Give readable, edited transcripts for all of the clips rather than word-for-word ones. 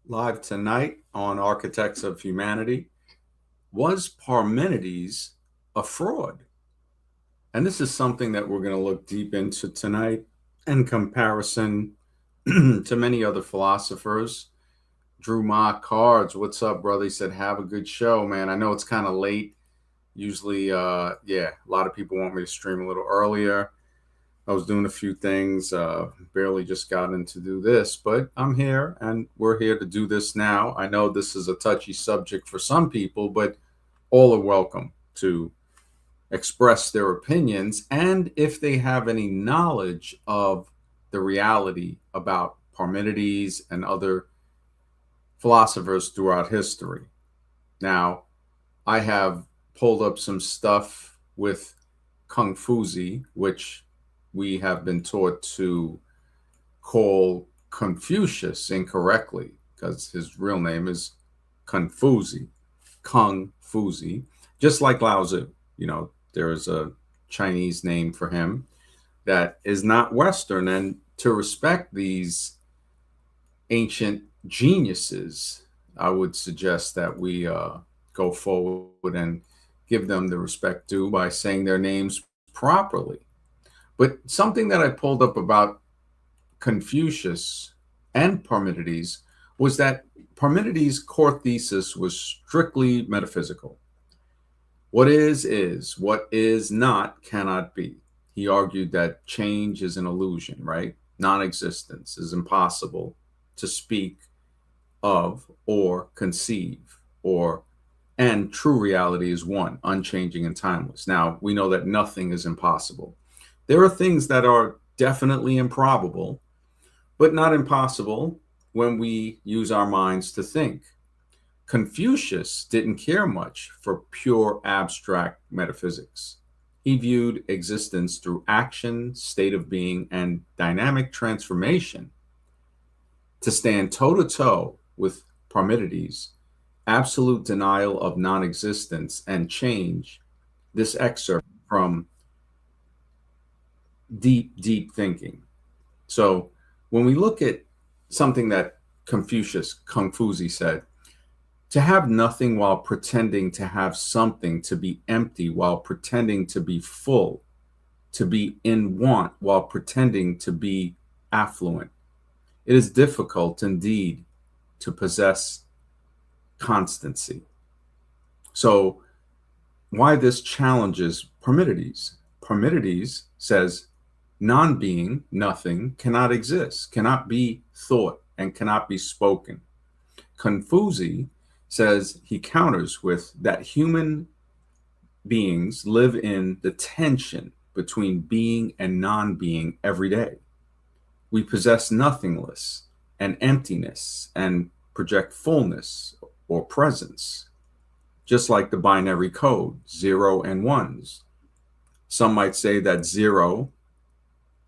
live tonight on Architects of Humanity. Was Parmenides a fraud? And this is something that we're going to look deep into tonight in comparison to many other philosophers. Drew Ma Cards, what's up, brother? He said, have a good show, man. I know it's kind of late. Usually, a lot of people want me to stream a little earlier. I was doing a few things, barely just got in to do this, but I'm here and we're here to do this now. I know this is a touchy subject for some people, but all are welcome to express their opinions. And if they have any knowledge of the reality about Parmenides and other philosophers throughout history. Now, I have pulled up some stuff with Kung Fuzi, which we have been taught to call Confucius incorrectly because his real name is Confuzi, Kung Fuzi, just like Lao Tzu. There is a Chinese name for him that is not Western. And to respect these ancient geniuses, I would suggest that we go forward and give them the respect due by saying their names properly. But something that I pulled up about Confucius and Parmenides was that Parmenides' core thesis was strictly metaphysical. What is, what is not, cannot be. He argued that change is an illusion, right? Non existence is impossible to speak of or conceive, and true reality is one, unchanging and timeless. Now, we know that nothing is impossible. There are things that are definitely improbable, but not impossible when we use our minds to think. Confucius didn't care much for pure abstract metaphysics. He viewed existence through action, state of being, and dynamic transformation. To stand toe to toe with Parmenides' absolute denial of non existence and change, this excerpt from deep thinking. So when we look at something that Confucius, Kung Fuzi said, to have nothing while pretending to have something, to be empty while pretending to be full, to be in want while pretending to be affluent. It is difficult indeed to possess constancy. So why this challenges Parmenides? Parmenides says non-being, nothing, cannot exist, cannot be thought, and cannot be spoken. Confuzi says he counters with that human beings live in the tension between being and non-being every day. We possess nothingness and emptiness and project fullness or presence, just like the binary code, 0 and 1s. Some might say that 0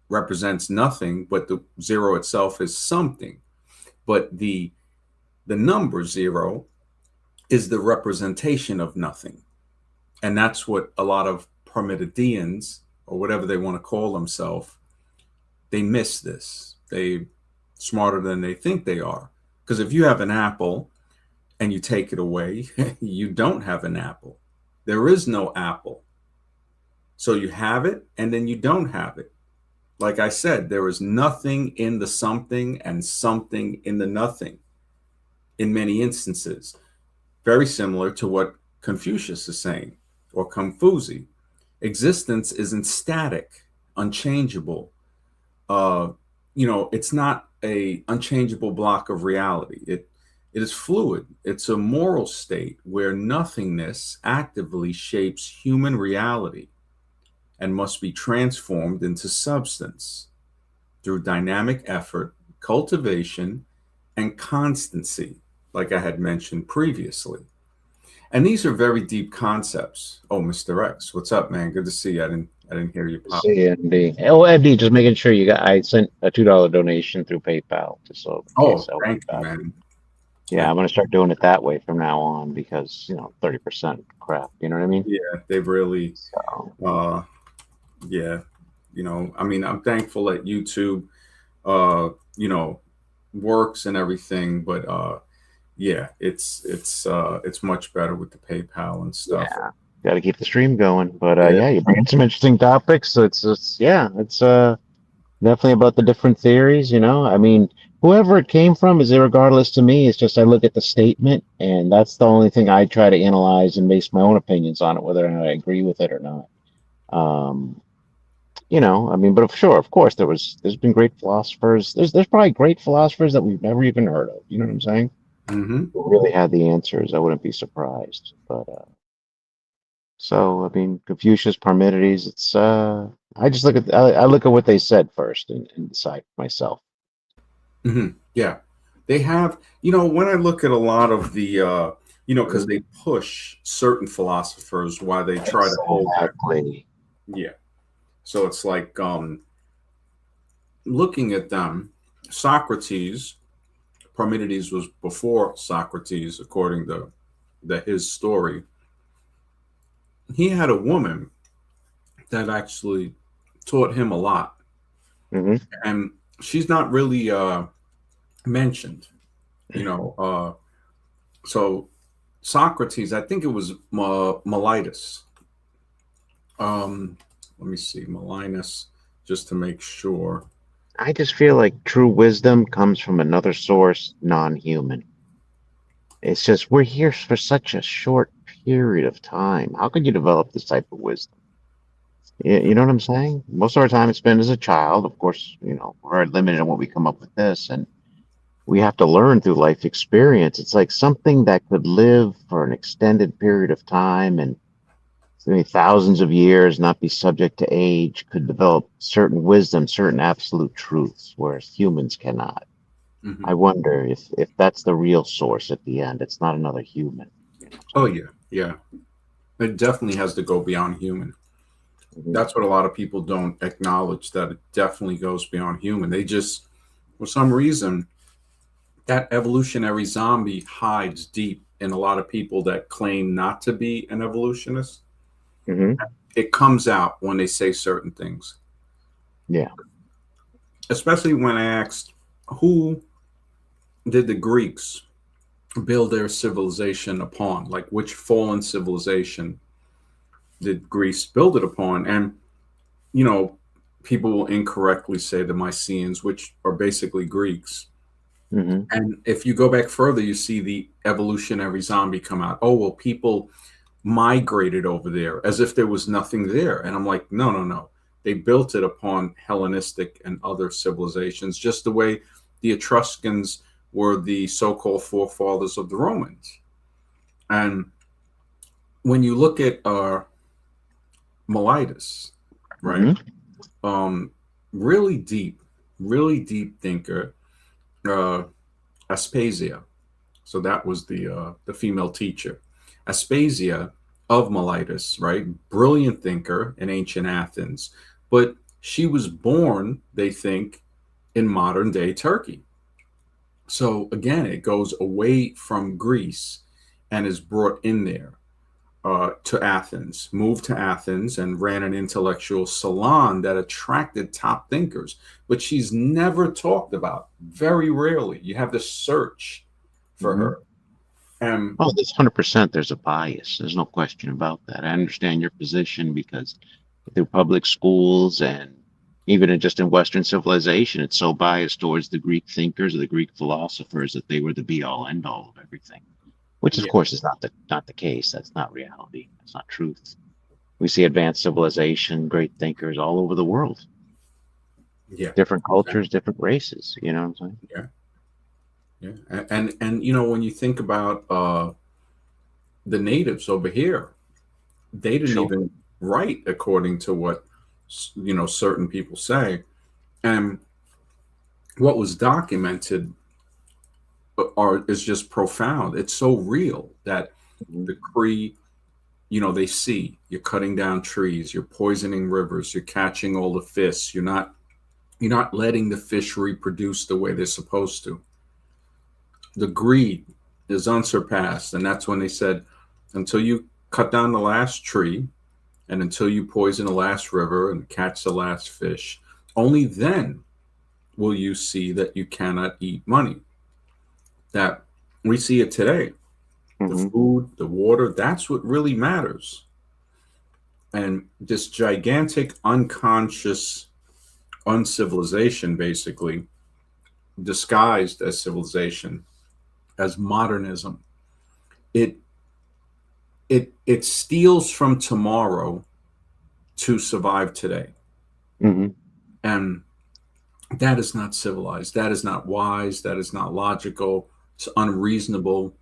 represents nothing, but the 0 itself is something. But the number 0 is the representation of nothing. And that's what a lot of Parmenideans, or whatever they want to call themselves, they miss this. They're smarter than they think they are. Because if you have an apple and you take it away, you don't have an apple. There is no apple. So you have it and then you don't have it. Like I said, there is nothing in the something and something in the nothing in many instances. Very similar to what Confucius is saying, or Confuzi. Existence isn't static, unchangeable. It's not a unchangeable block of reality. It is fluid. It's a moral state where nothingness actively shapes human reality and must be transformed into substance through dynamic effort, cultivation, and constancy, like I had mentioned previously. And these are very deep concepts. Oh, Mr. X, what's up, man? Good to see you. I didn't hear you pop. See, Andy. Oh, Andy, just making sure you got. I sent a $2 donation through PayPal, just so in Oh, case I thank you, got. man. Yeah, I'm gonna start doing it that way from now on because 30% crap. You know what I mean? Yeah, they've really, So uh, yeah, I mean, I'm thankful that YouTube, uh, you know, works and everything, but yeah, it's much better with the PayPal and stuff. Yeah, got to keep the stream going. But Yeah. yeah, you bring in some interesting topics. So it's yeah, it's definitely about the different theories. I mean, whoever it came from is irregardless to me. It's just I look at the statement, and that's the only thing I try to analyze and base my own opinions on it, whether or not I agree with it or not. Um, I mean, but sure, of course, there's been great philosophers. There's probably great philosophers that we've never even heard of. You know what I'm saying? Hmm. Who really had the answers. I wouldn't be surprised. But so I mean, Confucius, Parmenides. I just I look at what they said first and decide for myself. Hmm. Yeah, they have. When I look at a lot of the, because Mhm. they push certain philosophers while they try to hold their. Exactly. Yeah. So it's like looking at them, Socrates, Parmenides was before Socrates, according to his story. He had a woman that actually taught him a lot, Hmm. and she's not really mentioned. You know, so Socrates, I think it was Melitus. Let me see, Malinus, just to make sure. I just feel like true wisdom comes from another source, non-human. It's just we're here for such a short period of time. How could you develop this type of wisdom? You know what I'm saying? Most of our time is spent as a child. Of course, we're very limited on what we come up with this, and we have to learn through life experience. It's like something that could live for an extended period of time and maybe thousands of years, not be subject to age, could develop certain wisdom, certain absolute truths, whereas humans cannot. I Hmm. wonder if that's the real source at the end. It's not another human. You know Oh what yeah, yeah. It definitely has to go beyond human. I'm saying? That's what a lot of people don't acknowledge, that it definitely goes beyond human. They just, for some reason, that evolutionary zombie hides deep in a lot of people that claim not to be an evolutionist. Hmm. It comes out when they say certain things, Yeah. especially when I asked, who did the Greeks build their civilization upon? Like, which fallen civilization did Greece build it upon? And, you know, people will incorrectly say the Mycenaeans, which are basically Greeks. Hmm. And if you go back further, you see the evolutionary zombie come out. Oh, well, people migrated over there as if there was nothing there. And I'm like, no, no, no. They built it upon Hellenistic and other civilizations, just the way the Etruscans were the so called forefathers of the Romans. And when you look at Melitus, right? Hmm. Um, really really deep thinker, uh, Aspasia. So that was the female teacher. Aspasia of Miletus, right? Brilliant thinker in ancient Athens, but she was born, they think, in modern day Turkey. So again, it goes away from Greece and is brought in there to Athens, moved to Athens and ran an intellectual salon that attracted top thinkers. But she's never talked about, very rarely. You have to search for Hmm. her. And Oh, there's 100%. There's a bias. There's no question about that. I understand your position because through public schools and even just in Western civilization, it's so biased towards the Greek thinkers or the Greek philosophers that they were the be all end all of everything. Which of yeah, course is not the case. That's not reality. That's not truth. We see advanced civilization, great thinkers all over the world, yeah, different exactly. cultures, different races. You know what I'm saying? Yeah, yeah. And when you think about the natives over here, they didn't Sure. even write according to what certain people say. And what was documented is just profound. It's so real that Mhm. the Cree, they see you're cutting down trees, you're poisoning rivers, you're catching all the fish, you're not letting the fish reproduce the way they're supposed to. The greed is unsurpassed, and that's when they said, until you cut down the last tree and until you poison the last river and catch the last fish, only then will you see that you cannot eat money. That We see it today. The Hmm. food, the water, that's what really matters. And this gigantic unconscious uncivilization, basically disguised as civilization, as modernism, it it steals from tomorrow to survive today. Hmm. And that is not civilized. That is not wise. That is not logical. It's unreasonable.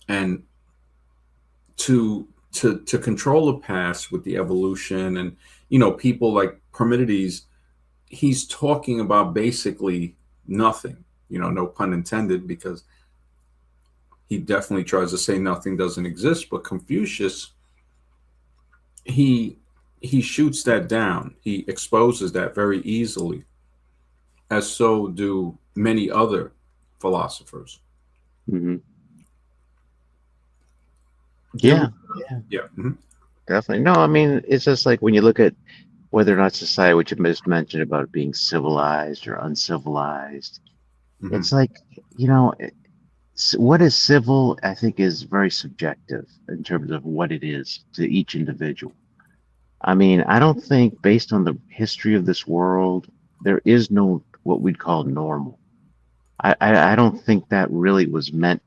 And to control the past with the evolution, and people like Parmenides, he's talking about basically nothing. No pun intended, because he definitely tries to say nothing doesn't exist. But Confucius, he he shoots that down. He exposes that very easily, as so do many other philosophers. Hmm. It was, Yeah, yeah, yeah. Mhm, definitely. No, I mean, it's just like when you look at whether or not society, which you just mentioned about being civilized or uncivilized, mhm, it's like, you know, what is civil, I think, is very subjective in terms of what it is to each individual. I mean, I don't think, based on the history of this world, there is no what we'd call normal. I don't think that really was meant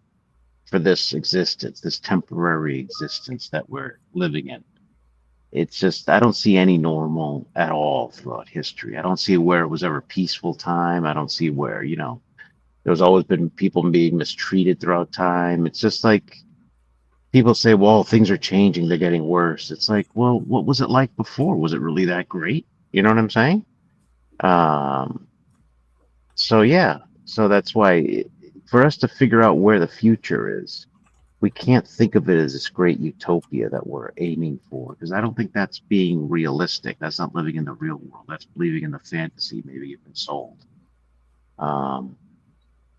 for this existence, this temporary existence that we're living in. It's just, I don't see any normal at all throughout history. I don't see where it was ever peaceful time. I don't see where, there's always been people being mistreated throughout time. It's just like people say, well, things are changing, they're getting worse. It's like, well, what was it like before? Was it really that great? You know what I'm saying? Um, so yeah, so that's why for us to figure out where the future is, we can't think of it as this great utopia that we're aiming for, because I don't think that's being realistic. That's not living in the real world. That's believing in the fantasy maybe you've been sold. Um,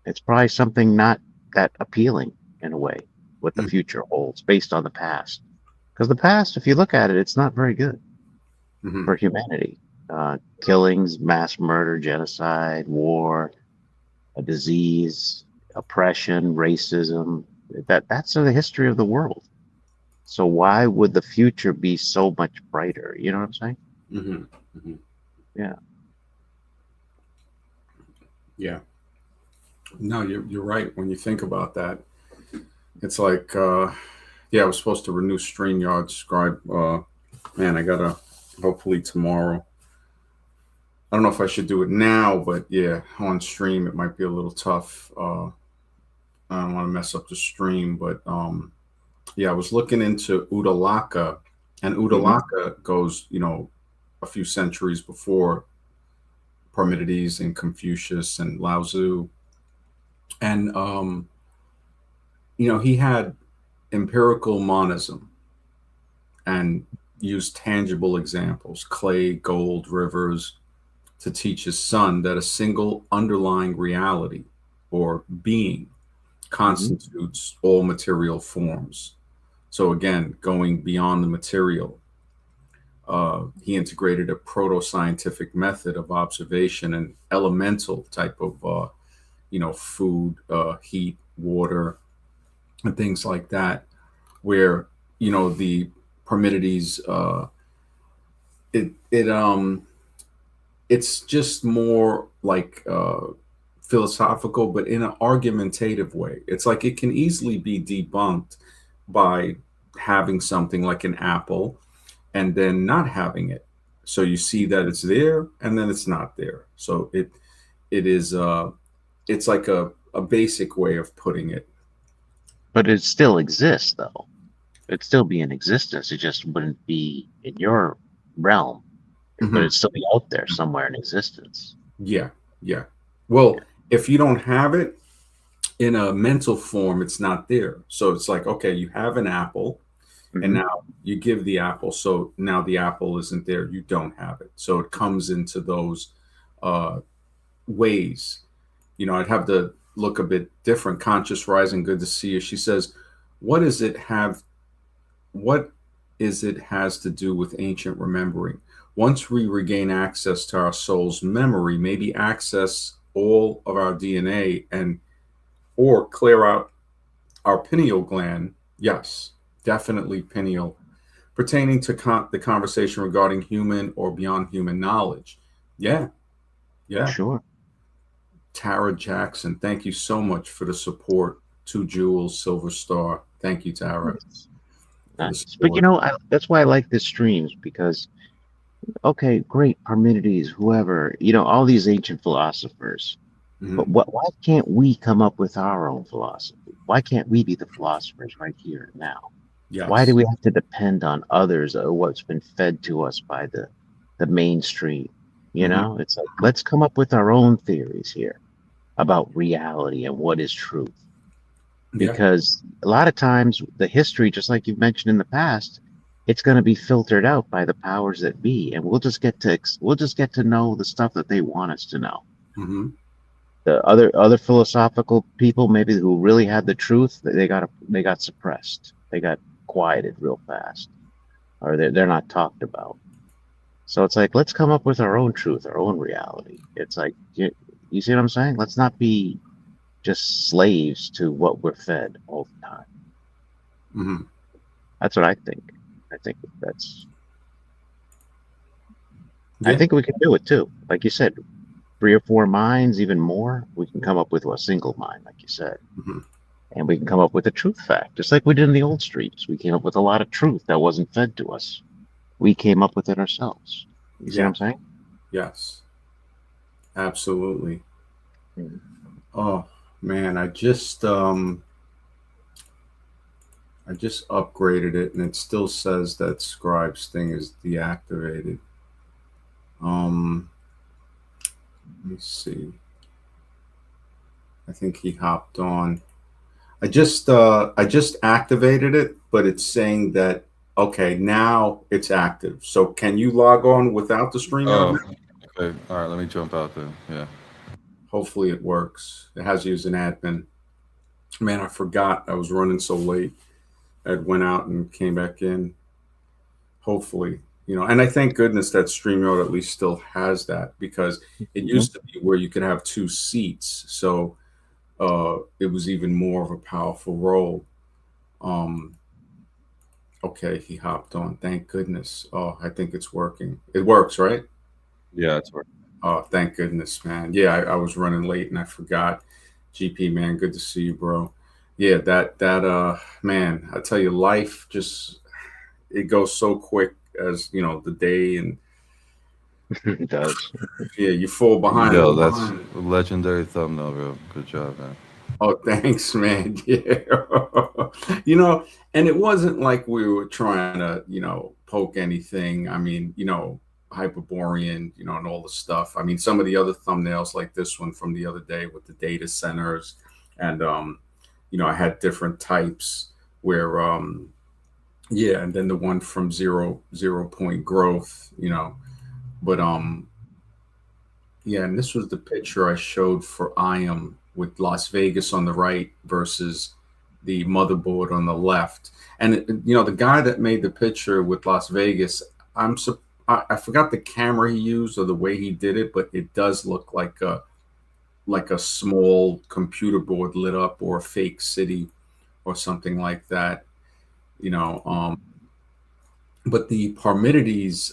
it's probably something not that appealing in a way, what the mhm, future holds based on the past. Because the past, if you look at it, it's not very good mhm. for humanity. Killings, mass murder, genocide, war, a disease, oppression, racism. That's the history of the world. So why would the future be so much brighter? You know what I'm saying? Hmm. Hmm. Yeah. Yeah. No, you're right. When you think about that, it's like, yeah, I was supposed to renew StreamYard Scribe. Man, I gotta hopefully tomorrow. I don't know if I should do it now, but yeah, on stream it might be a little tough. I don't want to mess up the stream, but yeah, I was looking into Udalaka, and Hmm. Udalaka goes, a few centuries before Parmenides and Confucius and Lao Tzu, and he had empirical monism and used tangible examples, clay, gold, rivers, to teach his son that a single underlying reality or being Hmm. constitutes all material forms. So again, going beyond the material, he integrated a proto-scientific method of observation and elemental type of, food, heat, water, and things like that, where the Parmenides, it it's just more like philosophical, but in an argumentative way. It's like it can easily be debunked by having something like an apple and then not having it. So you see that it's there and then it's not there. So it is it's like a basic way of putting it. But it still exists, though. It'd still be in existence. It just wouldn't be in your realm, but Hmm. it'd still be out there somewhere in existence. Yeah, yeah. Well, if you don't have it in a mental form, it's not there. So it's like, okay, you have an apple, and Hmm. now you give the apple. So now the apple isn't there. You don't have it. So it comes into those uh, ways. I'd have to look a bit different. Conscious rising, good to see you. She says, "What is it have? What is it has to do with ancient remembering? Once we regain access to our soul's memory, maybe access all of our DNA and or clear out." Our pineal gland, yes, definitely pineal, pertaining to the conversation regarding human or beyond human knowledge. Yeah, yeah. Sure. Tara Jackson, thank you so much for the support. Two Jewels, Silver Star. Thank you, Tara, Nice. for the Nice. But support. that's why I like the streams because, okay, great, Parmenides, whoever, all these ancient philosophers. But Hmm. why can't we come up with our own philosophy? Why can't we be the philosophers right here and now? Why do Yes. we have to depend on others or what's been fed to us by the mainstream? Hmm. It's like let's come up with our own theories here about reality and what is truth. Yeah. Because a lot of times the history, just like you've mentioned in the past, it's going to be filtered out by the powers that be, and we'll just get to know the stuff that they want us to know. Hmm. The other philosophical people, maybe who really had the truth, they got suppressed. They got quieted real fast, or they're not talked about. So it's like let's come up with our own truth, our own reality. It's like you see what I'm saying? Let's not be just slaves to what we're fed all the time. Hmm. That's what I think. I think that's. I Yeah. think we can do it too. Like you said, 3 or 4 minds, even more. We can come up with a single mind, like you said. Hmm. And we can come up with a truth fact, just like we did in the old streams. We came up with a lot of truth that wasn't fed to us. We came up with it ourselves. You see what Yeah. I'm saying? Yes. Absolutely. Mhm. Oh man, I just upgraded it and it still says that Scribe's thing is deactivated. Um, let me see. I think he hopped on. I just activated it, but it's saying that okay, now it's active. So can you log on without the StreamYard Oh, now? okay. All right, let me jump out there. Yeah. Hopefully it works. It has used an admin. Man, I forgot I was running so late. I went out and came back in. Hopefully, and I thank goodness that StreamYard at least still has that because it Mhm. used to be where you could have two seats. So it was even more of a powerful role. Um, okay, he hopped on. Thank goodness. Oh, I think it's working. It works, right? Yeah, it's working. Oh, thank goodness, man. Yeah, I was running late and I forgot. GP, man, good to see you, bro. Yeah, that man, I tell you, life just it goes so quick as the day, and It does. yeah, you fall behind. Yo, that's a legendary thumbnail, bro. Good job, man. Oh, thanks, man. Yeah. And it wasn't like we were trying to, poke anything. I mean, Hyperborean, and all the stuff. I mean, some of the other thumbnails, like this one from the other day with the data centers, and I had different types where, yeah, and then the one from zero point growth, but yeah, and this was the picture I showed for IAM with Las Vegas on the right versus the motherboard on the left. And the guy that made the picture with Las Vegas, I forgot the camera he used or the way he did it, but it does look like a small computer board lit up or a fake city or something like that. You know, um, but the Parmenides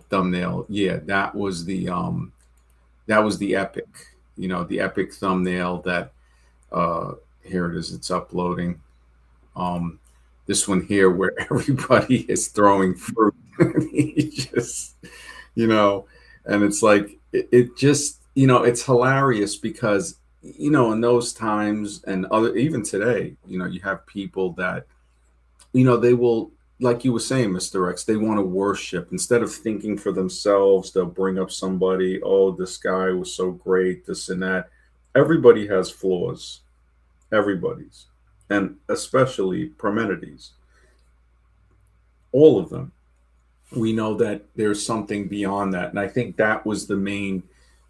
thumbnail, yeah, that was the epic, the epic thumbnail that here it is, it's uploading. Um, this one here where everybody is throwing fruit. He just, you know, and it's like it just, it's hilarious because in those times and other even today, you have people that they will, like you were saying, Mr. X, they want to worship instead of thinking for themselves. They'll bring up somebody, oh, this guy was so great, this and that. Everybody has flaws, everybody's, and especially Parmenides, all of them. We know that there's something beyond that, and I think that was the main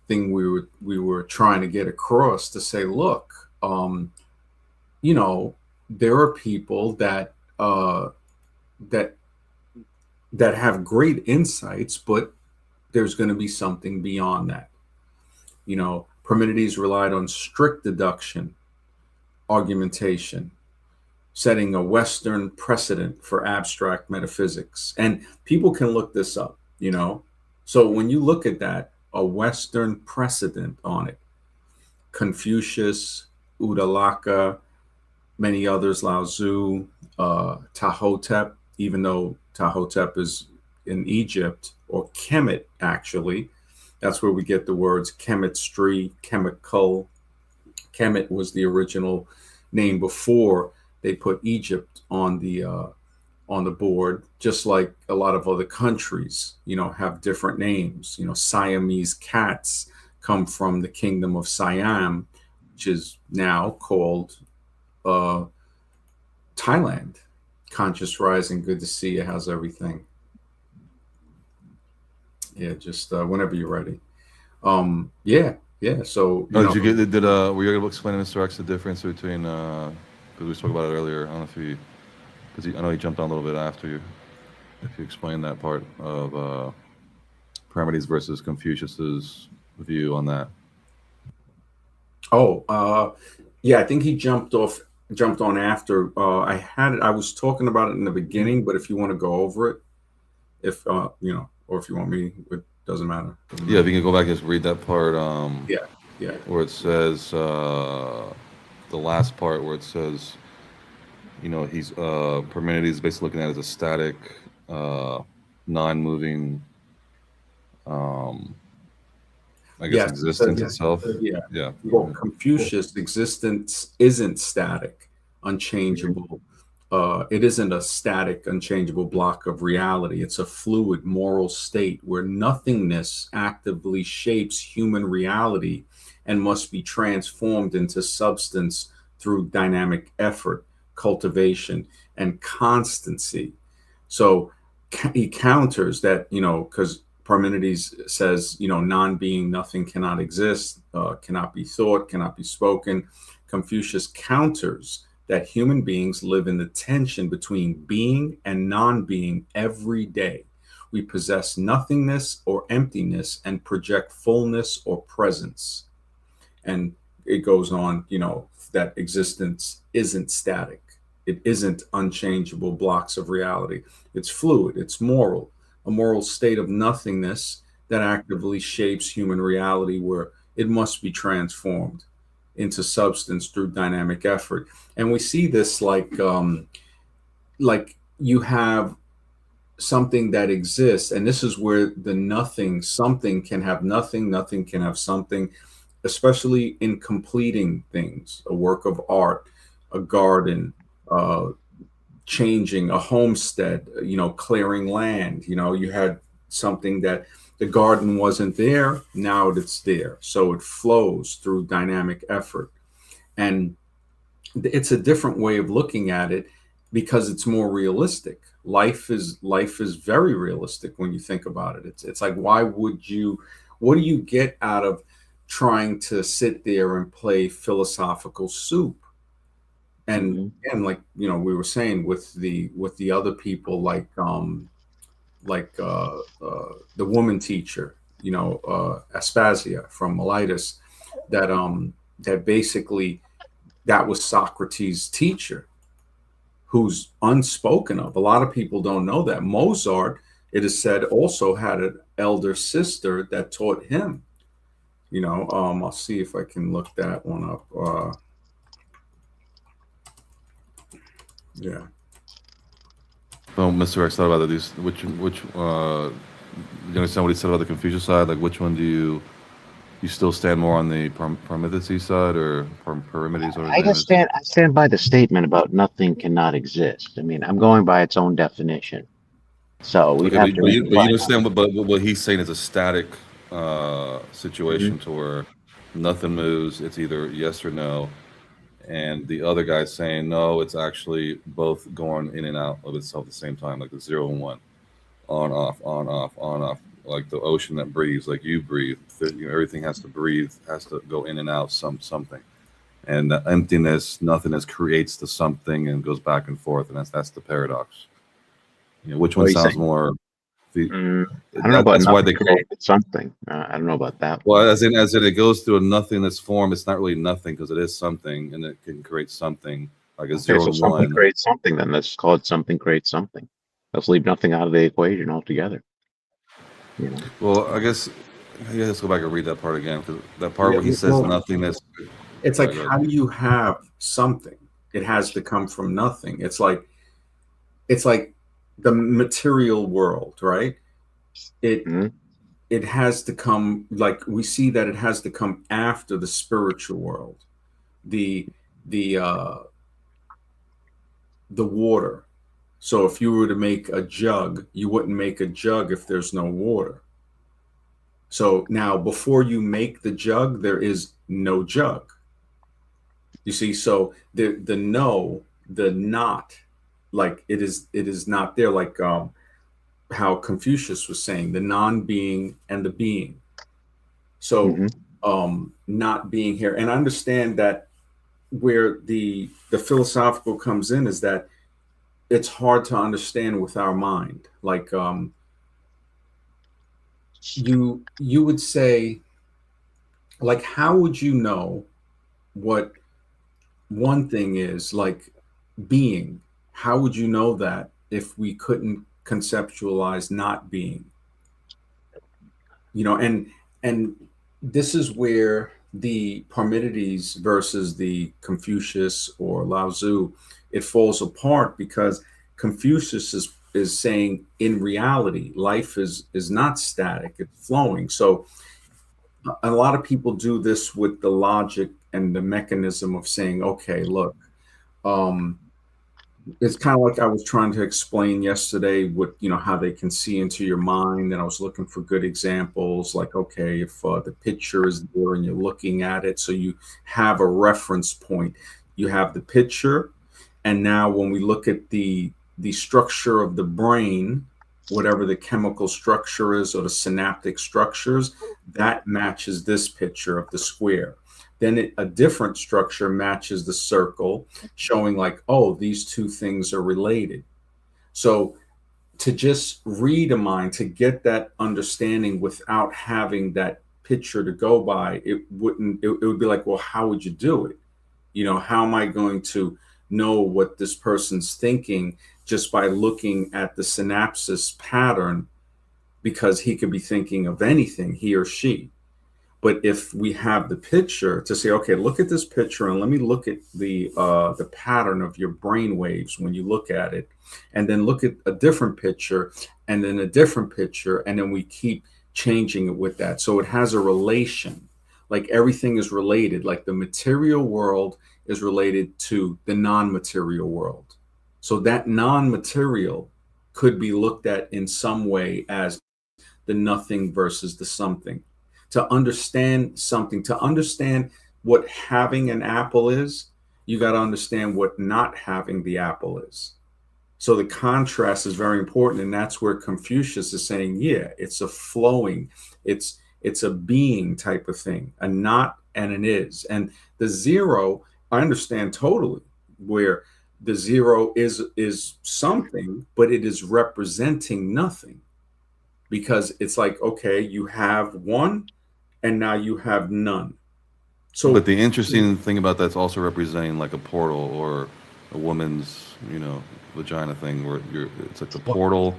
thing we were trying to get across to say, look, um, you know, there are people that that have great insights, but there's going to be something beyond that. Parmenides relied on strict deduction, argumentation. setting a Western precedent for abstract metaphysics. And people can look this up, you know. So when you look at that, a Western precedent on it, Confucius, Udalaka, many others, Lao Tzu, Tahotep, even though Tahotep is in Egypt, or Kemet, actually. That's where we get the words chemistry, chemical. Kemet was the original name before they put Egypt on the board, just like a lot of other countries, you know, have different names. You know, Siamese cats come from the kingdom of Siam, which is now called uh, Thailand. Conscious Rising, good to see you. How's everything? Yeah, just whenever you're ready. Yeah, yeah. So you Oh, know, did you get? Were you able to explain to Mr. X the difference between? Because we spoke about it earlier. I don't know if you, because I know he jumped on a little bit after you. If you explain that part of Parmenides versus Confucius's view on that. oh, yeah, I think he jumped on after I had it. I was talking about it in the beginning, but if you want to go over it, if you know, or if you want me, it doesn't matter. Doesn't Yeah, if matter. you can go back and just read that part Yeah, yeah, where it says the last part where it says, you know, he's Parmenides is basically looking at it as a static, non-moving, um, I guess, yes. It says, existence itself. yeah. Yeah. Well, Confucius' existence isn't static, unchangeable. It isn't a static, unchangeable block of reality. It's a fluid moral state where nothingness actively shapes human reality and must be transformed into substance through dynamic effort, cultivation, and constancy. So he counters that, you know, because Parmenides says, you know, non being, nothing cannot exist, cannot be thought, cannot be spoken. Confucius counters that human beings live in the tension between being and non being every day. We possess nothingness or emptiness and project fullness or presence. And it goes on, you know, that existence isn't static. It isn't unchangeable blocks of reality. It's fluid, it's moral, a moral state of nothingness that actively shapes human reality where it must be transformed into substance through dynamic effort. And we see this like you have something that exists, and this is where the nothing, something can have nothing, nothing can have something, especially in completing things, a work of art, a garden, uh, changing a homestead, you know, clearing land. You know, you had something that the garden wasn't there, now it's there. So it flows through dynamic effort. And it's a different way of looking at it because it's more realistic. Life is very realistic when you think about it. It's like, why would you, what do you get out of trying to sit there and play philosophical soup? And like, you know, we were saying with the other people, like the woman teacher, you know, Aspasia from Miletus, that basically that was Socrates' teacher, who's unspoken of. A lot of people don't know that Mozart, it is said, also had an elder sister that taught him. You know, I'll see if I can look that one up. Yeah. So Mr. X thought about these. Which you understand what he said about the Confucius side? Like, which one do you still stand more on the Parmenides side or Parmenides or his I name just is? stand by the statement about nothing cannot exist. I mean, I'm going by its own definition. So we'd Okay, have to but you redefine understand what he's saying is a static that. situation to where nothing moves. It's either yes or no, and the other guy's saying no. It's actually both going in and out of itself at the same time, like the 0 and 1, on off, on off, on off, like the ocean that breathes, like you breathe. You know, everything has to breathe, has to go in and out, something. And the emptiness, nothingness creates the something and goes back and forth, and that's the paradox. You know, which What one are you sounds saying? more? Mm, I don't know about That's why nothing they call. created something. I don't know about that one. Well, as in it goes through a nothingness form. It's not really nothing because it is something, and it can create something. like a Okay, 0 so and something 1. creates something then. Let's call it something creates something. Let's leave nothing out of the equation altogether. You know? Well, I guess let's go back and read that part again, because that part Yeah, where he says well, nothingness. it's like, Sorry, go how ahead. do you have something? It has to come from nothing. It's like the material world, right? It Mhm. it has to come, like we see that it has to come after the spiritual world, the the uh the water. So if you were to make a jug, you wouldn't make a jug if there's no water. So now before you make the jug, there is no jug. You see, so the no, the not, like it is not there, like how Confucius was saying, the non-being and the being. So Mhm. not being here. And I understand that where the philosophical comes in is that it's hard to understand with our mind. Like you would say, like, how would you know what one thing is, like being? How would you know that if we couldn't conceptualize not being? And this is where the Parmenides versus the Confucius or Lao Tzu, it falls apart, because Confucius is saying in reality life is not static, it's flowing. So a lot of people do this with the logic and the mechanism of saying, okay, look, um, it's kind of like I was trying to explain yesterday with, how they can see into your mind. And I was looking for good examples, like, okay, if the picture is there and you're looking at it, so you have a reference point. You have the picture, and now when we look at the structure of the brain, whatever the chemical structure is or the synaptic structures, that matches this picture of the square. Then a different structure matches the circle, showing like, oh, these two things are related. So to just read a mind, to get that understanding without having that picture to go by, it would be like, well, how would you do it? How am I going to know what this person's thinking just by looking at the synapses pattern? Because he could be thinking of anything, he or she. But if we have the picture to say, okay, look at this picture and let me look at the pattern of your brain waves when you look at it, and then look at a different picture, and then a different picture, and then we keep changing it with that. So it has a relation, like everything is related, like the material world is related to the non-material world. So that non-material could be looked at in some way as the nothing versus the something. To understand something, to understand what having an apple is, you got to understand what not having the apple is. So the contrast is very important, and that's where Confucius is saying, yeah, it's a flowing, it's a being type of thing, a not and an is. And the zero, I understand totally, where the zero is something, but it is representing nothing, because it's like, okay, you have one and now you have none. But So the interesting thing about that's also representing like a portal or a woman's, vagina thing, where it's like the portal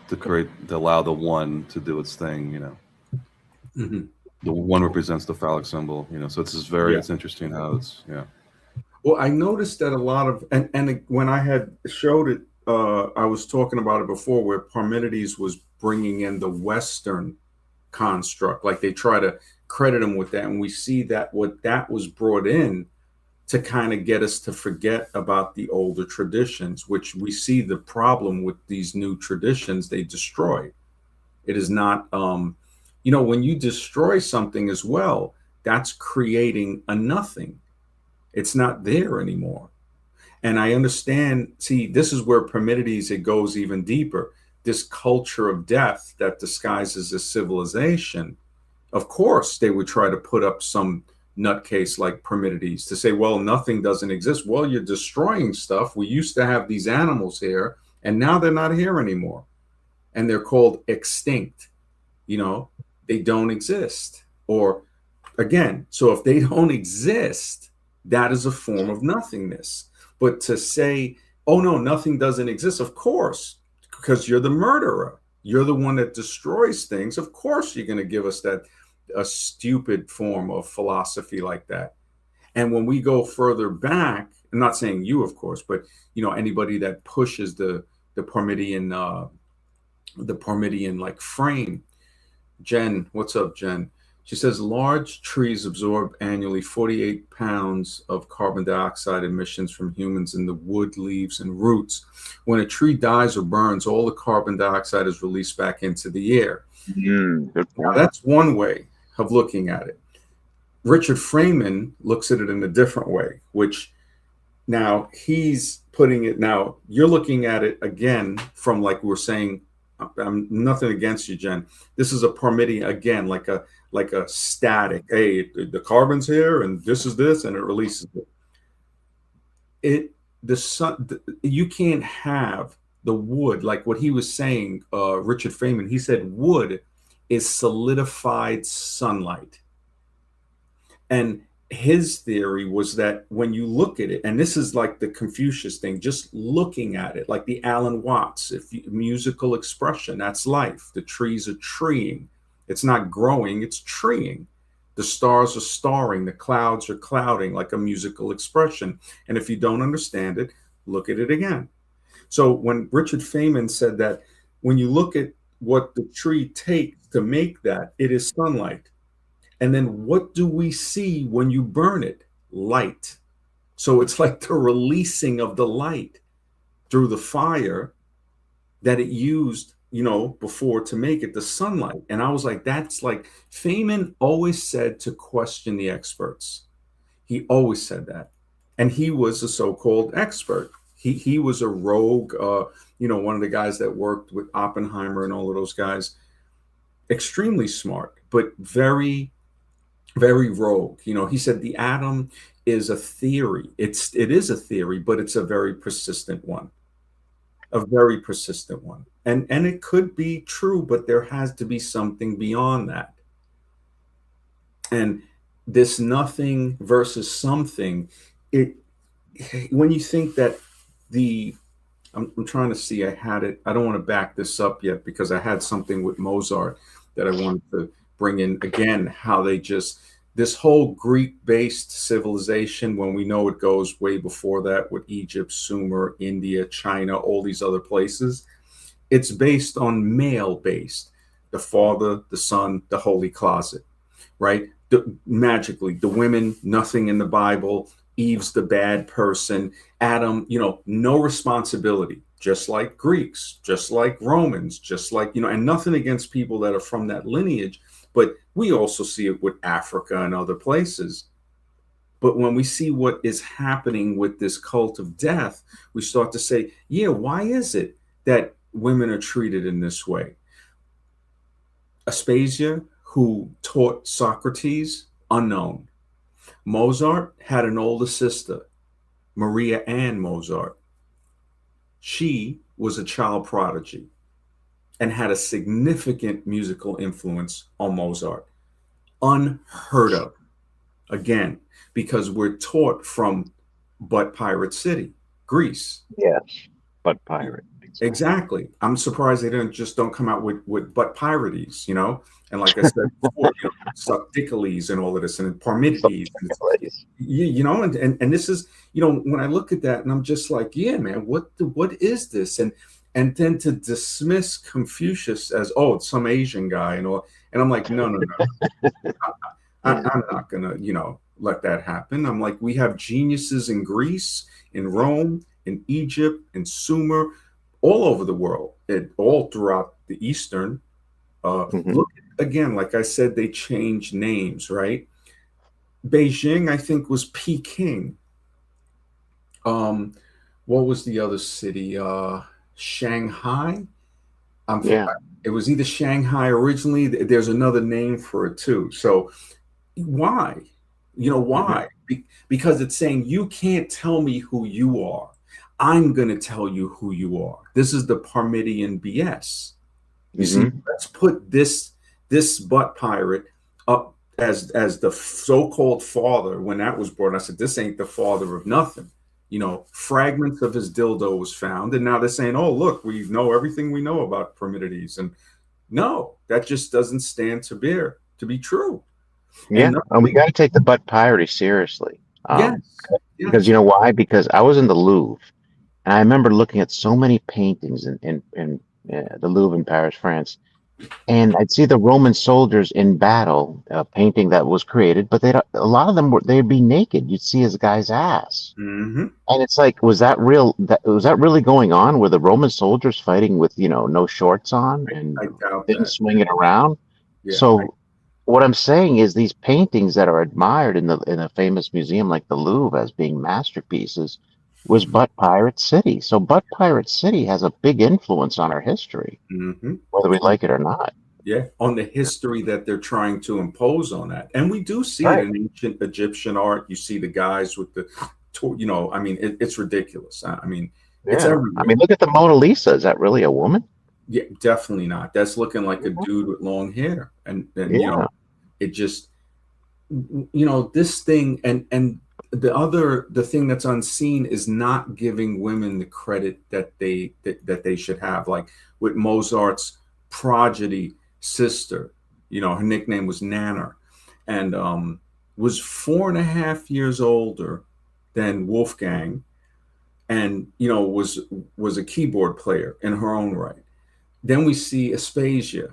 to allow the one to do its thing. mhm, The one represents the phallic symbol, so yeah. it's interesting how it's, yeah. Well, I noticed that a lot of, and when I had showed it, I was talking about it before, where Parmenides was bringing in the Western construct, like they try to credit him with that, and we see that what that was brought in to kind of get us to forget about the older traditions, which we see the problem with these new traditions, they destroy. It is not, when you destroy something as well, that's creating a nothing. It's not there anymore. And I understand, see, this is where Parmenides, it goes even deeper. This culture of death that disguises as civilization, of course, they would try to put up some nutcase like Parmenides to say, well, nothing doesn't exist. Well, you're destroying stuff. We used to have these animals here, and now they're not here anymore. And they're called extinct. You know, they don't exist. Or again, so if they don't exist, that is a form of nothingness. But to say, oh no, nothing doesn't exist, of course, because you're the murderer. You're the one that destroys things. Of course, you're going to give us that a stupid form of philosophy like that. And when we go further back, I'm not saying you, of course, but anybody that pushes the Parmenidean like frame. Jen, what's up, Jen? She says large trees absorb annually 48 pounds of carbon dioxide emissions from humans in the wood, leaves, and roots. When a tree dies or burns, all the carbon dioxide is released back into the air. Good Now, point. that's one way of looking at it. Richard Feynman looks at it in a different way, which now he's putting it, now you're looking at it again from, like we were saying, I'm nothing against you, Jen. This is a Parmenidean, again, like a static. Hey, the carbon's here, and this is this, and it releases it. The sun, you can't have the wood, like what he was saying. Richard Feynman, he said wood is solidified sunlight, and his theory was that when you look at it, and this is like the Confucius thing, just looking at it, like the Alan Watts, musical expression, that's life. The trees are treeing. It's not growing, it's treeing. The stars are starring, the clouds are clouding, like a musical expression. And if you don't understand it, look at it again. So when Richard Feynman said that, when you look at what the tree takes to make that, it is sunlight. And then what do we see when you burn it? Light. So it's like the releasing of the light through the fire that it used, before to make it, the sunlight. And I was like, that's like, Feynman always said to question the experts. He always said that. And he was a so-called expert. He was a rogue, one of the guys that worked with Oppenheimer and all of those guys. Extremely smart, but very, very rogue. He said the atom is a theory. It is a theory, but it's a very persistent one. A very persistent one. And it could be true, but there has to be something beyond that. And this nothing versus something, when you think that I'm trying to see, I had it, I don't want to back this up yet because I had something with Mozart that I wanted to bring in again, how they just, this whole Greek-based civilization, when we know it goes way before that with Egypt, Sumer, India, China, all these other places, it's based on male-based. The Father, the Son, the Holy Closet, right? Magically, the women, nothing in the Bible. Eve's the bad person. Adam, no responsibility, just like Greeks, just like Romans, just like, and nothing against people that are from that lineage. But we also see it with Africa and other places. But when we see what is happening with this cult of death, we start to say, yeah, why is it that women are treated in this way? Aspasia, who taught Socrates, unknown. Mozart had an older sister, Maria Ann Mozart. She was a child prodigy and had a significant musical influence on Mozart. Unheard of. Again, because we're taught from Butt Pirate City, Greece. Yes, but pirate. Exactly. I'm surprised they don't come out with Butt Pirates, And like I said before, Sucticales and all of this, and Parmenides. And this is, when I look at that, and I'm just like, yeah, man, what is this? And then to dismiss Confucius as, oh, it's some Asian guy and all, and I'm like, no. I'm not gonna, let that happen. I'm like, we have geniuses in Greece, in Rome, in Egypt, in Sumer, all over the world, and all throughout the Eastern. Look, again, like I said, they changed names, right? Beijing, I think, was Peking. What was the other city? Shanghai. It was either Shanghai originally. There's another name for it too. So why? Why? Because it's saying you can't tell me who you are. I'm going to tell you who you are. This is the Parmenidean BS. You see, let's put this butt pirate up. as the so-called father, when that was brought, I said, this ain't the father of nothing. Fragments of his dildo was found, and now they're saying, oh, look, we know everything we know about Parmenides. And no, that just doesn't stand to be true. Yeah, And and we got to take the butt pirate seriously. yes, Because yes. you know why? Because I was in the Louvre, and I remember looking at so many paintings in the Louvre in Paris, France, and I'd see the Roman soldiers in battle, a painting that was created, but a lot of them they'd be naked. You'd see his guy's ass, Mm-hmm. and it's like, was that real? Was that really going on? Were the Roman soldiers fighting with no shorts on and I doubt things that. swinging around? Yeah. So what I'm saying is these paintings that are admired in a famous museum like the Louvre as being masterpieces was Butt Pirate City. So Butt Pirate City has a big influence on our history, Mm-hmm. whether we like it or not. Yeah, on the history that they're trying to impose on that. And we do see it Right. in ancient Egyptian art. You see the guys with I mean, it's ridiculous. I mean, it's Yeah. I everywhere. mean, look at the Mona Lisa. Is that really a woman? Yeah, definitely not. That's looking like a Mhm. dude with long hair. And Yeah. it just, this thing, and the thing that's unseen is not giving women the credit that they should have. Like with Mozart's prodigy sister, her nickname was Nanner, and was 4.5 years older than Wolfgang, and was a keyboard player in her own right. Then we see Aspasia,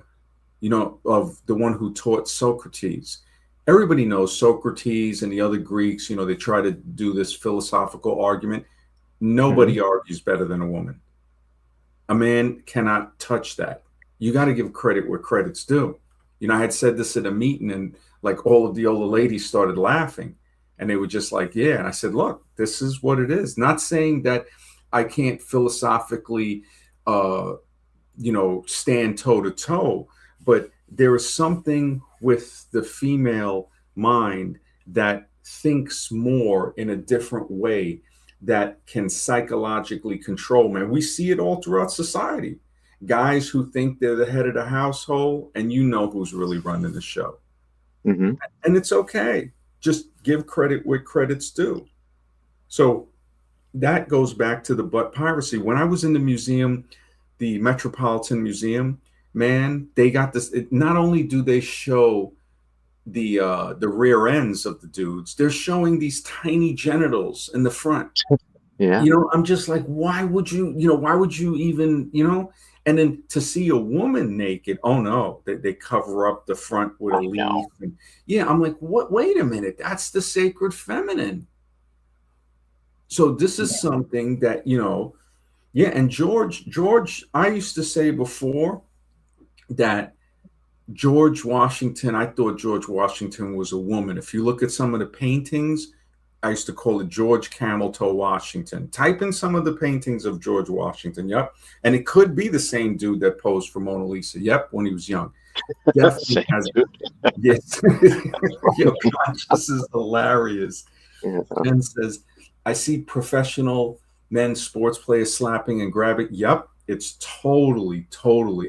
of the one who taught Socrates. Everybody knows Socrates and the other Greeks, they try to do this philosophical argument. Hmm. Nobody argues better than a woman. A man cannot touch that. You got to give credit where credit's due. I had said this at a meeting, and like all of the older ladies started laughing, and they were just like, yeah. And I said, look, this is what it is. Not saying that I can't philosophically, uh, stand toe to toe. But there is something with the female mind that thinks more in a different way that can psychologically control men. We see it all throughout society. Guys who think they're the head of the household, and who's really running the show. Hmm. And it's okay. Just give credit where credit's due. So that goes back to the butt piracy. When I was in the museum, the Metropolitan Museum, man, they got this. Not only do they show the rear ends of the dudes, they're showing these tiny genitals in the front. Yeah. I'm just like, why would you even, and then to see a woman naked, oh no, they cover up the front with a I know. leaf. And yeah, I'm like, what? Wait a minute, that's the sacred feminine. So this is something that, yeah. And George, I used to say before that George Washington, I thought George Washington was a woman. If you look at some of the paintings, I used to call it George Camel Toe Washington. Type in some of the paintings of George Washington. Yep. And it could be the same dude that posed for Mona Lisa. Yep. When he was young. Definitely Same has. dude. Yes. Your conscious is hilarious. Yeah. Jen says, I see professional men sports players slapping and grabbing. Yep, it's totally.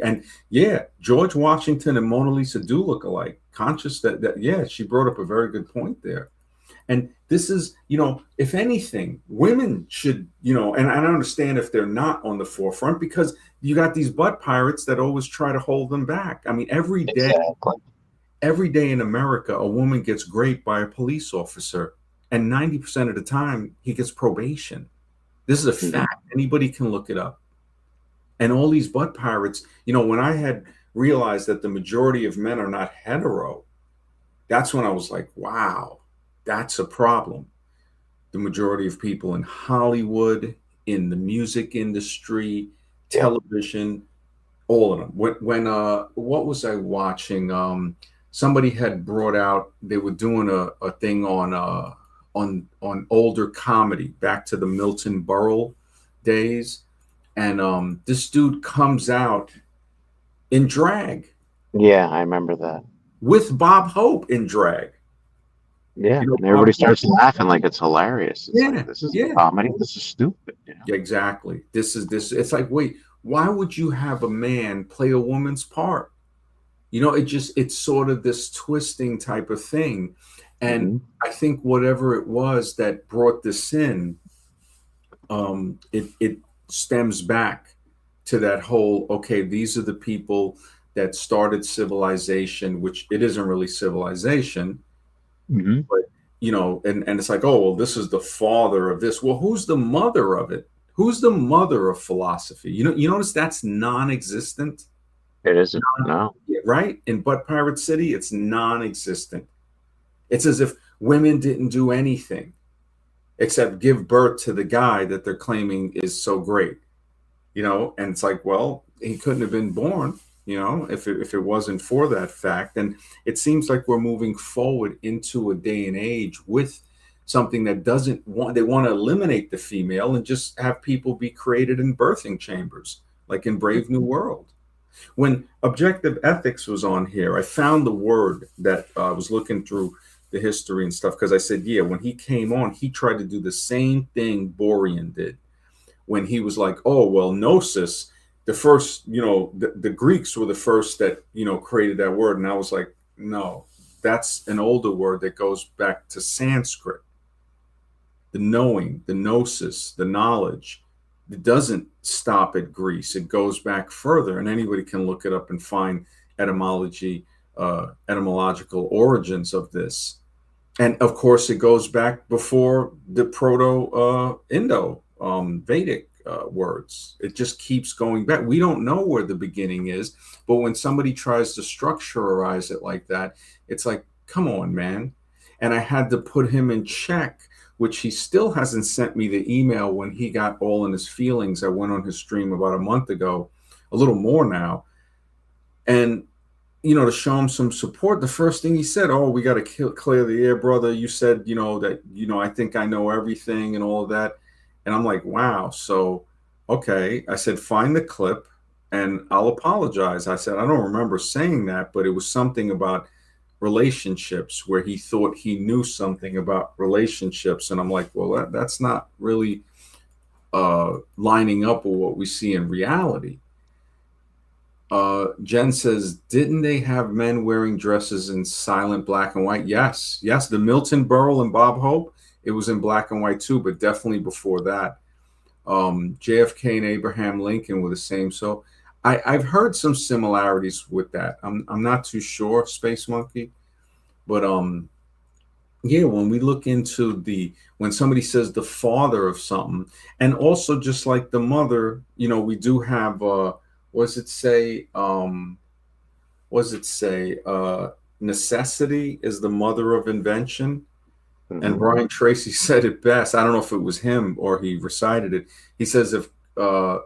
And yeah, George Washington and Mona Lisa do look alike. Conscious that yeah, she brought up a very good point there. And this is, if anything, women should, and I don't understand if they're not on the forefront, because you got these butt pirates that always try to hold them back. I mean, Exactly. every day in America, a woman gets raped by a police officer, and 90% of the time, he gets probation. This is a Hmm. fact. Anybody can look it up. And all these butt pirates, when I had realized that the majority of men are not hetero, that's when I was like, wow, that's a problem. The majority of people in Hollywood, in the music industry, Yeah. television, all of them. What was I watching? Somebody had brought out. They were doing a thing on older comedy, back to the Milton Berle days, and this dude comes out in drag Yeah, I remember that. with Bob Hope in drag. Yeah, and Bob everybody Hope. starts laughing like it's hilarious. It's like Yeah, this is yeah, comedy. This is stupid. yeah, exactly. This is this. It's like, wait, why would you have a man play a woman's part? it's sort of this twisting type of thing. And Hmm. I think whatever it was that brought this in, it stems back to that whole, okay, these are the people that started civilization, which it isn't really civilization, Hmm. but and it's like, oh, well, this is the father of this. Well, who's the mother of it? Who's the mother of philosophy? You notice that's non-existent, It isn't. No. right? In Butt Pirate City, it's non-existent. It's as if women didn't do anything except give birth to the guy that they're claiming is so great, and it's like, well, he couldn't have been born, if it wasn't for that fact. And it seems like we're moving forward into a day and age with something that doesn't want, they want to eliminate the female and just have people be created in birthing chambers, like in Brave New World. When objective ethics was on here, I found the word that I was looking through the history and stuff, because I said, yeah, when he came on, he tried to do the same thing Borean did when he was like, oh, well, gnosis, the first, the Greeks were the first that, created that word. And I was like, no, that's an older word that goes back to Sanskrit. The knowing, the gnosis, the knowledge, it doesn't stop at Greece. It goes back further, and anybody can look it up and find etymological origins of this. And of course, it goes back before the Proto Vedic words. It just keeps going back. We don't know where the beginning is, but when somebody tries to structuralize it like that, it's like, come on, man. And I had to put him in check, which he still hasn't sent me the email when he got all in his feelings. I went on his stream about a month ago, a little more now. And to show him some support, the first thing he said, oh, we got to clear the air, brother. You said, that, I think I know everything and all of that. And I'm like, wow. So, okay. I said, find the clip and I'll apologize. I said, I don't remember saying that, but it was something about relationships where he thought he knew something about relationships. And I'm like, well, that's not really lining up with what we see in reality. Jen says, didn't they have men wearing dresses in silent black and white? Yes. The Milton Berle and Bob Hope, it was in black and white too, but definitely before that. JFK and Abraham Lincoln were the same. So I've heard some similarities with that. I'm not too sure, Space Monkey, but yeah, when we look into when somebody says the father of something, and also just like the mother, we do have was it say necessity is the mother of invention. And Hmm. Brian Tracy said it best. I don't know if it was him or he recited it. He says, if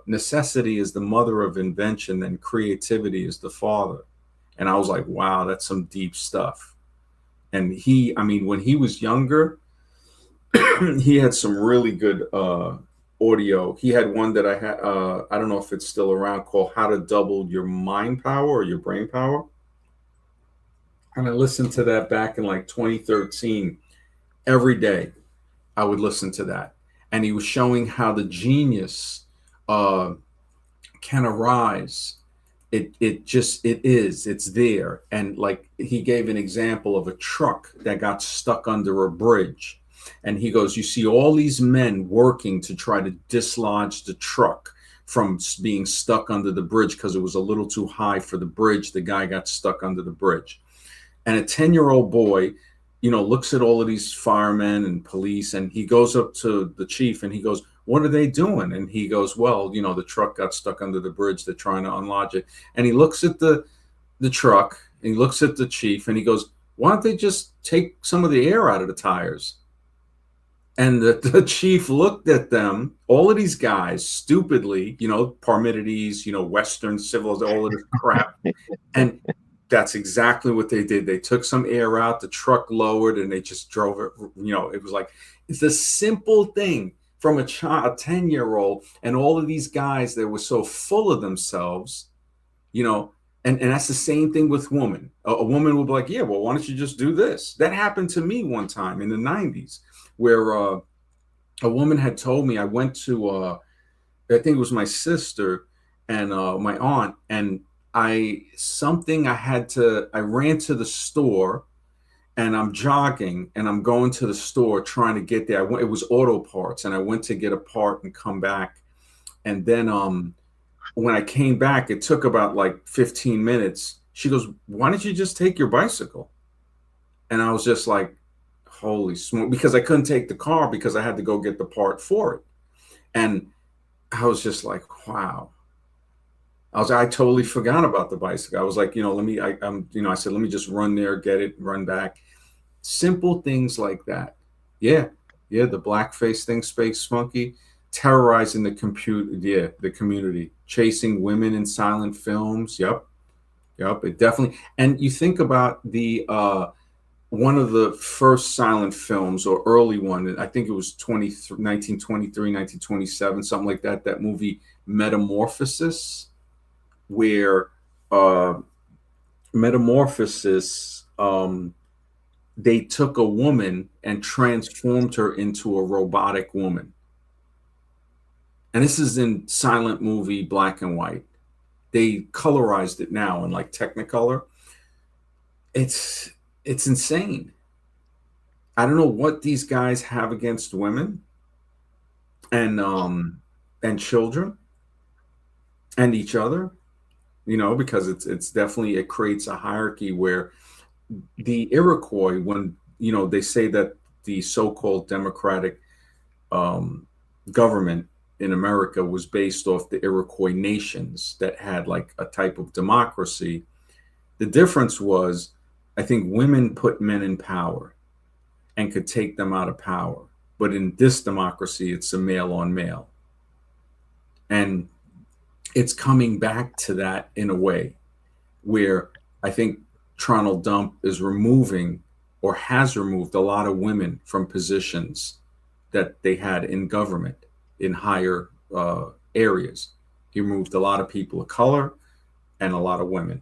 necessity is the mother of invention, then creativity is the father. And I was like, wow, that's some deep stuff. And when he was younger, he had some really good audio. He had one that I don't know if it's still around, called How to Double Your Mind Power or Your Brain Power. And I listened to that back in like 2013. Every day I would listen to that. And he was showing how the genius uh, can arise. It's there. And like he gave an example of a truck that got stuck under a bridge. And he goes, you see all these men working to try to dislodge the truck from being stuck under the bridge because it was a little too high for the bridge. The guy got stuck under the bridge. And a 10-year-old boy, looks at all of these firemen and police, and he goes up to the chief and he goes, what are they doing? And he goes, well, the truck got stuck under the bridge. They're trying to unlodge it. And he looks at the truck and he looks at the chief and he goes, why don't they just take some of the air out of the tires? And the chief looked at them, all of these guys, stupidly, Parmenides, Western civilization, all of this crap. And that's exactly what they did. They took some air out, the truck lowered, and they just drove it. It was like, it's a simple thing from a 10-year-old, and all of these guys that were so full of themselves, and that's the same thing with women. A woman will be like, yeah, well, why don't you just do this? That happened to me one time in the 90s where a woman had told me, I went to, I think it was my sister and my aunt, and I ran to the store, and I'm jogging and I'm going to the store trying to get there. It was auto parts, and I went to get a part and come back. And then when I came back, it took about like 15 minutes. She goes, "Why don't you just take your bicycle?" And I was just like, "Holy smoke!" Because I couldn't take the car because I had to go get the part for it. And I was just like, "Wow." I totally forgot about the bicycle. I was like, I said, let me just run there, get it, run back. Simple things like that. Yeah, yeah. The blackface thing, Space Monkey, terrorizing the community, chasing women in silent films. Yep, yep. It definitely. And you think about the one of the first silent films or early one. I think it was 1923, 1927, something like that. That movie Metamorphosis, where uh, Metamorphosis. They took a woman and transformed her into a robotic woman. And this is in silent movie, black and white. They colorized it now in like Technicolor. It's it's insane. I don't know what these guys have against women and children and each other, because it's definitely, it creates a hierarchy where the Iroquois, when they say that the so-called democratic um, government in America was based off the Iroquois nations that had like a type of democracy. The difference was, I think women put men in power and could take them out of power. But in this democracy, it's a male on male. And it's coming back to that in a way where I think Tronald Dump is removing or has removed a lot of women from positions that they had in government in higher areas. He removed a lot of people of color and a lot of women.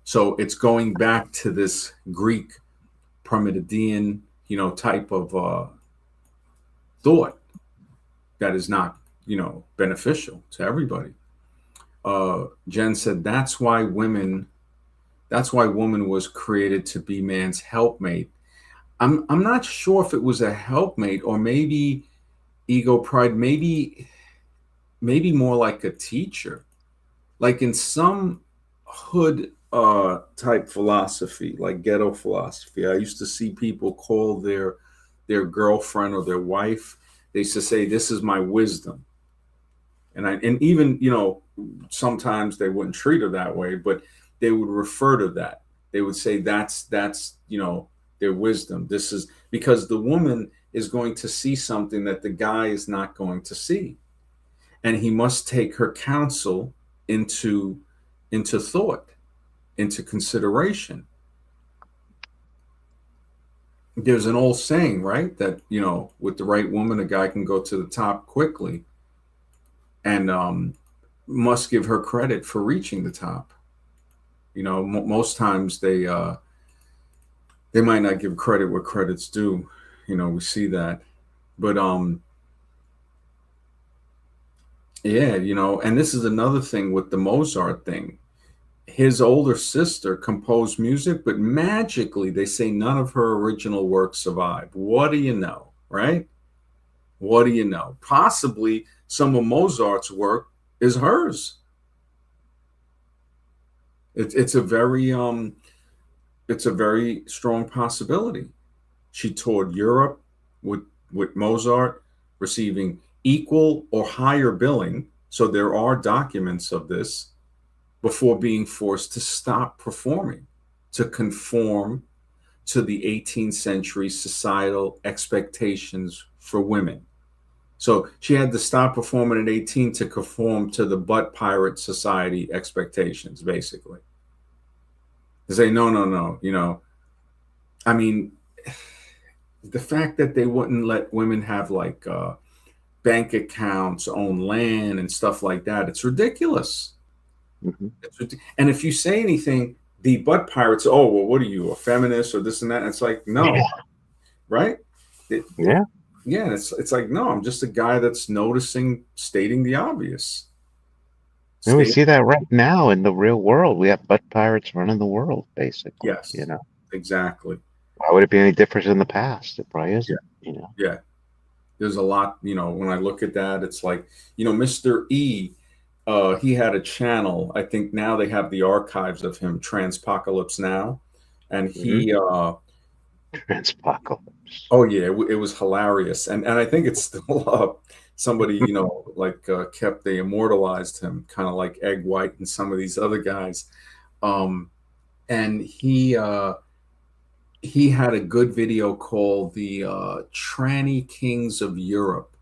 So it's going back to this Greek Parmenidean, type of thought that is not, beneficial to everybody. Jen said that's why woman was created to be man's helpmate. I'm not sure if it was a helpmate or maybe ego pride, maybe more like a teacher, like in some hood type philosophy, like ghetto philosophy. I used to see people call their girlfriend or their wife. They used to say, "This is my wisdom," and even sometimes they wouldn't treat her that way, but they would refer to that. They would say that's their wisdom. This is because the woman is going to see something that the guy is not going to see, and he must take her counsel into thought, into consideration. There's an old saying, right, that with the right woman, a guy can go to the top quickly, and must give her credit for reaching the top. Most times they might not give credit where credit's due. We see that, but yeah, and this is another thing with the Mozart thing. His older sister composed music, but magically they say none of her original works survived. What do you know, right? What do you know? Possibly some of Mozart's work is hers. It's a very strong possibility. She toured Europe with Mozart, receiving equal or higher billing. So there are documents of this before being forced to stop performing, to conform to the 18th century societal expectations for women. So she had to stop performing at 18 to conform to the butt pirate society expectations, basically. To say, no, no, no, I mean, the fact that they wouldn't let women have like bank accounts, own land, and stuff like that, it's ridiculous. Hmm. And if you say anything, the butt pirates, oh, well, what are you, a feminist or this and that? And it's like, no, right? Yeah. Yeah, it's like, no, I'm just a guy that's noticing, stating the obvious. And we State. see that right now in the real world. We have butt pirates running the world, basically. Yes, You know, exactly. why would it be any different in the past? It probably Yeah, isn't. You know. yeah. There's a lot, when I look at that, it's like, Mr. E, he had a channel. I think now they have the archives of him, Transpocalypse Now. And Hmm. he, Transpocalypse. oh yeah, it was hilarious. And I think it's still up. Somebody, like kept, they immortalized him, kind of like Egg White and some of these other guys. Um, and he had a good video called the Tranny Kings of Europe.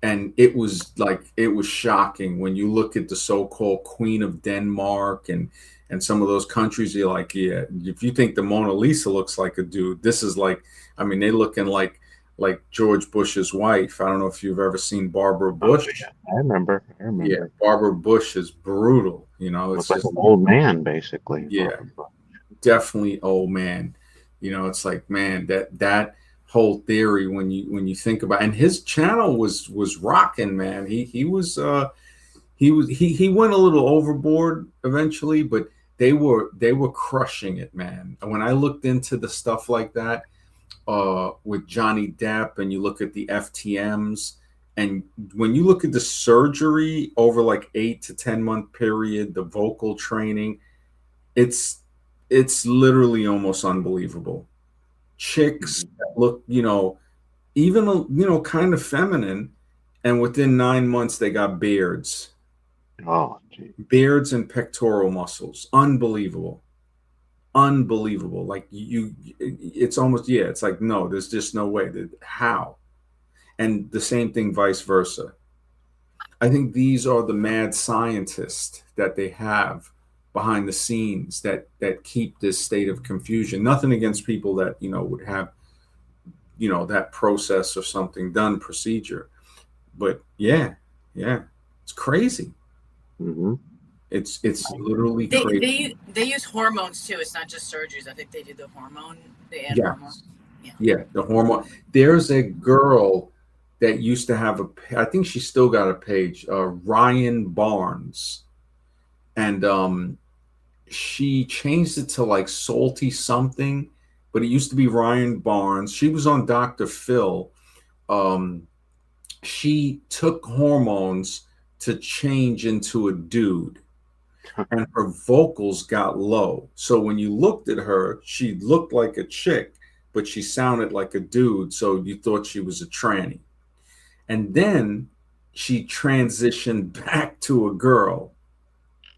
And it was shocking when you look at the so-called Queen of Denmark and some of those countries. You're like, yeah, if you think the Mona Lisa looks like a dude, this is like, I mean, they looking like George Bush's wife. I don't know if you've ever seen Barbara Oh Bush. yeah, I remember. I Yeah, remember. Barbara Bush is brutal. It's Looks like just, an old man, basically. yeah, definitely old man. It's like, man, that whole theory, when you think about, and his channel was rocking, man. He went a little overboard eventually, but they were crushing it, man. And when I looked into the stuff like that, with Johnny Depp, and you look at the FTMs, and when you look at the surgery over like 8 to 10 month period, the vocal training, it's it's literally almost unbelievable. Chicks Mhm. that look, even kind of feminine, and within 9 months they got Oh, gee. beards and pectoral muscles. Unbelievable, unbelievable. Like it's almost, yeah. It's like, no, there's just no way. How? And the same thing, vice versa. I think these are the mad scientists that they have behind the scenes that keep this state of confusion. Nothing against people that would have that process or something done, procedure, but yeah, yeah, it's crazy. Hmm. It's literally crazy. They use hormones too. It's not just surgeries. I think they do the hormone. They add hormone. Yes, Yeah. yeah, the hormone. There's a girl that used to have I think she still got a page, Ryan Barnes, and she changed it to like Salty something, but it used to be Ryan Barnes. She was on Dr. Phil. Um, she took hormones to change into a dude, and her vocals got low. So when you looked at her, she looked like a chick, but she sounded like a dude. So you thought she was a tranny. And then she transitioned back to a girl.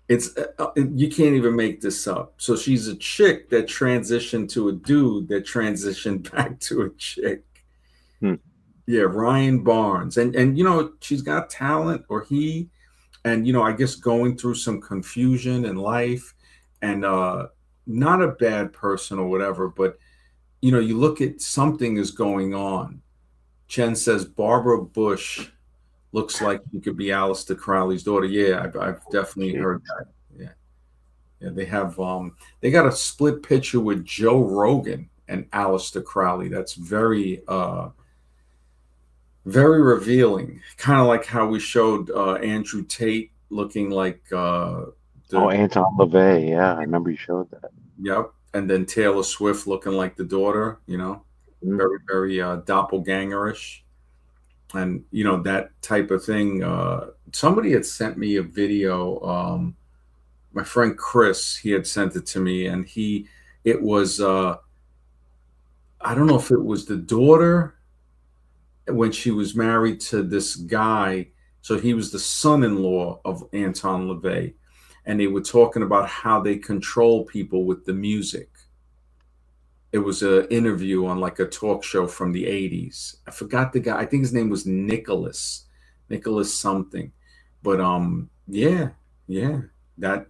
It's You can't even make this up. So she's a chick that transitioned to a dude that transitioned back to a chick. Hmm. Yeah, Ryan Barnes, and she's got talent, or he, and I guess going through some confusion in life, and not a bad person or whatever, but you look at, something is going on. Chen says Barbara Bush looks like she could be Aleister Crowley's daughter. Yeah, I've definitely Gee. heard that. Yeah, yeah, they got a split picture with Joe Rogan and Aleister Crowley. That's very revealing. Kind of like how we showed Andrew Tate looking like Oh, the Anton LaVey. Yeah, I remember you showed that. yep, and then Taylor Swift looking like the daughter. Mhm. Very very doppelgangerish, and that type of thing. Somebody had sent me a video. My friend Chris, he had sent it to me, and it was I don't know if it was the daughter when she was married to this guy. So he was the son-in-law of Anton LaVey, and they were talking about how they control people with the music. It was an interview on like a talk show from the 80s. I forgot the guy. I think his name was Nicholas something. But yeah, yeah. That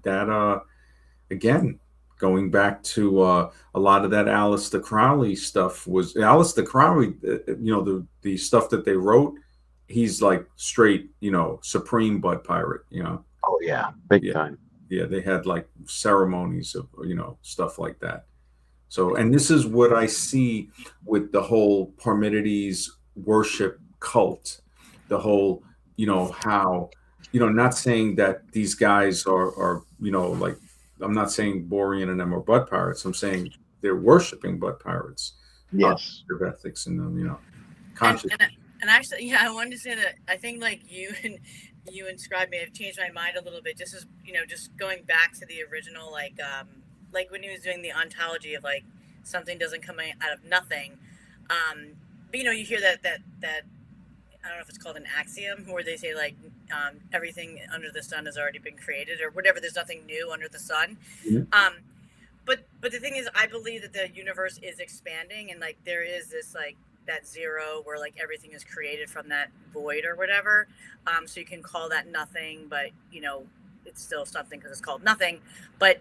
again, going back to a lot of that Aleister Crowley stuff, was Aleister Crowley, the stuff that they wrote, he's like straight, supreme butt pirate, Oh yeah, big yeah, time. yeah, they had like ceremonies of, stuff like that. So, and this is what I see with the whole Parmenides worship cult, the whole, how not saying that these guys are like, I'm not saying Borean and them are butt pirates. I'm saying they're worshiping butt pirates. Yes. Their ethics and them, and conscious. and actually, yeah, I wanted to say that I think like you and Scribe may have changed my mind a little bit. Just as just going back to the original, like when he was doing the ontology of like something doesn't come out of nothing. But you hear that I don't know if it's called an axiom, where they say like everything under the sun has already been created or whatever. There's nothing new under the sun. Mhm. But the thing is, I believe that the universe is expanding, and like there is this like that zero where like everything is created from that void or whatever. So you can call that nothing, but it's still something because it's called nothing. But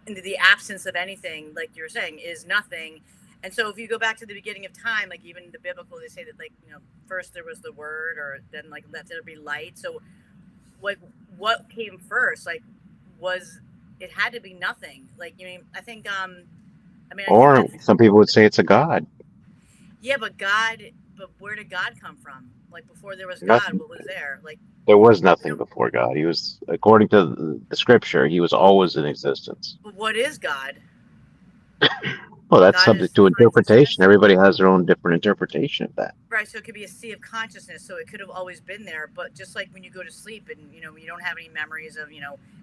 in the absence of anything, like you were saying, is nothing. And so if you go back to the beginning of time, like even the biblical, they say that like first there was the word, or then like let there be light. So like what came first? Like was it had to be nothing? Like I think Or I think some people would say it's a god. yeah, but where did God come from? Like before there was God, Nothing. what was there? Like There was nothing before God. He was, according to the scripture, he was always in existence. what is God? Well, that's God is subject to interpretation. consciousness. Everybody has their own different interpretation of that. Right, so it could be a sea of consciousness. So it could have always been there, but just like when you go to sleep and you don't have any memories of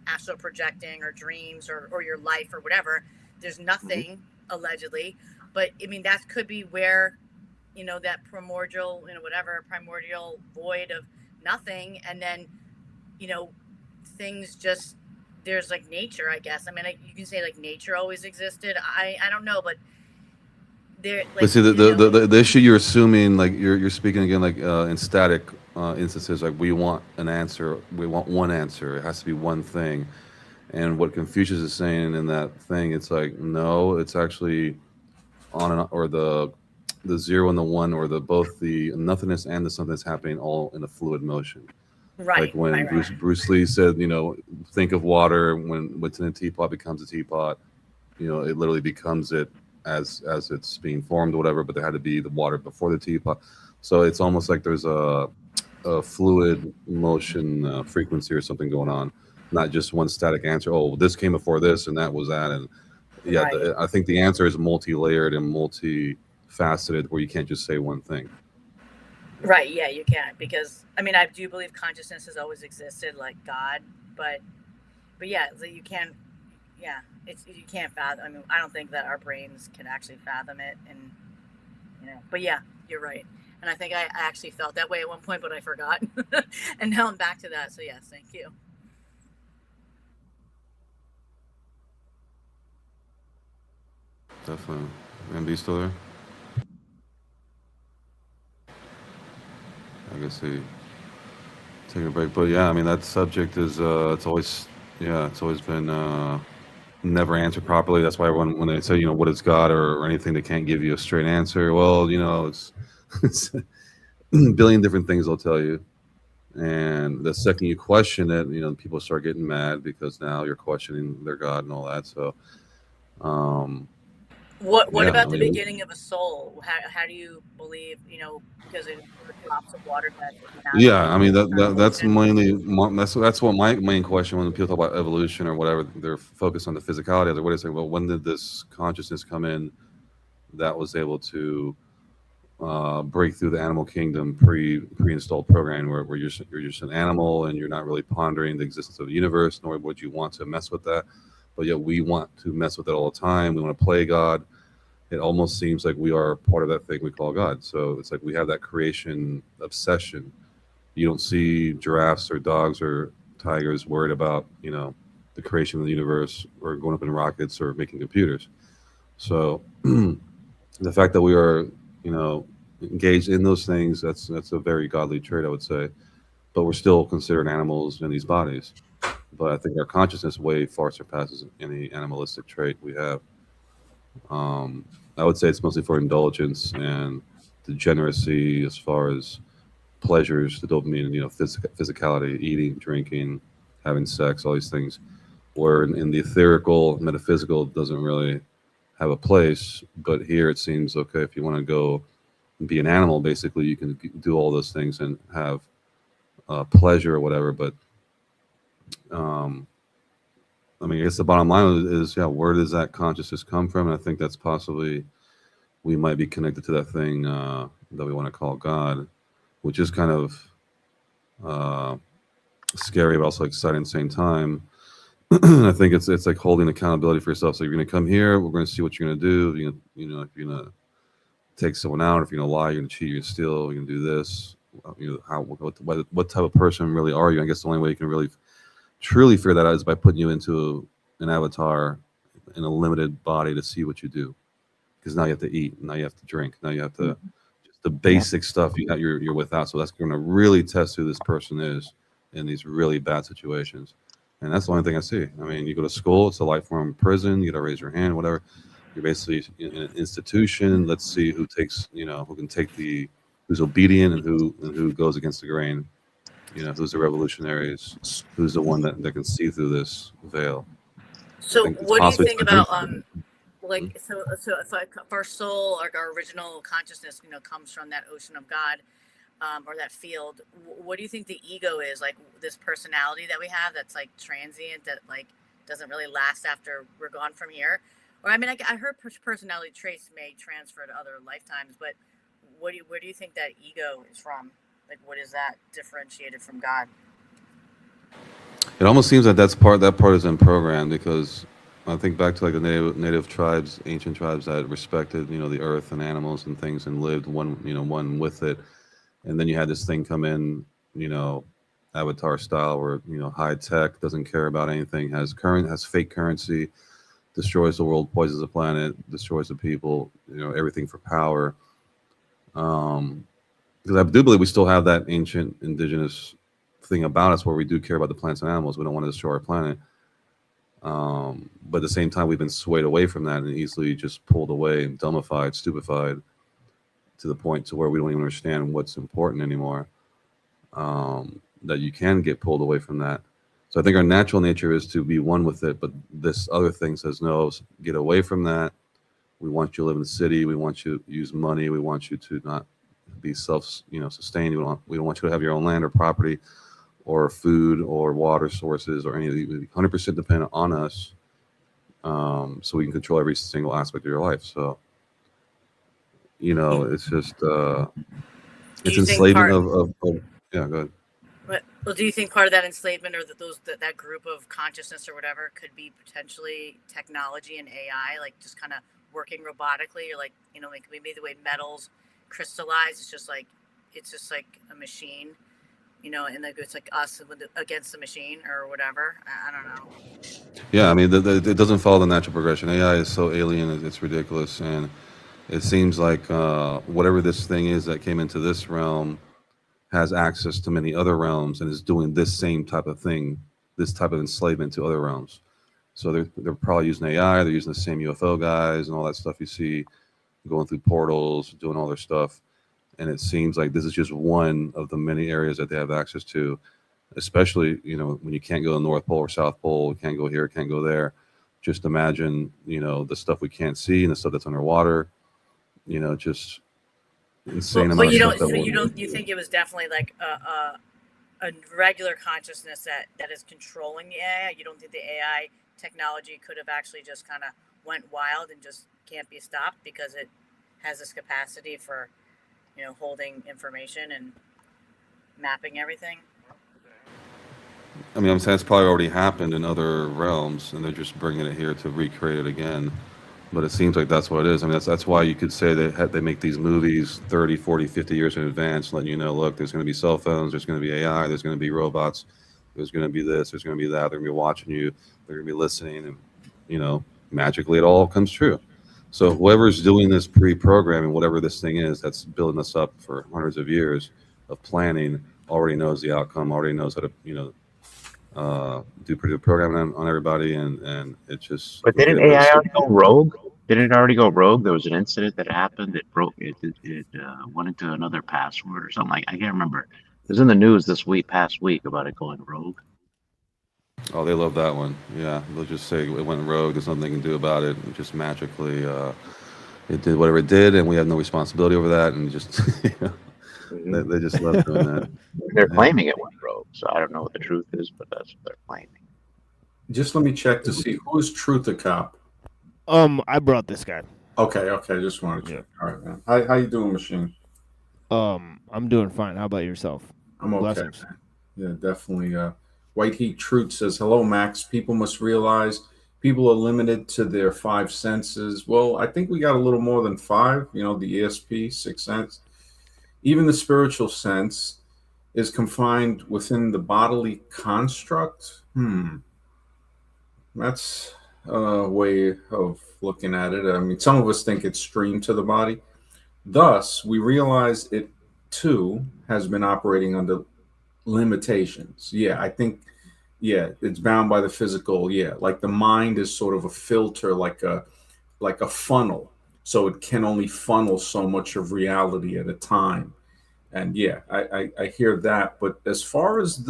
astral projecting or dreams or your life or whatever. There's nothing allegedly, but I mean that could be where that primordial primordial void of nothing, and then things just there's like nature. I guess you can say like nature always existed. I don't know, but there But like see, the issue you're assuming, like you're speaking again, like in static instances, like we want an answer, we want one answer. It has to be one thing. And what Confucius is saying in that thing, it's like no, it's actually on and or the zero and the one, or the both the nothingness and the something that's happening all in a fluid motion. Like right, when right, right. Bruce Lee said, think of water when what's in a teapot becomes a teapot. It literally becomes it as it's being formed or whatever. But there had to be the water before the teapot, so it's almost like there's a fluid motion frequency or something going on, not just one static answer. Oh, this came before this, and that was that, and yeah, Right. I think the answer is multi-layered and multifaceted, where you can't just say one thing. Right, yeah, you can't, because I do believe consciousness has always existed like God, but yeah, so you can't, yeah, you can't fathom. I don't think that our brains can actually fathom it, and but yeah, you're right, and I think I actually felt that way at one point, but I forgot, and now I'm back to that. So yes, thank you. Definitely. MB still there? I guess he taking a break, but yeah, that subject is it's always been never answered properly. That's why everyone, when they say what is God, or anything, they can't give you a straight answer. Well, it's it's a billion different things they'll tell you, and the second you question it, people start getting mad because now you're questioning their God and all that. So What yeah, about the beginning of a soul? How do you believe? Because it drops of water that yeah, that's motion. mainly that's what my main question when people talk about evolution or whatever. They're focused on the physicality of it. What is it? Well, when did this consciousness come in that was able to break through the animal kingdom pre-installed programming, where you're just an animal and you're not really pondering the existence of the universe, nor would you want to mess with that. But yet we want to mess with it all the time. We want to play God. It almost seems like we are part of that thing we call God. So it's like we have that creation obsession. You don't see giraffes or dogs or tigers worried about the creation of the universe, or going up in rockets, or making computers. So the fact that we are engaged in those things, that's a very godly trait, I would say. But we're still considered animals in these bodies. But I think our consciousness way far surpasses any animalistic trait we have. I would say it's mostly for indulgence and degeneracy, as far as pleasures, the dopamine, physicality, eating, drinking, having sex, all these things. Where in the etherical, metaphysical doesn't really have a place. But here it seems okay, if you want to go be an animal, basically you can do all those things and have pleasure or whatever. But I mean, I guess the bottom line is, yeah, where does that consciousness come from? And I think that's possibly we might be connected to that thing that we want to call God, which is kind of uh, scary, but also exciting at the same time. I think it's like holding accountability for yourself. So you're going to come here. We're going to see what you're going to do. If you're going to take someone out, if you're going to lie, you're going to cheat, you're going to steal, you're going to do this. What type of person really are you? I guess the only way you can really truly figure that out is by putting you into an avatar in a limited body to see what you do. Because now you have to eat, now you have to drink, now you have to just the basic stuff you're without. So that's going to really test who this person is in these really bad situations. And that's the only thing I see. I mean, you go to school, it's a life form prison. You got to raise your hand, whatever. You're basically in an institution. Let's see who takes, who can take who's obedient and who goes against the grain. Who's the revolutionaries? Who's the one that can see through this veil? So, what do you think about like so if our soul, like our original consciousness, comes from that ocean of God, or that field? What do you think the ego is? Like this personality that we have that's like transient, that like doesn't really last after we're gone from here? Or I mean, I heard personality traits may transfer to other lifetimes, but where do you think that ego is from? Like, what is that differentiated from God? It almost seems that that part is in program, because I think back to like the native tribes, ancient tribes that respected the earth and animals and things and lived one with it, and then you had this thing come in, avatar style, where high tech, doesn't care about anything, has fake currency, destroys the world, poisons the planet, destroys the people, everything for power. Because I do believe we still have that ancient indigenous thing about us where we do care about the plants and animals. We don't want to destroy our planet. But at the same time, we've been swayed away from that and easily just pulled away, dumbified, stupefied, to the point to where we don't even understand what's important anymore. That you can get pulled away from that. So I think our natural nature is to be one with it, but this other thing says, no, get away from that. We want you to live in the city. We want you to use money. We want you to not be sustained. We don't want you to have your own land or property or food or water sources or anything. 100% dependent on us, so we can control every single aspect of your life. So, it's just it's enslavement of yeah. Go ahead. Well, do you think part of that enslavement, or that group of consciousness or whatever, could be potentially technology and AI, like just kind of working robotically, or like maybe the way metals crystallize? It's just like a machine, and like it's like us against the machine or whatever. I don't know. Yeah, I mean, it doesn't follow the natural progression. AI is so alien, it's ridiculous, and it seems like whatever this thing is that came into this realm has access to many other realms and is doing this same type of thing, this type of enslavement to other realms. So they're probably using AI. They're using the same UFO guys and all that stuff you see going through portals, doing all their stuff. And it seems like this is just one of the many areas that they have access to, especially, when you can't go to the North Pole or South Pole, can't go here, can't go there. Just imagine, the stuff we can't see and the stuff that's underwater, just insane amount of stuff. You think it was definitely like a regular consciousness that is controlling the AI? You don't think the AI technology could have actually just kind of went wild and just can't be stopped because it has this capacity for holding information and mapping everything? I mean, I'm saying it's probably already happened in other realms, and they're just bringing it here to recreate it again. But it seems like that's what it is. I mean, that's why you could say they make these movies 30, 40, 50 years in advance, letting you know, look, there's going to be cell phones, there's going to be AI, there's going to be robots, there's going to be this, there's going to be that, they're going to be watching you, they're going to be listening, and, magically it all comes true. So whoever's doing this pre-programming, whatever this thing is that's building us up for hundreds of years of planning, already knows the outcome, already knows how to, do pretty good programming on everybody, and it just. But didn't AI already go rogue? Didn't it already go rogue? There was an incident that happened. It broke. It went into another password or something. I can't remember. It was in the news past week about it going rogue. Oh, they love that one. Yeah, they'll just say it went rogue. There's nothing they can do about it. And just magically, it did whatever it did, and we have no responsibility over that. And just, They just love doing that. They're Yeah. claiming it went rogue, so I don't know what the truth is, but that's what they're claiming. Just let me check to see who is Truth a Cop. I brought this guy. Okay, just wanted to check. All right, man. How you doing, Machine? I'm doing fine. How about yourself? I'm okay. Blessings. Yeah, definitely. White Heat Truth says, "Hello, Max. People must realize people are limited to their five senses." Well, I think we got a little more than five. You know, the ESP, sixth sense. Even the spiritual sense is confined within the bodily construct. That's a way of looking at it. I mean, some of us think it's streamed to the body. Thus, we realize it too has been operating under limitations. Yeah, I think, yeah, it's bound by the physical. Yeah, like the mind is sort of a filter, like a funnel. So it can only funnel so much of reality at a time. And yeah, I hear that. But as far as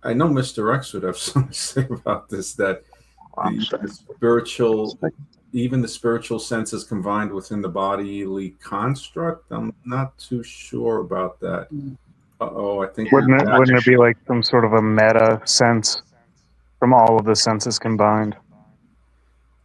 I know Mr. X would have something to say about this, that the spiritual, even the spiritual sense is combined within the bodily construct. I'm not too sure about that. I think wouldn't it be like some sort of a meta sense from all of the senses combined?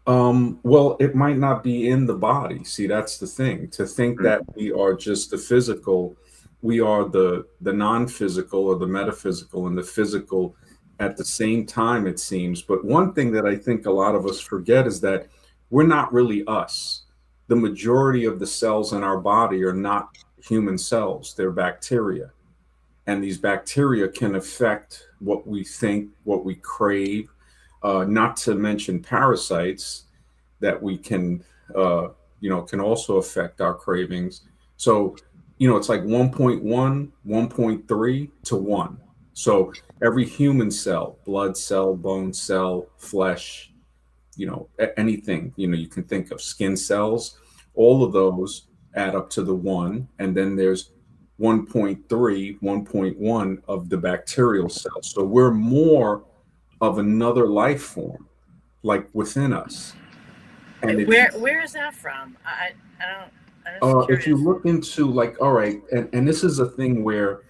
Well, it might not be in the body. See, that's the thing. To think that we are just the physical, we are the non-physical or the metaphysical and the physical at the same time, it seems. But one thing that I think a lot of us forget is that we're not really us. The majority of the cells in our body are not human cells, they're bacteria. And these bacteria can affect what we think, what we crave, not to mention parasites that we can, can also affect our cravings. So, it's like 1.1, 1.3 to 1. So every human cell, blood cell, bone cell, flesh, anything, you can think of, skin cells, all of those add up to the 1. And then there's 1.3, 1.1 of the bacterial cells. So we're more of another life form, like within us. And where is that from? I don't. If you look into, like, all right, and this is a thing where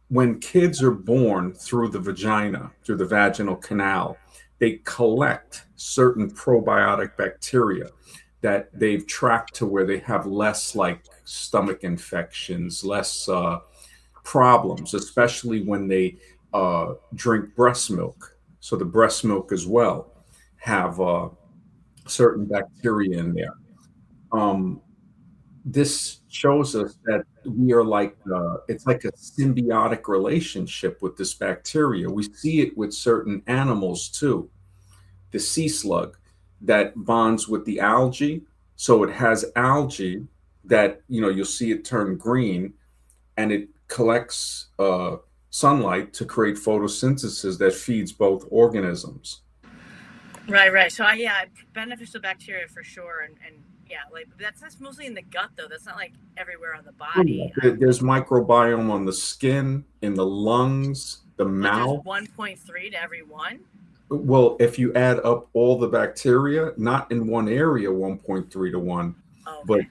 when kids are born through the vagina, through the vaginal canal, they collect certain probiotic bacteria that they've tracked to where they have less, like, stomach infections, less problems, especially when they drink breast milk. So the breast milk as well have certain bacteria in there. This shows us that we are like, it's like a symbiotic relationship with this bacteria. We see it with certain animals too. The sea slug that bonds with the algae. So it has algae that, you'll see it turn green, and it collects sunlight to create photosynthesis that feeds both organisms. Right. So beneficial bacteria for sure, and yeah, like that's mostly in the gut though. That's not like everywhere on the body. There's microbiome on the skin, in the lungs, the mouth. 1.3 to every one. Well, if you add up all the bacteria, not in one area, 1.3 to 1, but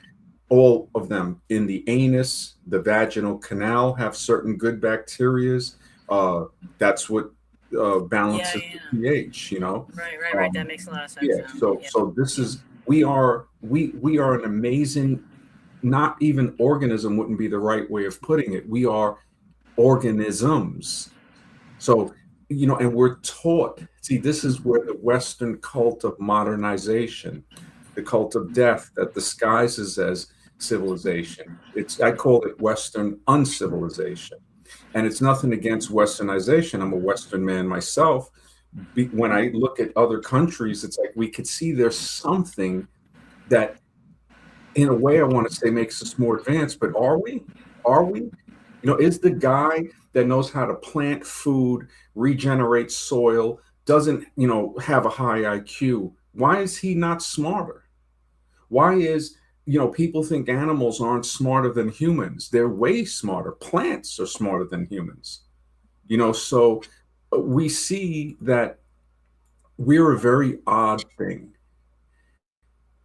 all of them in the anus, the vaginal canal have certain good bacterias. That's what balances the pH, Right. That makes a lot of sense. Yeah. So this is, we are an amazing, not even organism wouldn't be the right way of putting it. We are organisms. So, and we're taught, see, this is where the Western cult of modernization, the cult of death that disguises as civilization. I call it Western uncivilization. And it's nothing against Westernization. I'm a Western man myself. When I look at other countries, it's like we could see there's something that, in a way, I want to say makes us more advanced. But are we? Is the guy that knows how to plant food, regenerate soil, doesn't, have a high IQ, why is he not smarter? Why is, people think animals aren't smarter than humans. They're way smarter. Plants are smarter than humans. So we see that we're a very odd thing.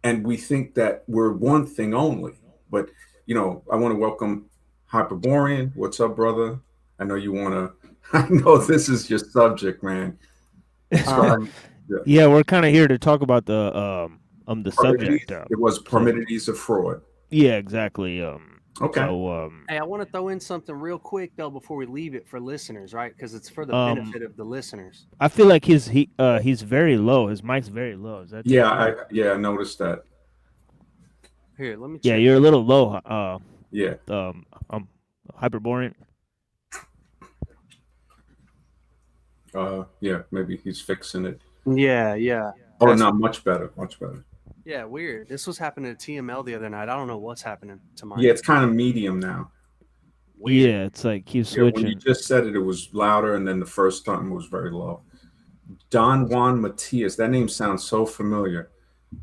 And we think that we're one thing only. But I want to welcome Hyperborean. What's up, brother? I know you want to. I know this is your subject, man. Um, Yeah. Yeah, we're kind of here to talk about the subject. Parmenides. It was So Parmenides A Fraud. yeah, exactly. Okay. Hey, I want to throw in something real quick though before we leave it for listeners, right? Because it's for the um, benefit of the listeners. I feel like he's very low. His mic's very low. Is that Yeah, true? I noticed that. Here, let me Yeah, check. you're a little low. Yeah. Hyperborean. Yeah. Maybe he's fixing it. Yeah, yeah. Oh, That's- no, much better. Much better. Yeah, weird. This was happening to TML the other night. I don't know what's happening to mine. Yeah, it's kind of medium now. Weird. Yeah, it's like keeps Yeah, when you switching. just said it, it was louder, and then the first time it was very low. Don Juan Matias, that name sounds so familiar,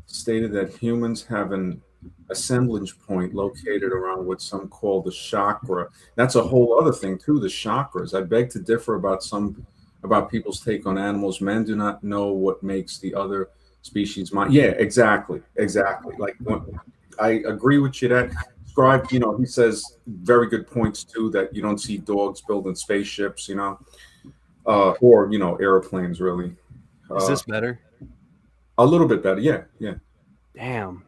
stated that humans have an assemblage point located around what some call the chakra. That's a whole other thing too, the chakras. I beg to differ about people's take on animals. Men do not know what makes the other species mind. Yeah, exactly. Like I agree with you that Scribe, he says very good points too, that you don't see dogs building spaceships, or airplanes really. Is this better? A little bit better, yeah. Damn.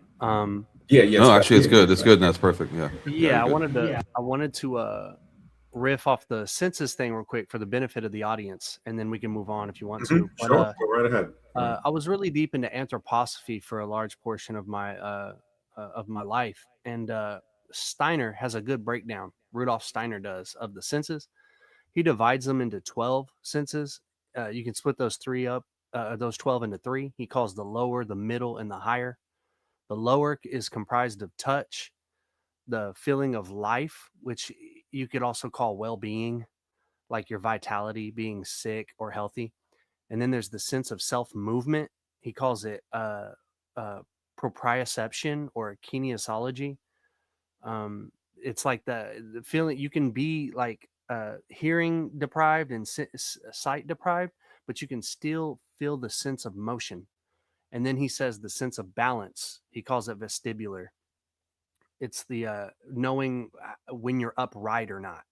Yeah. No, actually, it's good. It's good. And that's perfect. Yeah. Yeah, I Very good. wanted to riff off the census thing real quick for the benefit of the audience, and then we can move on if you want to. But, Sure, go right ahead. I was really deep into anthroposophy for a large portion of my life, and Steiner has a good breakdown. Rudolf Steiner does of the senses. He divides them into 12 senses. You can split those 12 into 3. He calls the lower, the middle, and the higher. The lower is comprised of touch, the feeling of life, which you could also call well-being, like your vitality, being sick or healthy. And then there's the sense of self-movement. He calls it proprioception or kinesiology. It's like the feeling you can be like hearing deprived and sight deprived, but you can still feel the sense of motion. And then he says the sense of balance. He calls it vestibular. It's the knowing when you're upright or not.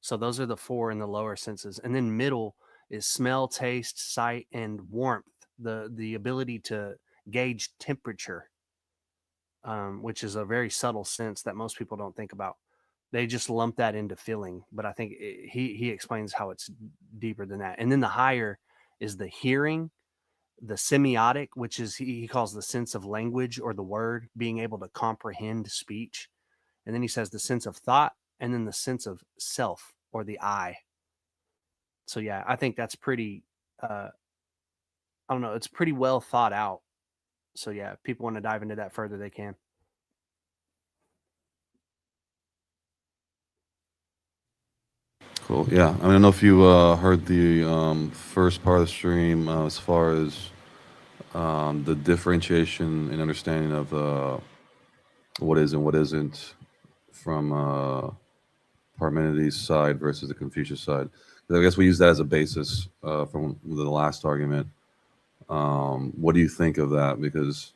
So those are the 4 in the lower senses. And then middle is smell, taste, sight, and warmth. The ability to gauge temperature, which is a very subtle sense that most people don't think about. They just lump that into feeling, but I think he explains how it's deeper than that. And then the higher is the hearing, the semiotic, which is he calls the sense of language or the word, being able to comprehend speech. And then he says the sense of thought, and then the sense of self or the I. So yeah, I think that's pretty I don't know, it's pretty well thought out. So yeah, if people want to dive into that further, they can. Cool. Yeah. I don't know if you heard the first part of the stream as far as the differentiation and understanding of what is and what isn't from Parmenides' side versus the Confucius side. 'Cause I guess we use that as a basis from the last argument. What do you think of that? Because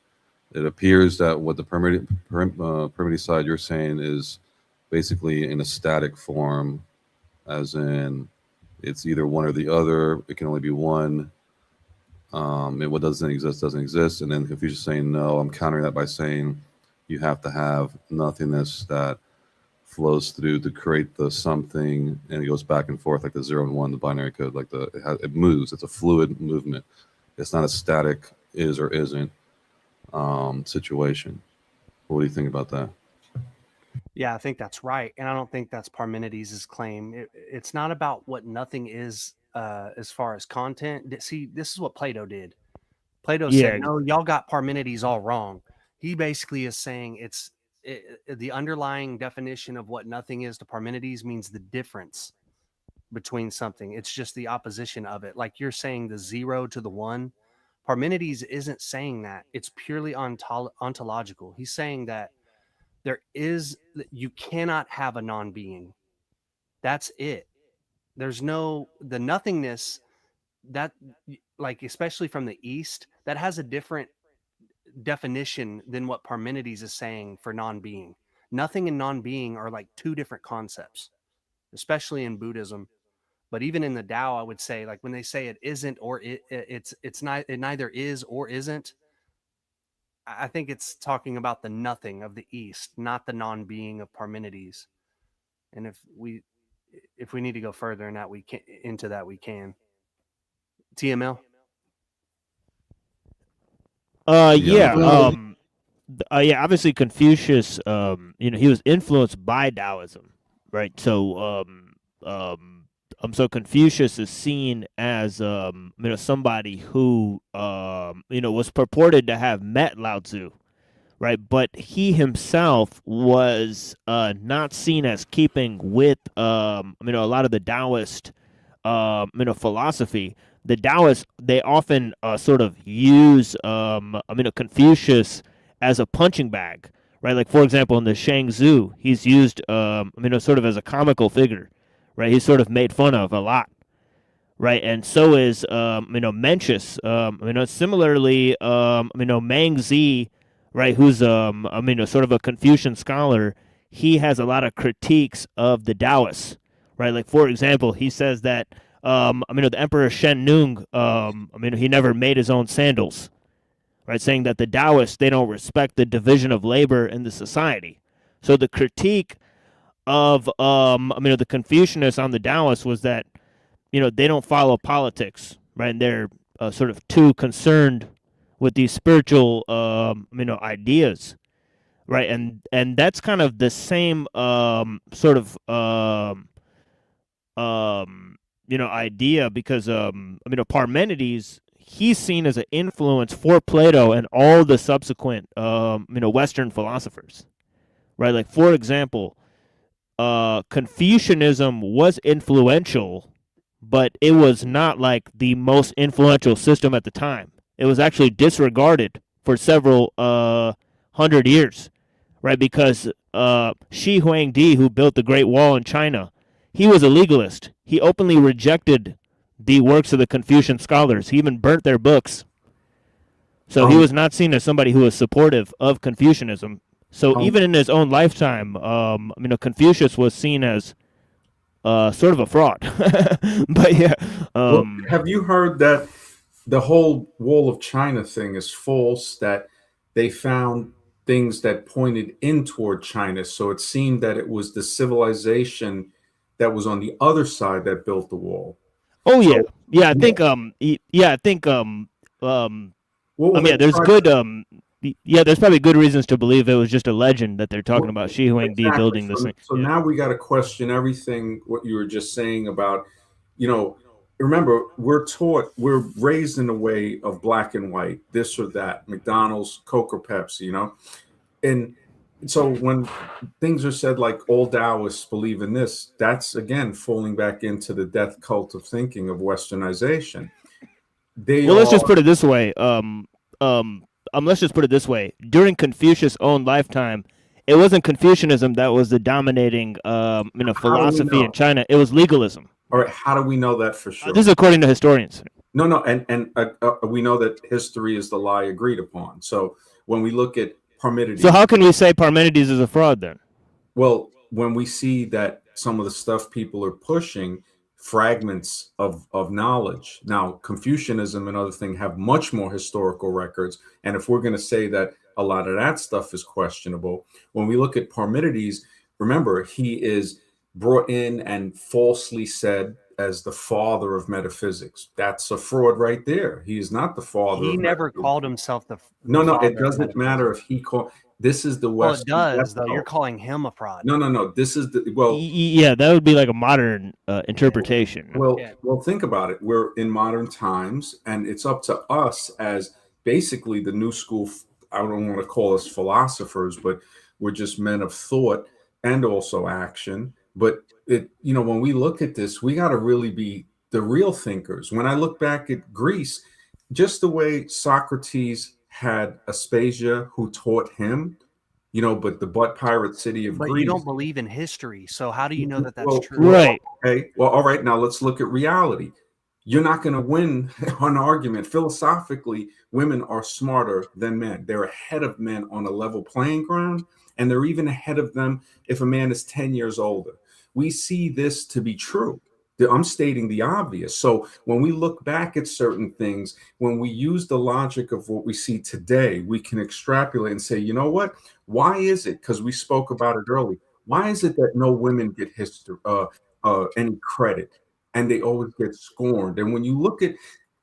it appears that what the Parmenides side you're saying is basically in a static form, as in it's either one or the other. It can only be one. And what doesn't exist doesn't exist. And then Confucius saying no. I'm countering that by saying you have to have nothingness that flows through to create the something, and it goes back and forth like the 0 and 1, the binary code. Like it moves. It's a fluid movement. It's not a static is or isn't situation. What do you think about that? Yeah, I think that's right, and I don't think that's Parmenides' claim. It's not about what nothing is as far as content. See, this is what Plato did. Plato said, "No, y'all got Parmenides all wrong." He basically is saying the underlying definition of what nothing is to Parmenides means the difference between something. It's just the opposition of it. Like you're saying the 0 to the 1. Parmenides isn't saying that. It's purely ontological. He's saying that you cannot have a non-being. That's it. There's the nothingness that, like, especially from the East, that has a different definition than what Parmenides is saying for non-being. Nothing and non-being are like two different concepts, especially in Buddhism. But even in the Tao, I would say, like when they say it isn't or it's not, it neither is or isn't. I think it's talking about the nothing of the East, not the non-being of Parmenides. And if we need to go further in that, we can into that we can. TML. Yeah. Yeah. Yeah. Obviously, Confucius. He was influenced by Taoism, right? So Confucius is seen as somebody who was purported to have met Lao Tzu, right? But he himself was not seen as keeping with a lot of the Taoist philosophy. The Taoists, they often sort of use Confucius as a punching bag, right? Like for example, in the Shang Tzu, he's used sort of as a comical figure, right? He's sort of made fun of a lot, right? And so is Mencius. Similarly, Mang Zi, right? Who's sort of a Confucian scholar. He has a lot of critiques of the Taoists, right? Like for example, he says that the Emperor Shen Nung, he never made his own sandals, right? Saying that the Taoists, they don't respect the division of labor in the society. So the critique of the Confucianists on the Taoists was that they don't follow politics, right? And they're sort of too concerned with these spiritual ideas, right? And that's kind of the same sort of idea, because Parmenides, he's seen as an influence for Plato and all the subsequent Western philosophers, right? Like for example, Confucianism was influential, but it was not like the most influential system at the time. It was actually disregarded for several hundred years, right? Because Shi Huangdi, who built the Great Wall in China, he was a legalist. He openly rejected the works of the Confucian scholars. He even burnt their books. So he was not seen as somebody who was supportive of Confucianism. So even in his own lifetime, Confucius was seen as sort of a fraud. But yeah. Have you heard that the whole Wall of China thing is false? That they found things that pointed in toward China, so it seemed that it was the civilization that was on the other side that built the wall. Oh yeah, So, yeah. I yeah, think yeah. I think well, yeah. they There's tried good to, yeah. There's probably good reasons to believe it was just a legend that they're talking well, about Shi Huangdi exactly. building this thing. So Yeah. now we got to question everything what you were just saying about, you know, remember, we're taught, we're raised in a way of black and white, this or that, McDonald's, Coke or Pepsi, and so when things are said like all Taoists believe in this, that's again falling back into the death cult of thinking of Westernization. They Well, let's just are put it this way. Let's just put it this way. During Confucius' own lifetime, it wasn't Confucianism that was the dominating, how do we philosophy in know? China. It was legalism. All right, how do we know that for This is sure? according to historians. No, and we know that history is the lie agreed upon. So when we look at So Parmenides, how can we say Parmenides is a fraud then? well, when we see that some of the stuff people are pushing, fragments of knowledge. Now, Confucianism and other things have much more historical records. And if we're going to say that a lot of that stuff is questionable, when we look at Parmenides, remember, he is brought in and falsely said as the father of metaphysics. That's a fraud right there. He is not the father He of never metaphysics. called himself the No, father it of doesn't matter metaphysics. if he called. This is the Well, it Western does, death though. You're cult. calling him a fraud. No. This is the well. Yeah, that would be like a modern interpretation. Well, Yeah. well, think about it. We're in modern times, and it's up to us as basically the new school. I don't want to call us philosophers, but we're just men of thought and also action. But when we look at this, we got to really be the real thinkers. When I look back at Greece, just the way Socrates had Aspasia who taught him, but the butt pirate city of But you Greece. don't believe in history, so how do you know that that's Well, true? well, Right. okay. Well, all right. Now let's look at reality. you're not going to win an argument. Philosophically, women are smarter than men. They're ahead of men on a level playing ground, and they're even ahead of them if a man is 10 years older. We see this to be true. I'm stating the obvious. So when we look back at certain things, when we use the logic of what we see today, we can extrapolate and say, you know what? Why is it? Because we spoke about it earlier. Why is it that no women get any credit, and they always get scorned? And when you look at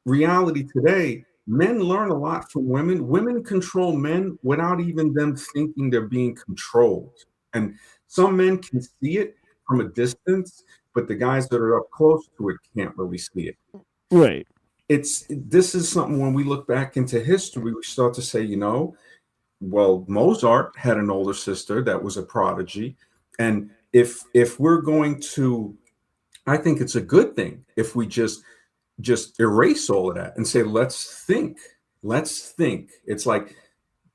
reality today, men learn a lot from women. Women control men without even them thinking they're being controlled. And some men can see it from a distance, but the guys that are up close to it can't really see it. Right. This is something when we look back into history, we start to say, you know, well, Mozart had an older sister that was a prodigy. And if we're going to, I think it's a good thing if we just erase all of that and say, let's think. It's like,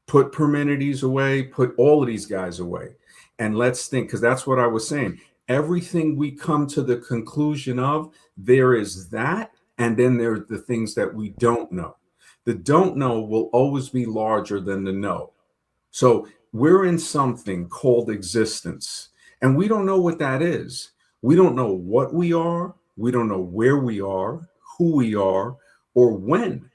put Parmenides away, put all of these guys away, and let's think, because that's what I was saying. Everything we come to the conclusion of, there is that, and then there are the things that we don't know. The don't know will always be larger than the know. So we're in something called existence, and we don't know what that is. We don't know what we are. We don't know where we are, who we are, or when.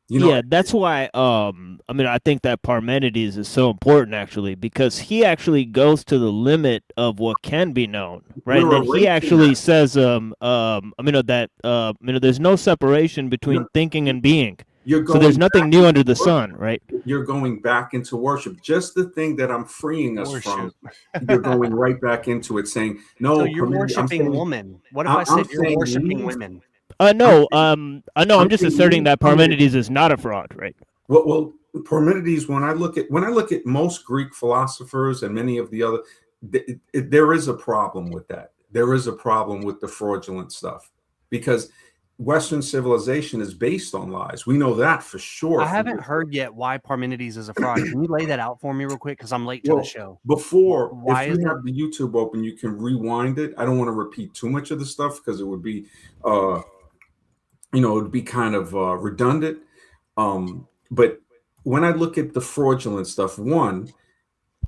You know, Yeah, that's why I mean I think that Parmenides is so important actually, because he actually goes to the limit of what can be known, right? And we're then he erasing actually that. says that there's no separation between No, thinking and being. you're So there's going nothing back new into under the sun, worship. right? You're going back into worship. Just the thing that I'm freeing us from, Worship. you're going right back into it, saying, So no, you're Parmenides, worshiping woman. What if I I'm said you're saying worshiping leave. women? I'm No, saying, I know. I'm I'm just saying asserting leave that some of it. Parmenides is not a fraud, right? Well, Parmenides, when I look at most Greek philosophers and many of the other, there is a problem with that. There is a problem with the fraudulent stuff, because Western civilization is based on lies. We know that for sure. I haven't heard yet why Parmenides is a fraud. Can you lay that out for me real quick? Because I'm late to the Well, show. before, Why if is you it? have the YouTube open, you can rewind it. I don't want to repeat too much of the stuff because it would be, uh, it would be kind of redundant. But when I look at the fraudulent stuff, one,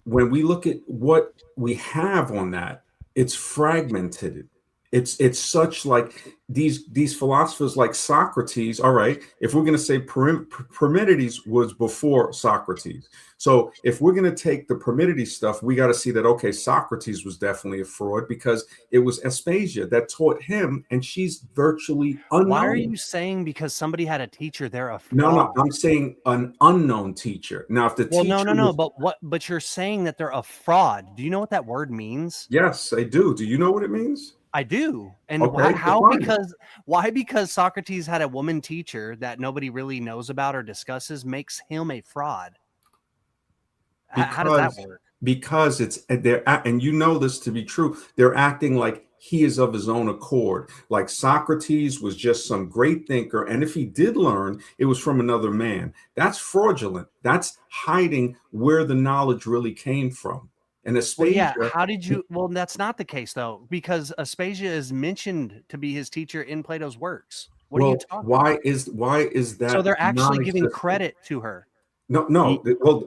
when we look at what we have on that, it's fragmented. It's such like these philosophers like Socrates. All right, if we're going to say Parmenides was before Socrates, so if we're going to take the Parmenides stuff, we got to see that okay, Socrates was definitely a fraud because it was Aspasia that taught him, and she's virtually Why are unknown. you saying because somebody had a teacher, they're a No, fraud? I'm saying an unknown teacher. Now, if the Well, teacher no. was, But you're saying that they're a fraud. Do you know what that word means? yes, I do. Do you know what it means? I do. And Okay, how? define it. Because Socrates had a woman teacher that nobody really knows about or discusses makes him a fraud. How does that work? Because and you know this to be true. They're acting like he is of his own accord. Like Socrates was just some great thinker, and if he did learn, it was from another man. That's fraudulent. That's hiding where the knowledge really came from. And Well, yeah. Aspasia, How did you? Well, that's not the case though, because Aspasia is mentioned to be his teacher in Plato's works. What are you well, talking about? why is So that they're actually giving non-existent? credit to her. No.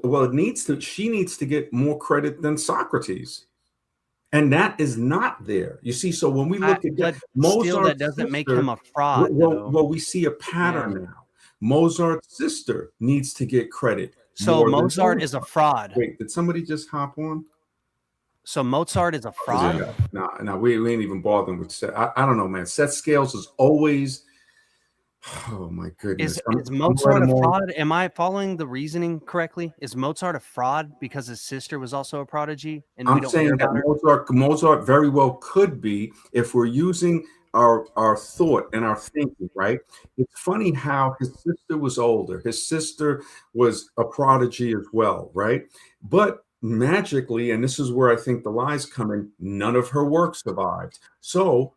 Well, she needs to get more credit than Socrates. And that is not there. You see, so when we look at But that, still, that Mozart's doesn't make sister, him a fraud, though. well, we see a pattern now. Mozart's sister needs to get credit So more than Mozart is a fraud. Wait, did somebody just hop on? So Mozart is a fraud. Yeah. No, we ain't even bothering with Seth. I don't know, man. Seth Scales is always. Oh my goodness! Is Mozart a fraud? Am I following the reasoning correctly? Is Mozart a fraud because his sister was also a prodigy and we I'm don't hear saying that about her? Mozart very well could be if we're using our thought and our thinking, right? It's funny how his sister was older. His sister was a prodigy as well, right? But magically, and this is where I think the lies come in, none of her work survived. So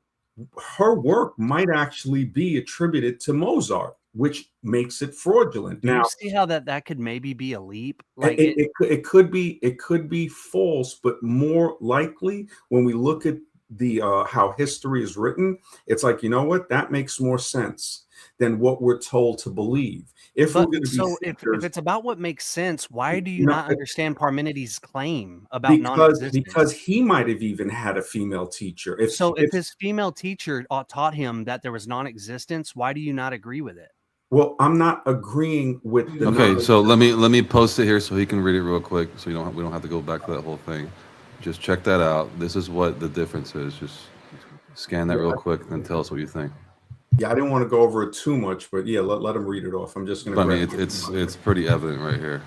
her work might actually be attributed to Mozart, which makes it fraudulent. Do you Now, see how that could maybe be a leap? it could be false, but more likely when we look at the how history is written, it's like, you know what, that makes more sense than what we're told to believe. If we're But going to be so if thinkers, it's about what makes sense, why do you you know, not understand Parmenides' claim about non-existence? because he might have even had a female teacher. So if his female teacher taught him that there was non-existence, why do you not agree with it? well, I'm not agreeing with the Okay, so let me post it here so he can read it real quick, so we don't have to go back to that whole thing. Just check that out. This is what the difference is. Just scan that real quick and then tell us what you think. Yeah, I didn't want to go over it too much, but yeah, let him read it off. I'm just going to. I mean, it's pretty evident right here.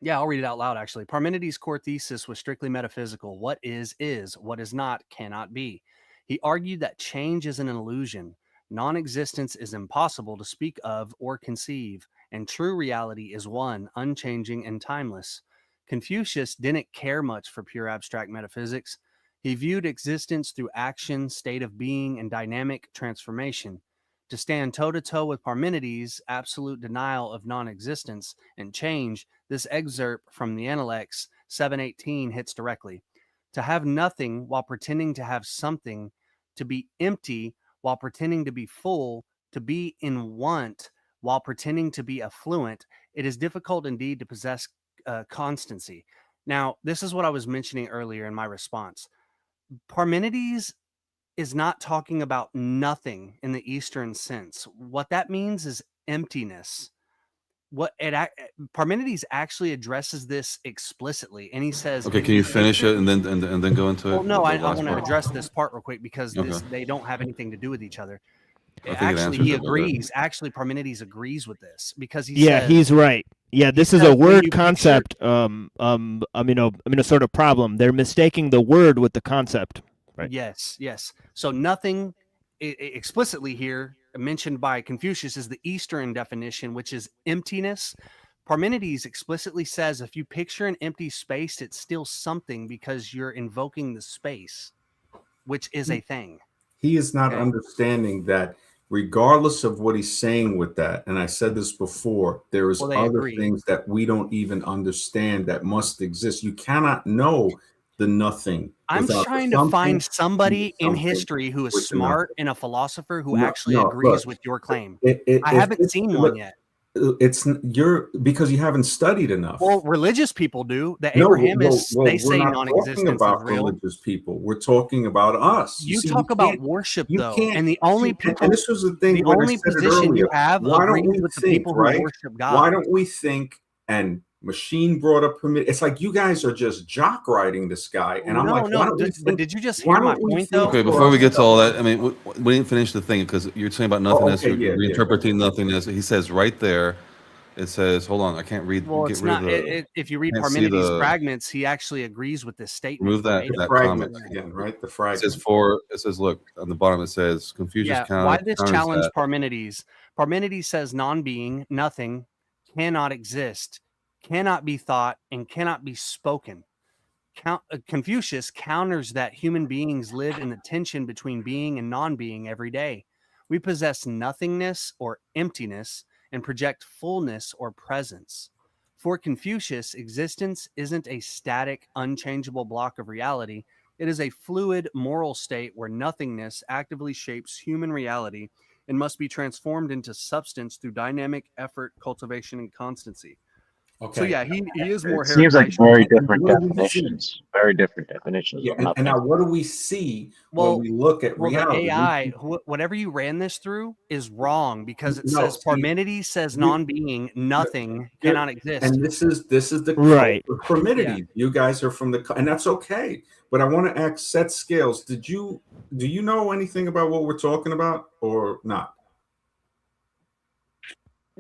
Yeah, I'll read it out loud, actually. Parmenides' core thesis was strictly metaphysical. What is, what is not, cannot be. He argued that change is an illusion. Non-existence is impossible to speak of or conceive, and true reality is one, unchanging and timeless. Confucius didn't care much for pure abstract metaphysics. He viewed existence through action, state of being, and dynamic transformation. To stand toe-to-toe with Parmenides' absolute denial of non-existence and change, this excerpt from the Analects 718 hits directly. To have nothing while pretending to have something, to be empty while pretending to be full, to be in want while pretending to be affluent, it is difficult indeed to possess constancy. Now, this is what I was mentioning earlier in my response. Parmenides is not talking about nothing in the Eastern sense. What that means is emptiness. Parmenides actually addresses this explicitly, and he says, "Okay, can you finish it and then go into it?" Well, no, I want to address this part real quick because they don't have anything to do with each other. Actually, he agrees. Actually, Parmenides agrees with this because he says, he's right. Yeah, this is a word concept. A sort of problem. They're mistaking the word with the concept. Right. Yes. So nothing explicitly here mentioned by Confucius is the Eastern definition, which is emptiness. Parmenides explicitly says if you picture an empty space, it's still something because you're invoking the space, which is a thing. He is not understanding that regardless of what he's saying with that, and I said this before, there is other things that we don't even understand that must exist. You cannot know the nothing. I'm trying to find somebody in history who is smart and a philosopher who actually agrees with your claim. I haven't seen one yet. Because you haven't studied enough. Well, religious people do. The Abrahamists, they say non-existence about is real. Religious people. We're talking about us. You talk about worship, though, and the only people. And this was the thing. The only position you have agrees with the people who worship God. Why don't we think? And Machine brought up Parmenides. It's like you guys are just jock riding this guy, and I'm like, but did you just hear my point though? Okay, before we get to all that, I mean, we didn't finish the thing because you're saying about nothingness. You're reinterpreting nothingness. He says right there, it says, hold on, I can't read. Well, it's not. If you read Parmenides' fragments, he actually agrees with this statement. Remove that fragment again, right? The fragment. It says, look on the bottom. It says Confucius. Why this challenge Parmenides? Parmenides says non-being, nothing, cannot exist, cannot be thought, and cannot be spoken. Confucius counters that human beings live in the tension between being and non-being every day. We possess nothingness or emptiness and project fullness or presence. For Confucius, existence isn't a static, unchangeable block of reality. It is a fluid moral state where nothingness actively shapes human reality and must be transformed into substance through dynamic effort, cultivation, and constancy. Okay. So yeah, he is more. Seems like very different definitions. Very different definitions. Yeah, and now what do we see when we look at reality? The AI, whatever you ran this through, is wrong because it says Parmenides says non-being, nothing cannot exist. And this is the right Parmenides. Yeah. You guys are from and that's okay. But I want to ask Set Scales. Do you know anything about what we're talking about or not?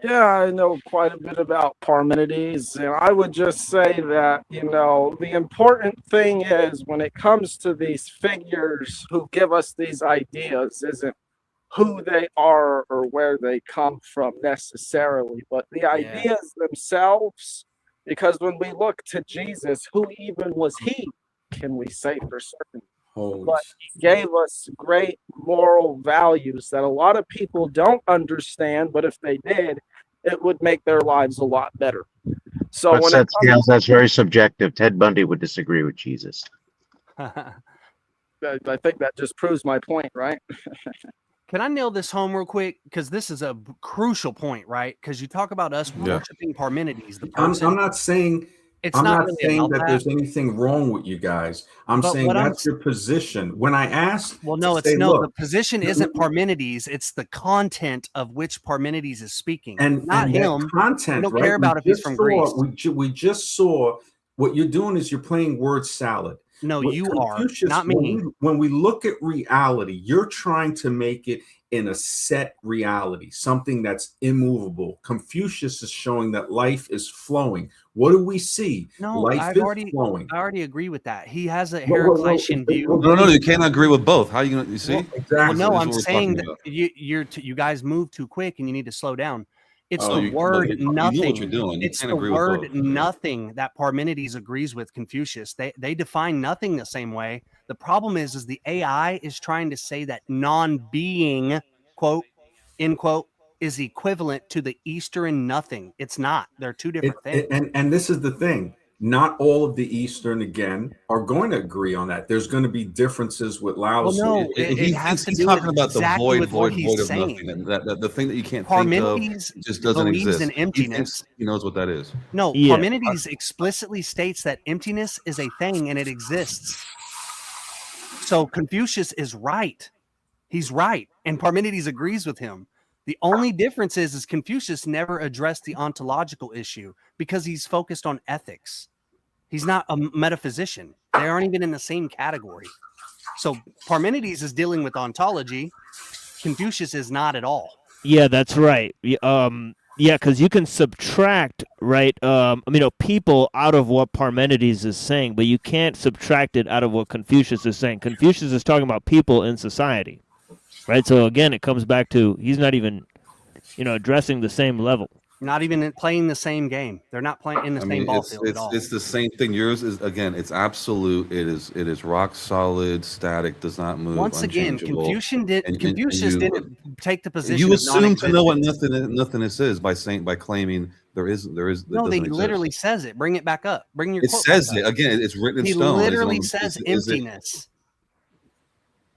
Yeah, I know quite a bit about Parmenides, and I would just say that, the important thing is when it comes to these figures who give us these ideas isn't who they are or where they come from necessarily, but the ideas themselves, because when we look to Jesus, who even was he, can we say for certain? But he gave us great moral values that a lot of people don't understand, but if they did, it would make their lives a lot better. So that's very subjective. Ted Bundy would disagree with Jesus. I think that just proves my point, right? Can I nail this home real quick? Because this is a crucial point, right? Because you talk about us Yeah. worshiping Parmenides, the I'm person. not saying It's I'm not not really saying about that that. there's anything wrong with you guys. I'm But saying what I'm that's your position. When I asked Well, to no, say, it's no. The look, position no, isn't no, Parmenides. It's the content of which Parmenides is speaking, and not that him. We content, don't right? care about if he's from Greece. We just saw what you're doing is you're playing word salad. No, What you are, Confucius, not me. when we look at reality, you're trying to make it in a set reality, something that's immovable. Confucius is showing that life is flowing. What do we see? No, Life is flowing. I already agree with that. He has a Well, Heraclitean view. No, you can't agree with both. How you gonna? You see? Well, exactly. Well, no, This is I'm what we're saying talking that about. you guys move too quick and you need to slow down. It's Oh, the word you know what you're nothing. doing. You It's can't the agree with word both. nothing that Parmenides agrees with Confucius. They define nothing the same way. The problem is the AI is trying to say that non-being, quote, end quote, is equivalent to the Eastern nothing. It's not. They're two different things. And this is the thing. Not all of the Eastern again are going to agree on that. There's going to be differences with Lao Well, Tzu. no, it has to He's do with talking about the exactly void, with what void, he's void of saying. nothing. That the thing that you can't think of Parmenides just doesn't believes exist. in emptiness. He thinks he knows what that is. No, Yeah. Parmenides explicitly states that emptiness is a thing and it exists. So Confucius is right. He's right. And Parmenides agrees with him. The only difference is Confucius never addressed the ontological issue because he's focused on ethics. He's not a metaphysician. They aren't even in the same category. So Parmenides is dealing with ontology. Confucius is not at all. Yeah, that's right. Yeah, because you can subtract, right? People out of what Parmenides is saying, but you can't subtract it out of what Confucius is saying. Confucius is talking about people in society, right? So again, it comes back to he's not even, addressing the same level. Not even playing the same game. They're not playing in the same ball field at all. It's the same thing. Yours is again. It's absolute. It is rock solid, static, does not move. Once again, Confucius didn't take the position. You assume to know what non-existence. nothingness is by claiming there is. No, he literally says it. Bring it back up. Bring your. It quote says back it up. again. It's written in He stone. literally says emptiness.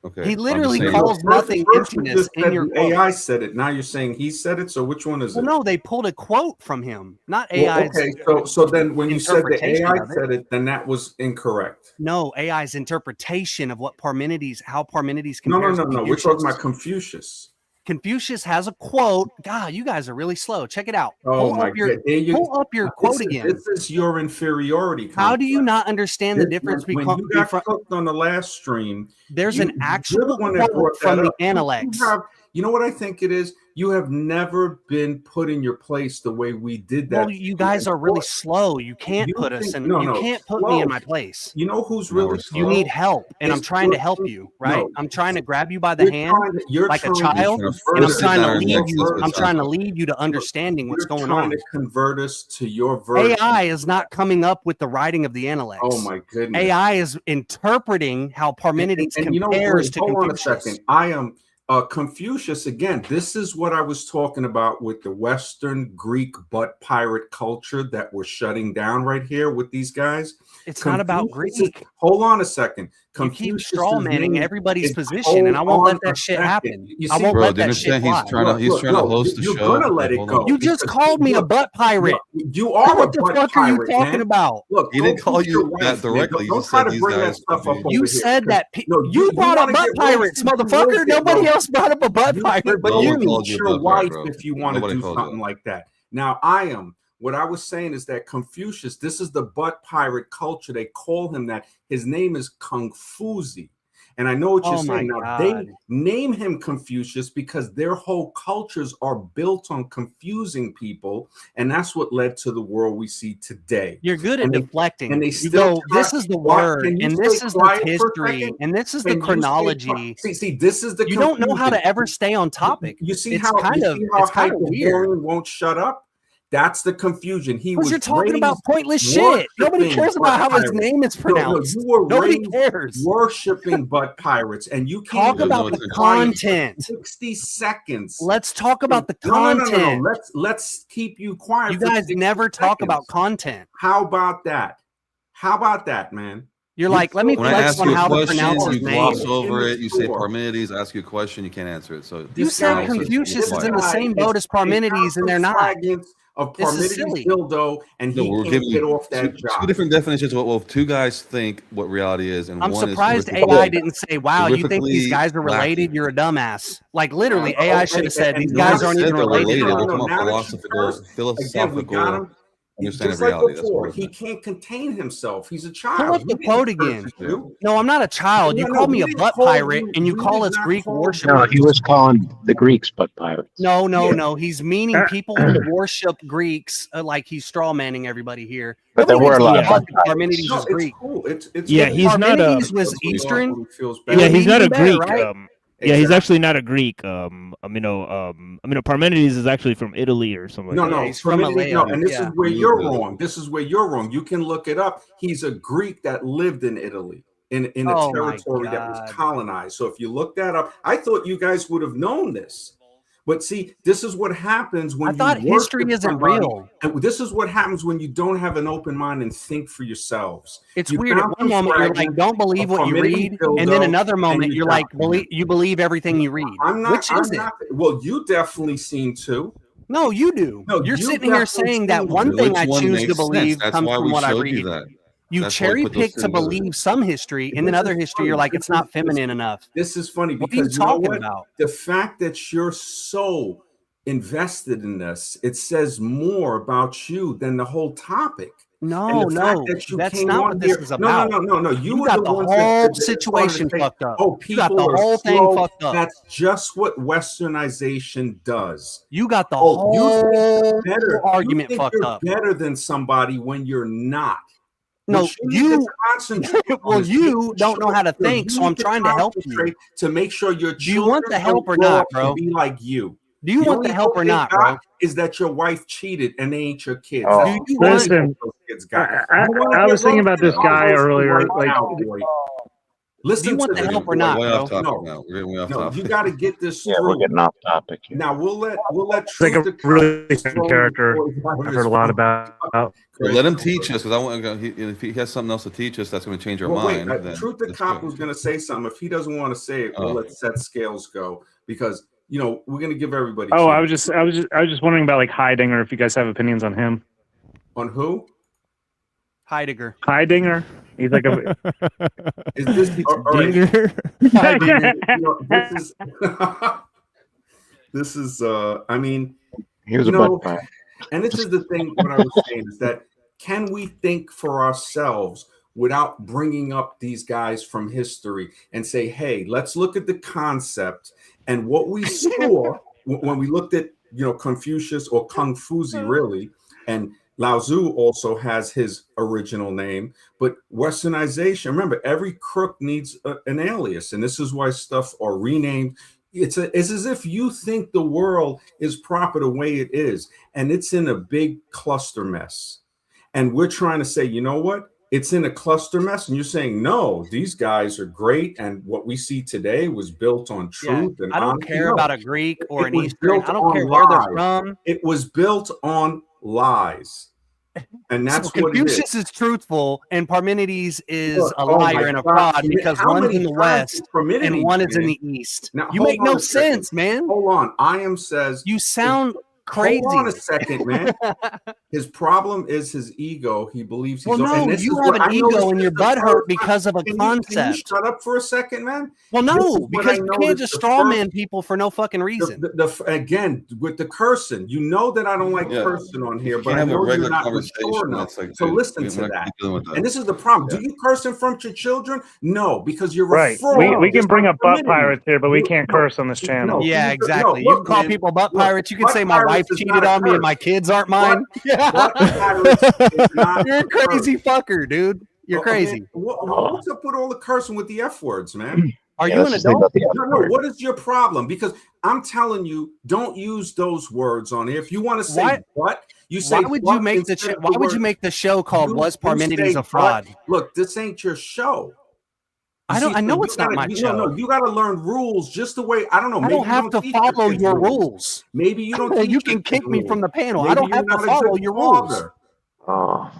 Okay. He literally I'm just saying. calls nothing First you emptiness just said in your the quote. AI said it. Now you're saying he said it. So which one is Well, it? no, they pulled a quote from him, not Well, AI's. okay, so then when you said the interpretation AI of it. said it, then that was incorrect. No, AI's interpretation of what Parmenides, how Parmenides No, compares. no, to no, no. We're talking Confucius. about Confucius. Confucius has a quote. God, you guys are really slow. Check it out. Oh my God! Pull up your quote again. This is your inferiority. How do you not understand the difference when between? you got cooked on the last stream? There's an actual you're the one that quote brought from that the up. Analects. You know what I think it is? You have never been put in your place the way we did that. Well, you guys are really slow. You can't put us in. You can't put me in my place. You know who's really slow? You need help, and I'm trying to help you. Right? I'm trying to grab you by the hand like a child, and I'm trying to lead you. I'm trying to lead you to understanding what's going on. Trying to convert us to your version. AI is not coming up with the writing of the Analects. Oh my goodness! AI is interpreting how Parmenides compares to Confucius. Hold on a second. I am Confucius again. This is what I was talking about with the Western Greek butt pirate culture that we're shutting down right here with these guys. It's not about Greek. Hold on a second. You keep straw manning everybody's position, and I won't let that shit happen. I won't let that shit fly. He's trying to host the show. You're gonna let it go. You just called me a butt pirate. You are what the fuck are you talking about? Look, he didn't call you that directly. Don't try to bring that stuff up. You said that you brought up butt pirates, motherfucker. Nobody else brought up a butt pirate, but you. Your wife, if you want to do something like that. Now, what I was saying is that Confucius, this is the butt pirate culture. They call him that. His name is Kung Fuzi. And I know what you're saying. Now, they name him Confucius because their whole cultures are built on confusing people. And that's what led to the world we see today. You're good at deflecting. And they still this is the word, and this is the history, and this is the chronology. See, this is the You don't know how to ever stay on topic. You see it's how kind of weird. Won't shut up? That's the confusion. Because you're talking about pointless shit. Nobody cares about how his name is pronounced. Nobody cares. Worshipping butt pirates, and you talk about the content. 60 seconds. Let's talk about the content. No. Let's keep you quiet. You guys never talk about content. How about that? How about that, man? You're like, let me When I flex ask on you a how to question, pronounce you his gloss name. over it. You say Immature. Parmenides. I ask you a question, you can't answer it. So You This said guy Confucius is in the guy same boat as Parmenides, and they're not. Fragments of This is Parmenides silly. dildo, and No, he we're can't giving get you off that two job. different definitions of what two guys think what reality is, and I'm one surprised is AI didn't say, "Wow, you think these horrifically guys are related? wacky. You're a dumbass." Like literally, AI should have said, "These No one guys aren't said even they're related." related. at We're all." talking about Now that you curse, again, we got him. understanding Just of like reality. That's before, what he it can't contain himself. He's a Pull child. up the quote again. No, I'm not a child. You call me we a didn't butt call pirate, you- and you we call did us not Greek call worshipers. No, he was calling the Greeks butt pirates. No. He's meaning people who worship Greeks, like he's straw manning everybody here. But there Nobody were a gives lot Yeah. of fuck butt if pirates. Parmenides No, is it's Greek. cool. It's Yeah, If he's not Parmenides a. was Eastern, bad. Yeah, would he's be not a even better, Greek. right? Yeah, he's Exactly. actually not a Greek. Parmenides is actually from Italy or something. No, like that. no, he's from Parmenides, no, Malaya. and this Yeah. is where you're wrong. This is where you're wrong. You can look it up. He's a Greek that lived in Italy, in a Oh my territory that was God. colonized. So if you look that up, I thought you guys would have known this. But see, this is what happens when I thought you history worship isn't somebody, real. and this is what happens when you don't have an open mind and think for yourselves. It's You weird. At found one some moment, you're like, fragments don't believe of what you Parmenides read, and then dildo, another and moment, you're like, document it. you believe everything you read. I'm not. Which is I'm it? not. Well, you definitely seem to. No, you do. No, You're you sitting here definitely saying that seem one to. thing Which I one choose to makes sense? believe That's comes why from we what I showed you read. that. You That's why we cherry put those pick two to together. believe some history, and then This other is history, funny. you're like, This it's not is- feminine enough. This is funny What are you because you know talking what? about? The fact that you're so invested in this, it says more about you than the whole topic. No, And the fact no, that you that's came not on what this here, is about. no. You You were got the the ones whole that started to situation say, fucked up. "Oh, You got people the are whole thing slow." fucked up. That's just what Westernization does. You got the Oh, you think you're whole better. argument You think fucked you're up. better than somebody when you're not. No, What need to you. concentrate on Well, is you making don't know sure- how to no, think, you so need I'm to trying to help you. concentrate to make sure your Do you want children the help don't or grow not, up to bro? be like you. Do you The want only the help hope or they not, got bro? is that your wife cheated and they ain't your kids. Oh. That's Do you the only Listen, hope those kids got. I was thinking about this guy earlier. Right Like, now, boy. Do Listen you want to the this, help or boy. not, Way bro? off topic No. now. We're getting way off No, topic. you got to get this Yeah, we're through. getting off topic here. Now we'll let it's like truth a to really come. good character. I've heard a lot about. Well, let him teach us, because I want. If he has something else to teach us, that's going to change our Well, wait, mind. then Truth to that's Cop good. was going to say something. If he doesn't want to say it, we'll Oh. let set scales go because we're going to give everybody. Oh, I chance. was just wondering about like Heidinger. If you guys have opinions on him, On who? Heidegger. Heidinger. He's like a. Is this all right? Dinger. This is this is. I mean, He was a butt pirate. and this is the thing. What I was saying is that can we think for ourselves without bringing up these guys from history and say, hey, let's look at the concept and what we saw when we looked at Confucius or Kung Fuzi really, and Lao Tzu also has his original name, but Westernization, remember, every crook needs an alias, and this is why stuff are renamed. It's as if you think the world is proper the way it is, and it's in a big cluster mess. And we're trying to say, you know what? It's in a cluster mess, and you're saying, no, these guys are great, and what we see today was built on truth. Yeah, and I don't honesty. care No. about a Greek or It an was Eastern. built I don't on care where they're lies. from. It was built on lies. And that's So what it is. Confucius is truthful, and Parmenides is Look, a oh my liar and a God. fraud because How one's many in the times West did Parmenides, and one is in man? the East. Now, You hold make on no a second. sense, man. Hold on. I.M. says You sound crazy. Hold on a second, man. His problem is his ego. He believes he's. Well, no, and this you is have what- an I know this ego and is your the butt first hurt time. because of a Can you concept. shut up for a second, man? Well, This is no, what because I you know can't is just the straw first- man people for no fucking reason. Again, with the cursing, you know that I don't like cursing on here, but I know you're not mature enough. So listen to that. And this is the problem. Do you curse in front of your children? No, because you're Right. a fraud. We can Just bring like up butt Parmenides. pirates here, but we can't curse on this channel. Yeah, exactly. No, You look, can call man, people butt look, pirates. You can butt say my wife pirates is cheated not a on me and curse. my kids aren't mine. Butt pirates is not You're a crazy fucker, dude. You're Oh, crazy. man, what's up with all the cursing with the F words, man? Are Yeah, you let's an just think adult? about the F No, word. what is your problem? Because I'm telling you, don't use those words on here. If you want to say Why- what, you say Why would what you make the instead of why would you word- make the show called You- Was you Parmenides say a Fraud? what. Look, this ain't your show. I know so it's not my show. No, you got to learn rules just the way, I don't know. I Maybe don't you have to teach follow kids your rules. Maybe you don't teach You your can kids kick me from rules. the panel. I Maybe don't have you're to not a follow good your rules. father. Oh,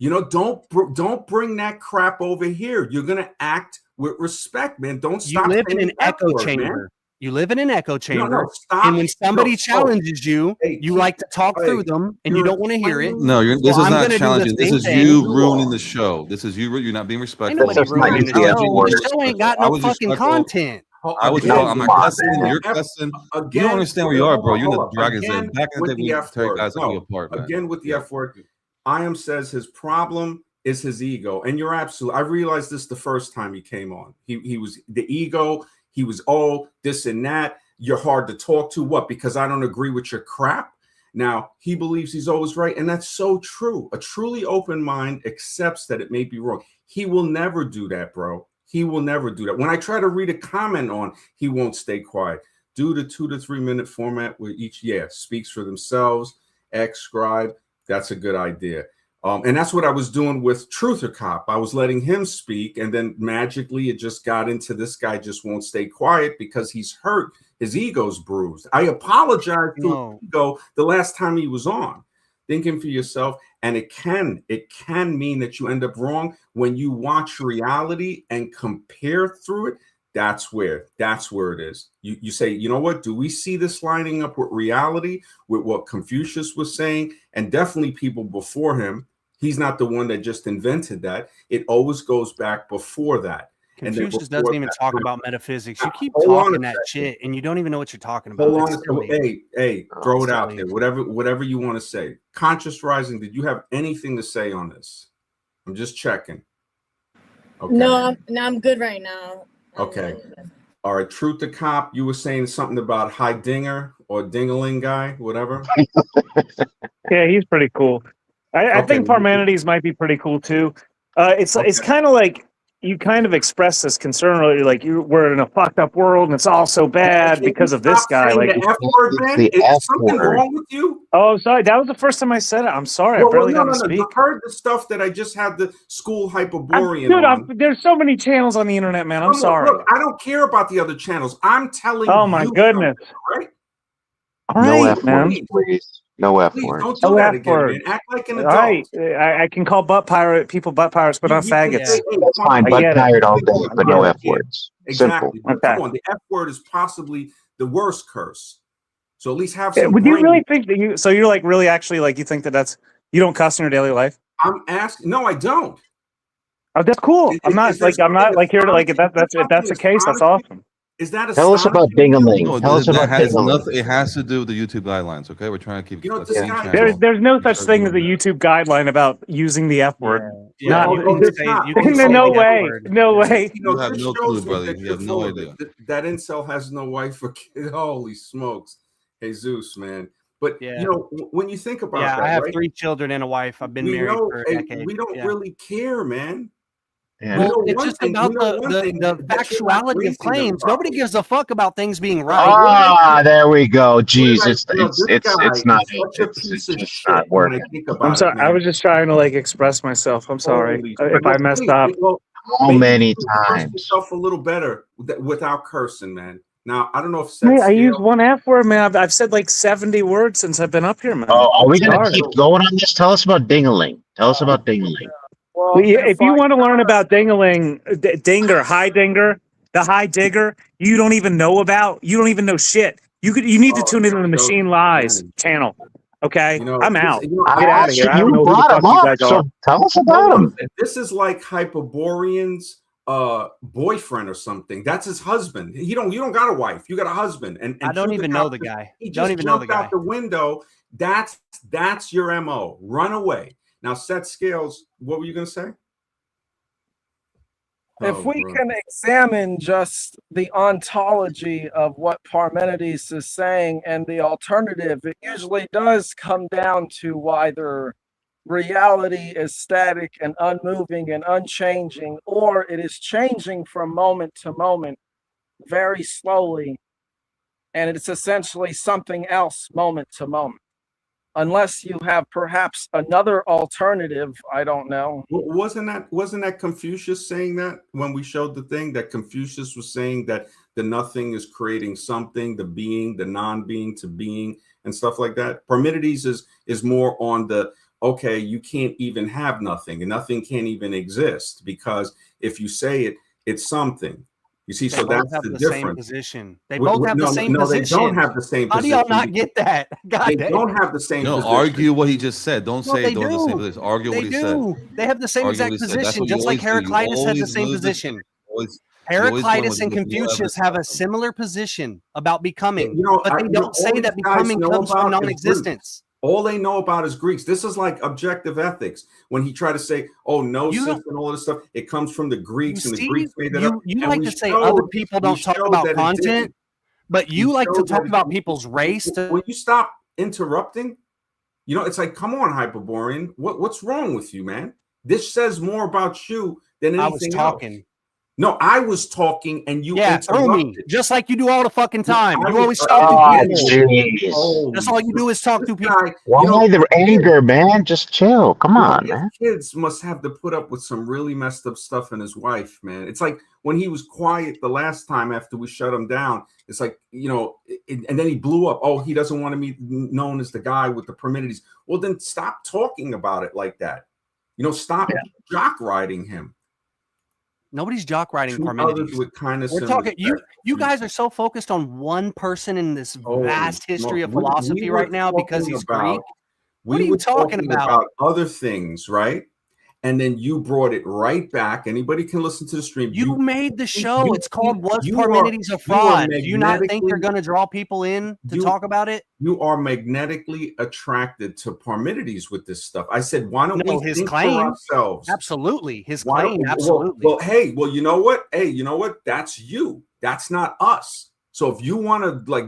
You know, don't bring that crap over here. You're gonna act with respect, man. Don't stop. You live in saying an the F echo word, chamber. man. You live in an echo chamber. No, stop. And when somebody challenges you, Hey, you like to talk through them, and you you're don't want to hear it. explaining- No, this Well, is I'm not gonna do the challenging. This same is thing. you ruining the show. This is you. You're not being Ain't respectful. nobody Let's just not ruining use the the F show. word. The show ain't got I no was fucking respectful. content. I was Again, I'm come not on, cussing. man. You're cussing. You Again, don't understand where you are, bro. You're in the dragon's again den. Back in the with day, the we F tear word. guys like you No, apart, man. again with the Yeah. F word. Iam says his problem is his ego, and you're absolutely. I realized this the first time he came on. He was the ego. He was all this and that. You're hard to talk to. What? Because I don't agree with your crap. Now he believes he's always right, and that's so true. A truly open mind accepts that it may be wrong. He will never do that, bro. He will never do that. When I try to read a comment on, he won't stay quiet. Do the 2 to 3 minute format where each speaks for themselves. X scribe. That's a good idea. And that's what I was doing with Truther Cop. I was letting him speak, and then magically it just got into this guy just won't stay quiet because he's hurt. His ego's bruised. I apologized to No. his ego the last time he was on. Thinking for yourself, and it can mean that you end up wrong when you watch reality and compare through it. That's where it is. You say, you know what? Do we see this lining up with reality, with what Confucius was saying, and definitely people before him? He's not the one that just invented that. It always goes back before that. Confucius doesn't even talk about metaphysics. You keep Hold on talking a that second. shit, and you don't even know what you're talking about. Hold on. It's silly. Hey, throw it out silly. there. Whatever you want to say. Conscious Rising, did you have anything to say on this? I'm just checking. Okay. No, I'm good right now. Okay. All right. Truth to Cop, you were saying something about High Dinger or Dingaling guy, whatever. Yeah, he's pretty cool. I Okay. think Parmenides might be pretty cool too. It's kind of like you kind of express this concern earlier, like we're in a fucked up world and it's all so bad Can because you of this stop guy. saying Like, the F word, man? the Is F something word. wrong with you? oh, sorry, that was the first time I said it. I'm sorry, I barely got to speak. You heard the stuff that I just had the school Hyperborean Dude, on. there's so many channels on the internet, man. I'm Come on, sorry. look, I don't care about the other channels. I'm telling Oh you. my goodness. something, right? All No right, F man. words, please. No F Please words. don't do No that F again, word. man. Act like an All adult. right, I can call people butt pirates, but not You can faggots. say, hey, That's fine, I but get it. tired all day, but no get F words. Exactly. Simple. But Okay. come on, the F word is possibly the worst curse. So at least have some Would you brain. really think that you? So you're like really actually like you think that's you don't cuss in your daily life? I'm asking. No, I don't. Oh, that's cool. Is I'm not there like I'm not something like here to like if astonishing? that's the case, that's awesome. Is that Tell us about astonishing to you? Dingaling. No, Tell us that about has Dingaling. nothing. It has to do with the YouTube guidelines. Okay, we're trying to keep You know, a this clean guy- channel. There's no We such start thing as a doing that. YouTube guideline about using the F word. Yeah, Not- you can there's say not. you can No, say no the F way. word. No way. You know, You have this no shows clue, me brother. that You you're have no full of idea. it. That incel has no wife or kid. Holy smokes. Jesus, man. But, Yeah. you know, when you think about Yeah, that, I have right? 3 children and a wife. I've been We married know, for a hey, decade. we don't Yeah. really care, man. And We Well, know it's one just thing- about we know one thing, the that you're not factuality of raising them claims. Nobody properly. gives a fuck about things being right. ah, there we go. What Jeez, did I- it's you know, it's this it's guy it's not is such a it's piece of just shit not when I working. think about I'm sorry. it, man. I was just trying to like express myself. I'm sorry Holy if I messed Hey, up. well, How maybe many you can express times? yourself a little better without cursing, man. Now, I don't know if Hey, set I use scale. one F word, man. I've said like 70 words since I've been up here, man. Oh, are we gonna Sorry. keep going on this? Tell us about Dingaling. Tell us about Dingaling. Well, Well, if you want to learn about Dingaling, Dinger, High Dinger, the High Digger, you don't even know about. You don't even know shit. You need to tune into the Machine Lies channel. Okay, You know, I'm out. you know, Get out of here. I don't You know who the brought fuck him you up, guys are. so tell us Hold about on a him. second. This is like Hyperborean's boyfriend or something. That's his husband. You don't got a wife. You got a husband. And I don't Truth even or know Cop, the guy. He Don't just even know the jumped out guy. the window. That's your MO. Run away. Now, set scales. What were you gonna say? If Oh, we bro. can examine just the ontology of what Parmenides is saying and the alternative, it usually does come down to either reality is static and unmoving and unchanging, or it is changing from moment to moment very slowly, and it's essentially something else moment to moment. Unless you have perhaps another alternative, I don't know. Wasn't that Confucius saying that when we showed the thing that Confucius was saying that the nothing is creating something, the being, the non-being to being, and stuff like that? Parmenides is more on the okay, you can't even have nothing, and nothing can't even exist, because if you say it, it's something. You see, They so both that's have the the same difference. position. They both have the No, same no, they don't position. have the same How do position. y'all not get that? God They damn. don't have the same No, position. argue what he just said. Don't No, say they don't have the same do. position. Argue They what he said. do. They have the same Argue what exact he said. That's position, what you just like always do. You Heraclitus had the always same lose position. you always Heraclitus and with no Confucius evidence have a about them. similar position about becoming, You know, but they don't all say these that guys becoming know comes from about is Greeks. non-existence. All they know about is Greeks. This is like objective ethics. When he tried to say, "Oh, gnosis and all this stuff," it comes from the Greeks, and the Greeks made that up. You And like we to say other showed- people we don't talk showed about that it content, didn't. but you We like to showed talk that about it- people's race. Will you stop interrupting? You know, it's like, come on, Hyperborean. What's wrong with you, man? This says more about you than I was anything else. talking. No, I was talking, and you Yeah, through me, interrupted. just like you do all the fucking time. I You was- always oh, talk to people. jeez. That's all you do is talk to This people. guy, Why you know, the anger, man? Just chill. Come on, his man. kids must have to put up with some really messed up stuff in his wife, man. It's like when he was quiet the last time after we shut him down. It's like, you know, and then he blew up. Oh, he doesn't want to be known as the guy with the Parmenides. Well, then stop talking about it like that. You know, stop jock riding him. Nobody's jock riding Treat Parmenides. others with kindness We're and talking. respect. You guys are so focused on one person in this Oh, vast history of we philosophy were right now because talking he's about- Greek. What We are you were talking about? other things, right? And then you brought it right back. Anybody can listen to the stream. You made the show. It's called "Was you Parmenides a you are Fraud?" Do you not think you're magnetically- going to draw people in to you- talk about it? You are magnetically attracted to Parmenides with this stuff. I said, why don't No, we his think claim. for ourselves? Absolutely, his Why claim. don't- Absolutely. Well, hey, well, you know what? Hey, you know what? That's you. That's not us. So if you want to like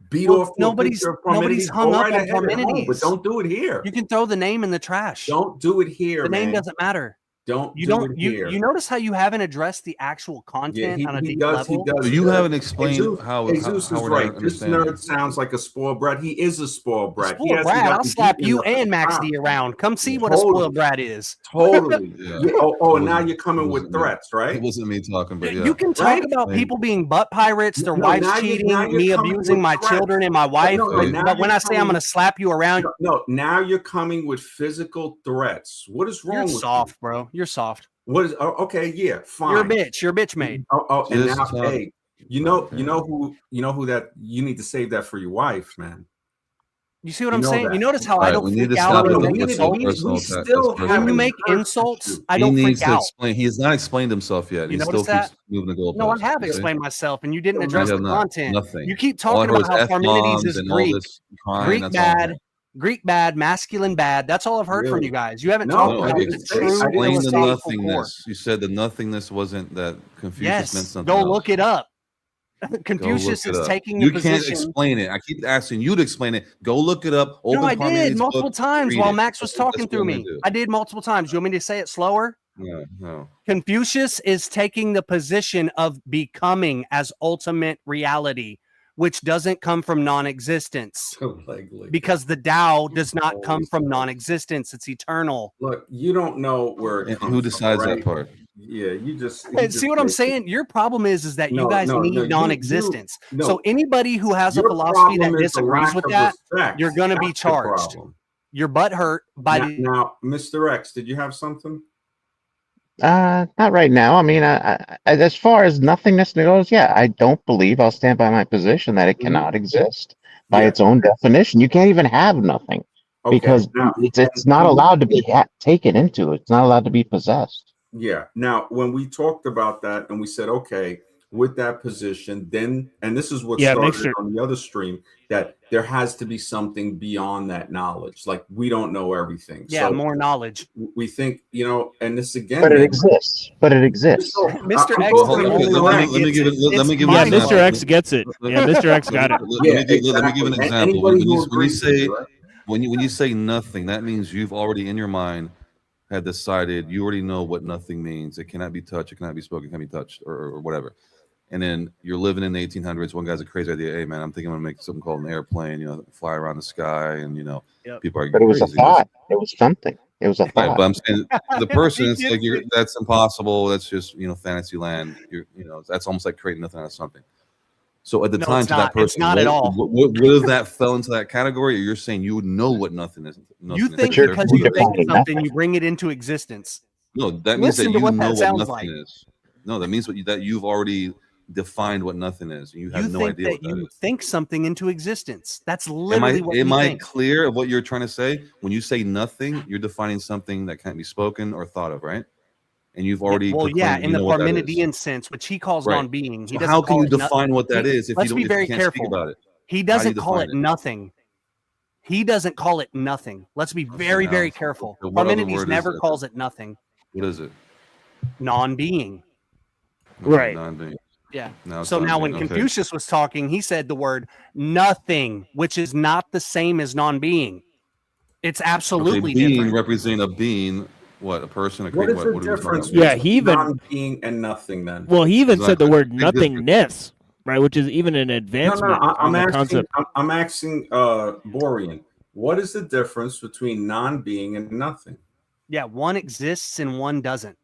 beat Well, off to a nobody's picture of Parmenides, hung go up right on ahead at home, Parmenides. but don't do it here. You can throw the name in the trash. Don't do it here, The name man. doesn't matter. Don't You do don't. it here. You notice how you haven't addressed the actual content on a deep level. But you haven't explained Jesus, how Jesus how is we're right. not This understanding. nerd sounds like a spoiled brat. He is a spoiled brat. He Spoiled hasn't brat. I'll gotten slap beaten you enough and Max to D stop. around. Come see what a Totally. spoiled brat is. Totally. Yeah. Oh, It and now wasn't- you're coming it with wasn't me. threats, right? It wasn't me talking, but yeah. You can talk Right? about Right. people being butt pirates, their No, wives now cheating, you're me coming abusing with my threats. children and my wife. No, Hey. now But when you're I say I'm coming- going to slap you around, no, now you're coming with physical threats. What is wrong you're with soft, bro. You're soft. you? What is? Oh, okay, yeah, fine. You're a bitch. You're a bitch made. Oh, and Just now, talk- hey, you know who that you need to save that for your wife, man. You see what You I'm know saying? that. You notice how All I right, don't we need freak to out stop when it you with make the insults. personal we attack. still That's When haven't you personal. make heard insults, you. I He don't needs freak to out. explain. He has not explained himself yet. You He still notice that? keeps moving the goalposts. No, I have you see? explained myself, and you didn't No, address You the have not. content. Nothing. You keep All I talking heard about is how Parmenides F-bombs is and all Greek, this crying. Greek That's all I bad, heard. Greek bad, masculine bad. That's all I've heard from Really? you guys. You haven't No, talked No, I about didn't the say- true I didn't explain the philosophical core. nothingness. You said the nothingness wasn't that Confucius meant Yes, something go else. look it up. Go Confucius look is it up. taking the You can't position. explain it. I keep asking you to explain it. Go look it up. Open No, I did Parmenides' multiple book, times read while it. Max was That's talking what through I'm gonna me. do. I did multiple times. You want me to say it slower? No. Confucius is taking the position of becoming as ultimate reality, which doesn't come from non-existence, because the Tao does not come from non-existence. It's eternal. Look, you don't know where it And comes who decides from, right? that part? Yeah, you just See what I'm saying? Your problem is that you guys need non-existence. So anybody who has a your philosophy that problem is the disagrees lack with of that, respect. you're going to be That's the charged. problem. Your butt hurt by Now, the. now, Mr. X, did you have something? Not right now. I mean, as far as nothingness goes, yeah, I don't believe I'll stand by my position that it cannot exist by Yeah. its own definition. You can't even have nothing Okay, because now- it's not allowed to be taken into. It's not allowed to be possessed. Yeah. Now, when we talked about that and we said, okay, with that position, then, and this is what started on the other stream, that there has to be something beyond that knowledge. Like, we don't know everything. Yeah, So more knowledge. we think, and this again. But it exists. But it exists. Mr. X Well, is the hold on, only one that let me gets give it. it. Let me give Yeah, an Mr. example. X gets it. Yeah, Mr. X got it. Let me give an example. Anybody who When you agrees with say you, right? when you say nothing, that means you've already in your mind had decided you already know what nothing means. It cannot be touched. It cannot be spoken. It can't be touched or whatever. And then you're living in the 1800s. One guy's a crazy idea. Hey man, I'm thinking I'm gonna make something called an airplane. Fly around the sky, and people are. But it was a crazy. thought. It was something. It was a Right, thought. but I'm saying the person, it's like that's impossible. That's just fantasy land. That's almost like creating nothing out of something. So at the No, time, it's to that not. It's person, not at all. what if that fell into that category? Or you're saying you would know what nothing is? You Nothing think is. you're because Therefore, you that's think defining something, nothing. you bring it into existence. no. That means that Listen to you what know that what sounds nothing like. is. No, that means that you've already defined what nothing is. You have You no think idea that what that you is. think something into existence. That's literally what Am you I think. clear of what you're trying to say? When you say nothing, you're defining something that can't be spoken or thought of, right? And you've Yeah, already well, yeah, proclaimed in you the know what that is. Parmenidean sense, which he calls Right. non-being. He So doesn't how can call you it define what that is if let's you be don't if you very can't speak careful. about it? He How do doesn't you call define it nothing. He doesn't call it nothing. Let's be very, now, very careful. so what other Parmenides word is never it? calls it nothing. What is it? Non-being. Okay, Right. non-being. Yeah. Now it's So now when non-being. Okay. Confucius was talking, he said the word nothing, which is not the same as non-being. It's Okay, absolutely being different. representing a being, what, a person, a What creature, is the what are we talking difference about? Yeah, between he even non-being and nothing then? well, he even said the Exactly. word Big difference. nothingness, right? Which is even an No, advancement I'm on the asking. concept. I'm asking Borean. What is the difference between non-being and nothing? Yeah, one exists and one doesn't.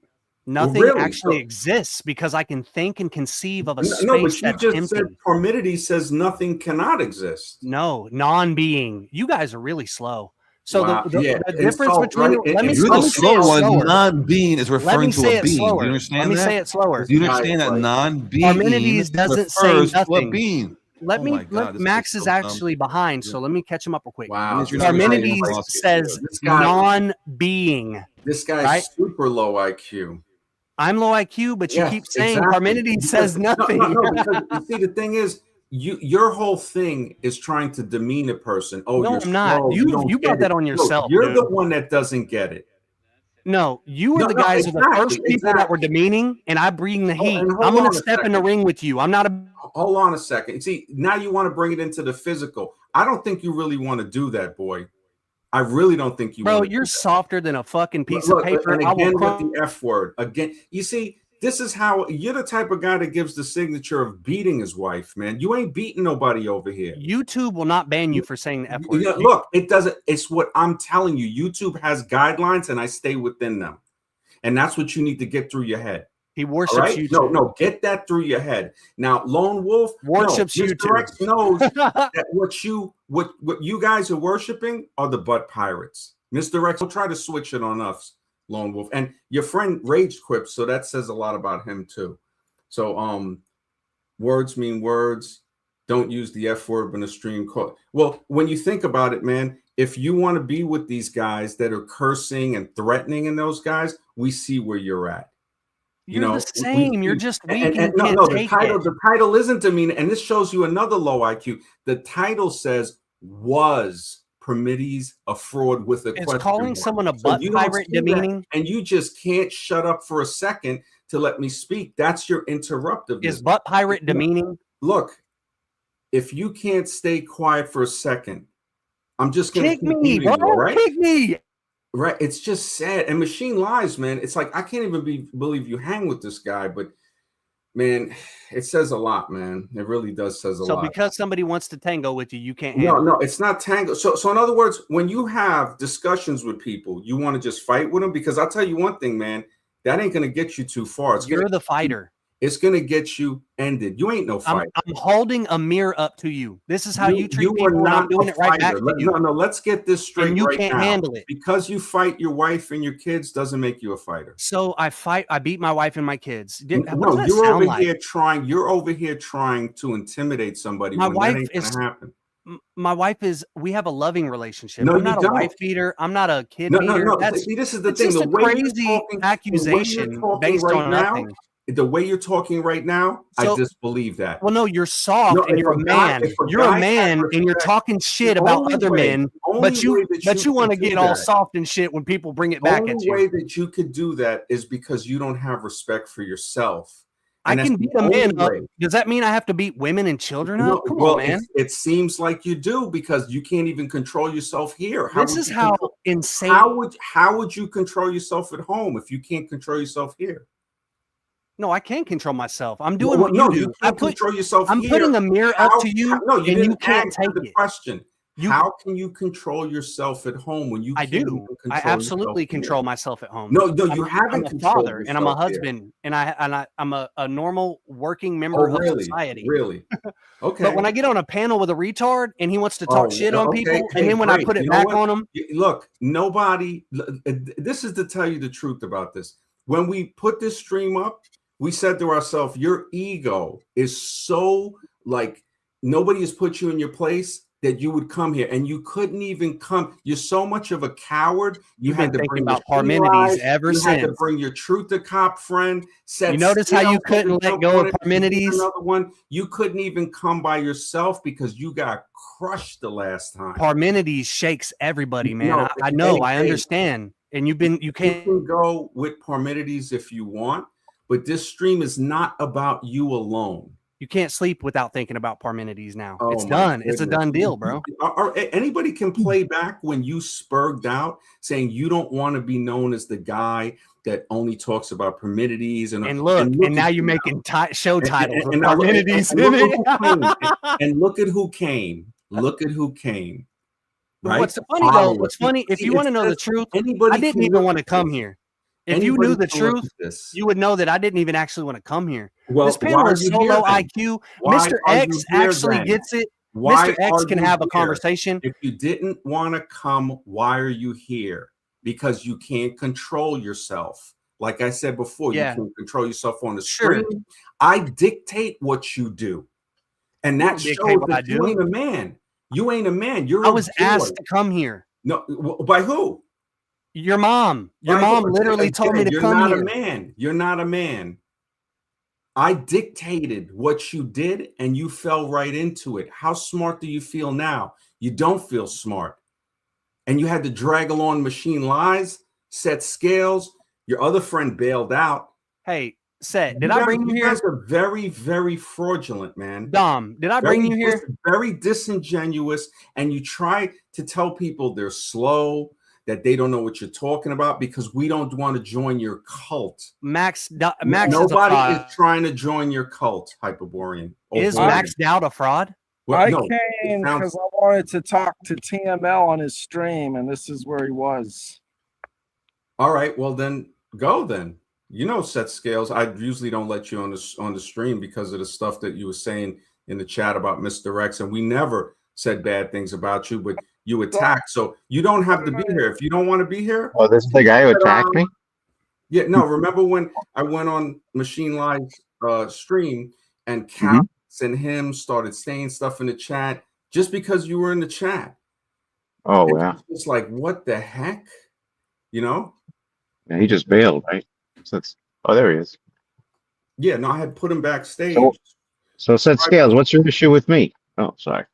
Well, Nothing really? actually So, exists because I can think and conceive of a no, but space you that's just said empty. Parmenides says nothing cannot exist. No, non-being. You guys are really slow. So Wow. the Yeah. difference Insult, between right? let me You're let the me say slow it one. slower. Non-being is Let referring me to say a it being. Do you slower. Let understand me that? say it slower. Do you This guy understand is that like, non-being Parmenides doesn't say refers to a nothing. being? Let Oh me my God, this guy's Max is so dumb. actually behind, so let me catch him up real quick. That wow. means you're This not guy understanding is your like, philosophy. Says this guy, non-being, this guy's right? super low IQ. I'm low IQ, but you Yes, keep saying exactly. Parmenides says No, nothing. because you see, the thing is, your whole thing is trying to demean a person. Oh, No, you're I'm not. slow. You don't You get brought that it. on No, yourself, you're dude. the one that doesn't get it. No, you were No, the guys who are the exactly, first people that were exactly. demeaning, and I bring the Oh, heat. and I'm hold gonna on a step in the second. ring with you. I'm not a Hold on a second. See, now you want to bring it into the physical. I don't think you really want to do that, boy. I really don't think you bro. want to You're do that. softer than a fucking piece Look, of paper. and I will again with crumble. the F word. Again, you see, this is how you're the type of guy that gives the signature of beating his wife, man. You ain't beating nobody over here. YouTube will not ban you for saying the F word. Yeah, look, it doesn't. It's what I'm telling you. YouTube has guidelines, and I stay within them, and that's what you need to get through your head. He All worships right? YouTube. No, get that through your head. Now, Lone Wolf, Worships no, Mr. YouTube. X knows that what you guys are worshiping are the butt pirates. Mr. X, don't try to switch it on us, Lone Wolf. And your friend Rage quips, so that says a lot about him too. So words mean words. Don't use the F word when a stream call. Well, when you think about it, man, if you want to be with these guys that are cursing and threatening and those guys, we see where you're at. You're the same. You're just weak and no, can't the take title, it. the title isn't demeaning, and this shows you another low IQ. The title says, "Was Parmenides a fraud?" with a Is question calling mark. someone a So butt you don't pirate see that, demeaning? and you just can't shut up for a second to let me speak. That's your interruptiveness. Is butt pirate demeaning? Look, if you can't stay quiet for a second, I'm just going to Kick keep me, muting bro. you, all right? Kick me. Right, it's just sad. And machine lies, man. It's like I can't even believe you hang with this guy, but man, it says a lot, man. It really does says a So lot. because somebody wants to tango with you, you can't handle No, it's not tango. So in other words, when you have discussions with people, you want to just fight with them, because I'll tell you one thing, man, that ain't gonna get you too far. It's You're the fighter. It's gonna get you ended. You ain't no fighter. I'm holding a mirror up to you. This is how you treat You are people, and I'm not doing a it right back fighter. to you. No, let's get this straight And you right can't now. handle it. Because you fight your wife and your kids doesn't make you a fighter. So I fight. I beat my wife and my kids. What does No, that you're sound over like? here trying. You're over here trying to intimidate somebody My when wife that ain't is. gonna happen. My wife is. We have a loving relationship. No, I'm you not a don't. wife beater. I'm not a kid No, beater. That's. See, this is the It's thing. just The a way you're crazy talking, accusation based right on now, nothing. the way you're talking right now, I So, disbelieve that. well, no, you're soft No, and if you're a man. You're a man and you're talking shit about other men, but you want to get all soft and shit when people bring it back at only you. way that you could do that is because you don't have respect for yourself. I And can that's beat the a man only up. way. Does that mean I have to beat women and children No, up? Come well, on, man. it seems like you do, because you can't even control yourself here. This is how insane. How would you control yourself at home if you can't control yourself here? No, I can't control myself. I'm doing what you do. You can't control yourself I'm here. putting a mirror up to you, No, you and you didn't can't answer take the it. question. How can you control yourself at home when you I can't do. even control I absolutely yourself here? control myself at home. No, you I'm haven't a controlled father and I'm a yourself here. husband and I'm a normal working Oh, member of really? society. Really? But Okay. when I get on a panel with a retard and he wants to talk Oh, shit on okay. people, Hey, and then when I great. put it You know back what? on him, Look, nobody. This is to tell you the truth about this. When we put this stream up, we said to ourselves, "Your ego is so like nobody has put you in your place that you would come here, and you couldn't even come. You're so much of a coward. You you've had been to thinking bring about machine Parmenides lies. ever You had to since. bring your truth to cop friend. Set You notice how you scales, had to couldn't let jump go on of it, and get Parmenides? another one. You couldn't even come by yourself because you got crushed the last time. Parmenides shakes everybody, man. No, I know, I hey, understand. And you you can't. can go with Parmenides if you want, but this stream is not about you alone. You can't sleep without thinking about Parmenides now. Oh It's my done. It's a goodness. done deal, bro. Anybody can play back when you spurged out saying you don't want to be known as the guy that only talks about Parmenides And look, and now you're making show titles with Parmenides in it. And look at who came. Look at who came. Right? What's funny though? What's funny? If you want to know the truth, anybody I didn't even want to come here. If you knew the truth, you would know that I didn't even actually want to come here. Well, this panel is so low IQ. Mr. X actually gets it. Mr. X can have a conversation. If you didn't want to come, why are you here? Because you can't control yourself. Like I said before, you can't control yourself on the screen. I dictate what you do. And that shows that you ain't a man. You ain't a man. You're I was asked to come here. No, by who? Your mom. Your mom literally told me to come here. You're not a man. You're not a man. I dictated what you did and you fell right into it. How smart do you feel now? You don't feel smart. And you had to drag along machine lies, set scales. Your other friend bailed out. Hey, did I bring you here? You guys are very, very fraudulent, man. Dom, did I bring you here? Very disingenuous. And you try to tell people they're slow, that they don't know what you're talking about because we don't want to join your cult. Max Nobody is trying to join your cult, Hyperborean. Is Maxed Out a fraud? Well, I came because I wanted to talk to TML on his stream, and this is where he was. All right, well then go then. You know, set scales. I usually don't let you on the stream because of the stuff that you were saying in the chat about Mr. X, and we never said bad things about you, but you attacked. So you don't have to be here if you don't want to be here. Oh, this is the guy who attacked me? Yeah, no. Remember when I went on Machine Live's stream and Caps and him started saying stuff in the chat just because you were in the chat? Oh, yeah. It's like, what the heck? You know? Yeah, he just bailed, right? Oh, there he is. Yeah, no, I had put him backstage. So set scales. What's your issue with me? Oh, sorry.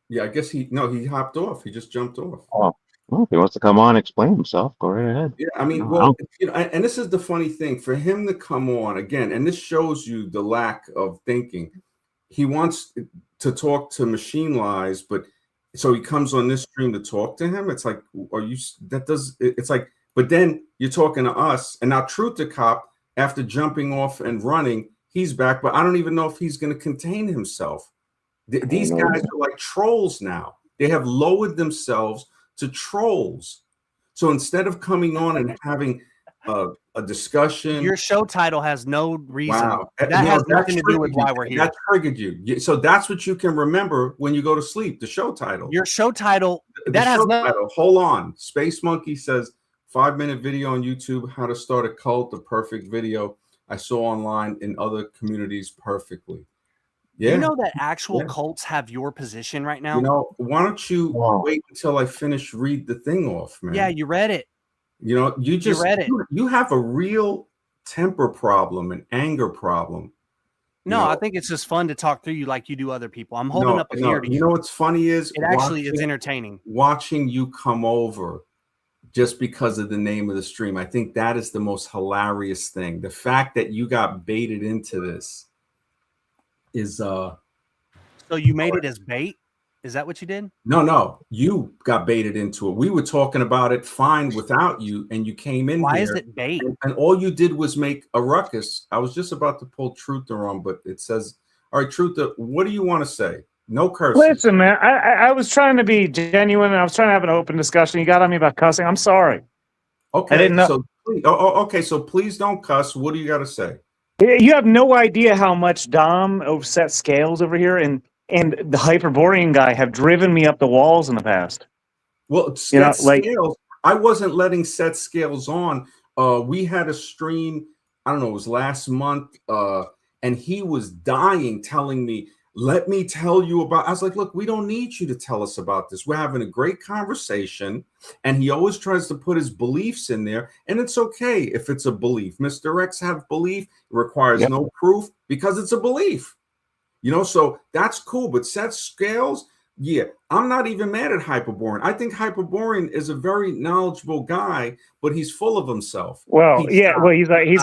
Yeah, I guess he hopped off. He just jumped off. Oh, well, if he wants to come on and explain himself, go right ahead. Yeah, I mean, well, you know, and this is the funny thing for him to come on again, and this shows you the lack of thinking. He wants to talk to Machine Lies, but so he comes on this stream to talk to him. It's like, it's like, but then you're talking to us, and now Truth to Cop, after jumping off and running, he's back, but I don't even know if he's going to contain himself. These guys are like trolls now. They have lowered themselves to trolls. So instead of coming on and having a discussion, your show title has no reason. Wow. That has nothing to do with why we're here. That triggered you. So that's what you can remember when you go to sleep. The show title. Your show title. Title. Hold on. Space Monkey says 5-minute video on YouTube. How to start a cult. The perfect video I saw online in other communities perfectly. Yeah. You know that actual cults have your position right now? You know, why don't you wait until I read the thing off, man? Yeah, you read it. You know, you read it. You have a real temper problem, an anger problem. No, I think it's just fun to talk through you like you do other people. I'm holding up a mirror to you. You know what's funny is it actually is entertaining. Watching you come over just because of the name of the stream. I think that is the most hilarious thing. The fact that you got baited into this is so you made it as bait? Is that what you did? No, you got baited into it. We were talking about it fine without you, and you came in. Why is it bait? And all you did was make a ruckus. I was just about to pull Truther on, but it says, all right, Truther, what do you want to say? No cursing. Listen, man, I was trying to be genuine and I was trying to have an open discussion. You got on me about cussing. I'm sorry. Okay, I didn't know. so okay, so please don't cuss. What do you got to say? You have no idea how much Dom set scales over here and the Hyperborean guy have driven me up the walls in the past. Well, You know, like scales. I wasn't letting set scales on. We had a stream. I don't know. It was last month, and he was dying, telling me, "Let me tell you about." I was like, "Look, we don't need you to tell us about this. We're having a great conversation." And he always tries to put his beliefs in there, and it's okay if it's a belief. Mr. X have belief. It requires no proof because it's a belief. You know, so that's cool. But set scales. Yeah, I'm not even mad at Hyperborean. I think Hyperborean is a very knowledgeable guy, but he's full of himself. Well, he's a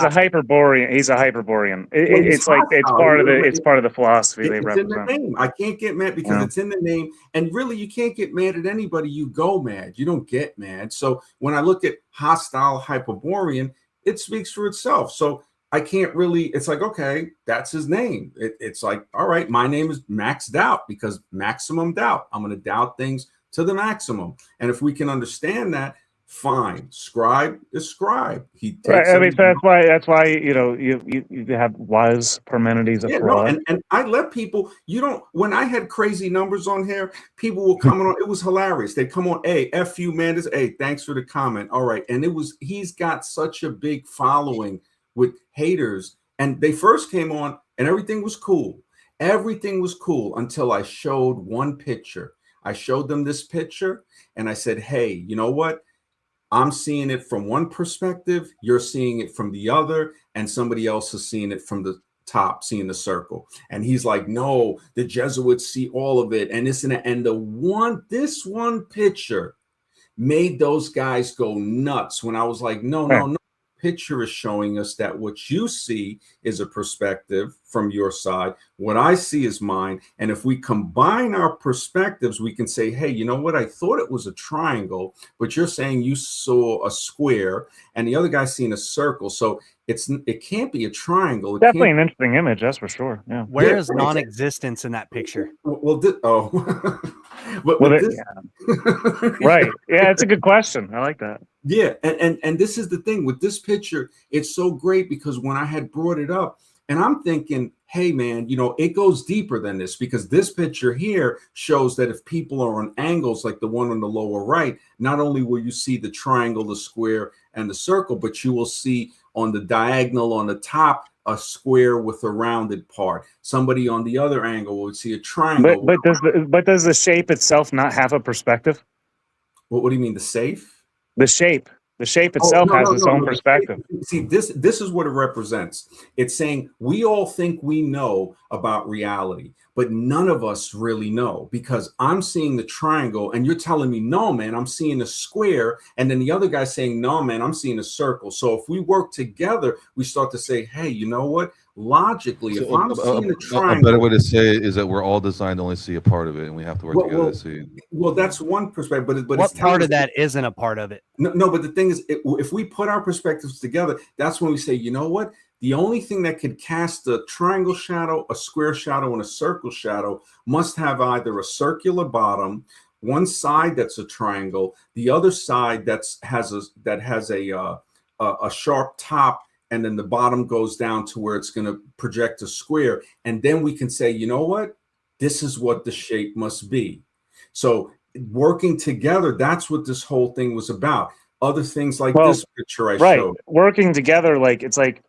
Hyperborean. He's a Hyperborean. It's like it's part of the philosophy they represent. It's in the name. I can't get mad because it's in the name. And really, you can't get mad at anybody. You go mad. You don't get mad. So when I look at hostile Hyperborean, it speaks for itself. So I can't really, it's like, okay, that's his name. It's like, all right, my name is Max Doubt because maximum doubt. I'm going to doubt things to the maximum. And if we can understand that, fine. Scribe is scribe. He takes right. I mean, so that's why you know you have was Parmenides a fraud. and I let people. You don't. When I had crazy numbers on here, people were coming on. It was hilarious. They come on. Hey, F you, man. Hey, thanks for the comment. All right, and he's got such a big following with haters, and they first came on, and everything was cool. Everything was cool until I showed one picture. I showed them this picture, and I said, hey, you know what? I'm seeing it from one perspective, you're seeing it from the other, and somebody else is seeing it from the top, seeing the circle. And he's like, no, the Jesuits see all of it. And this one picture made those guys go nuts when I was like, no. Picture is showing us that what you see is a perspective from your side. What I see is mine. And if we combine our perspectives, we can say, hey, you know what? I thought it was a triangle, but you're saying you saw a square and the other guy's seeing a circle. So it can't be a triangle. Definitely an interesting image, that's for sure. Yeah. Where is non-existence in that picture? Right. Yeah, it's a good question. I like that. Yeah, and this is the thing with this picture, it's so great because when I had brought it up, and I'm thinking, hey man, you know, it goes deeper than this because this picture here shows that if people are on angles like the one on the lower right, not only will you see the triangle, the square, and the circle, but you will see on the diagonal on the top a square with a rounded part. Somebody on the other angle would see a triangle. But does the shape itself not have a perspective? What do you mean, the safe? The shape itself has its own perspective. See, this is what it represents. It's saying we all think we know about reality, but none of us really know because I'm seeing the triangle and you're telling me, no, man, I'm seeing a square. And then the other guy's saying, no, man, I'm seeing a circle. So if we work together, we start to say, hey, you know what? Logically, if I'm seeing a triangle, a better way to say it is that we're all designed to only see a part of it, and we have to work together to see it. Well, that's one perspective, but what part of that isn't a part of it? No, but the thing is, if we put our perspectives together, that's when we say, you know what? The only thing that could cast a triangle shadow, a square shadow, and a circle shadow must have either a circular bottom, one side that's a triangle, the other side that has a sharp top. And then the bottom goes down to where it's going to project a square. And then we can say, you know what? This is what the shape must be. So working together, that's what this whole thing was about. Other things like this picture I showed. Working together, like it's like,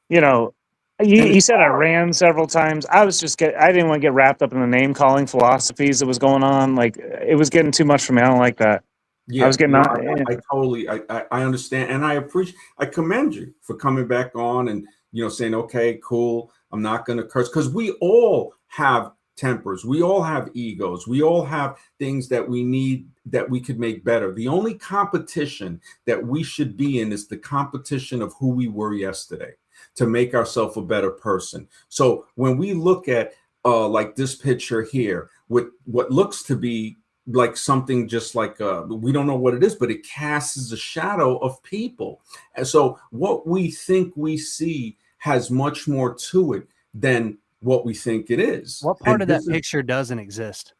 you know, you said I ran several times. I didn't want to get wrapped up in the name calling philosophies that was going on. Like it was getting too much for me. I don't like that. Yeah, I totally, I understand, and I commend you for coming back on and saying, okay, cool, I'm not going to curse, because we all have tempers, we all have egos, we all have things that we need that we could make better. The only competition that we should be in is the competition of who we were yesterday to make ourselves a better person. So when we look at like this picture here with what looks to be like something just like we don't know what it is, but it casts a shadow of people. And so what we think we see has much more to it than what we think it is. What part And of that this is- picture doesn't exist?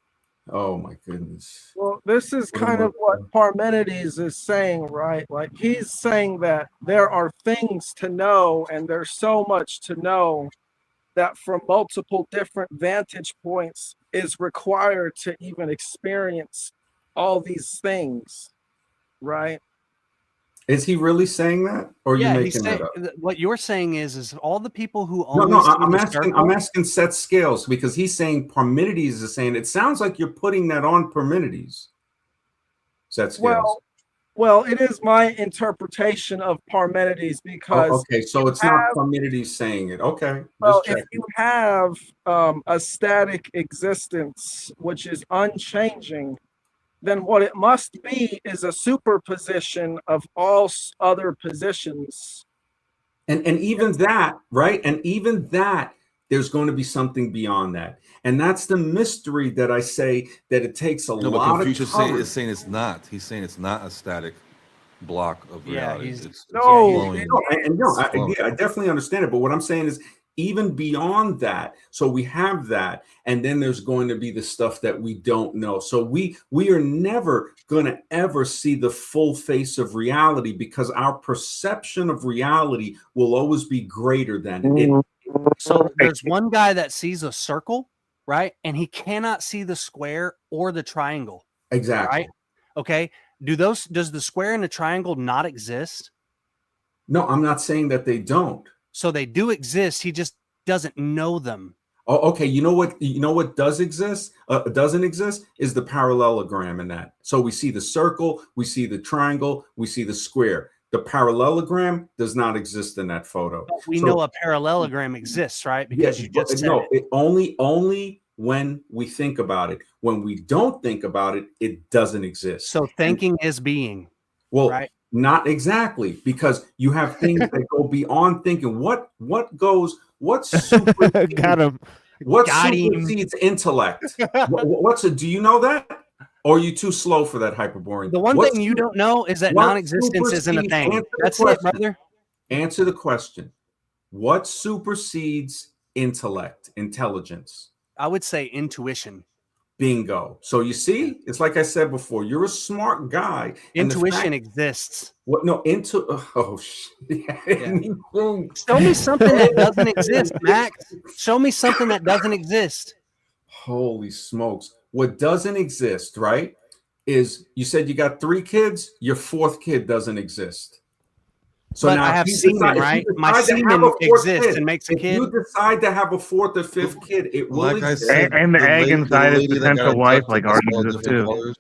oh my goodness. Well, this is What am kind I- of what Parmenides is saying, right? Like he's saying that there are things to know and there's so much to know that from multiple different vantage points is required to even experience all these things, right? Is he really saying that, or are you Yeah, he's making that saying up? what you're saying is all the people who No, only no, see I'm the asking. circle. I'm asking set scales because he's saying Parmenides is saying. It sounds like you're putting that on Parmenides. Set scales. Well, it is my interpretation of Parmenides because Okay, so it's not Parmenides saying it. Okay, well, just if checking. you have a static existence which is unchanging, then what it must be is a superposition of all other positions. And even that, right? And even that, there's going to be something beyond that. And that's the mystery that I say that it takes a No, but lot of Confucius courage. is saying it's not. He's saying it's not a static block of Yeah, reality. he's- It's No, flowing. I definitely understand it. But what I'm saying is, even beyond that, so we have that, and then there's going to be the stuff that we don't know. So we are never going to ever see the full face of reality because our perception of reality will always be greater than it. So there's one guy that sees a circle, right? And he cannot see the square or the triangle. Exactly. Right? Okay. Does the square and the triangle not exist? No, I'm not saying that they don't. So they do exist. He just doesn't know them. Oh, okay. You know what? You know what does exist? Doesn't exist is the parallelogram in that. So we see the circle, we see the triangle, we see the square. The parallelogram does not exist in that photo. But we So- know a parallelogram exists, right? Because you just said no, it. only when we think about it. When we don't think about it, it doesn't exist. So thinking is being. Well, right? not exactly, because you have things that go beyond thinking. What supersedes, Got him. what Got him. supersedes intellect? What's it? Do you know that? Or are you too slow for that hyperborean? The one What thing you don't know is that what non-existence isn't a supersedes- thing. answer the That's it, question. brother. Answer the question. What supersedes intellect, intelligence? I would say intuition. Bingo. So you see, it's like I said before, you're a smart guy. And the Intuition fact- exists. What? No, oh shit. Show me something that doesn't exist, Max. Show me something that doesn't exist. Holy smokes. What doesn't exist, right? Is you said you got 3 kids, your 4th kid doesn't exist. So But now I if have you semen, decide- if you right? My decide to have semen a 4th exists kid, and makes a if kid. you decide to have a 4th or 5th kid, it will Like I exist. said, And the egg inside his potential wife, like, already exists too. Colors,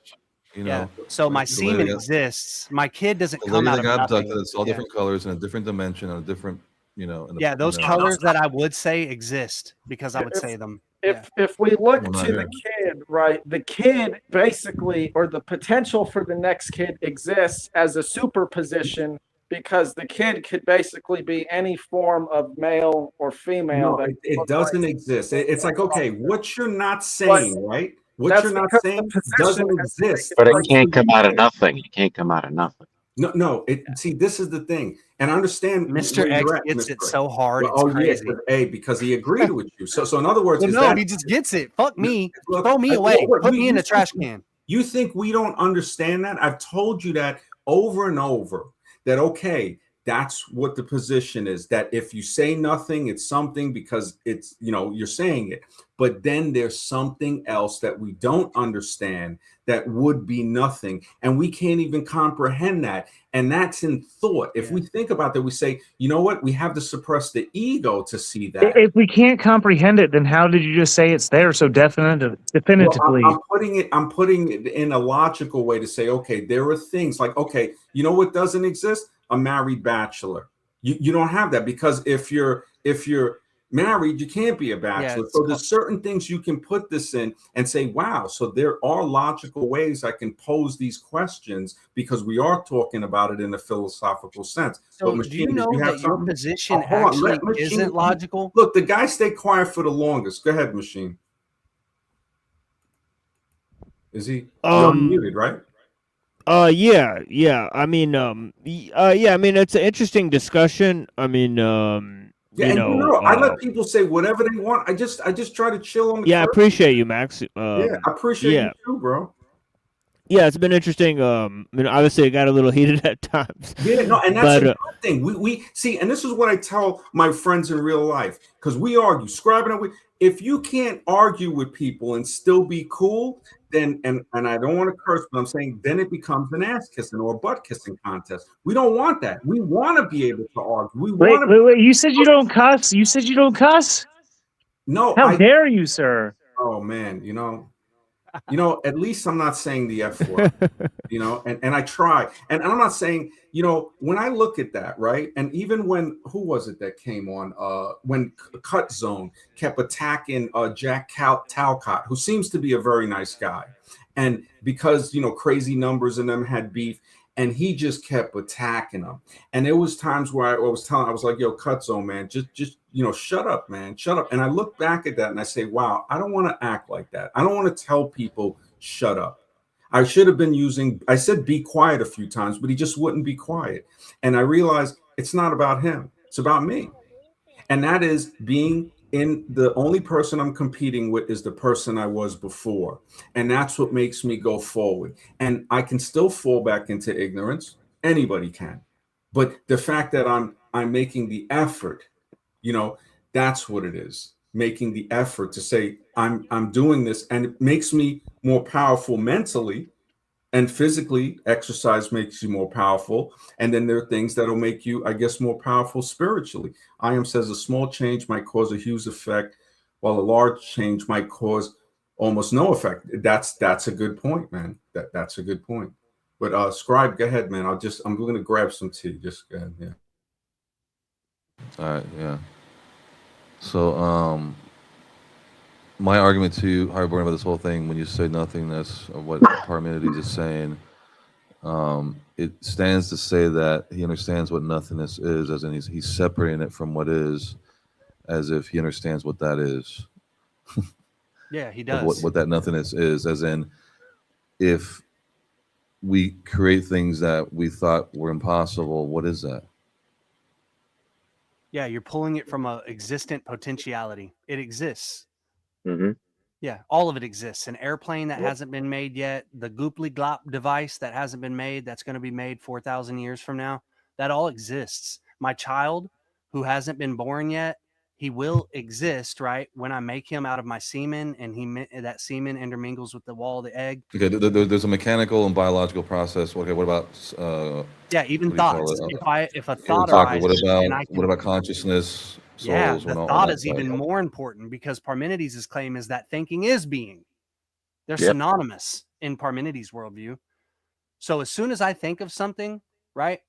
you know, Yeah. So my the lady semen that- exists. My kid doesn't the come lady out that of got nothing. abducted, it's all Yeah. different colors in a different dimension, and a different, in the, Yeah, those colors that I would say exist because I would say them. If we look Well, not to the kid, right, the kid basically, or the potential for the next kid exists as a superposition because the kid could basically be any form of male or female. No, that it looks doesn't like- exist. It's like, okay, what you're not saying, right? What that's you're not because the saying position doesn't has to exist. But it can't come out of nothing. It can't come out of nothing. No. See, this is the thing, and I understand Mr. where X you're at, gets Mr. it X. so hard, Well, it's oh yeah, crazy. because he agreed with you. So in other words, Well, is no, that he just gets it. Fuck me. Look, Throw me I- away. what, Put you- me in you a trash think- can. You think we don't understand that? I've told you that over and over. That okay, that's what the position is. That if you say nothing, it's something because it's you're saying it. But then there's something else that we don't understand that would be nothing, and we can't even comprehend that. And that's in thought. If we think about that, we say, you know what? We have to suppress the ego to see that. If we can't comprehend it, then how did you just say it's there so definitively? Well, I'm putting it in a logical way to say, okay, there are things like, okay, you know what doesn't exist? A married bachelor. You don't have that because if you're married, you can't be a bachelor. So there's certain things you can put this in and say, wow, so there are logical ways I can pose these questions because we are talking about it in a philosophical sense. So But do Machine, you did know have that your something? position Hold on, let actually Machine- isn't logical? Look, the guy stayed quiet for the longest. Go ahead, Machine. Is he? You're unmuted, right? Yeah. I mean, yeah. I mean, it's an interesting discussion. I mean, Yeah, you and know, I let people say whatever they want. I just try to chill on the yeah, I curb. appreciate you, Max. Yeah, I appreciate Yeah, you too, bro. yeah, it's been interesting. I mean, obviously, it got a little heated at times, Yeah, no, and that's a but good thing. We see, and this is what I tell my friends in real life because we argue, scribing it. If you can't argue with people and still be cool, then and I don't want to curse, but I'm saying then it becomes an ass kissing or a butt kissing contest. We don't want that. We want to be able to argue. We Wait, want to. wait, wait. You said you don't cuss. You said you don't cuss. No, How dare you, sir? Oh man, at least I'm not saying the F word. And I try. And I'm not saying, when I look at that, right? And even when, who was it that came on? When Cut Zone kept attacking Jack Talcott, who seems to be a very nice guy. And because, crazy numbers and them had beef, and he just kept attacking them. And there was times where I was like, yo, Cut Zone, man, just shut up, man, shut up. And I look back at that and I say, wow, I don't want to act like that. I don't want to tell people, shut up. I should have been I said be quiet a few times, but he just wouldn't be quiet. And I realized it's not about him. It's about me. And that is being the only person I'm competing with is the person I was before. And that's what makes me go forward. And I can still fall back into ignorance. Anybody can. But the fact that I'm making the effort, that's what it is. Making the effort to say I'm doing this, and it makes me more powerful mentally, and physically. Exercise makes you more powerful, and then there are things that'll make you, I guess, more powerful spiritually. I.am says a small change might cause a huge effect, while a large change might cause almost no effect. That's a good point, man. That's a good point. But Scribe, go ahead, man. I'm going to grab some tea. Just go ahead. Yeah. All right, yeah. So, my argument to Hardborn about this whole thing, when you say nothingness of what Parmenides is saying, it stands to say that he understands what nothingness is, as in he's separating it from what is, as if he understands what that is. Yeah, he Of does. what that nothingness is, as in if we create things that we thought were impossible, what is that? Yeah, you're pulling it from a existent potentiality. It exists. Mm-hmm. Yeah, all of it exists. An airplane that Yep. hasn't been made yet, the Gooply Glop device that hasn't been made, that's going to be made 4,000 years from now, that all exists. My child who hasn't been born yet, he will exist, right? When I make him out of my semen and that semen intermingles with the wall of the egg. Okay, there's a mechanical and biological process. Okay, what about Yeah, even what do you call thoughts. it? If a thought Exactly. arises and I What can, about consciousness, yeah, souls? the On thought that is side. even more important because Parmenides' claim is that thinking is being. They're Yep. synonymous in Parmenides' worldview. So as soon as I think of something, right,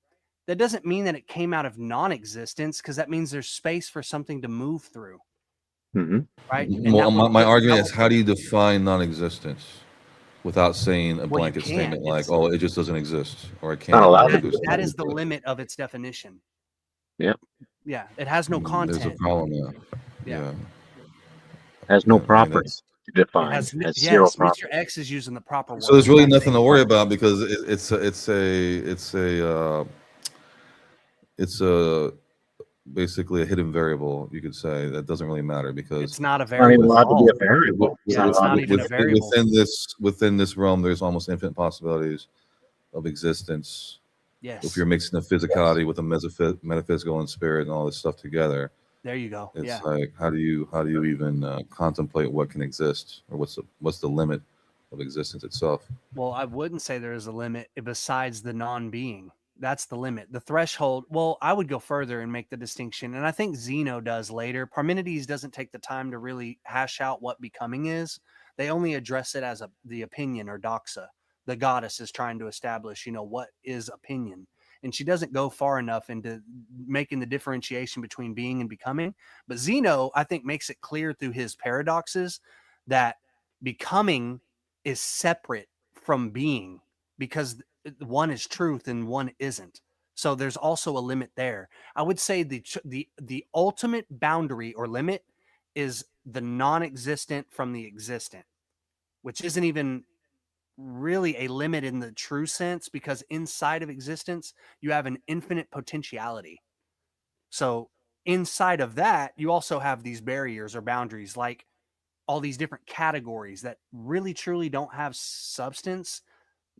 that doesn't mean that it came out of non-existence, because that means there's space for something to move through, Mm-hmm. right? And Well, that will my argument that is, how do you define non-existence without saying a Well, you blanket can't. statement like, "Oh, it just doesn't exist," or "I Not can't allowed to do do that something." is the limit of its definition. Yep. Yeah, it has no There's a content. problem there. Yeah. Has no Yeah, I mean, properties to define. Has zero yes, properties. Mr. X is using the proper word. so there's really That's nothing to a- worry about because it's a basically a hidden variable. You could say that doesn't really matter because It's not a It's not even variable at allowed to be all. a variable. It's Yeah, not it's allowed not to even be a variable. within this realm, there's almost infinite possibilities of existence. If Yes, you're mixing the physicality with the metaphysical and spirit and all this stuff together, there you go. it's Yeah. like how do you even contemplate what can exist, or what's the limit of existence itself? Well, I wouldn't say there is a limit besides the non-being. That's the limit. The threshold. Well, I would go further and make the distinction, and I think Zeno does later. Parmenides doesn't take the time to really hash out what becoming is. They only address it as the opinion or doxa. The goddess is trying to establish, what is opinion, and she doesn't go far enough into making the differentiation between being and becoming. But Zeno, I think, makes it clear through his paradoxes that becoming is separate from being, because one is truth and one isn't. So there's also a limit there. I would say the ultimate boundary or limit is the non-existent from the existent, which isn't even really a limit in the true sense, because inside of existence you have an infinite potentiality. So inside of that, you also have these barriers or boundaries, like all these different categories that really truly don't have substance.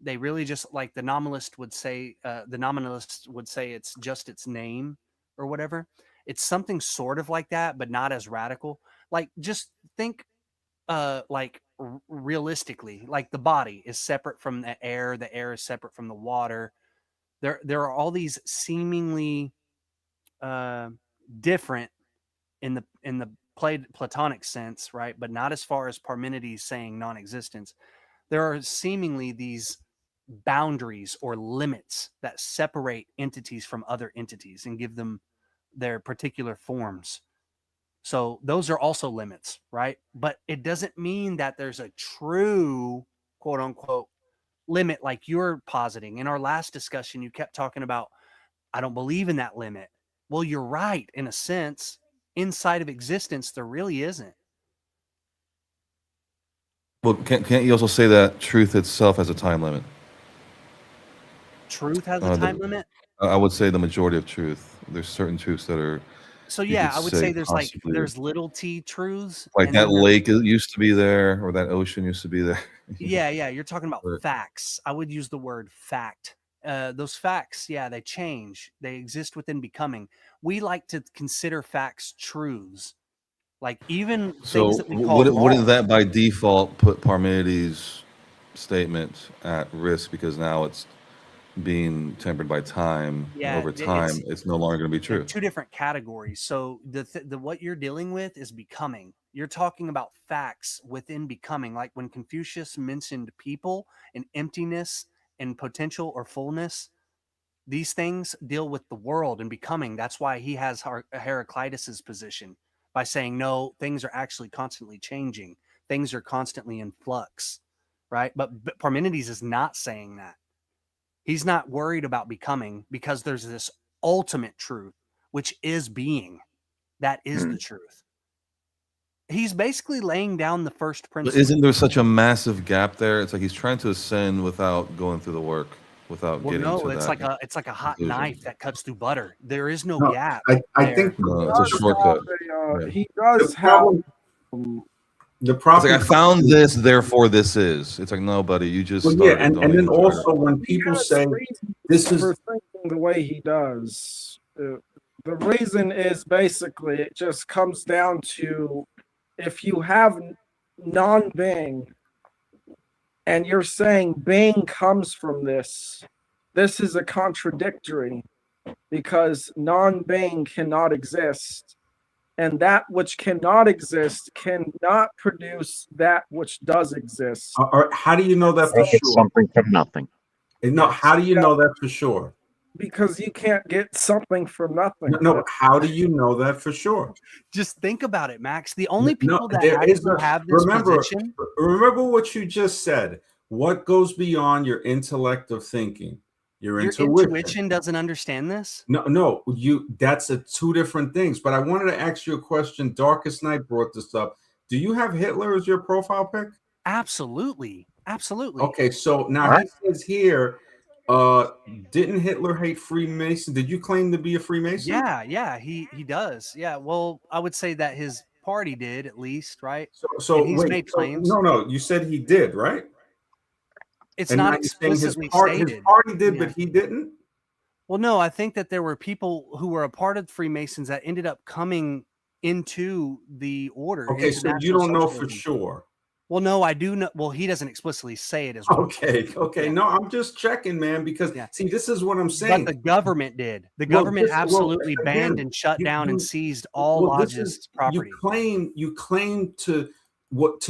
They really just, like the nominalist would say, it's just its name or whatever. It's something sort of like that, but not as radical. Like, just think like realistically, like the body is separate from the air is separate from the water. There are all these seemingly different in the Platonic sense, right? But not as far as Parmenides saying non-existence. There are seemingly these boundaries or limits that separate entities from other entities and give them their particular forms. So those are also limits, right? But it doesn't mean that there's a true quote unquote limit like you're positing. In our last discussion, you kept talking about, I don't believe in that limit. Well, you're right in a sense. Inside of existence, there really isn't. Well, can't you also say that truth itself has a time limit? Truth has a time limit? I would say the majority of truth. There's certain truths that are. So yeah, I would say there's little t truths. Like that lake used to be there, or that ocean used to be there. Yeah, you're talking about facts. I would use the word fact. Those facts, yeah, they change. They exist within becoming. We like to consider facts truths. Like even things that we call wouldn't that by default put Parmenides' statement at risk, because now it's being tempered by time? Yeah, over time it's no longer going to be true. Two different categories. So the what you're dealing with is becoming. You're talking about facts within becoming, like when Confucius mentioned people and emptiness and potential or fullness. These things deal with the world and becoming. That's why he has Heraclitus's position by saying, no, things are actually constantly changing. Things are constantly in flux, right? But Parmenides is not saying that. He's not worried about becoming, because there's this ultimate truth, which is being. That is the truth. He's basically laying down the first principle. But isn't there such a massive gap there? It's like he's trying to ascend without going through the work, without getting to that. It's like a hot knife that cuts through butter. There is no gap. I think it's a shortcut. He does have. The problem. It's like, I found this, therefore this is. It's like, no, buddy, you just. Well, yeah, and then also when people say this is for thinking the way he does, the reason is basically it just comes down to, if you have non-being and you're saying being comes from this is a contradictory, because non-being cannot exist. And that which cannot exist cannot produce that which does exist. Or how do you know that for sure? Something from nothing. No, how do you know that for sure? Because you can't get something from nothing. No, how do you know that for sure? Just think about it, Max. The only people that have this position. Remember what you just said. What goes beyond your intellect of thinking? Your intuition doesn't understand this? No, that's two different things. But I wanted to ask you a question. Darkest Night brought this up. Do you have Hitler as your profile pic? Absolutely. Okay, so now he says here, didn't Hitler hate Freemason? Did you claim to be a Freemason? Yeah, he does. Yeah, well, I would say that his party did, at least, right? So he's made claims. No, you said he did, right? It's not explicitly stated. His party did, but he didn't? Well, no, I think that there were people who were a part of Freemasons that ended up coming into the order. Okay, so you don't know for sure. Well, no, I do know. Well, he doesn't explicitly say it as well. Okay. Yeah. No, I'm just checking, man, because see, this is what I'm saying. But the government did. The government absolutely banned and shut down and seized all lodges' property. You claim to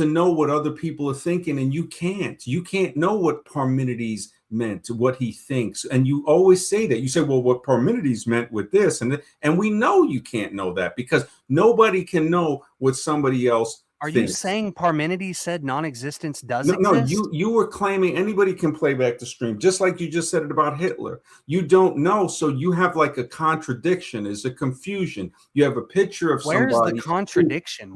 know what other people are thinking, and you can't know what Parmenides meant, what he thinks. And you always say that. You say, well, what Parmenides meant with this, and we know you can't know that, because nobody can know what somebody else Are thinks. you saying Parmenides said non-existence does exist? No, you were claiming anybody can play back the stream, just like you just said it about Hitler. You don't know, so you have like a contradiction, is a confusion. You have a picture of somebody. Where's the contradiction?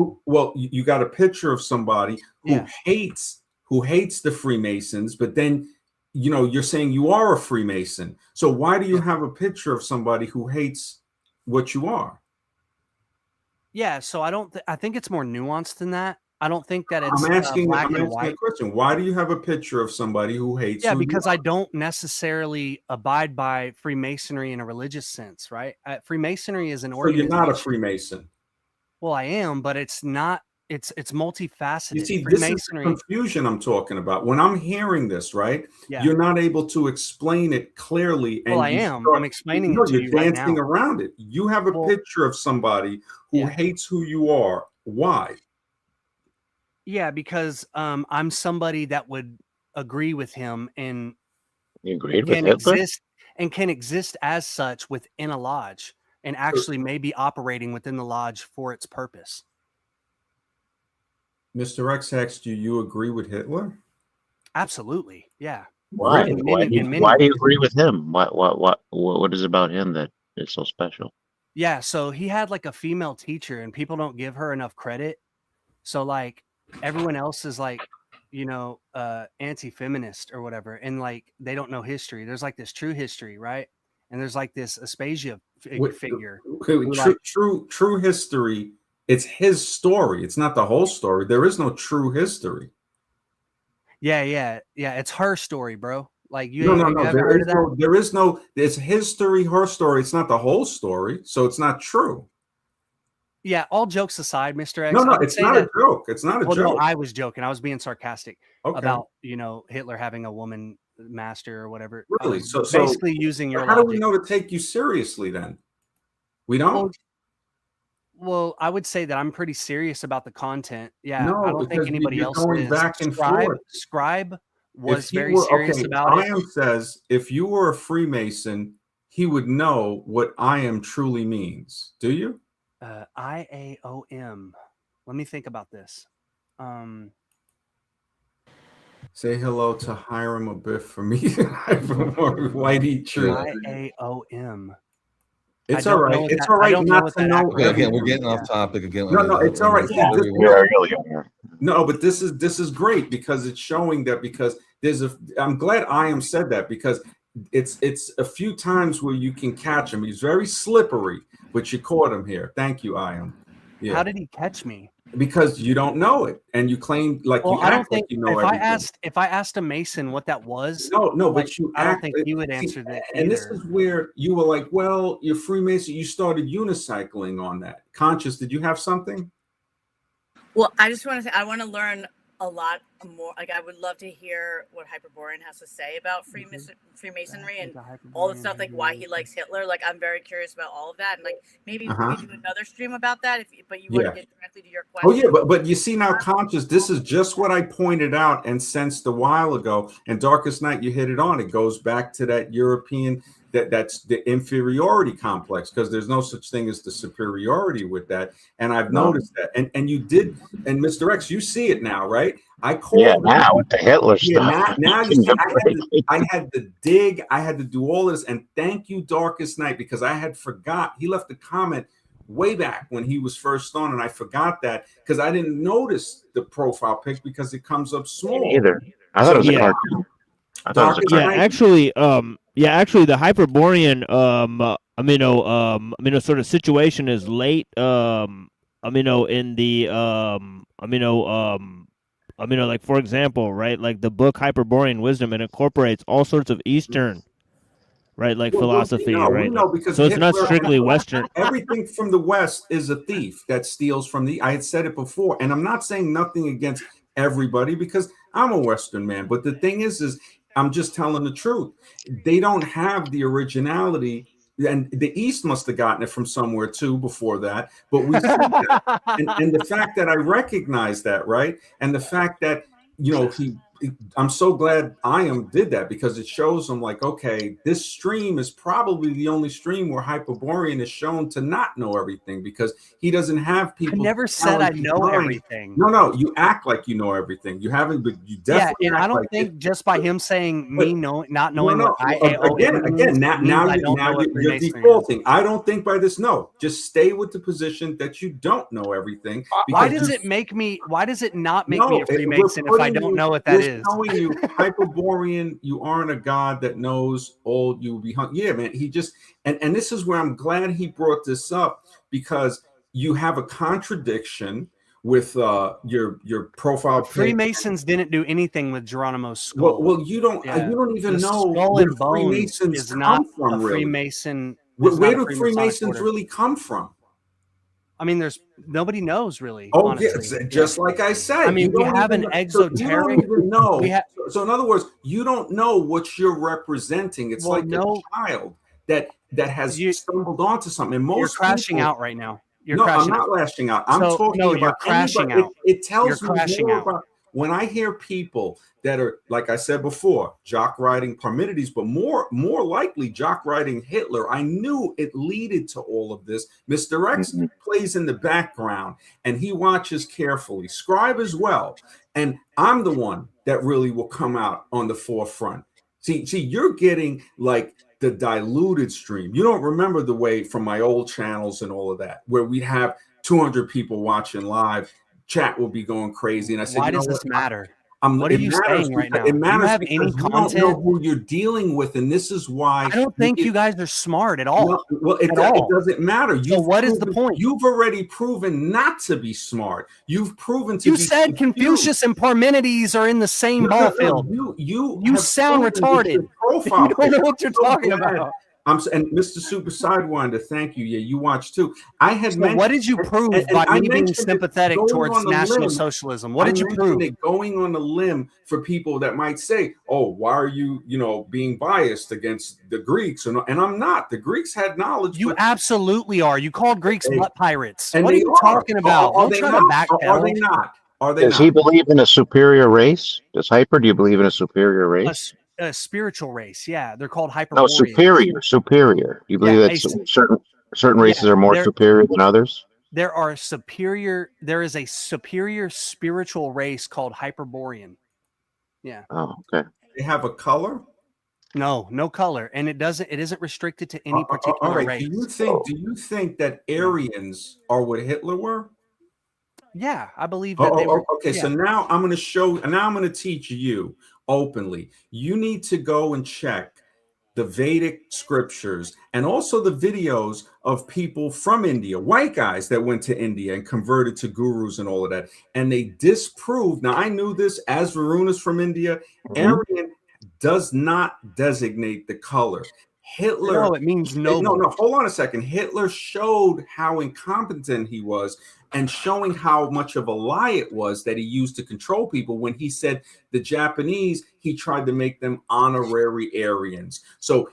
You got a picture of somebody who hates the Freemasons, but then you're saying you are a Freemason. So why do you have a picture of somebody who hates what you are? Yeah, so I think it's more nuanced than that. I don't think that it's I'm asking black and a white. question. Why do you have a picture of somebody who hates Yeah, who you because are? I don't necessarily abide by Freemasonry in a religious sense, right? Freemasonry is an So you're not a organization. Freemason. Well, I am, but it's not. It's You multifaceted. see, this is the Freemasonry. confusion I'm talking about. When I'm hearing this, right? Yeah. You're not able to explain it clearly, Well, and I you am. start. I'm explaining No, it to you're you right dancing now. around it. You have a Well, picture of somebody who yeah. hates who you are. Why? Yeah, because I'm somebody that would agree with him and You agreed with can Hitler? exist as such within a lodge and actually maybe operating within the lodge for its purpose. Mr. X asked you, you agree with Hitler? Absolutely. Yeah. Why? In Why many, do you, in many why do you ways. agree with him? What is about him that is so special? Yeah. So he had like a female teacher and people don't give her enough credit. So like everyone else is like, anti-feminist or whatever. And like, they don't know history. There's like this true history, right? And there's like this Aspasia figure. Who, like, True history. It's his story. It's not the whole story. There is no true history. yeah. It's her story, bro. Like you No. haven't heard of that? There is no. It's his story, her story. It's not the whole story, so it's not true. Yeah, all jokes aside, Mr. X. No, I would it's say not that, a joke. It's not a well, no, joke. I was joking. I was being sarcastic Okay. about, Hitler having a woman master or whatever. Really? I was basically using your how do logic. we know to take you seriously then? We don't. Well, I would say that I'm pretty serious about the content. Yeah, No, I don't think because anybody you're else going is. back and forth. Scribe If was he very were serious about it. Iam says if you were a Freemason, he would know what I am truly means. Do you? IAOM. Let me think about this. Say hello to Hiram Abiff for me. Whitey True. IAOM. It's all right. It's all right not to know. Okay, again, we're getting off topic again. No, it's all right. No, but this is great because it's showing that because I'm glad Iam said that because it's a few times where you can catch him. He's very slippery, but you caught him here. Thank you, Iam. Yeah. How did he catch me? Because you don't know it, and you claim like you act like you know everything. If I asked a Mason what that was, no, like, but you I don't act, think he would answer that. And this is where you were like, well, you're Freemason. You started unicycling on that. Conscious, did you have something? Well, I just want to say I want to learn a lot more. Like I would love to hear what Hyperborean has to say about Freemasonry and all the stuff, like why he likes Hitler. Like I'm very curious about all of that, and like maybe we do another stream about that. But you want to get directly to your question. Oh yeah, but you see now, Conscious, this is just what I pointed out and sensed a while ago. And Darkest Night, you hit it on. It goes back to that European. That's the inferiority complex because there's no such thing as the superiority with that. And I've noticed that. And you did, and Mr. X, you see it now, right? I called now with the Hitler stuff. Now you see, I had to dig, I had to do all this. And thank you, Darkest Night, because I had forgot. He left a comment way back when he was first on, and I forgot that because I didn't notice the profile pic because it comes up small. Me either. I thought it was a cartoon. I thought it was a cartoon. Actually, the Hyperborean sort of situation is late in the like for example, right, like the book Hyperborean Wisdom, it incorporates all sorts of Eastern, right, like philosophy, right? Because so it's not strictly Western. Everything from the West is a thief that steals from the. I had said it before, and I'm not saying nothing against everybody because I'm a Western man. But the thing is I'm just telling the truth. They don't have the originality, and the East must have gotten it from somewhere too before that. But we see that. and the fact that I recognize that, right, and the fact that I'm so glad Iam did that because it shows them like, okay, this stream is probably the only stream where Hyperborean is shown to not know everything because he doesn't have people. I never said I know everything. No, you act like you know everything. You haven't, but you definitely. Yeah, and I don't think just by him saying not knowing what again, now you're defaulting. I don't think by this. No, just stay with the position that you don't know everything. Why does it not make me a Freemason if I don't know what that is? Telling you, Hyperborean, you aren't a god that knows all. You will be hung. Yeah, man. He just and this is where I'm glad he brought this up because you have a contradiction with your profile pic. Freemasons didn't do anything with Geronimo's skull. Well, you don't even The know skull where and bones Freemasons is not come from, a really. Freemason. Where do Freemasons really come from? I mean, there's nobody knows really. Oh, honestly. yeah, just like I said. I mean, we have an exoteric. So you don't even know. So in other words, you don't know what you're representing. It's like a child that has stumbled onto something. And most you're crashing people, out right now. I'm not lashing out. I'm talking about you're crashing out. It tells you're me more about when I hear people that are, like I said before, jock riding Parmenides, but more likely jock riding Hitler. I knew it leaded to all of this. Mr. X plays in the background and he watches carefully. Scribe as well. And I'm the one that really will come out on the forefront. See, you're getting like the diluted stream. You don't remember the way from my old channels and all of that, where we'd have 200 people watching live. Chat will be going crazy. And I said, why does this matter? What are you saying right now? It matters. Do you have because any content? You don't know who you're dealing with, and this is why I don't think you guys are smart at all. Well, it doesn't matter. So what is the point? You've already proven not to be smart. You've proven to. You said Confucius and Parmenides are in the same ball field. You sound retarded. You don't know what you're talking about. And Mr. Super Sidewinder, thank you. Yeah, you watched too. I had mentioned. What did you prove by me being sympathetic towards National Socialism? What did you prove? Going on a limb for people that might say, "Oh, why are you, being biased against the Greeks?" And I'm not. The Greeks had knowledge. You absolutely are. You called Greeks butt pirates. And what are you talking about? Are they not? Are they not? Does he believe in a superior race? Does Hyper? Do you believe in a superior race? A spiritual race, yeah, they're called Hyperboreans. No, superior. You believe that certain races are more superior than others? There is a superior spiritual race called Hyperborean. Yeah. Oh, okay. They have a color? No color, and it isn't restricted to any particular race. Do you think that Aryans are what Hitler were? Yeah, I believe that they were. Okay, so now I'm going to teach you openly. You need to go and check the Vedic scriptures and also the videos of people from India, white guys that went to India and converted to gurus and all of that. And they disproved. Now, I knew this as Varunas from India. Aryan does not designate the color. Hitler. No, it means noble. No, hold on a second. Hitler showed how incompetent he was and showing how much of a lie it was that he used to control people when he said the Japanese, he tried to make them honorary Aryans. So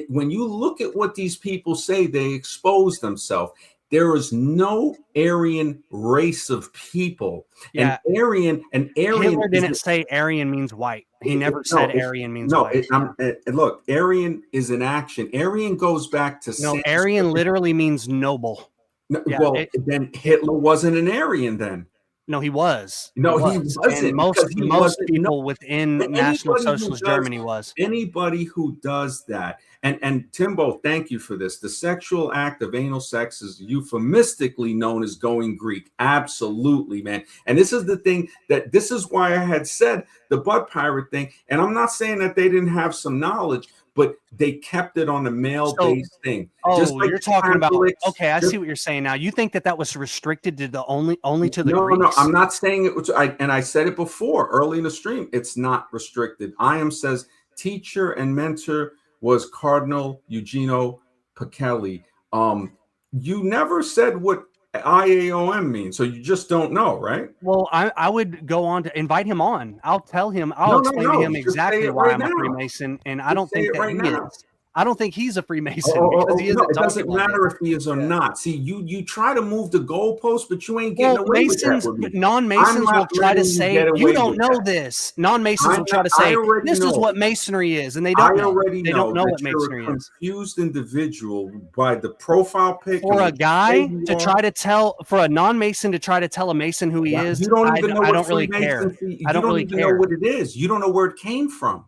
when you look at what these people say, they expose themselves. There is no Aryan race of people. Yeah. And Aryan Hitler didn't say Aryan means white. He never said Aryan means white. Look, Aryan is an action. Aryan goes back to Sanskrit. Aryan literally means noble. No, then Hitler wasn't an Aryan then. No, he was. He wasn't. And most people within National Socialist Germany was. Anybody who does that, and Timbo, thank you for this. The sexual act of anal sex is euphemistically known as going Greek. Absolutely, man. And this is the thing this is why I had said the butt pirate thing. And I'm not saying that they didn't have some knowledge, but they kept it on a male-based thing. Just like you're talking about. Okay, I see what you're saying now. You think that was restricted to the only to the Greeks? No, I'm not saying it was. I said it before early in the stream. It's not restricted. IAM says teacher and mentor was Cardinal Eugenio Pacelli. You never said what IAOM means, so you just don't know, right? Well, I would go on to invite him on. I'll tell him. I'll explain to him exactly why I'm a Freemason, and I don't think that he is. I don't think he's a Freemason because he isn't. It doesn't matter if he is or not. See, you try to move the goalpost, but you ain't getting away with that. Non-Masons will try to say you don't know this. Non-Masons will try to say this is what Masonry is, and they don't know. They don't know what Masonry is. Confused individual by the profile pic. For a guy to try to tell, for a non-Mason to try to tell a Mason who he is, I don't really care. I don't really care know what it is. You don't know where it came from.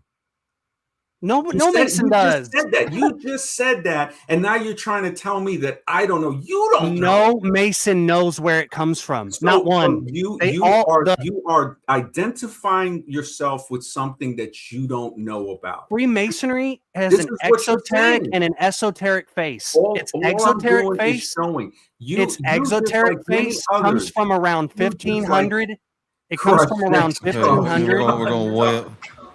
No, no Mason you does. just said that. You just said that, and now you're trying to tell me that I don't know. You don't No know. Mason knows where it comes from. So, Not one. you They you all- are the- you are identifying yourself with something that you don't know about. Freemasonry has This an is what you're exoteric saying. and an esoteric face. Its All I'm exoteric doing is face. showing you. Its you just exoteric like many face comes others, from around you just 1500. It crushed comes from around next to Okay, Oh, 1500. we're going way.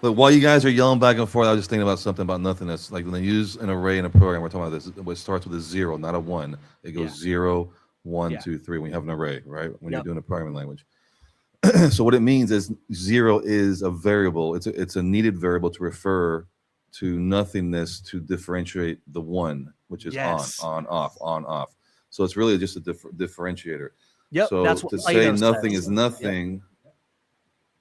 Look, while you guys are yelling back and forth, I was just thinking about something about nothingness. Like when they use an array in a program, we're talking about this. It starts with a 0, not a 1. It goes Yeah. 0, 1, Yeah. 2, 3. When you have an array, right? When you're Yep. doing a programming language. So what it means is 0 is a variable. It's a needed variable to refer to nothingness to differentiate the 1, which is Yes. on, off, on, off. So it's really just a differentiator. Yep, So that's what to Plato say nothing says. is nothing.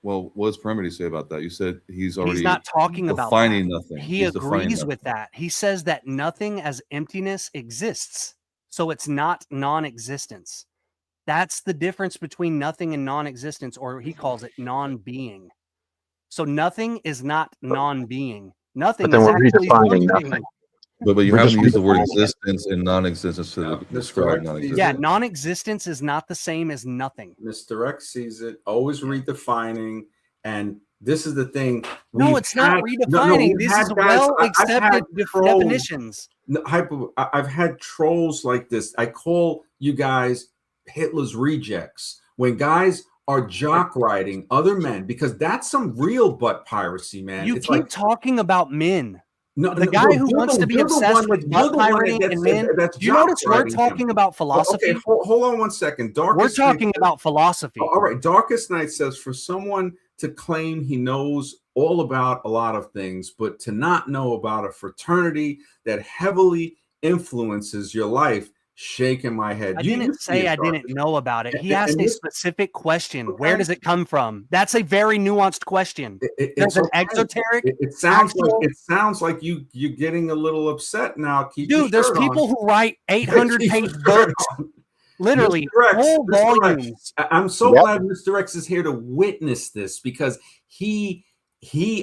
Well, what does Parmenides say about that? You said he's already He's not talking about defining that. nothing. He He's defining agrees nothing. with that. He says that nothing as emptiness exists. So it's not non-existence. That's the difference between nothing and non-existence, or he calls it non-being. So nothing is not non-being. Nothing But then is we're actually redefining non-being. nothing. But you We're haven't just used the word redefining it. existence and non-existence to Mr. describe X non-existence. Yeah, sees it. non-existence is not the same as nothing. Mr. X sees it, always redefining, and this is the thing. No, we've it's not had- redefining. we've This had is guys- I've well-accepted had trolls- definitions. No, I've had trolls like this. I call you guys Hitler's rejects. When guys are jock riding other men, because that's some real butt piracy, man. You It's keep like talking about men. no, The guy who wants to be you're the obsessed one with that- butt you're the one pirating and men. that's Do you notice we're jock-riding him. talking about philosophy? Okay, hold on one second. We're Darkest talking Night- about philosophy. All right, Darkest Night says for someone to claim he knows all about a lot of things, but to not know about a fraternity that heavily influences your life, shaking my head. I You didn't see say it, I didn't Darkest. know about it. He And- asked and a this- specific question. Where Okay. does it come from? That's a very nuanced question. It's There's an okay. exoteric. It sounds actual- like you're getting a little upset now. Keep Dude, your there's shirt people on. who write 800-page Keep your shirt books, on. literally Mr. X, whole Mr. X, volumes. I'm so Yep. glad Mr. X is here to witness this because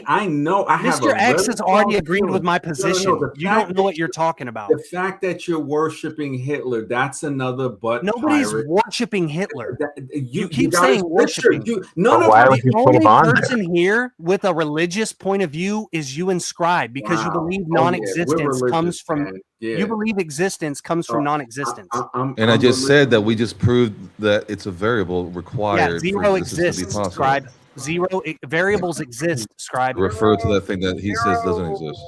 I know I have Mr. a X very has already strong agreed with feeling. my No, position. the You fact don't know what that you're talking about. The fact that you're worshiping Hitler, that's another butt Nobody's pirate. worshiping Hitler. You keep got saying his picture. worshiping. None But of why us- would you The put only him on there? person here with a religious point of view is you and Scribe because you Wow. believe Oh, yeah, we're non-existence religious, comes from man. Yeah. you believe existence comes from Oh, non-existence. And I I'm just religious. said that we just proved that it's a variable Yeah, required zero for existence to be exists, possible. Scribe. Variables exist, Scribe. Refer to that thing that he says doesn't exist.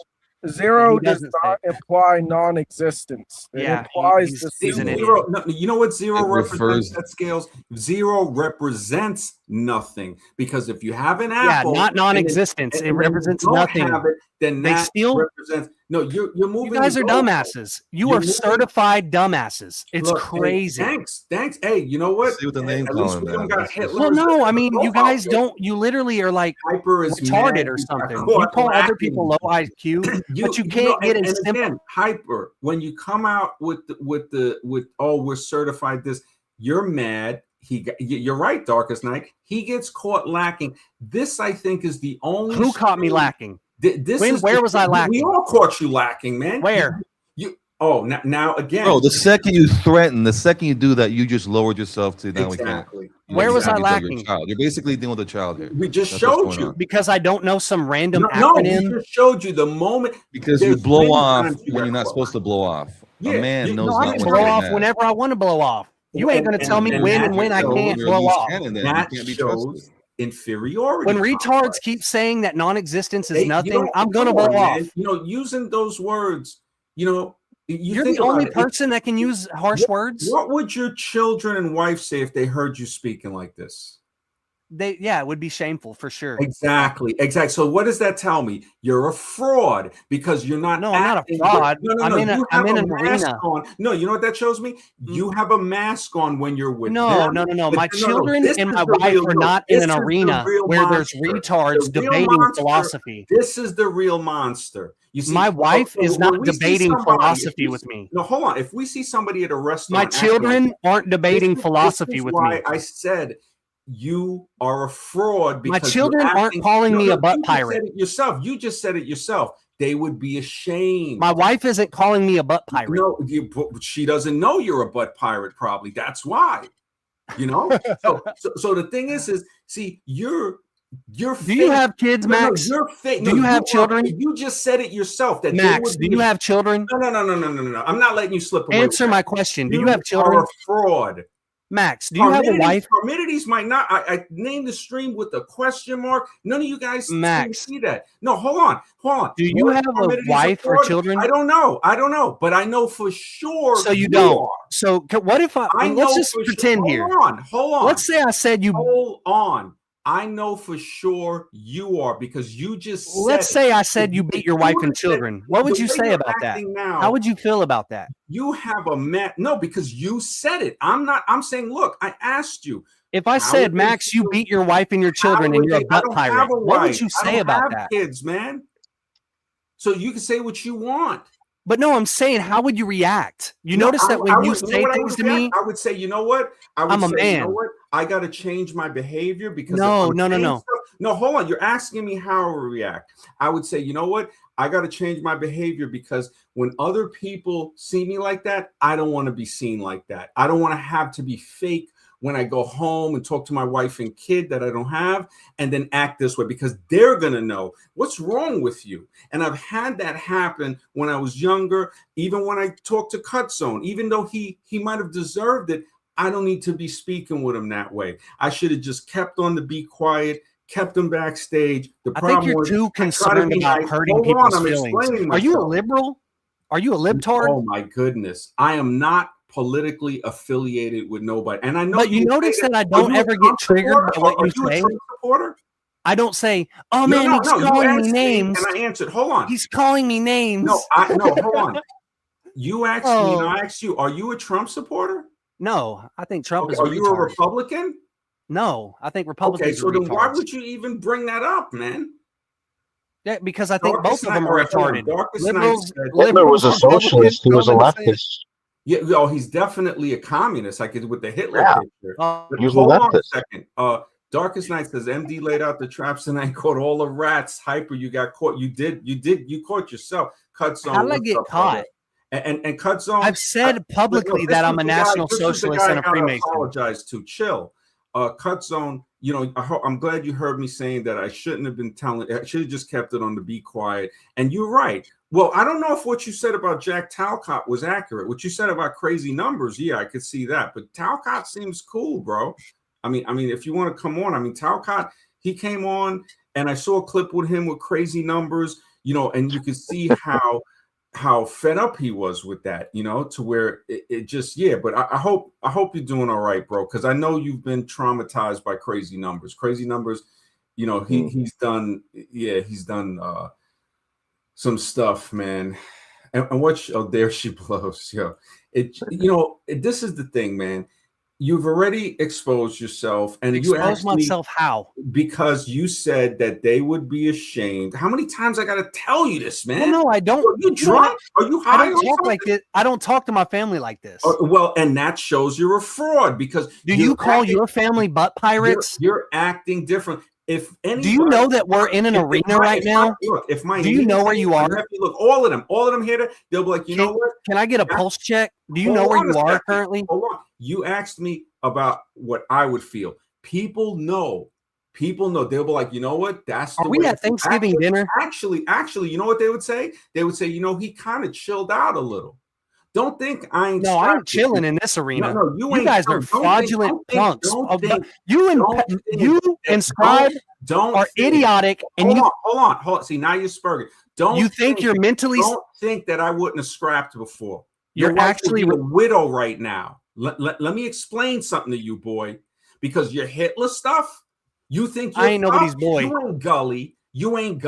Zero He does doesn't not imply non-existence. It Yeah, implies he's- the he's an idiot. Zero, no, you know what zero It represents refers- at scales? Zero represents nothing because if you have an Yeah, apple, not non-existence. and It then you represents don't nothing. have it, then They that still- represents no. You're moving. You guys the are goalpost. dumbasses. You You're are moving- certified dumbasses. It's Look, hey, crazy. thanks. Hey, you know what? See what the name At least calling, we don't man. got That's- Hitler. Well, as no, a I mean, you profile guys pic. don't. You literally are like Hyper is retarded mad or he got something. You caught call other lacking. people low IQ, but you can't get a and simple. again, hyper. When you come out with we're certified this, you're mad. You're right, Darkest Night. He gets caught lacking. This, I think, is the only. Who caught me stream- lacking? This When- is where was I We lacking? all caught you lacking, man. Where? Now again. No, the second you threaten, the second you do that, you just lowered yourself to now we can't. exactly. Where was I Exactly. You're a lacking? child. You're basically dealing with a child here. We just That's what's showed going you. on. Because I don't know some random No, we acronym. just showed you the moment. Because you There's blow many off times you when got you're not caught supposed to blow off. Yeah, A man you- knows No, not I when can to blow get off mad. whenever I want to blow off. You ain't going to tell me and when that and when I shows can't You're a blow loose off. cannon then. That You can't be shows trusted. inferiority. When retards complex. keep saying that non-existence is Hey, you nothing, don't- I'm going to come on, blow man. off. Using those words, you You're think the only about it. person that can use harsh words. What would your children and wife say if they heard you speaking like this? It would be shameful for sure. Exactly. So what does that tell me? You're a fraud because you're not. No, I'm not a acting- fraud. No. I'm in You I'm have in a an mask arena. on. No, you know what that shows me? You have a mask on when you're with No. them. My But children this and is my the wife real- are no, not in this an is the arena real where there's monster. retards The real debating monster- philosophy. This is the real monster. You see, My wife when is not we see debating somebody- philosophy if we- with me. No, hold on. If we see somebody at a restaurant, My acting like children aren't debating this philosophy is with why me. I said you are a fraud My because children you're aren't acting, calling me a butt you just pirate. said it yourself. You just said it yourself. They would be ashamed. My wife isn't calling me a butt pirate. No, she doesn't know you're a butt pirate. Probably that's why. You know. So the thing is, see, you're. Do you have kids, Max? No, you're fake. Do you have children? You just said it yourself. That Max, do you have children? No. I'm not letting you slip away. Answer my question. Do you have children? You are a fraud. Max, do you have a wife? Parmenides might not. I named the stream with a question mark. None of you guys Max, see that. No, hold on. Do you have a wife or children? I don't know, but I know for sure. So you don't. So what if let's just pretend here. Hold on. Let's say I said you. Hold on. I know for sure you are because you just said. Let's say I said you beat your wife and children. What would you say about that? How would you feel about that? You have no, because you said it. I'm saying, look, I asked you. If I said, Max, you beat your wife and your children and you're a butt pirate, what would you say about that? Kids, man. So you can say what you want. But no, I'm saying, how would you react? You notice that when you say things to me, I would say, you know what? I'm a man. You know what? I got to change my behavior because no. No, hold on. You're asking me how I would react. I would say, you know what? I got to change my behavior because when other people see me like that, I don't want to be seen like that. I don't want to have to be fake when I go home and talk to my wife and kid that I don't have and then act this way because they're going to know what's wrong with you. And I've had that happen when I was younger, even when I talked to Cut Zone, even though he might have deserved it. I don't need to be speaking with him that way. I should have just kept on to be quiet, kept him backstage. I think you're too concerned about hurting people's feelings. Are you a liberal? Are you a libtard? Oh my goodness. I am not politically affiliated with nobody. And I know but you notice that I don't ever get triggered by what you say. I don't say, oh man, he's calling me names. And I answered, hold on. He's calling me names. No, hold on. You asked me and I asked you, are you a Trump supporter? No, I think Trump is Are you a Republican? No, I think Republicans are retarded. So then why would you even bring that up, man? Yeah, because I think both of them are retarded. Hitler was a socialist. He was a leftist. Yeah, he's definitely a communist. Like with the Hitler picture. He was a leftist. On a second. Darkest Night says MD laid out the traps and I caught all the rats. Hyper, you got caught. You caught yourself. Cut Zone. How did I get caught? And Cut Zone. I've said publicly that I'm a National Socialist and a Freemason. I apologize to. Chill. Cut Zone, you know, I'm glad you heard me saying that I shouldn't have been telling. I should have just kept it on to be quiet. And you're right. Well, I don't know if what you said about Jack Talcott was accurate. What you said about crazy numbers, yeah, I could see that. But Talcott seems cool, bro. I mean, if you want to come on, I mean, Talcott, he came on, and I saw a clip with him with crazy numbers, you know, and you could see how fed up he was with that, you know, to where it just, yeah. But I hope you're doing all right, bro, because I know you've been traumatized by crazy numbers. Crazy numbers, you know, he's done some stuff, man. And there she blows, yo. This is the thing, man. You've already exposed yourself, and you asked myself how? Because you said that they would be ashamed. How many times I got to tell you this, man? Well, no, I don't. Are you drunk? Are you high? I don't talk like this. I don't talk to my family like this. Well, and that shows you're a fraud because do you call your family butt pirates? You're acting different. Do you know that we're in an arena right now? Do you know where you are? Look, all of them here. They'll be like, you know what? Can I get a pulse check? Do you know where you are currently? Hold on. You asked me about what I would feel. People know. They'll be like, you know what? That's the way. Are we at Thanksgiving dinner? Actually, you know what they would say? They would say, you know, he kind of chilled out a little. Don't think I ain't. No, I'm chilling in this arena. No, you guys are fraudulent punks. You and Scribe are idiotic. And hold on. See, now you're spurging. You think you're mentally? Don't think that I wouldn't have scrapped before. You're actually a widow right now. Let me explain something to you, boy. Because your Hitler stuff, you think I ain't nobody's boy. You ain't gully. You ain't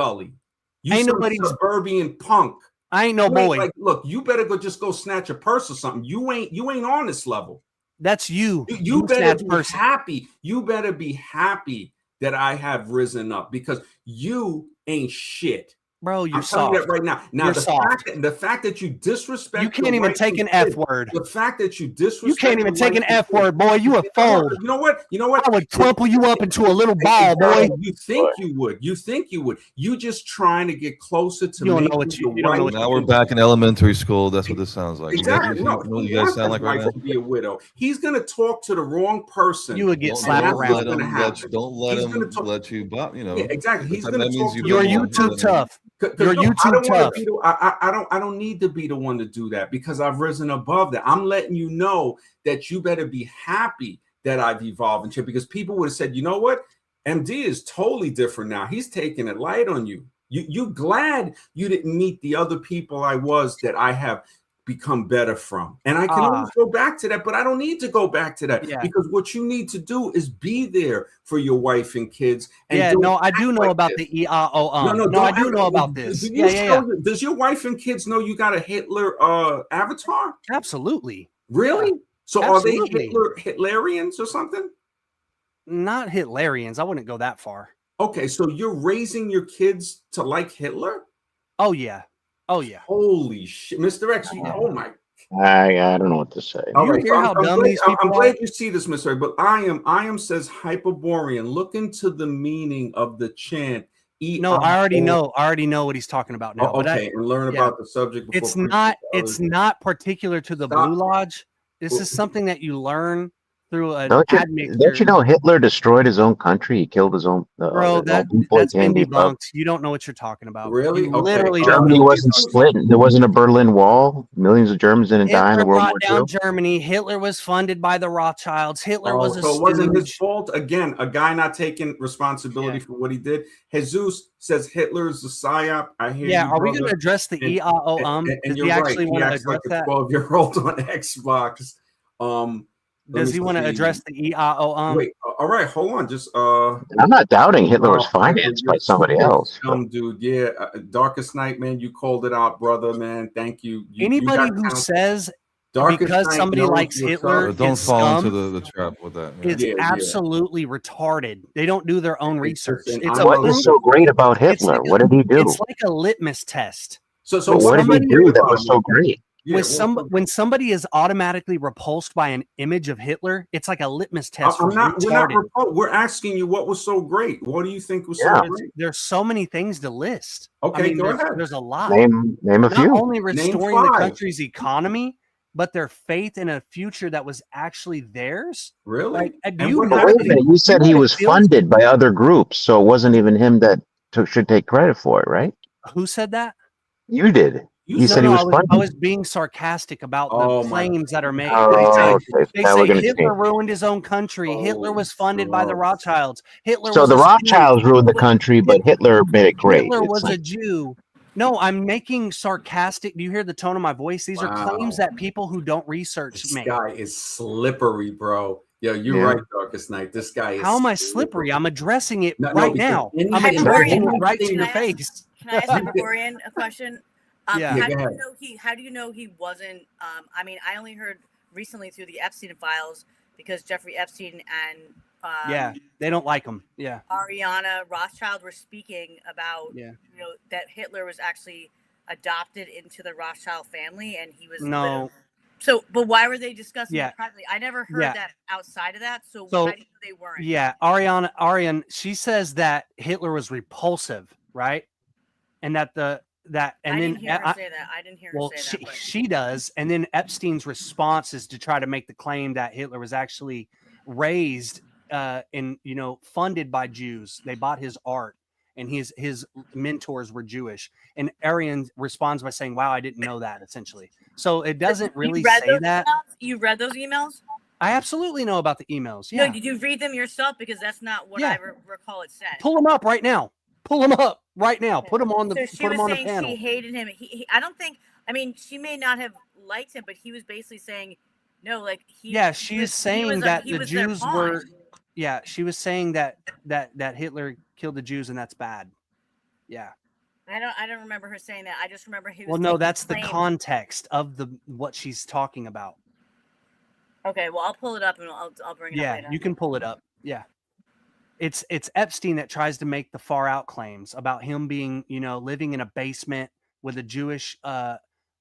ain't nobody's suburban punk. I ain't no boy. Like, look, you better go snatch a purse or something. You ain't on this level. That's you. You better be happy. You better be happy that I have risen up because you ain't shit. Bro, you're I'm telling you soft. that right now. Now You're the soft. fact that you disrespect You can't your even wife take and an F kids, word. the fact that you disrespect You can't even your take an wife and F kids, word, boy. You a fold. You know what? You know what? I would crumple you up into a little ball, boy. You think you would. You think you would. You just trying to get closer to You don't know making what you the don't know right. what Now we're back in elementary school. That's what this sounds like. Exactly. You No, know what he you guys wants sound his like right wife now? to be a widow. He's going to talk to the wrong person. you would get Don't, slapped that's around. what's gonna happen. don't let He's him gonna talk- let you, you know. Yeah, exactly. He's going to That means talk you to You're the don't wrong want YouTube person. tough. You're No, I YouTube don't want tough. to be the, I don't need to be the one to do that because I've risen above that. I'm letting you know that you better be happy that I've evolved and changed, because people would have said, you know what? MD is totally different now. He's taking it light on you. You glad you didn't meet the other people I was that I have become better from. And I can always go back to that, but I don't need to go back to that because what you need to do is be there for your wife and kids. And yeah, no, I do know like about this. the EIO. No, I do know about this. Does your wife and kids know you got a Hitler avatar? Absolutely. Really? Yeah, so absolutely. Are they Hitlerians or something? Not Hitlerians. I wouldn't go that far. Okay, so you're raising your kids to like Hitler? Oh yeah. Oh yeah. Holy shit, Mr. X! Oh my! I don't know what to say. Do you hear how dumb these people I'm are? glad you see this, Mr. X, but I am says Hyperborean. Look into the meaning of the chant. No, I already know. I already know what he's talking about now. Oh, okay, and learn about the subject. Before It's not particular to the Blue Lodge. This is something that you learn through an admixture. Don't you know Hitler destroyed his own country? He killed his own bro. That's been debunked. You don't know what you're talking about. Really? You literally Germany wasn't split. There wasn't a Berlin Wall. Millions of Germans didn't die in the World War II. Hitler brought down Germany. Hitler was funded by the Rothschilds. Hitler was a so it wasn't his fault. Again, a guy not taking responsibility for what he did. Jesus says Hitler is a psyop. I hear you. Yeah, are we going to address the EIO? And you're actually want to address like that? 12-year-old on Xbox. Does he want to address the EIO? Wait, all right, hold on. Just I'm not doubting Hitler was financed by somebody else. Dumb dude, yeah. Darkest Night, man, you called it out, brother, man. Thank you. Anybody who says because somebody likes Hitler, don't fall into the trap with that. It's absolutely retarded. They don't do their own research. What is so great about Hitler? What did he do? It's like a litmus test. So what did he do that was so great? When somebody is automatically repulsed by an image of Hitler, it's like a litmus test. We're asking you what was so great. What do you think was so great? There's so many things to list. Okay, go ahead. There's a lot. Name a few. Not only restoring the country's economy, but their faith in a future that was actually theirs. Really? You said he was funded by other groups, so it wasn't even him that should take credit for it, right? Who said that? You did. He said he was funded. I was being sarcastic about the claims that are made. They say Hitler ruined his own country. Hitler was funded by the Rothschilds. So the Rothschilds ruined the country, but Hitler made it great. Hitler was a Jew. No, I'm making sarcastic. Do you hear the tone of my voice? These are claims that people who don't research make. This guy is slippery, bro. Yo, you're right, Darkest Night. This guy is. How am I slippery? I'm addressing it right now. I'm addressing it right to your face. Can I ask Hyperborean a question? How do you know he wasn't? I mean, I only heard recently through the Epstein files because Jeffrey Epstein and they don't like him. Yeah, Ariana Rothschild were speaking about that Hitler was actually adopted into the Rothschild family, and he was So, but why were they discussing it privately? I never heard that outside of that. So why do you know they weren't? Yeah, Ariana, she says that Hitler was repulsive, right? And that I didn't hear her say that. I didn't hear her say that. Well, she does. And then Epstein's response is to try to make the claim that Hitler was actually raised and funded by Jews. They bought his art, and his mentors were Jewish. And Arian responds by saying, "Wow, I didn't know that." Essentially, so it doesn't really say that. You read those emails? I absolutely know about the emails. Yeah. No, did you read them yourself? Because that's not what I recall it said. Pull them up right now. Pull them up right now. Okay. Put them on the. So she was saying she hated him. I don't think. I mean, she may not have liked him, but he was basically saying, no, like he. Yeah, she was saying that the Jews were. Yeah, she was saying that Hitler killed the Jews and that's bad. Yeah. I don't remember her saying that. I just remember he was. Well, no, that's the context of what she's talking about. Okay, well, I'll pull it up and I'll bring it up later. Yeah, you can pull it up. Yeah. It's Epstein that tries to make the far out claims about him being, living in a basement with a Jewish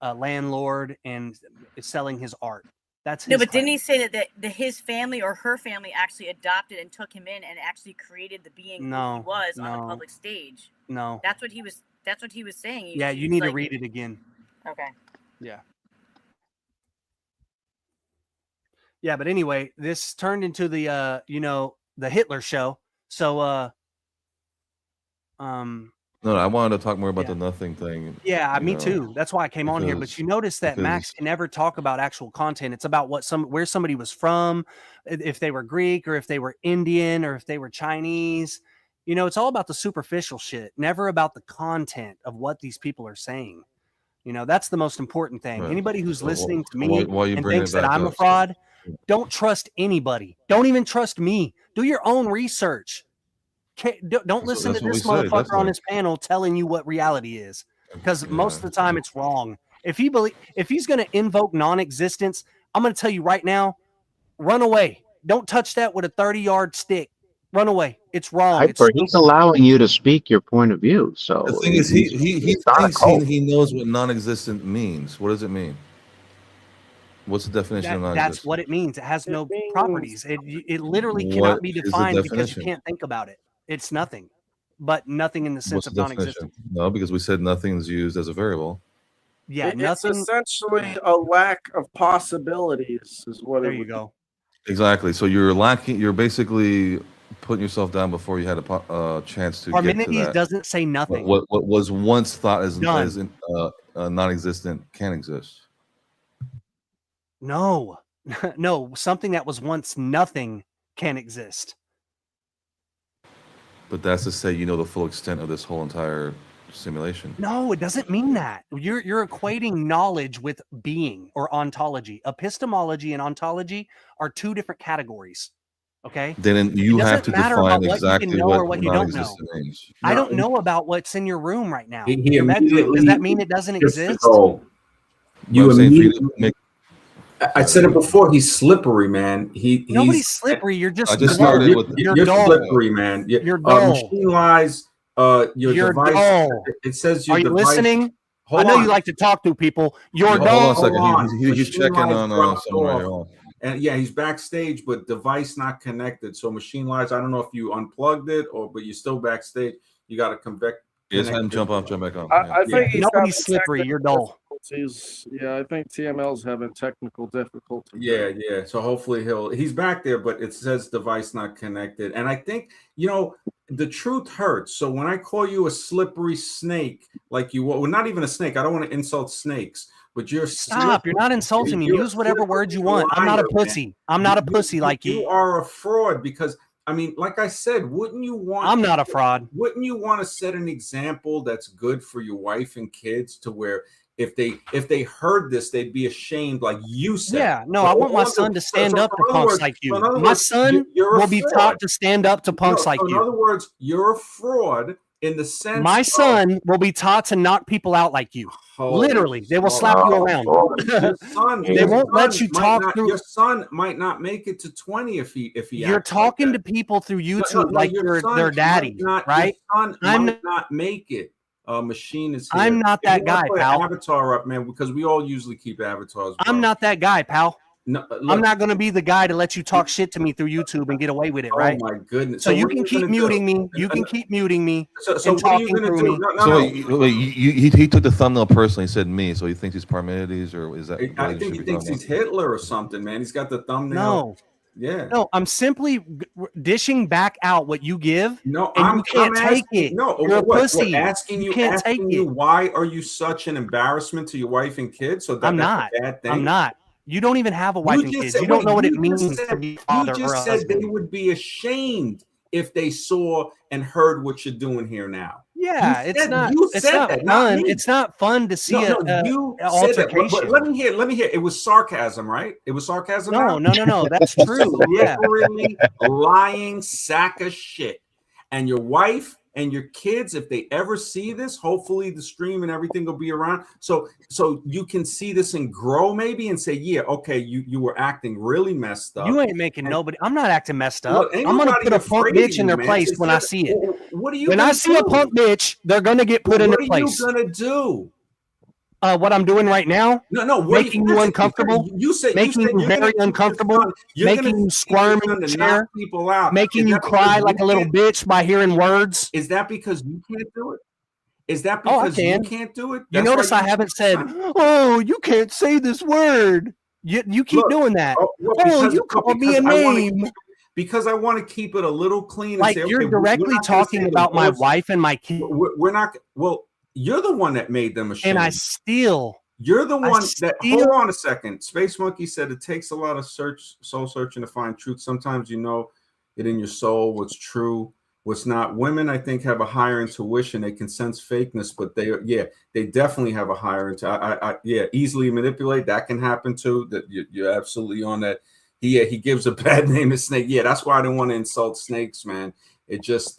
landlord and selling his art. That's his No, but claim. didn't he say that his family or her family actually adopted and took him in and actually created the being who he was on the public stage? No. That's what he was saying. Yeah, you need to read it again. Okay. Yeah. Yeah, but anyway, this turned into the the Hitler show. So No, I wanted to talk more about the nothing thing. Yeah, me too. That's why I came on here. But you notice that Max can never talk about actual content. It's about where somebody was from, if they were Greek or if they were Indian or if they were Chinese. It's all about the superficial shit, never about the content of what these people are saying. That's the most important thing. Right. Anybody who's So listening to me and bring thinks it that back I'm a up? fraud, don't trust anybody. Don't even trust me. Do your own research. Don't listen to this motherfucker on his panel telling you what reality is, because most of the time it's wrong. If he's going to invoke non-existence, I'm going to tell you right now, run away. Don't touch that with a 30-yard stick. Run away. It's wrong. Hyper, he's allowing you to speak your point of view. So the thing is, he thinks he knows what non-existent means. What does it mean? What's the definition of non-existent? That's what it means. It has no properties. It literally cannot be defined because you can't think about it. It's nothing, but nothing in the sense of non-existent. No, because we said nothing's used as a variable. Yeah, it's essentially a lack of possibilities is what there you go. Exactly. So you're basically putting yourself down before you had a chance to Parmenides get to that. Doesn't say nothing. What was once thought as non-existent can exist. No, no, something that was once nothing can exist. But that's to say, the full extent of this whole entire simulation. No, it doesn't mean that. You're equating knowledge with being or ontology. Epistemology and ontology are two different categories. Okay. Then you have to define exactly what you don't know. Means. I don't know about what's in your room right now. Does that mean it doesn't exist? I said it before. He's slippery, man. Nobody's slippery. You're just. I just started with. You're slippery, man. You're dull. Machine lies. Your device. Dull. It says your device. Are you listening? I know you like to talk to people. You're dull. Hold on a second. He's checking on somewhere. And yeah, he's backstage, but device not connected. So machine lies. I don't know if you unplugged it but you're still backstage. You got to convect. Yes, have him jump back on. I think nobody's slippery. You're dull. Yeah, I think TML's having technical difficulties. Yeah. So hopefully he's back there, but it says device not connected. And I think, the truth hurts. So when I call you a slippery snake, like not even a snake, I don't want to insult snakes, but you're stop. You're not insulting me. Use whatever word you want. I'm not a pussy. Man. I'm not a pussy like you. You are a fraud because like I said, wouldn't you want? I'm not a fraud. Wouldn't you want to set an example that's good for your wife and kids to where if they heard this, they'd be ashamed, like you said. Yeah, no, I want my son to stand up to punks like you. My son will be taught to stand up to punks like you. In other words, you're a fraud in the sense. My son will be taught to knock people out like you. Literally, they will slap you around. They won't let you talk through. Your son might not make it to 20 if he. You're talking to people through YouTube like you're their daddy, right? Your son might not make it. Machine is here. I'm not that guy, pal. Avatar up, man, because we all usually keep avatars. Bro. I'm not that guy, pal. No, look, I'm not going to be the guy to let you talk shit to me through YouTube and get away with it, right? Oh my goodness! So you can keep muting me. You can keep muting me. So what are you going to do? Wait, he took the thumbnail personally. He said me, so he thinks he's Parmenides, or is that? I think he thinks he's Hitler or something, man. He's got the thumbnail. No. Yeah. No, I'm simply dishing back out what you give. No, you can't take it. No, you're a pussy. Asking you why are you such an embarrassment to your wife and kids? So I'm not. A bad thing. I'm not. You don't even have a wife and kids. You don't know what it means to be a father or a husband. You just said they would be ashamed if they saw and heard what you're doing here now. Yeah, it's not fun. It's not fun to see an altercation. But let me hear. It was sarcasm, right? It was sarcasm. No. That's true. Yeah. Lying sack of shit. And your wife and your kids, if they ever see this, hopefully the stream and everything will be around. So you can see this and grow maybe and say, yeah, okay, you were acting really messed up. You ain't making nobody. I'm not acting messed up. Look, ain't I'm gonna nobody put a punk afraid of bitch in you, their man. place It's when I just- see it. What are you When gonna I see a do? punk bitch, they're gonna get put in What their are place. you gonna do? What I'm doing right now, No, making you uncomfortable, You said making you you're gonna very teach your uncomfortable, son- you're making gonna you teach squirm your in son the to chair, knock people out. making Is you that because cry you like a little can't- bitch by hearing words. Is that because you can't do it? Is that Oh, I because you can. can't do it? You That's why notice I haven't said, son? "Oh, you can't say this word." You keep Look, doing that. well, Oh, because- you called me a because I wanna name. because I want to keep it a little clean and Like say, you're okay, we're directly not gonna say talking the about my words- wife and my kid, We're not. Well, you're the one that made them ashamed. and I still. You're the one that. Hold still- on a second. Space Monkey said it takes a lot of soul searching to find truth. Sometimes you know it in your soul what's true, what's not. Women, I think, have a higher intuition. They can sense fakeness, but they definitely have a higher intuition. Easily manipulate. That can happen too. That you're absolutely on that. He gives a bad name to snake. Yeah, that's why I didn't want to insult snakes, man. It just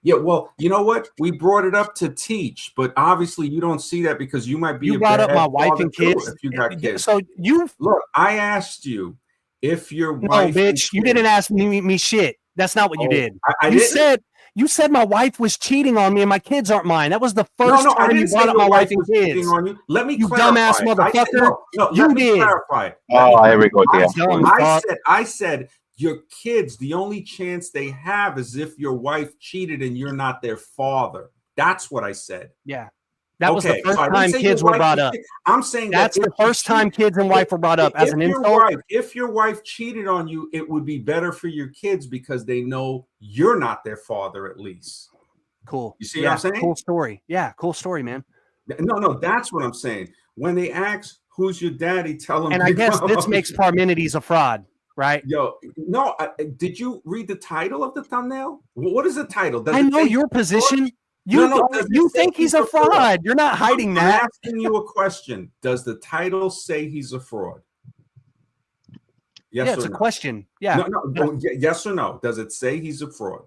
well, you know what? We brought it up to teach, but obviously you don't see that because you might be You a brought up bad my wife father and too, kids. if you got kids. So you Look, I asked you if your no, wife. bitch, you didn't ask me shit. That's not what you did. I you didn't? you said my wife was cheating on me and my kids aren't mine. That was the No, first I time you didn't say brought up your my wife and was cheating kids. on you. Let me You clarify. dumbass motherfucker. No, You let me did. clarify. Oh, here we go with the Dumb exploit. fuck. I said your kids, the only chance they have is if your wife cheated and you're not their father. That's what I said. Yeah. That was the Okay, first so I didn't time say kids your were wife brought was up. cheating. I'm saying That's that the first time kids and wife were brought up as an insult. If your wife cheated on you, it would be better for your kids because they know you're not their father, at least. Cool. You see what I'm saying? Cool story. Yeah, cool story, man. No, that's what I'm saying. When they ask who's your daddy, tell them. And I guess this makes Parmenides a fraud, right? Yo, no. Did you read the title of the thumbnail? What is the title? Does I it know say your position. You does it you say think he's a fraud. You're not hiding I'm that. asking you a question. Does the title say he's a fraud? Yes Yeah, or it's a no? question. Yeah. No, yes or no? Does it say he's a fraud?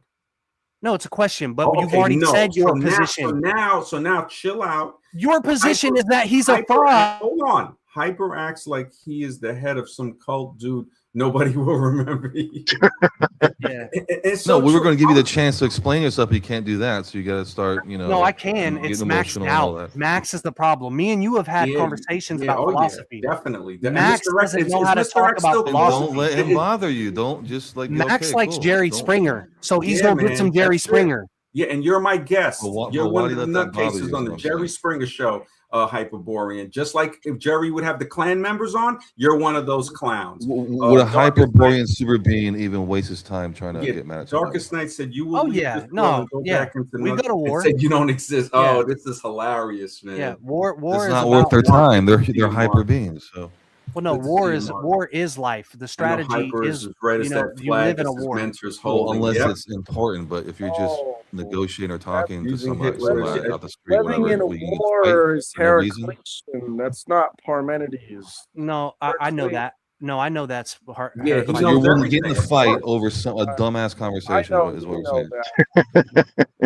No, it's a question, but Oh, you've okay, already no. said your So position. now, chill out. Your position is that he's a Hyper, fraud. hold on. Hyper acts like he is the head of some cult dude. Nobody will remember. Yeah. It's No, so we were true. going to give you the chance to explain yourself. But you can't do that, so you got to start. No, I can. getting It's maxed emotional and all out. that. Max is the problem. Me and you have had Yeah, conversations yeah, about oh, yeah, philosophy. definitely. Max Mr. X, doesn't know is how to Mr. talk X about still Then philosophy. don't let him bother you. Don't just like. Max okay, likes cool. Jerry Don't- Springer, so he's Yeah, gonna get man, some Jerry that's it. Springer. Yeah, and you're my guest. But You're why one do of you the let that bother nutcases you, on is the what I'm Jerry saying. Springer show, Hyperborean. Just like if Jerry would have the clan members on, you're one of those clowns. Would a Darkest Hyperborean super being even waste his time trying to Yeah, get mad at somebody? Darkest Night said you will Oh leave yeah, this world and go back into we another go to war. and said you don't exist. Yeah. Oh, this is hilarious, man. Yeah, war It's is not about worth their Mark. time. They're Yeah, hyper Mark. beings. So Well, no, Good to see you, Mark. war is life. The I know strategy Hyper is as red as that you live flag in a as his war. mentors well, holding. unless Yep. it's important, but if you're just negotiating or talking to using somebody Hitler as- out the street, Living whatever, in a we fight war is for no reason. Heraclitean. That's not Parmenides. No, I know that. No, I know that's hard. Yeah, he So knows you're willing to everything, get in a of fight course. over a dumbass I conversation, know is you what I'm know saying. that.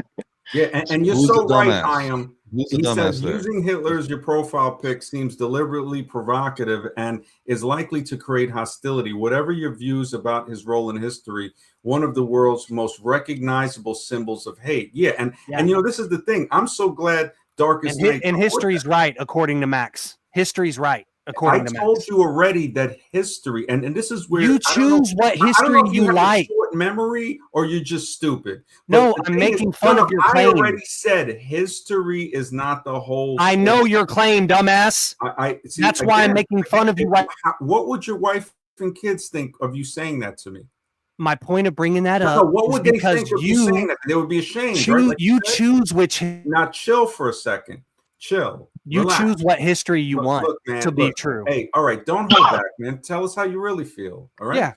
Yeah, and you're Who's so the right, dumbass? I am. Who's the He dumbass says there? using Hitler as your profile pic seems deliberately provocative and is likely to create hostility. Whatever your views about his role in history, one of the world's most recognizable symbols of hate. Yeah, and you know, this is the thing. I'm so glad Darkest Night. And history's right according to Max. History's right I according to told Max. you already that history, and this is where You I don't know- choose what I don't history know if you have a like. short memory or you're just stupid. No, But the I'm thing making is, fun of your I claim. already said history is not the whole. I know your claim, dumbass. I see, That's why I'm making fun of you right. What would your wife and kids think of you saying that to me? My point of bringing that No, up what is would they because think of you saying that? They would be ashamed, right? Like you said? choose which Now chill for a second. Chill. you Relax. choose what history you want Look, man, to be look. true. Hey, all right, don't hold back, man. Tell us how you really feel. All right. Yeah.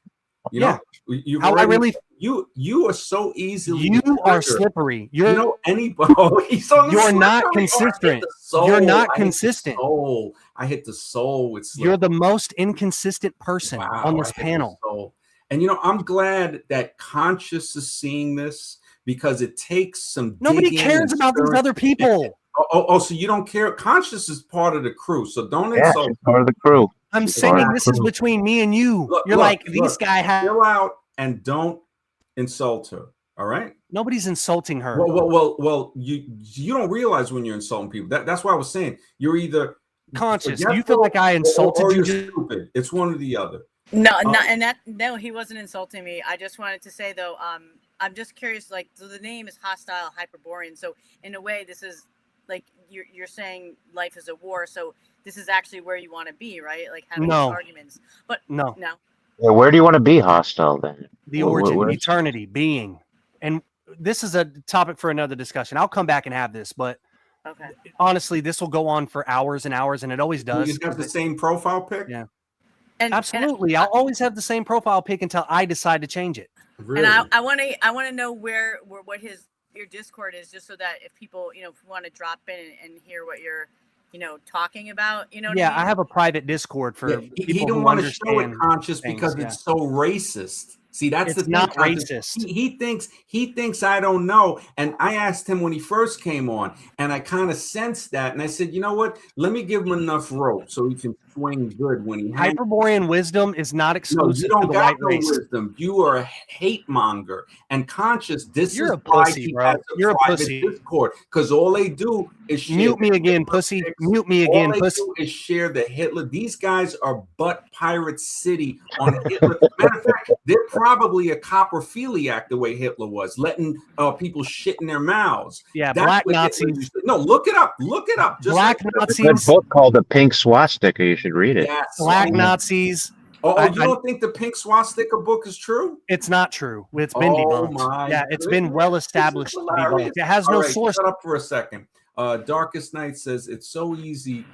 You Yeah. know, you've How I really you are so easily you are triggered. slippery. You You're know anybody. He's on the You're not slippery. Oh, I hit consistent. the soul. You're not I hit the consistent. soul. I hit the soul with slippery. you're the most inconsistent person Wow, on I this hit the panel. soul. And you know, I'm glad that Conscious is seeing this because it takes some Nobody digging cares and about these stirring. other people. So you don't care? Conscious is part of the crew, so don't Yeah, insult. she's part of the crew. I'm She's part of saying the this is crew. between me and you. Look, You're look, like, these look, guy have. chill out and don't insult her. All right. Nobody's insulting her. Well. You don't realize when you're insulting people. That's why I was saying you're either Conscious. Do you feel like I insulted or you? you're stupid. It's one or the other. No, he wasn't insulting me. I just wanted to say though, I'm just curious. Like, so the name is Hostile Hyperborean. So in a way, this is like you're saying life is a war. So this is actually where you want to be, right? Like having these arguments. But no. Yeah, where do you want to be hostile then? The origin, eternity, being. And this is a topic for another discussion. I'll come back and have this, but honestly, this will go on for hours and hours, and it always does. You have the same profile pic? Yeah. Absolutely. I'll always have the same profile pic until I decide to change it. Really? And I want to know what your Discord is, just so that if people, if you want to drop in and hear what you're, talking about, what I mean? I have a private Discord for people he don't who want to show it, understand Conscious, things, because it's so racist. See, that's it's the thing. not racist. He thinks I don't know. And I asked him when he first came on, and I kind of sensed that. And I said, you know what? Let me give him enough rope so he can swing good when he hangs. Hyperborean wisdom is not exclusive to the white race. Wisdom. You are a hate monger. And Conscious, you're a pussy, bro. You're a pussy. Discord, because all they do is mute me again, pussy. Mute me again, pussy. Do is share the Hitler. These guys are butt pirate city on Hitler. Matter of fact, they're probably a coprophiliac the way Hitler was, letting people shit in their mouths. Yeah, black Nazis. No, look it up. Look it up. Just black Nazis. There's a book called The Pink Swastika. You should read it. Yes. Black Nazis. You don't think the Pink Swastika book is true? It's not true. It's been debunked. It's been well established to be debunked. It has no source. Shut up for a second. Darkest Night says it's so easy.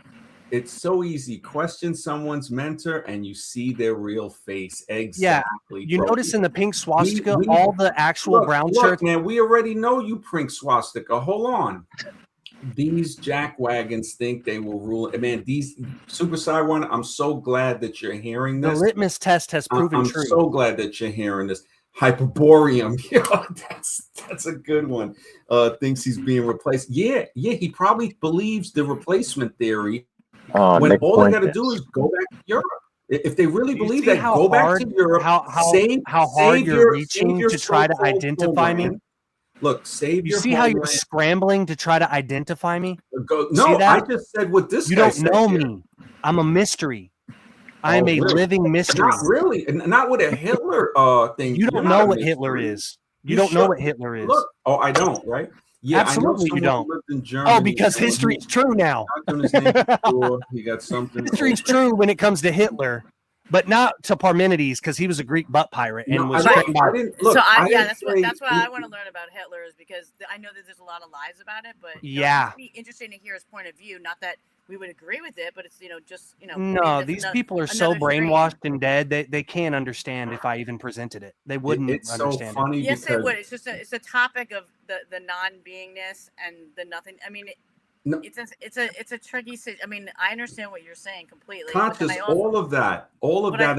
It's so easy. Question someone's mentor and you see their real face. Exactly. Yeah. You notice in the Pink Swastika, all the actual brown shirts. Man, we already know you Pink Swastika. Hold on. These jackwagons think they will rule. Man, these Super One, I'm so glad that you're hearing this. The litmus test has proven true. I'm so glad that you're hearing this. Hyperborean. Yeah, that's a good one. Thinks he's being replaced. Yeah, he probably believes the replacement theory. When all they got to do is go back to Europe. If they really believe that, go back to Europe. How hard you're reaching to try to identify me. Look, you see how you're scrambling to try to identify me? No, I just said what this. You don't know me. I'm a mystery. I am a living mystery. Not really, not with a Hitler thing. You don't know what Hitler is. You don't know what Hitler is. Look, I don't, right? Yeah, absolutely you don't. Because history's true now. He got something. History's true when it comes to Hitler, but not to Parmenides because he was a Greek butt pirate and was that's why I want to learn about Hitler, is because I know that there's a lot of lies about it, but it'd be interesting to hear his point of view. Not that we would agree with it, but it's No, these people are so brainwashed and dead they can't understand if I even presented it. They wouldn't understand. So funny. Yes, they would. It's just it's a topic of the non-beingness and the nothing. I mean, it's a tricky. I mean, I understand what you're saying completely. Conscious, all of that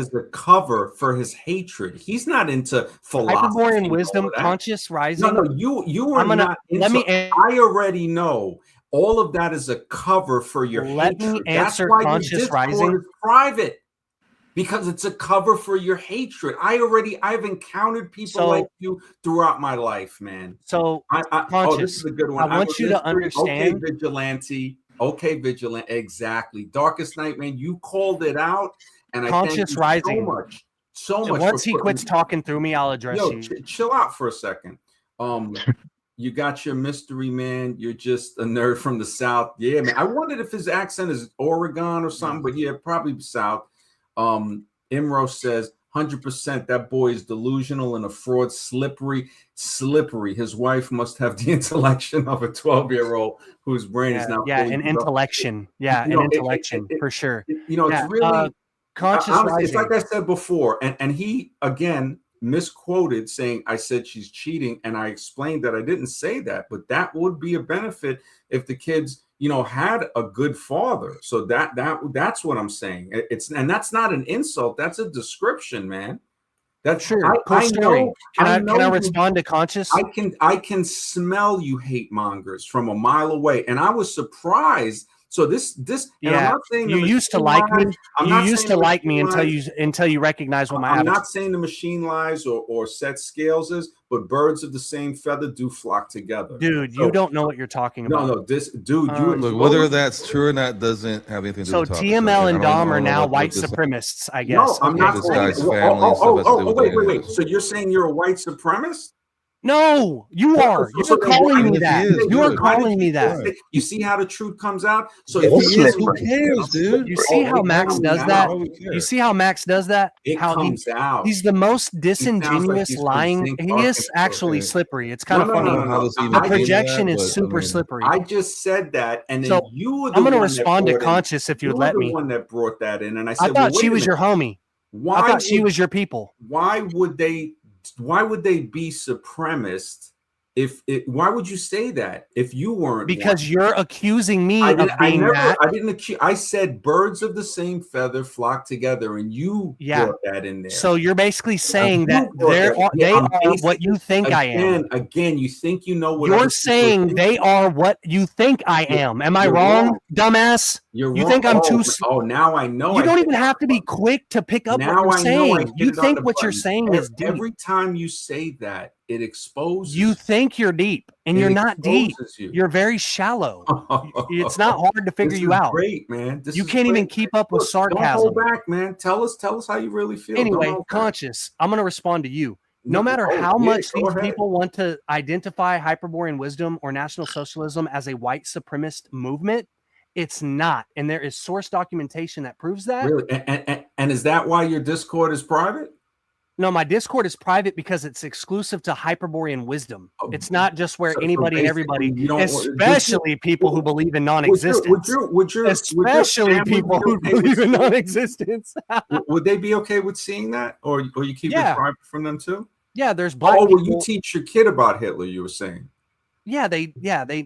is the cover for his hatred. He's not into philosophy. Hyperborean wisdom, conscious rising. No, you are not. I already know. All of that is a cover for your hatred. Let me answer conscious rising. Is private. Because it's a cover for your hatred. I've encountered people like you throughout my life, man. So this is a good one. I want you to understand. Okay, vigilante. Exactly. Darkest Night, man. You called it out, and I thank you rising. So much. Once he quits talking through me, I'll address you. Chill out for a second. You got your mystery man. You're just a nerd from the South. Yeah, man. I wondered if his accent is Oregon or something, but yeah, probably South. Imro says 100% that boy is delusional and a fraud, slippery. His wife must have the intellection of a 12-year-old whose brain is now an intellection. For sure. It's really conscious rising. It's like I said before, and he again misquoted saying I said she's cheating, and I explained that I didn't say that, but that would be a benefit if the kids had a good father. So that's what I'm saying. And that's not an insult. That's a description, man. That's Sure, cool I story. know. Can I know you- respond to Conscious? I can smell you hate mongers from a mile away, and I was surprised. So this and I'm Yeah, not saying you the used to machine like me. lies. I'm You not used saying to the like me machine until lies. you recognize what my I'm attitude. not saying the machine lies or set scales is, but birds of the same feather do flock together. Dude, So- you don't know what you're talking about. No, this dude, you Look, whether that's true or not doesn't have anything to do So with the topic. TML and I Dom are don't know now what white this- supremacists, I No, guess. I'm Okay. not This saying guy's family and stuff has to do with wait. anyways. So you're saying you're a white supremacist? No, you are. So You're then why calling me did that. you say You are good? calling me that. Right. You see how the truth comes out? So If if he he is is, Who cares, dude? You see how Max does that? Why would we care? You see how Max does that? it How comes out. he's the most like disingenuous he's from lying. Zinc, He is Arkansas. actually Okay. slippery. It's kind of No, funny. I don't know how this even The came to projection that, is but, super I mean, slippery. I just said that, and then So, you were the I'm going to one that respond to brought in- Conscious if you you would were let the me. one that brought that in, and I I said, thought well, she wait a was your minute. homie. Why I thought she would- was your people. Why would they be supremacist? Why would you say that if you weren't? Because one? you're accusing me of being that. I didn't accuse. I said birds of the same feather flock together, and you brought that in there. So you're basically saying that You brought that in. they I'm are what you think I am. Again, you think you know what You're other people saying think? they are what you think I am. Am I You're wrong, wrong. dumbass? You're You wrong. think I'm too? Oh, now I know. You I don't hit even it have on to the be button. quick to pick up Now what I you're know I saying. hit You it on think the what you're button. saying is deep. Every time you say that, it exposes. You think you're deep, and It you're not deep. exposes you. You're very shallow. It's not hard to figure This you is out. Great, man. This You is can't even great. keep up with Look, sarcasm. Don't hold back, man. Tell us how you really feel. Don't Anyway, hold back. Conscious, I'm going to respond to you. No No, matter oh, how yeah, much go these ahead. people want to identify Hyperborean wisdom or National Socialism as a white supremacist movement, it's not. And there is source documentation that proves that. Really? And is that why your Discord is private? No, my Discord is private because it's exclusive to Hyperborean wisdom. Oh, It's not just where so anybody and basically everybody, you don't- especially people who believe in non-existence. Would your Especially family people be who okay with believe in seeing- non-existence. Would they be okay with seeing that, or you keep Yeah. it private from them too? Yeah, there's black Oh, well, people. you teach your kid about Hitler. You were saying. They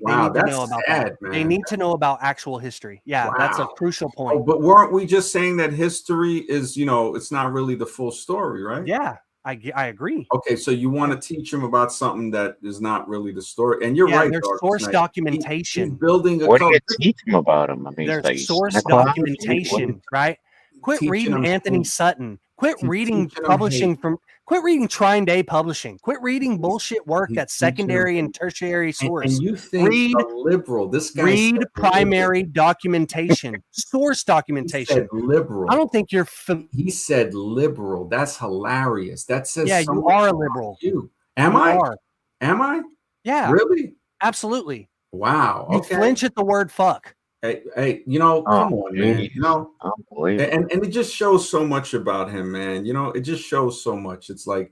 Wow, need to that's know about sad, that. man. They need to know about actual history. Yeah, that's a Wow. crucial Oh, point. but weren't we just saying that history is, it's not really the full story, right? Yeah, I agree. Okay, so you want to teach them about something that is not really the story, and you're Yeah, right. there's Dark source Knight. documentation. He's building a What do you cult. teach him about him? I mean, There's like source Santa Claus? documentation, right? Quit Teaching reading them Anthony hate. Sutton. Quit reading Teaching them publishing hate. from. Quit reading Trine Day Publishing. Quit reading bullshit work he's that's teaching them secondary and hate. tertiary And source. you think Read- a liberal? This guy Read said primary documentation, source Liberal. He documentation. said liberal. I don't think you're. He said liberal. That's hilarious. That says Yeah, you something are a about liberal. You am You I? are. Am I? Yeah, Really? absolutely. Wow. You Okay. flinch at the word "fuck." Hey, Oh, come on, man. geez. Unbelievable. And it just shows so much about him, man. It just shows so much. It's like,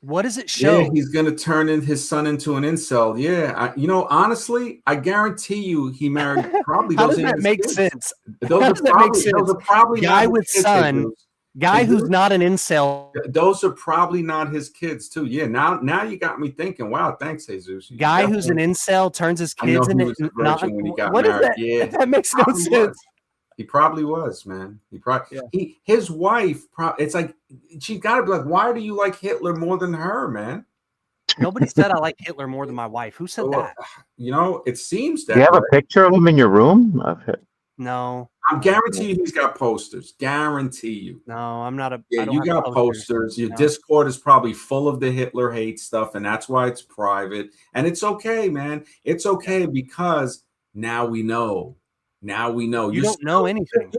What does it show? yeah, he's gonna turn his son into an incel. Yeah, honestly, I guarantee you, he married probably. How those does ain't that his make kids. sense? Those How are does that make probably sense? those are probably Guy not with his kids, son, Jesus. Guy who's not an incel. Those are probably not his kids too. Yeah, now you got me thinking. Wow, thanks, Jesus. You Guy who's an definitely- incel turns his I know kids he into. was a virgin when he got What is married. that? Yeah, That makes no probably sense. was. He probably was, man. He probably Yeah. his wife. It's like she got to be like, why do you like Hitler more than her, man? Nobody said I like Hitler more than my wife. Who said Well, that? It seems that Do you have a way. picture of him in your room? No, I'm guarantee you he's got posters. Guarantee you. no, I'm not a. Yeah, I don't you have got posters. Your No. Discord is probably full of the Hitler hate stuff, and that's why it's private. And it's okay, man. It's okay because now we know. Now we know. You don't know anything.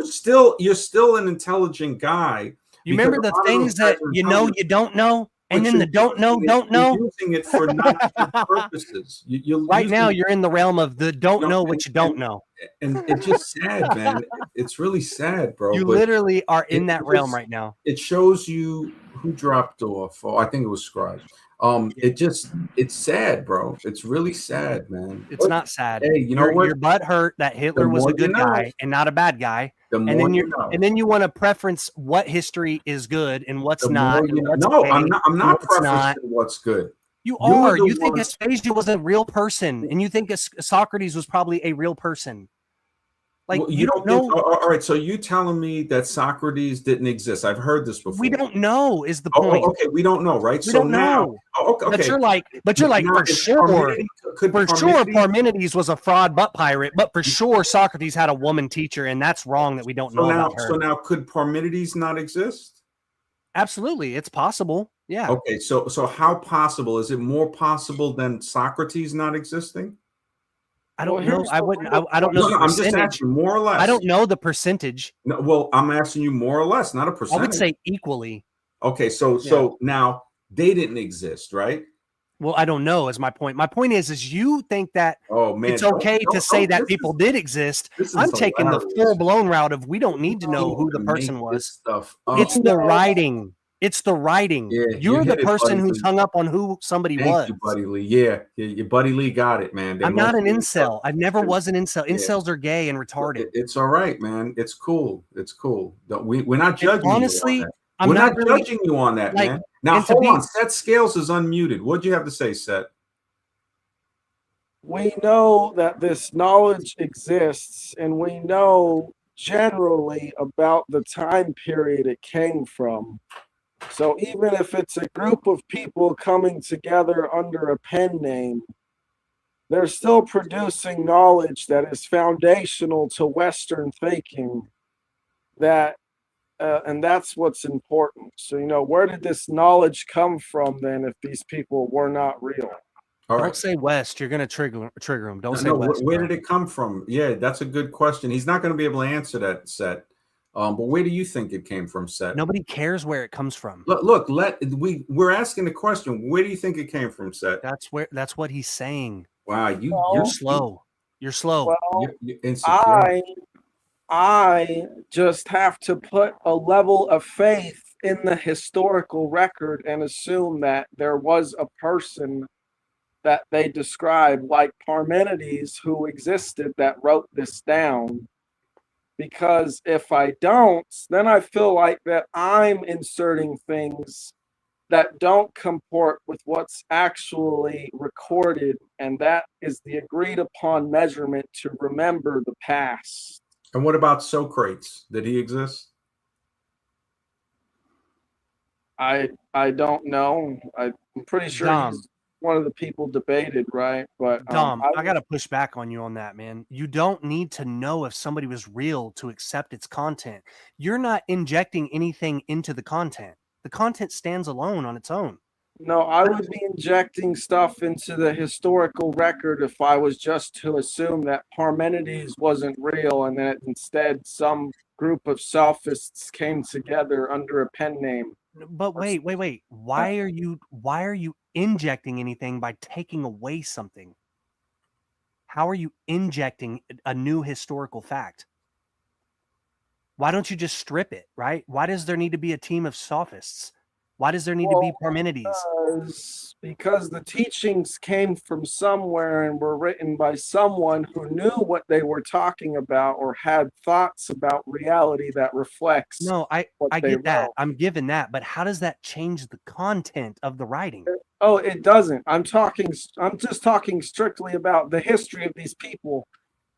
You're still an intelligent guy. You because remember a the lot of things those guys that are you know intelligent, you don't know, and but then you're the don't know, using it- don't you're know. using it for not good purposes. You're Right using now, it- you're in the realm of the don't No, know and- what you don't know. and it's just sad, man. It's really sad, bro. You but literally are in it that realm just- right now. it shows you who dropped off. Oh, I think it was Scribe. It's sad, bro. It's really sad, man. It's But, not sad. Hey, you know what? Your butt hurt that Hitler was more a you good know. guy and not a bad guy. The more And then you know. and then you want to preference what history is good and what's The not. more you And know. what's No, okay I'm not. I'm and not what's not. preferencing what's good. You You're are. the You think one- Aspasia was a real person, and you think Socrates was probably a real person. Like Well, you don't know. all right, so you telling me that Socrates didn't exist? I've heard this before. We don't know is the Oh, point. okay, we don't know, right? We So don't now, know. okay, But you're like, now for is sure, could for sure, Parmenides, Parmenides was a fraud but pirate. But for sure, Socrates had a woman teacher, and that's wrong that we don't know about her. so now could Parmenides not exist? Absolutely, it's possible. Yeah. Okay, so how possible is it? More possible than Socrates not existing? I don't Well, know. here's I the wouldn't. real I don't know No, the no, I'm just percentage. asking more or less. I don't know the percentage. No, well, I'm asking you more or less, not a I percentage. would say equally. Okay, so now they didn't exist, right? Well, I don't know is my point. My point is you think that Oh man, it's okay to say that this people did exist. this is I'm taking the hilarious. full-blown route of we don't need to know People who the can person make was. this stuff up. It's the writing. It's the writing. Yeah, you You're the hit it, person Buddy who's Lee. hung up on who somebody Thank was. you, Buddy Lee. Yeah, your Buddy Lee got it, man. They're I'm not an mostly- incel. I never was an incel. Yeah. Incels are gay and retarded. It's all right, man. It's cool. It's cool. We're not judging honestly, you on that. I'm We're not not really- judging you on that, like, man. Now and to hold be- on. Seth Scales is unmuted. What'd you have to say, Seth? We know that this knowledge exists, and we know generally about the time period it came from. So even if it's a group of people coming together under a pen name, they're still producing knowledge that is foundational to Western thinking. And that's what's important. So, where did this knowledge come from then if these people were not real? All Don't right. say West. You're going to trigger him. Don't say No, West. where bro. did it come from? Yeah, that's a good question. He's not going to be able to answer that, Seth. But where do you think it came from, Seth? Nobody cares where it comes from. Look, we're asking the question. Where do you think it came from, Seth? That's what he's saying. Wow, Well, You're slow. You're slow. Well, you're insecure. I just have to put a level of faith in the historical record and assume that there was a person that they describe like Parmenides who existed that wrote this down. Because if I don't, then I feel like that I'm inserting things that don't comport with what's actually recorded, and that is the agreed upon measurement to remember the past. And what about Socrates? Did he exist? I don't know. I'm pretty sure Dom. he's one of the people debated, right? But Dom, I got to push back on you on that, man. You don't need to know if somebody was real to accept its content. You're not injecting anything into the content. The content stands alone on its own. No, I would be injecting stuff into the historical record if I was just to assume that Parmenides wasn't real and that instead some group of sophists came together under a pen name. But wait. Why are you injecting anything by taking away something? How are you injecting a new historical fact? Why don't you just strip it, right? Why does there need to be a team of sophists? Why does there need to be Parmenides? Because the teachings came from somewhere and were written by someone who knew what they were talking about or had thoughts about reality that reflects. No, I they get that. wrote. I'm given that, but how does that change the content of the writing? Oh, it doesn't. I'm just talking strictly about the history of these people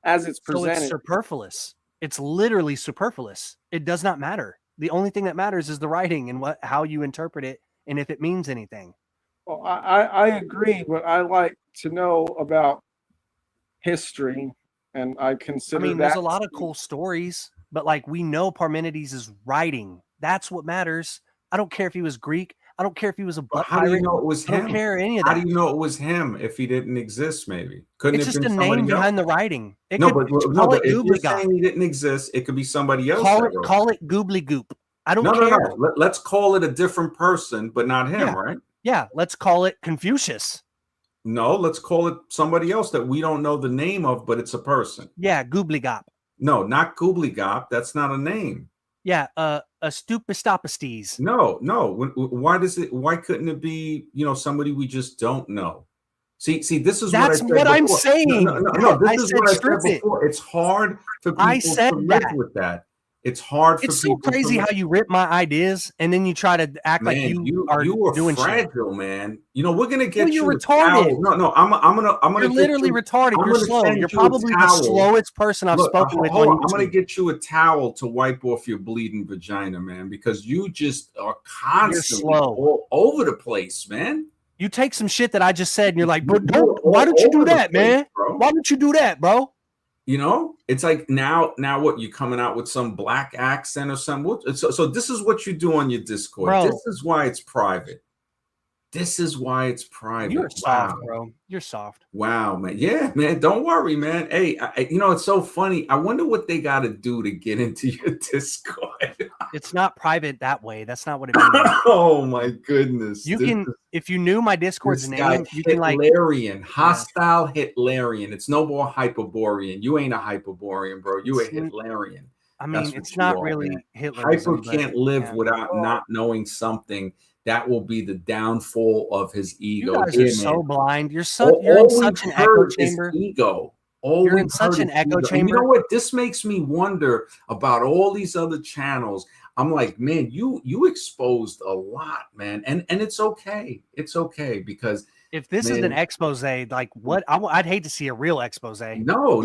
as it's So presented. it's superfluous. It's literally superfluous. It does not matter. The only thing that matters is the writing and how you interpret it and if it means anything. Well, I agree, but I like to know about history, and I consider There's that a lot of cool stories, but like we know Parmenides is writing. That's what matters. I don't care if he was Greek. I don't care if he was a But butt how do you pirate. know it was I him? don't care any of How that. do you know it was him if he didn't exist? Maybe couldn't It's it just been a somebody name else? behind the writing. It No, could but call it if you're goobly saying he didn't exist, it could be somebody else. Call that it wrote call it goobly goop. I don't No. care. Let's call it a different person, but not him, Yeah. right? Yeah, let's call it Confucius. No, let's call it somebody else that we don't know the name of, but it's a person. Yeah, goobly gop. No, not Goobly Gop. That's not a name. Yeah, a stupistopistes. No. Why couldn't it be, somebody we just don't know? See, this is That's what I said I'm before. saying. No, this I is said what I strip said it. before. It's hard for people I said to live that. with that. It's hard for It's so people crazy to, how you rip my ideas and then you try to act like man, you are you are doing shit. fragile, man. You know, we're gonna No, get you're you a retarded. towel. No, I'm gonna You're get literally you. retarded. I'm You're gonna slow. send You're you a probably the towel. slowest person I've Look, spoken with hold on on. I'm gonna YouTube. get you a towel to wipe off your bleeding vagina, man, because you just are constantly slow. all over the place, man. You take some shit that I just said and you're like, but You're why don't you all do over the that, place, man? bro. Why don't you do that, bro? You know, it's like now what, you coming out with some black accent or something. So this is what you do on your Discord. Bro. This is why it's private. This is why it's private. You're soft, bro. You're soft. Wow, man. Yeah, man. Don't worry, man. Hey, you know, it's so funny. I wonder what they got to do to get into your Discord. It's not private that way. That's not what it means. Oh my goodness. You can, if you knew my Discord's This guy, name, you can like Hitlerian, hostile Hitlerian. It's no more Hyperborean. You ain't a Hyperborean, bro. You a Hitlerian. I mean, That's it's what you not are, really man. Hitlerism. Hyper can't live without not knowing something. That will be the downfall of his ego. You guys are so blind. You're All in such an echo chamber. Ego. You're in such an echo chamber. And you know what? This makes me wonder about all these other channels. I'm like, man, you exposed a lot, man, and it's okay. It's okay because if this is an expose, like what? I'd hate to see a real expose. No.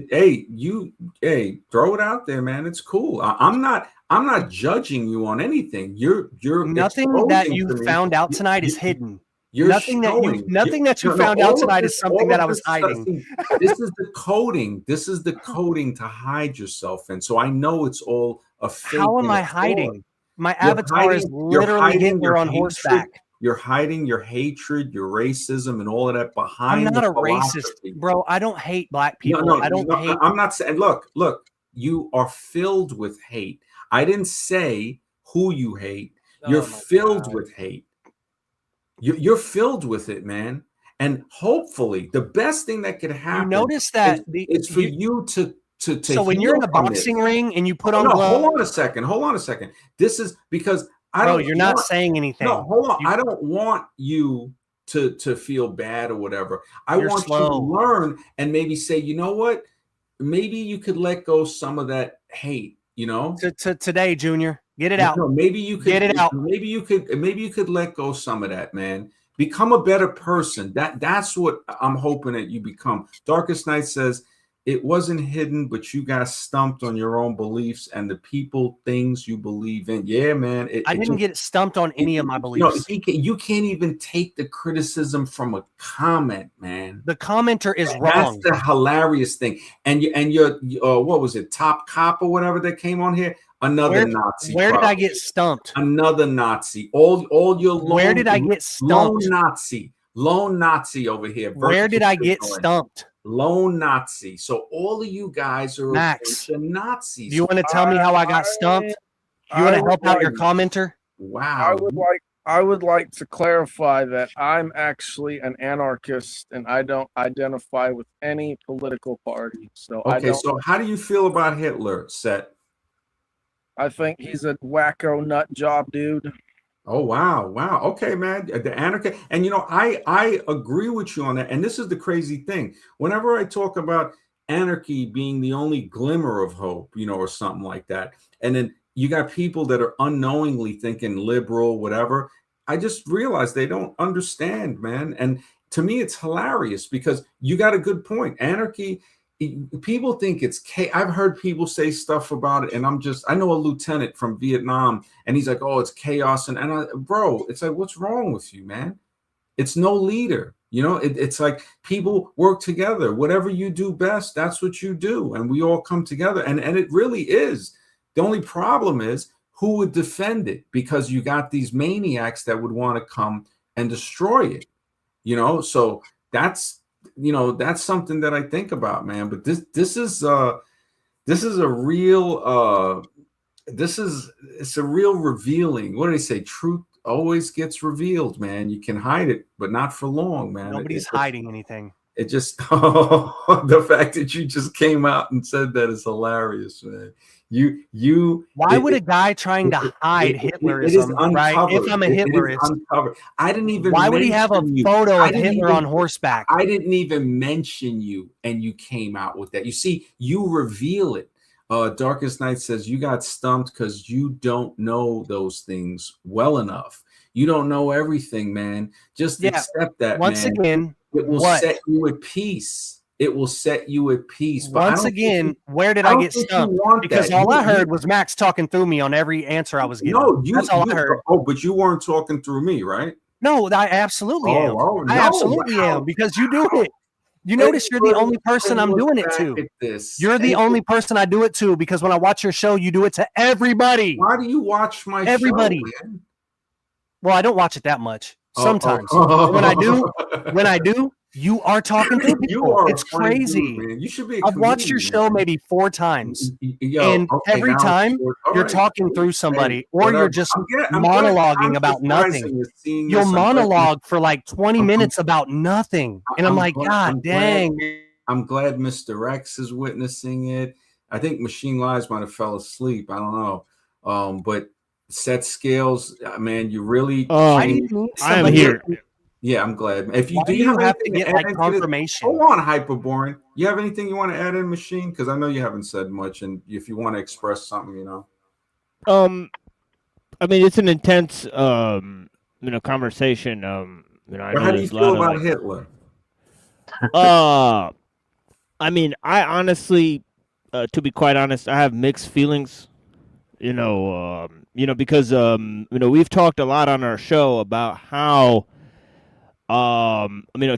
Hey, throw it out there, man. It's cool. I'm not judging you on anything. You're nothing that you found out tonight is hidden. You're nothing showing, that you found out tonight is something that I was hiding. This is the coding. This is the coding to hide yourself in. So I know it's all a fake. How am I hiding? My avatar is literally Hitler on horseback. You're hiding your hatred, your racism, and all of that behind. I'm not a racist, bro. I don't hate black people. No, I don't hate. I'm not saying. Look. You are filled with hate. I didn't say who you hate. You're filled with hate. You're filled with it, man. And hopefully, the best thing that could happen. You notice that it's for you to. So when you're in a boxing ring and you put on gloves. Hold on a second. This is because you're not saying anything. No, hold on. I don't want you to feel bad or whatever. I want you to learn and maybe say, you know what? Maybe you could let go some of that hate, you know? Today, Junior. Get it out. No, maybe you could get it out. Maybe you could let go some of that, man. Become a better person. That's what I'm hoping that you become. Darkest Night says, it wasn't hidden, but you got stumped on your own beliefs and the people, things you believe in. Yeah, man. I didn't get stumped on any of my beliefs. You can't even take the criticism from a comment, man. The commenter is wrong. That's the hilarious thing. And your what was it, Top Cop or whatever that came on here? Another Nazi. Where did I get stumped? Another Nazi. All your where did I get stumped? Lone Nazi over here. Where did I get stumped? Lone Nazi. So all of you guys are Max. a bunch of Nazis. Do you want to tell me how I got stumped? You want to help out your commenter? Wow. I would like to clarify that I'm actually an anarchist and I don't identify with any political party. So so how do you feel about Hitler, Set? I think he's a wacko nut job dude. Oh, wow. Okay, man. The anarchy. And, you know, I agree with you on that. And this is the crazy thing. Whenever I talk about anarchy being the only glimmer of hope, you know, or something like that, and then you got people that are unknowingly thinking liberal, whatever, I just realized they don't understand, man. And to me, it's hilarious because you got a good point. Anarchy, people think it's I've heard people say stuff about it, and I know a lieutenant from Vietnam, and he's like, oh, it's chaos. Bro, it's like, what's wrong with you, man? It's no leader. You know, it's like people work together. Whatever you do best, that's what you do. And we all come together. And it really is. The only problem is who would defend it, because you got these maniacs that would want to come and destroy it. You know, so that's something that I think about, man. But it's a real revealing. What do they say? Truth always gets revealed, man. You can hide it, but not for long, man. Nobody's hiding anything. It just the fact that you just came out and said that is hilarious, man. Why would a guy trying to hide Hitlerism, right? If I'm a Hitlerist, I didn't even. Why would he have a photo of Hitler on horseback? I didn't even mention you, and you came out with that. You see, you reveal it. Darkest Night says you got stumped because you don't know those things well enough. You don't know everything, man. Just Yeah. accept that, Once man. again, It will what? set you at peace. It will set you at peace. But Once again, where did I I don't get think you stumped? want Because that. all I heard was Max talking through me on every answer I was giving. No, That's all I heard. Oh, but you weren't talking through me, right? No, I absolutely am. Oh, I no. absolutely am because you do it. You notice you're the only person I'm doing it to. You're the only person I do it to because when I watch your show, you do it to everybody. Why do you watch my Everybody. show, man? Well, I don't watch it that much. Sometimes. Oh. When I do, you are talking to people. It's crazy. Dude, man. You should be. I've watched your show maybe 4 times, and okay, every time you're talking through somebody, or you're just monologuing about nothing. You'll monologue for like 20 minutes about nothing, and I'm like, God dang. I'm glad Mr. X is witnessing it. I think Machine Lives might have fell asleep. I don't know, but set scales, man. You really. I am here. Yeah, I'm glad. If you Why do you have to get like confirmation? Hold on, Hyperboring. You have anything you want to add in, Machine? Because I know you haven't said much, and if you want to express something, you know. I mean, it's an intense, conversation. I know how do you feel about Hitler? I mean, I honestly, to be quite honest, I have mixed feelings. Because we've talked a lot on our show about how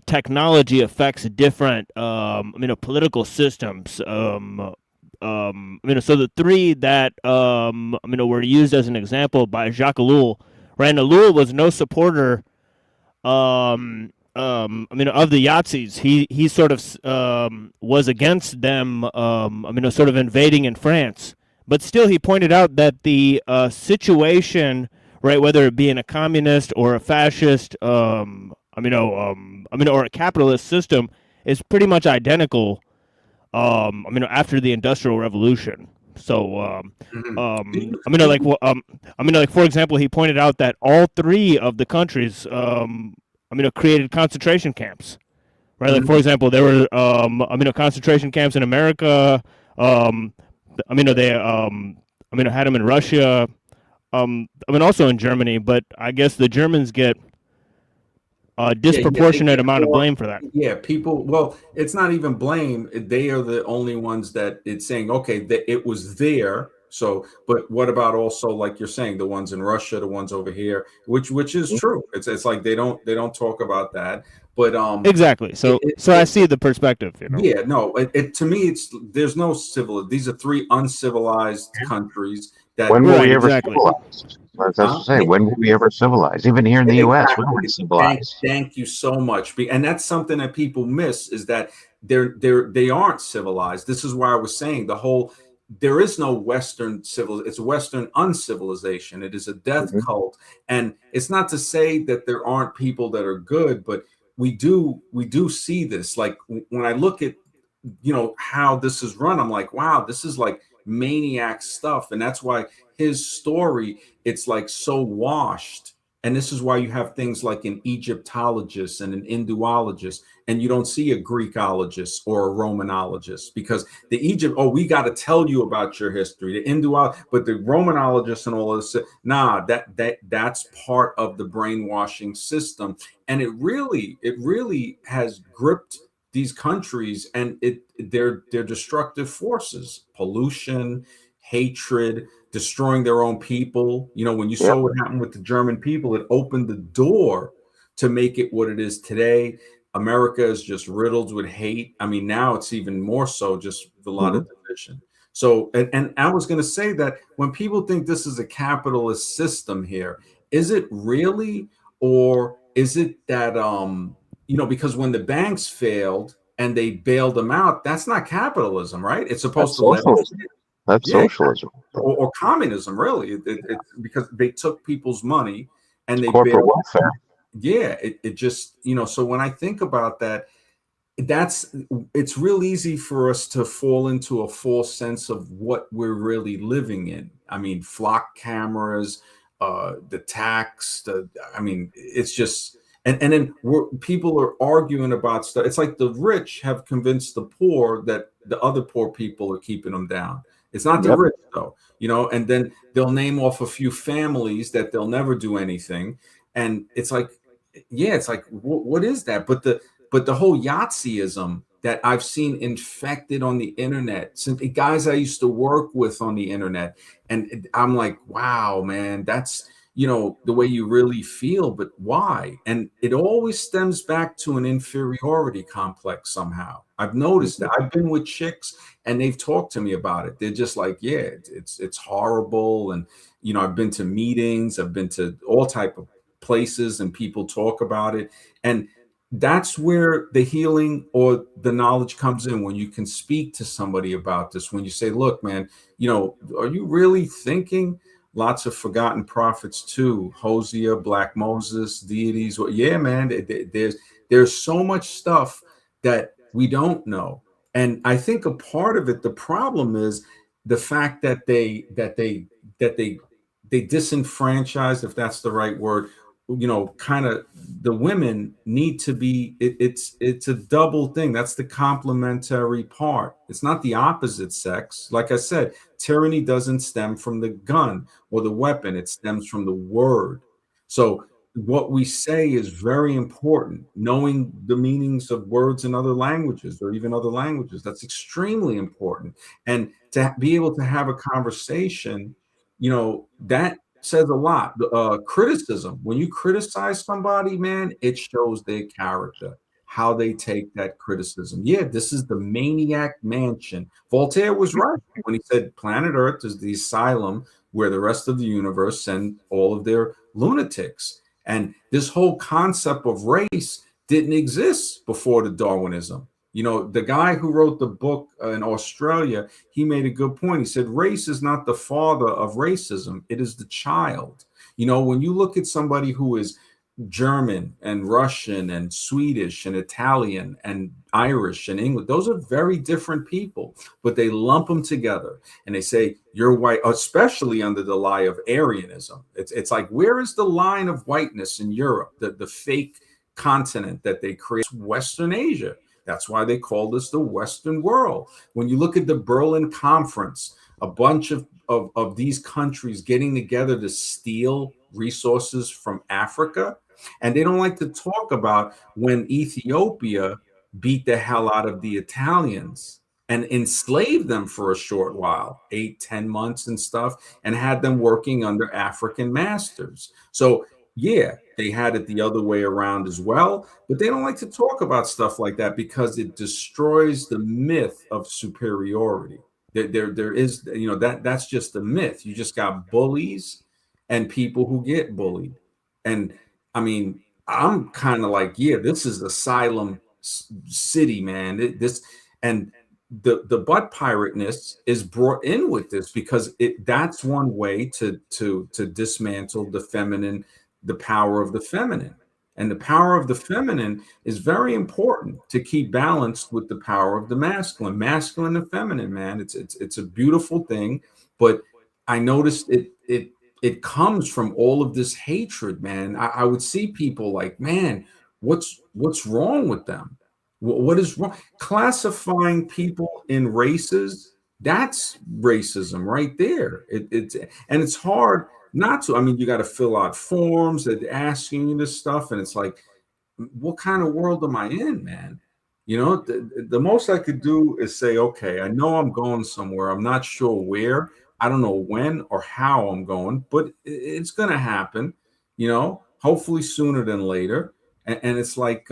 technology affects different political systems. So the 3 that were used as an example by Jacques Ellul, right? And Ellul was no supporter of the Yazidis. He sort of was against them sort of invading in France. But still, he pointed out that the situation, right, whether it be in a communist or a fascist, or a capitalist system, is pretty much identical. After the Industrial Revolution. So, for example, he pointed out that all 3 of the countries, created concentration camps. Right, like for example, there were concentration camps in America. They had them in Russia. Also in Germany, but I guess the Germans get a disproportionate amount of blame for that. Yeah, people. Well, it's not even blame. They are the only ones that it's saying, okay, that it was there. So, but what about also, like you're saying, the ones in Russia, the ones over here, which is true. It's like they don't talk about that. But exactly. So I see the perspective. Yeah, no. To me, there's no civil. These are 3 uncivilized countries. When will we ever civilize? That's what I'm saying. When will we ever civilize? Even here in the U.S., we're already civilized. Thank you so much. And that's something that people miss is that they aren't civilized. This is why I was saying there is no Western civil. It's Western uncivilization. It is a death cult. And it's not to say that there aren't people that are good, but we do see this. Like when I look at, how this is run, I'm like, wow, this is like maniac stuff. And that's why his story, it's like so washed. And this is why you have things like an Egyptologist and an Hinduologist, and you don't see a Greekologist or a Romanologist, because we got to tell you about your history. The but the Romanologist and all this, that's part of the brainwashing system, and it really has gripped these countries, and they're destructive forces, pollution, hatred, destroying their own people. When you saw what happened with the German people, it opened the door to make it what it is today. America is just riddled with hate. I mean, now it's even more so, just a lot of division. So, and I was going to say that when people think this is a capitalist system here, is it really, or is it that, because when the banks failed and they bailed them out, that's not capitalism, right? It's supposed to socialism. That's socialism. Or communism, really. It's because they took people's money and they corporate welfare. Yeah, it just, so when I think about that, it's real easy for us to fall into a false sense of what we're really living in. I mean, flock cameras, the tax, it's just, and then people are arguing about stuff. It's like the rich have convinced the poor that the other poor people are keeping them down. It's not the Yep. rich though, and then they'll name off a few families that they'll never do anything. And it's like, yeah, it's like, what is that? But the whole Yahtzeeism that I've seen infected on the internet, since the guys I used to work with on the internet, and I'm like, wow, man, that's the way you really feel, but why? And it always stems back to an inferiority complex somehow. I've noticed that. I've been with chicks and they've talked to me about it. They're just like, yeah, it's horrible. And I've been to meetings, I've been to all type of places, and people talk about it. And that's where the healing or the knowledge comes in, when you can speak to somebody about this, when you say, look, man, are you really thinking? Lots of forgotten prophets too, Hosea, Black Moses, deities. Well, yeah, man, there's so much stuff that we don't know. And I think a part of it, the problem is the fact that they disenfranchise, if that's the right word, kind of, the women need to be, it's a double thing. That's the complementary part. It's not the opposite sex. Like I said, tyranny doesn't stem from the gun or the weapon, it stems from the word. So what we say is very important. Knowing the meanings of words in other languages, or even other languages, that's extremely important. And to be able to have a conversation, that says a lot. Criticism, when you criticize somebody, man, it shows their character, how they take that criticism. Yeah, this is the maniac mansion. Voltaire was right when he said planet Earth is the asylum where the rest of the universe send all of their lunatics. And this whole concept of race didn't exist before the Darwinism. The guy who wrote the book in Australia, he made a good point. He said, race is not the father of racism, it is the child. When you look at somebody who is German and Russian and Swedish and Italian and Irish and English, those are very different people, but they lump them together and they say, you're white, especially under the lie of Aryanism. It's like, where is the line of whiteness in Europe, the fake continent that they create? Western Asia. That's why they call this the Western world. When you look at the Berlin Conference, a bunch of these countries getting together to steal resources from Africa. And they don't like to talk about when Ethiopia beat the hell out of the Italians and enslaved them for a short while, 8-10 months and stuff, and had them working under African masters. So yeah, they had it the other way around as well, but they don't like to talk about stuff like that because it destroys the myth of superiority. There is, that's just a myth. You just got bullies and people who get bullied. And I mean, I'm kind of like, yeah, this is asylum city, man. This and the butt pirateness is brought in with this because that's one way to dismantle the power of the feminine. And the power of the feminine is very important to keep balanced with the power of the masculine and feminine, man. It's a beautiful thing, but I noticed it comes from all of this hatred, man. I would see people like, man, what's wrong with them? What is wrong? Classifying people in races, that's racism right there. And it's hard not to. I mean, you got to fill out forms that asking you this stuff, and it's like, what kind of world am I in, man? The most I could do is say, okay, I know I'm going somewhere. I'm not sure where. I don't know when or how I'm going, but it's going to happen, hopefully sooner than later. And it's like,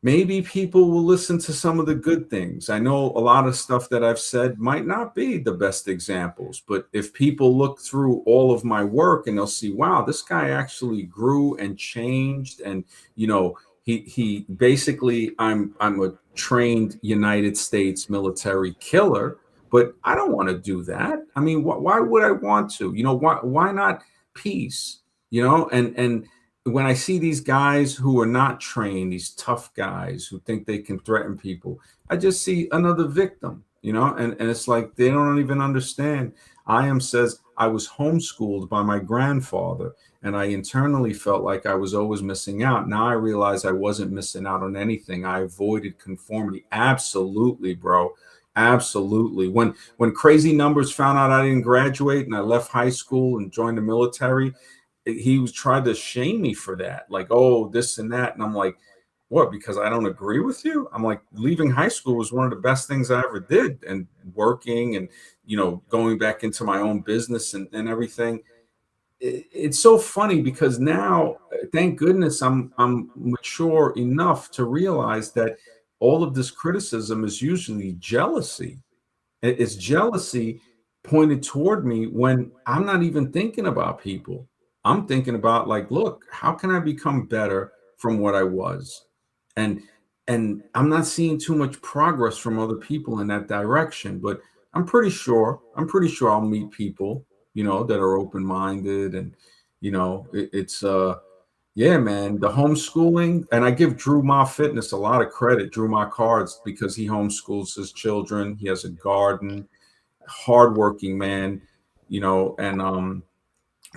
maybe people will listen to some of the good things. I know a lot of stuff that I've said might not be the best examples, but if people look through all of my work and they'll see, wow, this guy actually grew and changed. And, he basically, I'm a trained United States military killer, but I don't want to do that. I mean, why would I want to? Why not peace? And when I see these guys who are not trained, these tough guys who think they can threaten people, I just see another victim, and it's like they don't even understand. Iam says, I was homeschooled by my grandfather, and I internally felt like I was always missing out. Now I realize I wasn't missing out on anything. I avoided conformity. Absolutely, bro. Absolutely. When Crazy Numbers found out I didn't graduate and I left high school and joined the military, he was trying to shame me for that. Like, oh, this and that. And I'm like, what? Because I don't agree with you? I'm like, leaving high school was one of the best things I ever did, and working and going back into my own business and everything. It's so funny because now, thank goodness, I'm mature enough to realize that all of this criticism is usually jealousy. It's jealousy pointed toward me when I'm not even thinking about people. I'm thinking about, like, look, how can I become better from what I was? And I'm not seeing too much progress from other people in that direction, but I'm pretty sure I'll meet people, that are open-minded, and it's yeah, man, the homeschooling, and I give Drew Ma Fitness a lot of credit, Drew Ma Cards, because he homeschools his children. He has a garden, hardworking man, and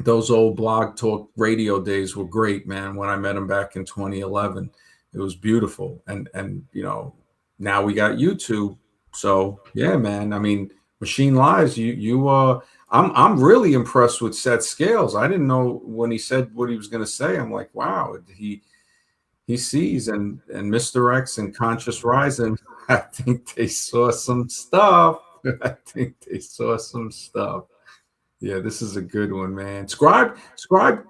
those old blog talk radio days were great, man. When I met him back in 2011, it was beautiful. And now we got YouTube. So yeah, man. I mean, Machine Lies, I'm really impressed with Seth Scales. I didn't know when he said what he was going to say. I'm like, wow, he sees, and Mr. X and Conscious Rising. I think they saw some stuff. I think they saw some stuff. Yeah, this is a good one, man. Scribe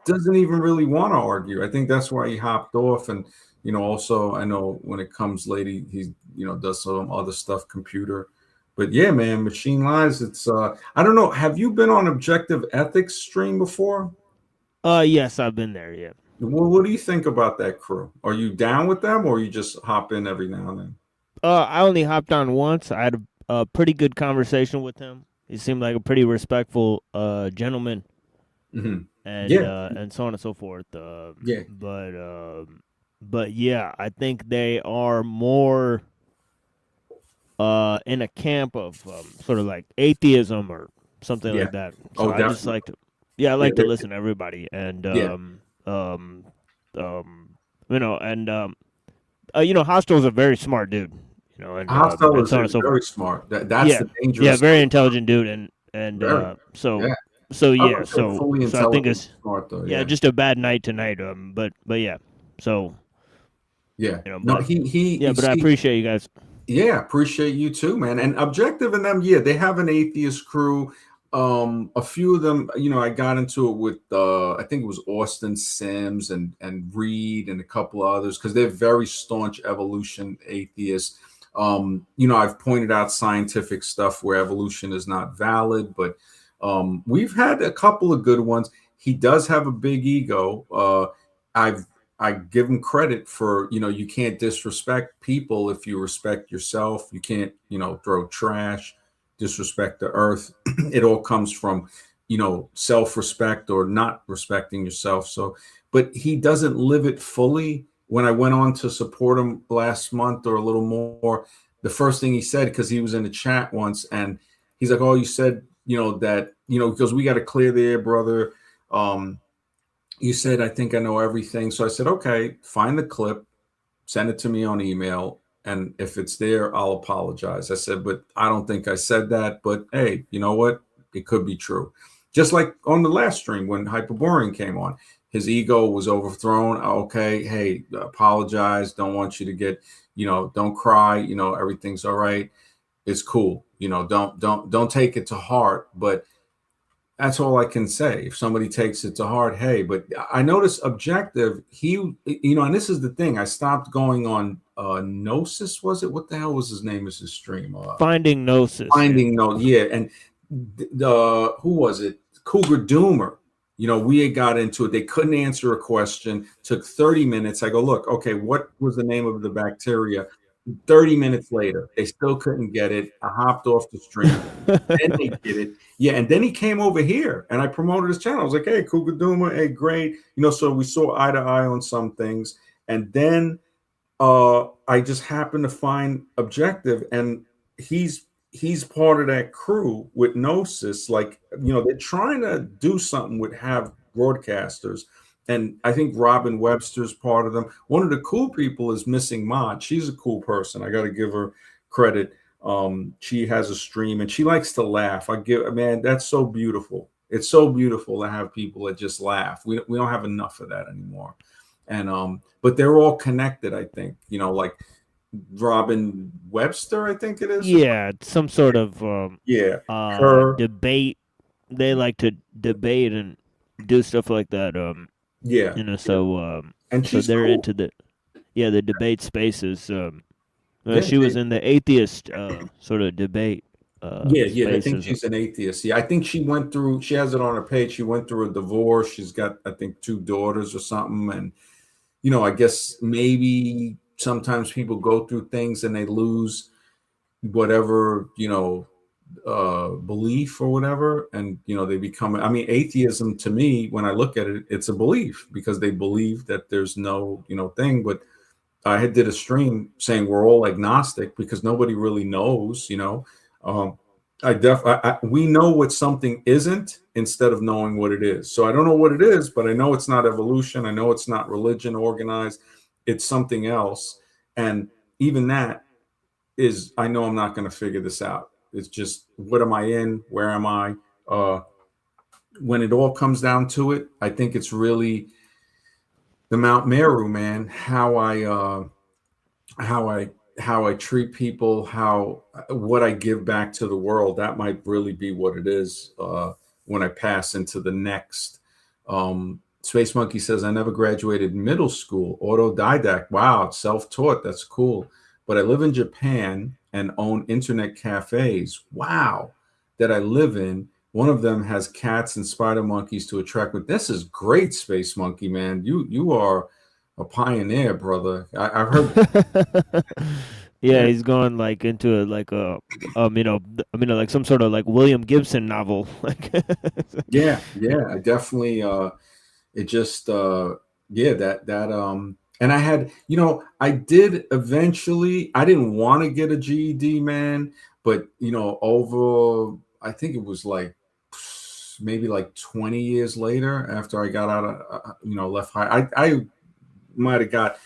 doesn't even really want to argue. I think that's why he hopped off. And also, I know when it comes late, he does some other stuff, computer. But yeah, man, Machine Lies. It's I don't know. Have you been on Objective Ethics stream before? Yes, I've been there. Yeah. Well, what do you think about that crew? Are you down with them, or you just hop in every now and then? I only hopped on once. I had a pretty good conversation with him. He seemed like a pretty respectful gentleman, Hmm. and Yeah, and so on and so forth. yeah. But yeah, I think they are more in a camp of sort of like atheism or something Yeah. like that. So Oh, I just definitely. like to, yeah, I Yeah, like to listen to everybody, and yeah. um, um, and Hostel's a very smart dude, Hostel and is so on and so forth. very smart. That's Yeah, the yeah, dangerous very thing. intelligent dude, and Very. Yeah. I yeah, would say fully so I think intelligent, it's smart though. yeah, Yeah. just a bad night tonight. But yeah, so Yeah. No, but you yeah, but I see, appreciate you guys. yeah, appreciate you too, man. And Objective and them, yeah, they have an atheist crew. A few of them, I got into it with I think it was Austin Sims and Reed and a couple of others, because they're very staunch evolution atheists. I've pointed out scientific stuff where evolution is not valid, but we've had a couple of good ones. He does have a big ego. I give him credit for, you can't disrespect people if you respect yourself. You can't, throw trash, disrespect the earth. It all comes from, self-respect or not respecting yourself. So, but he doesn't live it fully. When I went on to support him last month or a little more, the first thing he said, because he was in the chat once, and he's like, oh, you said, that, because we got to clear the air, brother. You said, I think I know everything. So I said, okay, find the clip, send it to me on email. And if it's there, I'll apologize. I said, but I don't think I said that. But hey, you know what? It could be true. Just like on the last stream when Hyperborean came on, his ego was overthrown. Okay, hey, apologize. Don't want you to get, don't cry. Everything's all right. It's cool. Don't take it to heart. But that's all I can say. If somebody takes it to heart, hey, but I noticed Objective, and this is the thing. I stopped going on Gnosis, was it? What the hell was his name as his stream? Finding Gnosis. Finding No, yeah. And the who was it? Cougar Doomer. We had got into it. They couldn't answer a question. Took 30 minutes. I go, look, okay, what was the name of the bacteria? 30 minutes later, they still couldn't get it. I hopped off the stream. Then they did it. Yeah, and then he came over here and I promoted his channel. I was like, hey, Cougar Duma, hey, great. So we saw eye to eye on some things. And then I just happened to find Objective, and he's part of that crew with Gnosis. Like, they're trying to do something with Have broadcasters. And I think Robin Webster's part of them. One of the cool people is Missing Mod. She's a cool person. I got to give her credit. She has a stream and she likes to laugh. Man, that's so beautiful. It's so beautiful to have people that just laugh. We don't have enough of that anymore. And but they're all connected, I think. Like Robin Webster, I think it is. Yeah, some sort of Yeah, her. debate. They like to debate and do stuff like that. Yeah, yeah. And So she's they're cool. into the debate spaces. Yeah, She was in the atheist sort of debate I think spaces. she's an atheist. Yeah, I think she went through. She has it on her page. She went through a divorce. She's got, I think, 2 daughters or something. And I guess maybe sometimes people go through things and they lose whatever belief or whatever, and they become. I mean, atheism to me, when I look at it, it's a belief because they believe that there's no thing. But I had did a stream saying we're all agnostic because nobody really knows. Um, we know what something isn't instead of knowing what it is. So I don't know what it is, but I know it's not evolution. I know it's not religion organized. It's something else, and even that is, I know I'm not going to figure this out. It's just, what am I in? Where am I? Uh, when it all comes down to it, I think it's really the Mount Meru, man. How I how I treat people, how what I give back to the world. That might really be what it is when I pass into the next. Space Monkey says, I never graduated middle school. Autodidact. Wow, self-taught. That's cool. But I live in Japan and own internet cafes. Wow, that I live in. One of them has cats and spider monkeys to attract. But this is great, Space Monkey, man. You are a pioneer, brother. I've heard. Yeah, Yeah, he's going like into like some sort of like William Gibson novel. Like, yeah. I definitely. It just. Yeah, and I had. I did eventually. I didn't want to get a GED, man, but over. I think it was like maybe like 20 years later after I got out of left high. I might have got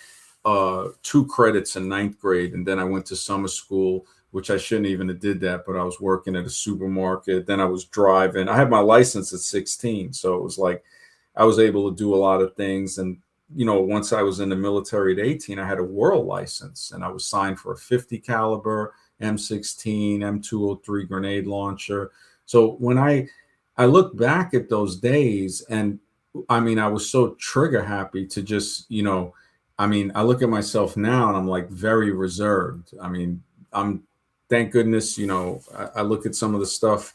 2 credits in ninth grade, and then I went to summer school, which I shouldn't even have did that, but I was working at a supermarket. Then I was driving. I had my license at 16, so it was like I was able to do a lot of things. And once I was in the military at 18, I had a world license, and I was signed for a 50 caliber M16 M203 grenade launcher. So when I look back at those days, and I mean, I was so trigger happy to just, I mean, I look at myself now and I'm like very reserved. I mean, thank goodness, I look at some of the stuff.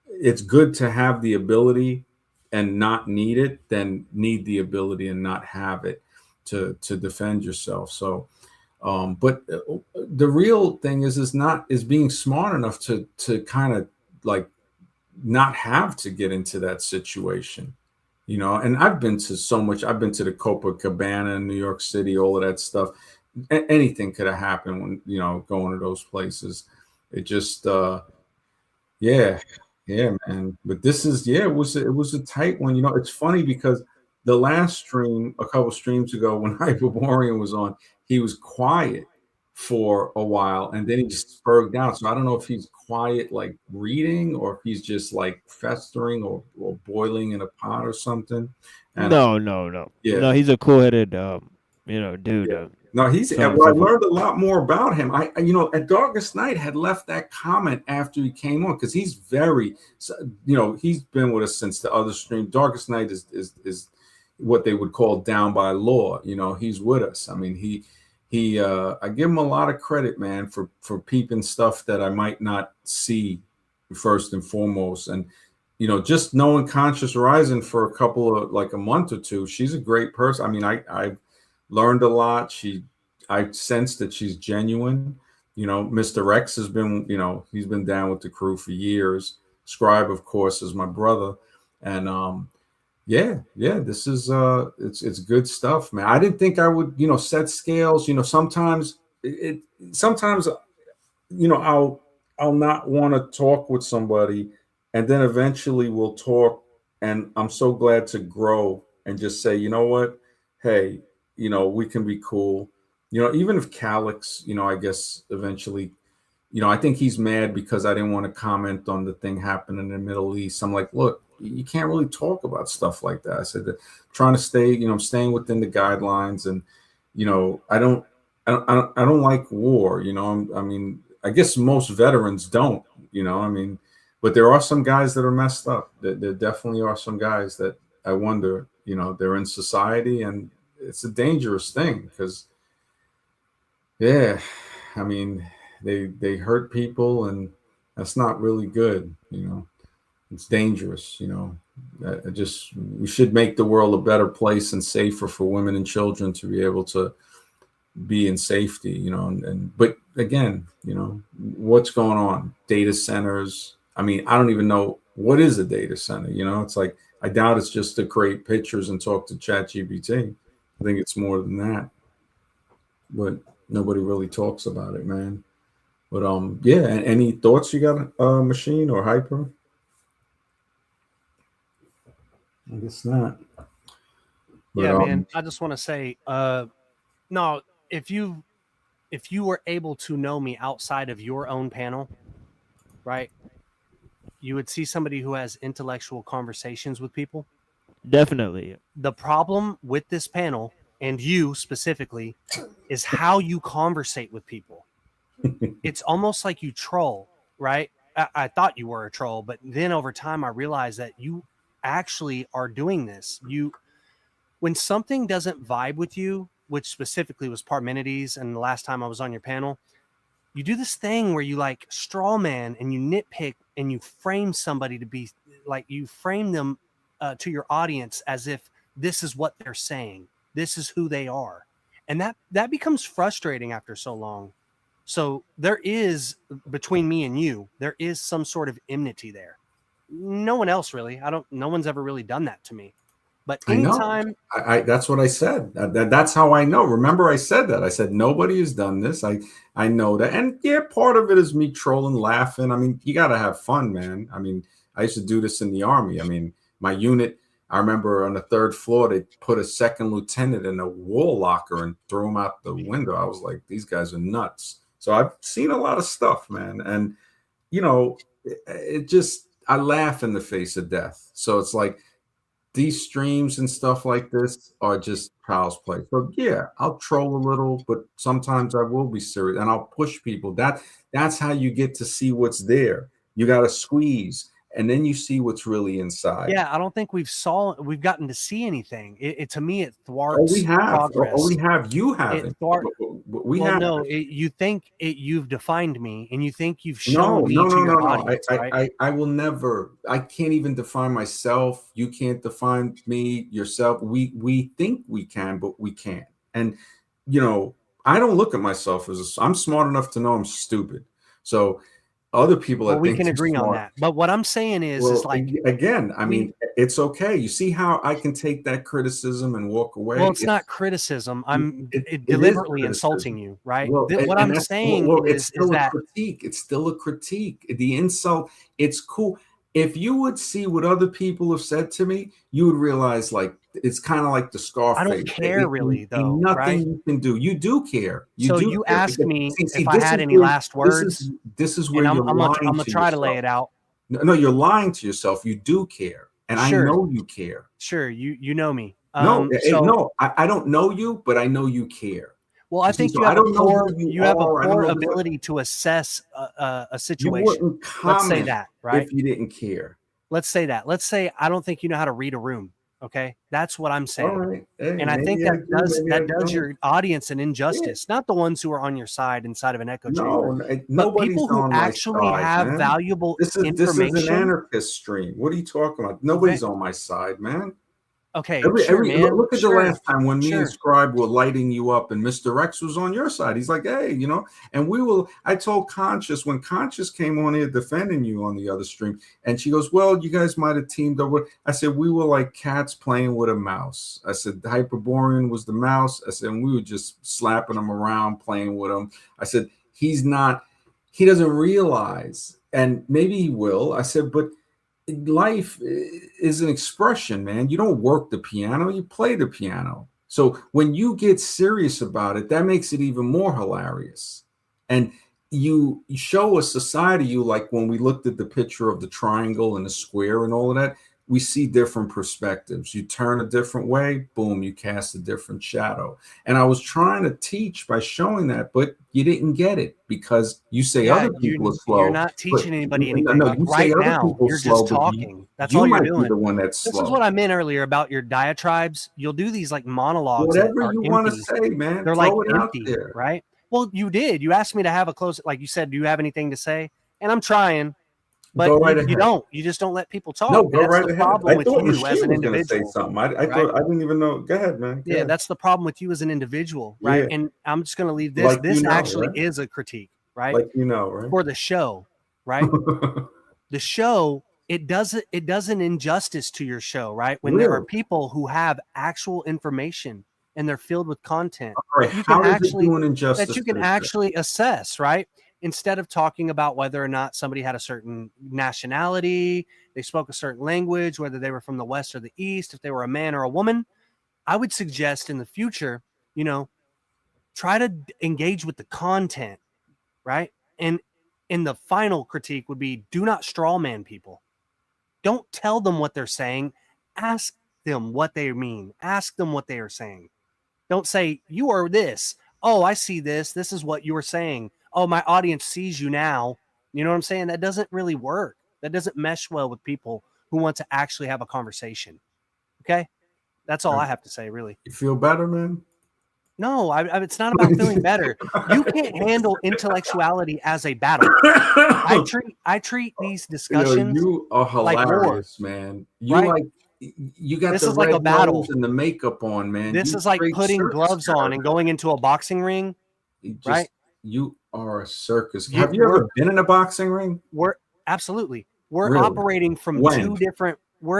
It's good to have the ability and not need it than need the ability and not have it to defend yourself. So, but the real thing is being smart enough to kind of like not have to get into that situation. And I've been to so much. I've been to the Copacabana in New York City, all of that stuff. Anything could have happened when going to those places. It just yeah, yeah, man. But this is, yeah, it was a tight one. It's funny because the last stream, a couple streams ago, when Hyperborean was on, he was quiet for a while and then he just spurred out. So I don't know if he's quiet like reading, or if he's just like festering or boiling in a pot or something. And no. yeah, He's a cool-headed dude. yeah. No, So on and well, I so forth. learned a lot more about him. At Darkest Night had left that comment after he came on because he's very, he's been with us since the other stream. Darkest Night is what they would call down by law. He's with us. I mean, I give him a lot of credit, man, for peeping stuff that I might not see first and foremost. And just knowing Conscious Horizon for a couple of like a month or two, she's a great person. I mean, I've learned a lot. I sense that she's genuine. Mr. X has been, he's been down with the crew for years. Scribe, of course, is my brother. And yeah, this is it's good stuff, man. I didn't think I would, set scales. Sometimes sometimes I'll not want to talk with somebody, and then eventually we'll talk, and I'm so glad to grow and just say, you know what, hey, we can be cool. Even if Calix, I guess eventually I think he's mad because I didn't want to comment on the thing happening in the Middle East. I'm like, look, you can't really talk about stuff like that. I said that trying to stay, I'm staying within the guidelines, and I don't like war. I mean, I guess most veterans don't. I mean, but there are some guys that are messed up. There definitely are some guys that I wonder, they're in society, and it's a dangerous thing because, yeah, I mean, they hurt people, and that's not really good. It's dangerous. We should make the world a better place and safer for women and children to be able to be in safety. But again, what's going on? Data centers. I mean, I don't even know what is a data center. It's like, I doubt it's just to create pictures and talk to ChatGPT. I think it's more than that, but nobody really talks about it, man. But yeah. Any thoughts you got, Machine or Hyper? I guess not. But, Yeah, man. I just want to say, no, if you were able to know me outside of your own panel, right, you would see somebody who has intellectual conversations with people. Definitely. The problem with this panel, and you specifically, is how you conversate with people. It's almost like you troll, right? I thought you were a troll, but then over time I realized that you actually are doing this. When something doesn't vibe with you, which specifically was Parmenides, and the last time I was on your panel, you do this thing where you like straw man and you nitpick and you frame somebody to be like, you frame them to your audience as if this is what they're saying, this is who they are, and that becomes frustrating after so long. So there is, between me and you, there is some sort of enmity there. No one else really. No one's ever really done that to me. But anytime, I know. That's what I said. That's how I know. Remember, I said that. I said nobody has done this. I know that, and yeah, part of it is me trolling, laughing. I mean, you got to have fun, man. I mean, I used to do this in the Army. I mean, my unit. I remember on the 3rd floor, they put a 2nd lieutenant in a wall locker and threw him out the window. I was like, these guys are nuts. So I've seen a lot of stuff, man, and it just, I laugh in the face of death. So it's like, these streams and stuff like this are just child's play. So yeah, I'll troll a little, but sometimes I will be serious and I'll push people. That's how you get to see what's there. You got to squeeze, and then you see what's really inside. yeah, I don't think we've gotten to see anything. To me, it thwarts we have. progress. We have. You haven't. We have. No, you think you've defined me, and you think you've shown me to your audience, right? I will never. I can't even define myself. You can't define me, yourself. We think we can, but we can't. And I don't look at myself as I'm smart enough to know I'm stupid. So other people, we can agree on that. But what I'm saying is like, again, I mean, it's okay. You see how I can take that criticism and walk away? Well, it's not criticism. I'm deliberately insulting you, right? Well, what I'm saying is still a critique. It's still a critique. The insult, it's cool. If you would see what other people have said to me, you would realize, like, it's kind of like the Scarface. I don't care really, though. Nothing right? you can do. You do care. You asked me if I had any last words. This is where I'm gonna try to lay it out. No, you're lying to yourself. You do care, and I know you care. Sure, you know me. No, I don't know you, but I know you care. Well, I think you have a poor ability to assess a situation. Let's say that, right? If you didn't care. Let's say that. Let's say I don't think you know how to read a room. Okay, that's what I'm saying. Right. Hey, and I think that does your audience an injustice. Yeah. Not the ones who are on your side inside of an echo chamber, but people who actually have valuable information. This is an anarchist stream. What are you talking about? Nobody's on my side, man. Okay, look at the last time when me and Scribe were lighting you up, and Mr. X was on your side. He's like, hey, and I told Conscious, when Conscious came on here defending you on the other stream, and she goes, well, you guys might have teamed up with, I said, we were like cats playing with a mouse. I said, the Hyperborean was the mouse. I said, and we were just slapping him around, playing with him. I said, he doesn't realize, and maybe he will. I said, but life is an expression, man. You don't work the piano, you play the piano. So when you get serious about it, that makes it even more hilarious. And you show a society, you like when we looked at the picture of the triangle and the square and all of that, we see different perspectives. You turn a different way, boom, you cast a different shadow. And I was trying to teach by showing that, but you didn't get it because you say Yeah, other people are you're slow. not But teaching anybody no, anything. no, Like you say right other now, people you're slow, just but talking. That's you all you're might be doing. the one that's This is slow. what I meant earlier about your diatribes. You'll do these like monologues that Whatever are you want to empty. say, man, They're like throw it out empty, there. right? Well, you did. You asked me to have a close, like you said, do you have anything to say? And I'm trying, but Go right you ahead. don't. You just don't let people No, talk. And go that's right the ahead. problem I with thought you as Rasheed an was going to say individual, something. I right? thought I didn't even know. Go ahead, man. Go Yeah, ahead. that's the problem with you as an individual, right? Yeah, And I'm just going to leave this. like This actually right? is a critique, right? Like right? For the show, right? The show, it does an injustice to your show, right? When there are Really? people who have actual information and they're filled with content All right. that you can How does it actually do an injustice to the show? assess, right? Instead of talking about whether or not somebody had a certain nationality, they spoke a certain language, whether they were from the West or the East, if they were a man or a woman, I would suggest in the future, try to engage with the content, right? And the final critique would be do not strawman people. Don't tell them what they're saying. Ask them what they mean. Ask them what they are saying. Don't say, you are this. Oh, I see this. This is what you're saying. Oh, my audience sees you now. You know what I'm saying? That doesn't really work. That doesn't mesh well with people who want to actually have a conversation. Okay? That's all I have to say, really. You feel better, man? No, it's not about feeling better. You can't handle intellectuality as a battle. I treat these discussions you are like war, hilarious, man. You right? you got This the is like red a battle. nose and the makeup on, man. This You is like straight putting circus gloves on and going into a boxing ring, right? You are a circus. Have you ever been in a boxing ring? We're absolutely. We're Really? operating from we're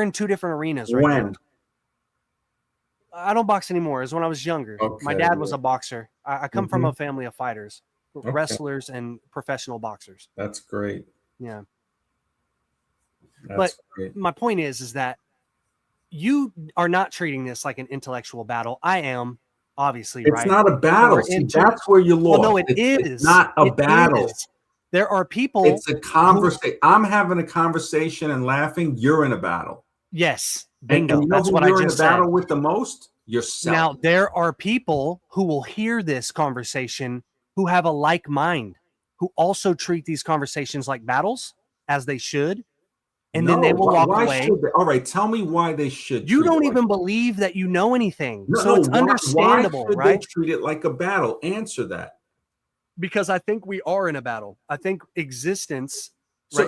in two different arenas right now. I don't box anymore. It's when I was younger. Okay, My dad was a boxer. I come from Mhm. a family of fighters, wrestlers and professional boxers. That's great. Yeah. That's But great. my point is that you are not treating this like an intellectual battle. I am, obviously, It's right? not a battle. See, that's where you lost. Well, no, It's is. not a It battle. is. There are people. It's a conversation. I'm having a conversation and laughing. You're in a battle. Yes. And Bingo. you know That's who what you're I in a just battle said. with the most? Yourself. Now, there are people who will hear this conversation who have a like mind, who also treat these conversations like battles, as they should. And then they will walk away. Should they? All right, tell me why they should. You don't even believe that you know anything. No, so it's why understandable, should right? they treat it like a battle? Answer that. Because I think we are in a battle. I think existence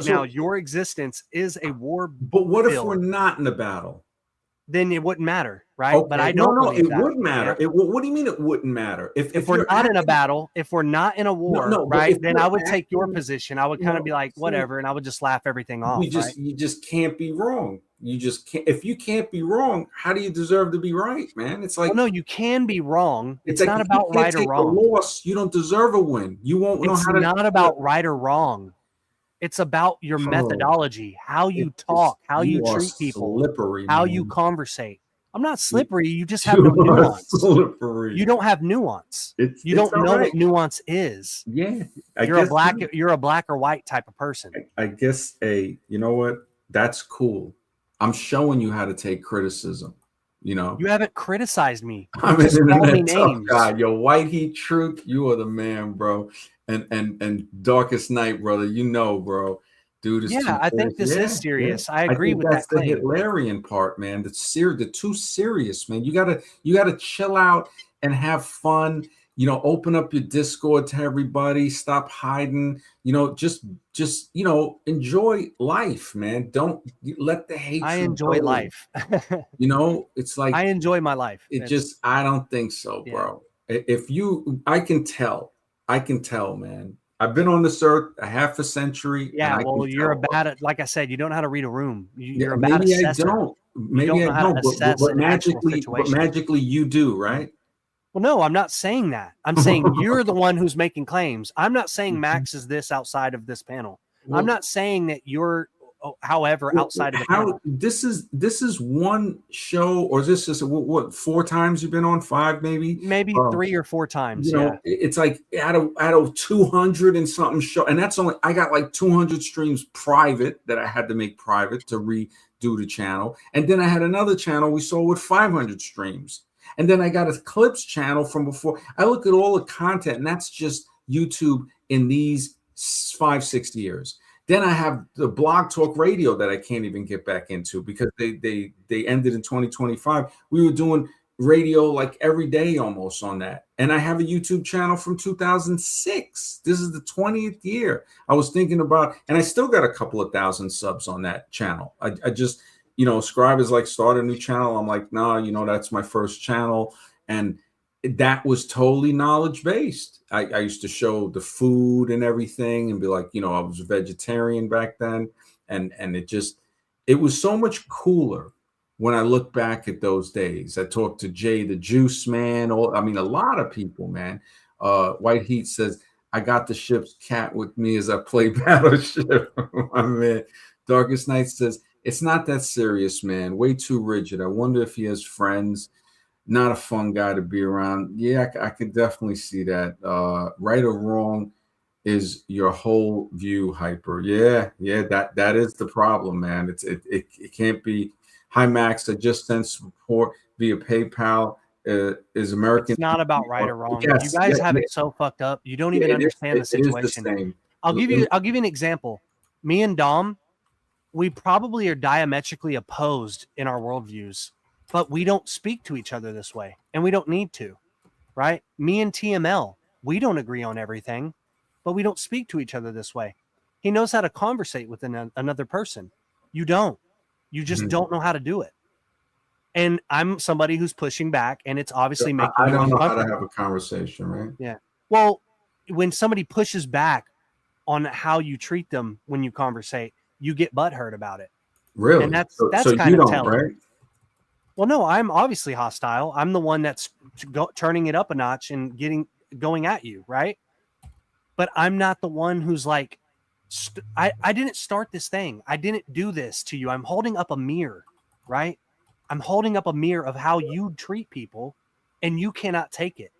now, your existence is a war. But what if we're not in a battle? Then it wouldn't matter, right? Okay. But I don't believe it that. would matter. Yeah. What do you mean it wouldn't matter? If we're not in a battle, if we're not in a war, right? Then I would take your position. I would kind of be like, whatever, and I would just laugh everything off. You just can't be wrong. You just can't. If you can't be wrong, how do you deserve to be right, man? It's like, well, no, you can be wrong. It's like not about right or wrong. A loss, you don't deserve a win. You won't know how to. It's not about right or wrong. It's about your methodology, how you talk, how you treat people, slippery, how you conversate. I'm not slippery. You just have no nuance. Slippery. You don't have nuance. You don't know what nuance is. Yeah, you're a black or white type of person. I guess you know what? That's cool. I'm showing you how to take criticism. You know, you haven't criticized me. I'm an internet tough guy. Yo, White Heat Truth, you are the man, bro. And Darkest Night, brother. You know, bro. Dude, I think this is serious. Yeah. I agree with that's that claim. The Hitlerian part, man. The too serious, man. You gotta chill out and have fun. You know, open up your Discord to everybody. Stop hiding. You know, just enjoy life, man. Don't let the hate. I enjoy life. You know, it's like I enjoy my life. I don't think so, bro. I can tell, man. I've been on this earth a half a century. Yeah, well, you're like I said, you don't know how to read a room. You're a bad assessor. Maybe I don't. But magically you do, right? Well, no, I'm not saying that. I'm saying you're the one who's making claims. I'm not saying Max is this outside of this panel. I'm not saying that you're however outside of the panel. This is one show, or is this just what 4 times you've been on? 5 maybe? Maybe 3 or 4 times. You know, it's like out of 200 and something show, and that's only, I got like 200 streams private that I had to make private to redo the channel, and then I had another channel we saw with 500 streams, and then I got a clips channel from before. I look at all the content, and that's just YouTube in these 5-6 years. Then I have the Blog Talk Radio that I can't even get back into because they ended in 2025. We were doing radio like every day almost on that. And I have a YouTube channel from 2006. This is the 20th year. I was thinking about, and I still got a couple of thousand subs on that channel. I just, Scribe is like, start a new channel. I'm like, nah, that's my first channel. And that was totally knowledge based. I used to show the food and everything and be like, I was a vegetarian back then. And it was so much cooler when I look back at those days. I talked to Jay the Juice Man. A lot of people, man. White Heat says, I got the ship's cat with me as I play Battleship. My man. Darkest Night says, it's not that serious, man. Way too rigid. I wonder if he has friends. Not a fun guy to be around. Yeah, I could definitely see that. Right or wrong is your whole view, Hyper. Yeah, that is the problem, man. It can't be. Hi, Max. I just sent support via PayPal. Is American? It's not about right or wrong. Yes, you guys have it so fucked up. You don't even understand the situation. It is the same. I'll give you an example. Me and Dom, we probably are diametrically opposed in our worldviews, but we don't speak to each other this way, and we don't need to, right? Me and TML, we don't agree on everything, but we don't speak to each other this way. He knows how to conversate with another person. You don't. You just don't know how to do it. And I'm somebody who's pushing back, and it's obviously making I you don't know how uncomfortable. to have a conversation, right? Yeah. Well, when somebody pushes back on how you treat them when you conversate, you get butthurt about it. Really? And that's so kind you of don't, telling. right? Well, no, I'm obviously hostile. I'm the one that's turning it up a notch and going at you, right? But I'm not the one who's like, I didn't start this thing. I didn't do this to you. I'm holding up a mirror, right? I'm holding up a mirror of how you treat people, and you cannot take it.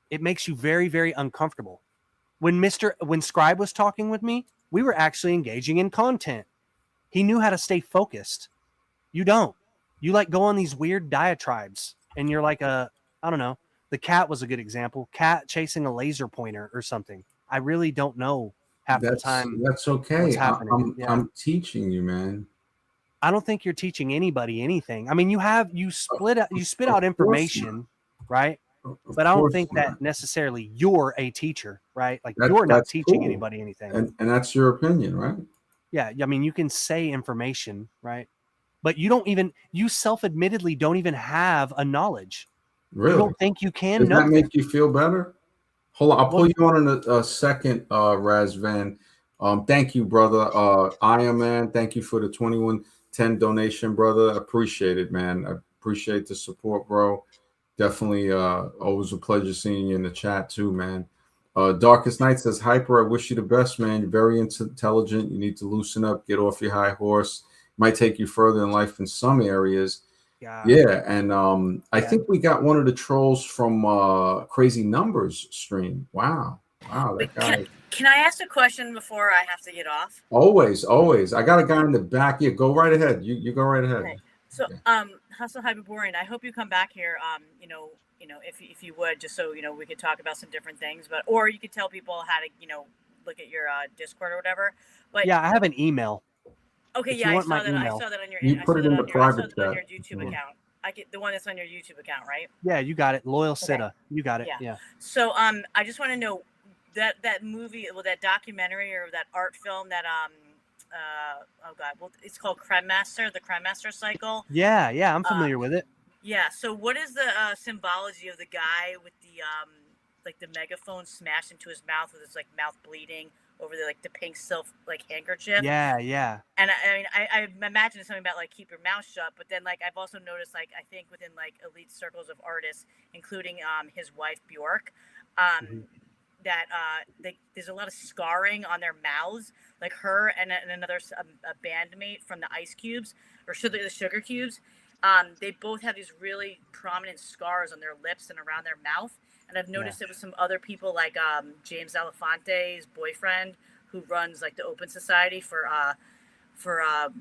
It makes you very, very uncomfortable. When Scribe was talking with me, we were actually engaging in content. He knew how to stay focused. You don't. You like go on these weird diatribes, and you're like I don't know. The cat was a good example. Cat chasing a laser pointer or something. I really don't know half the time. That's okay. What's happening. I'm teaching you, man. I don't think you're teaching anybody anything. I mean, you spit out information, right? But I don't think that necessarily you're a teacher, right? Like you're not teaching anybody anything. And that's your opinion, right? Yeah. I mean, you can say information, right? But you self-admittedly don't even have a knowledge. Really? You don't think you can Does know that make you feel better? Hold on, I'll pull you on in a second, Razvan. Thank you, brother. Iron Man, thank you for the 2110 donation, brother. I appreciate it, man. I appreciate the support, bro. Definitely always a pleasure seeing you in the chat too, man. Darkest Night says, Hyper, I wish you the best, man. You're very intelligent. You need to loosen up, get off your high horse. Might take you further in life in some areas. Yeah, and I think we got one of the trolls from Crazy Numbers stream. Wow, that guy. Can I ask a question before I have to get off? Always. I got a guy in the back. Yeah, go right ahead. You go right ahead. Okay. So, Hustle Hyperborean, I hope you come back here. If you would, just so we could talk about some different things. Or you could tell people how to look at your Discord or whatever. But yeah, I have an email. Okay, yeah, I saw that on your. You put it in the private chat. On your YouTube account. I get the one that's on your YouTube account, right? Yeah, you got it. Loyal Sitta. You got it. Yeah. So I just want to know that movie, that documentary or that art film that it's called Creme Master, the Creme Master cycle. Yeah, I'm familiar with it. Yeah. So what is the symbology of the guy with the the megaphone smashed into his mouth with his mouth bleeding over the pink silk handkerchief? Yeah. And I imagine it's something about keep your mouth shut, but then I've also noticed I think within elite circles of artists, including his wife Bjork, that there's a lot of scarring on their mouths, like her and another a bandmate from the Ice Cubes or the Sugar Cubes. They both have these really prominent scars on their lips and around their mouth. And I've noticed it with some other people, like James Alefante's boyfriend, who runs like the Open Society for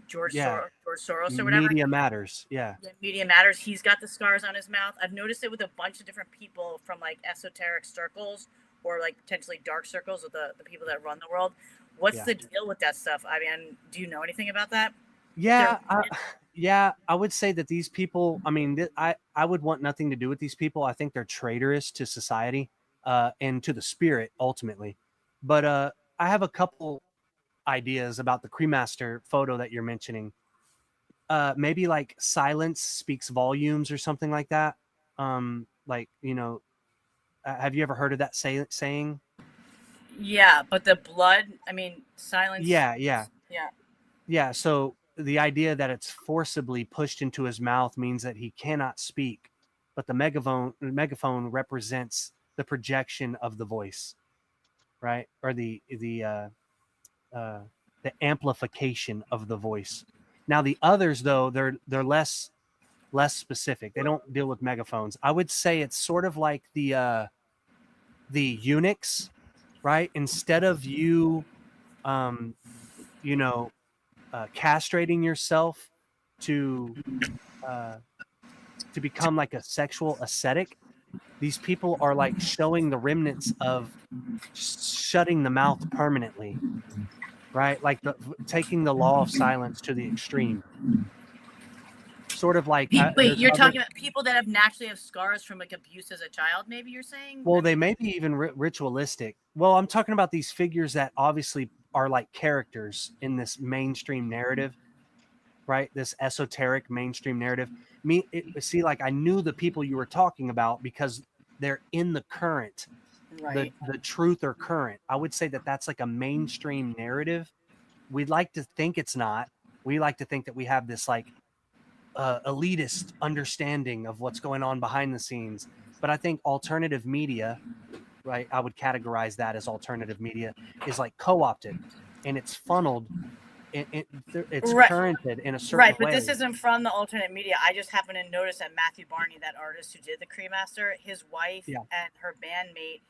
George Soros or whatever. Media Matters. Yeah, Media Matters. He's got the scars on his mouth. I've noticed it with a bunch of different people from like esoteric circles or like potentially dark circles with the people that run the world. What's the deal with that stuff? I mean, do you know anything about that? Yeah, I would say that these people, I mean, I would want nothing to do with these people. I think they're traitorous to society and to the spirit ultimately. But I have a couple ideas about the cremaster photo that you're mentioning. Maybe like silence speaks volumes or something like that. Like, you know, have you ever heard of that saying? Yeah, but the blood, I mean, silence. Yeah. So the idea that it's forcibly pushed into his mouth means that he cannot speak, but the megaphone represents the projection of the voice, right? Or the amplification of the voice. Now the others, though, they're less specific. They don't deal with megaphones. I would say it's sort of like the eunuchs, right? Instead of you, castrating yourself to become like a sexual ascetic, these people are like showing the remnants of shutting the mouth permanently, right? Like taking the law of silence to the extreme. Sort of like wait, you're talking about people that naturally have scars from like abuse as a child, maybe you're saying? Well, they may be even ritualistic. Well, I'm talking about these figures that obviously are like characters in this mainstream narrative, right? This esoteric mainstream narrative. Like I knew the people you were talking about because they're in the current, right? The truth or current. I would say that that's like a mainstream narrative. We'd like to think it's not. We like to think that we have this like elitist understanding of what's going on behind the scenes. But I think alternative media, right? I would categorize that as alternative media, is like co-opted and it's funneled. It's currented in a certain way. Right, but this isn't from the alternate media. I just happened to notice that Matthew Barney, that artist who did the Cremaster, his wife and her bandmate,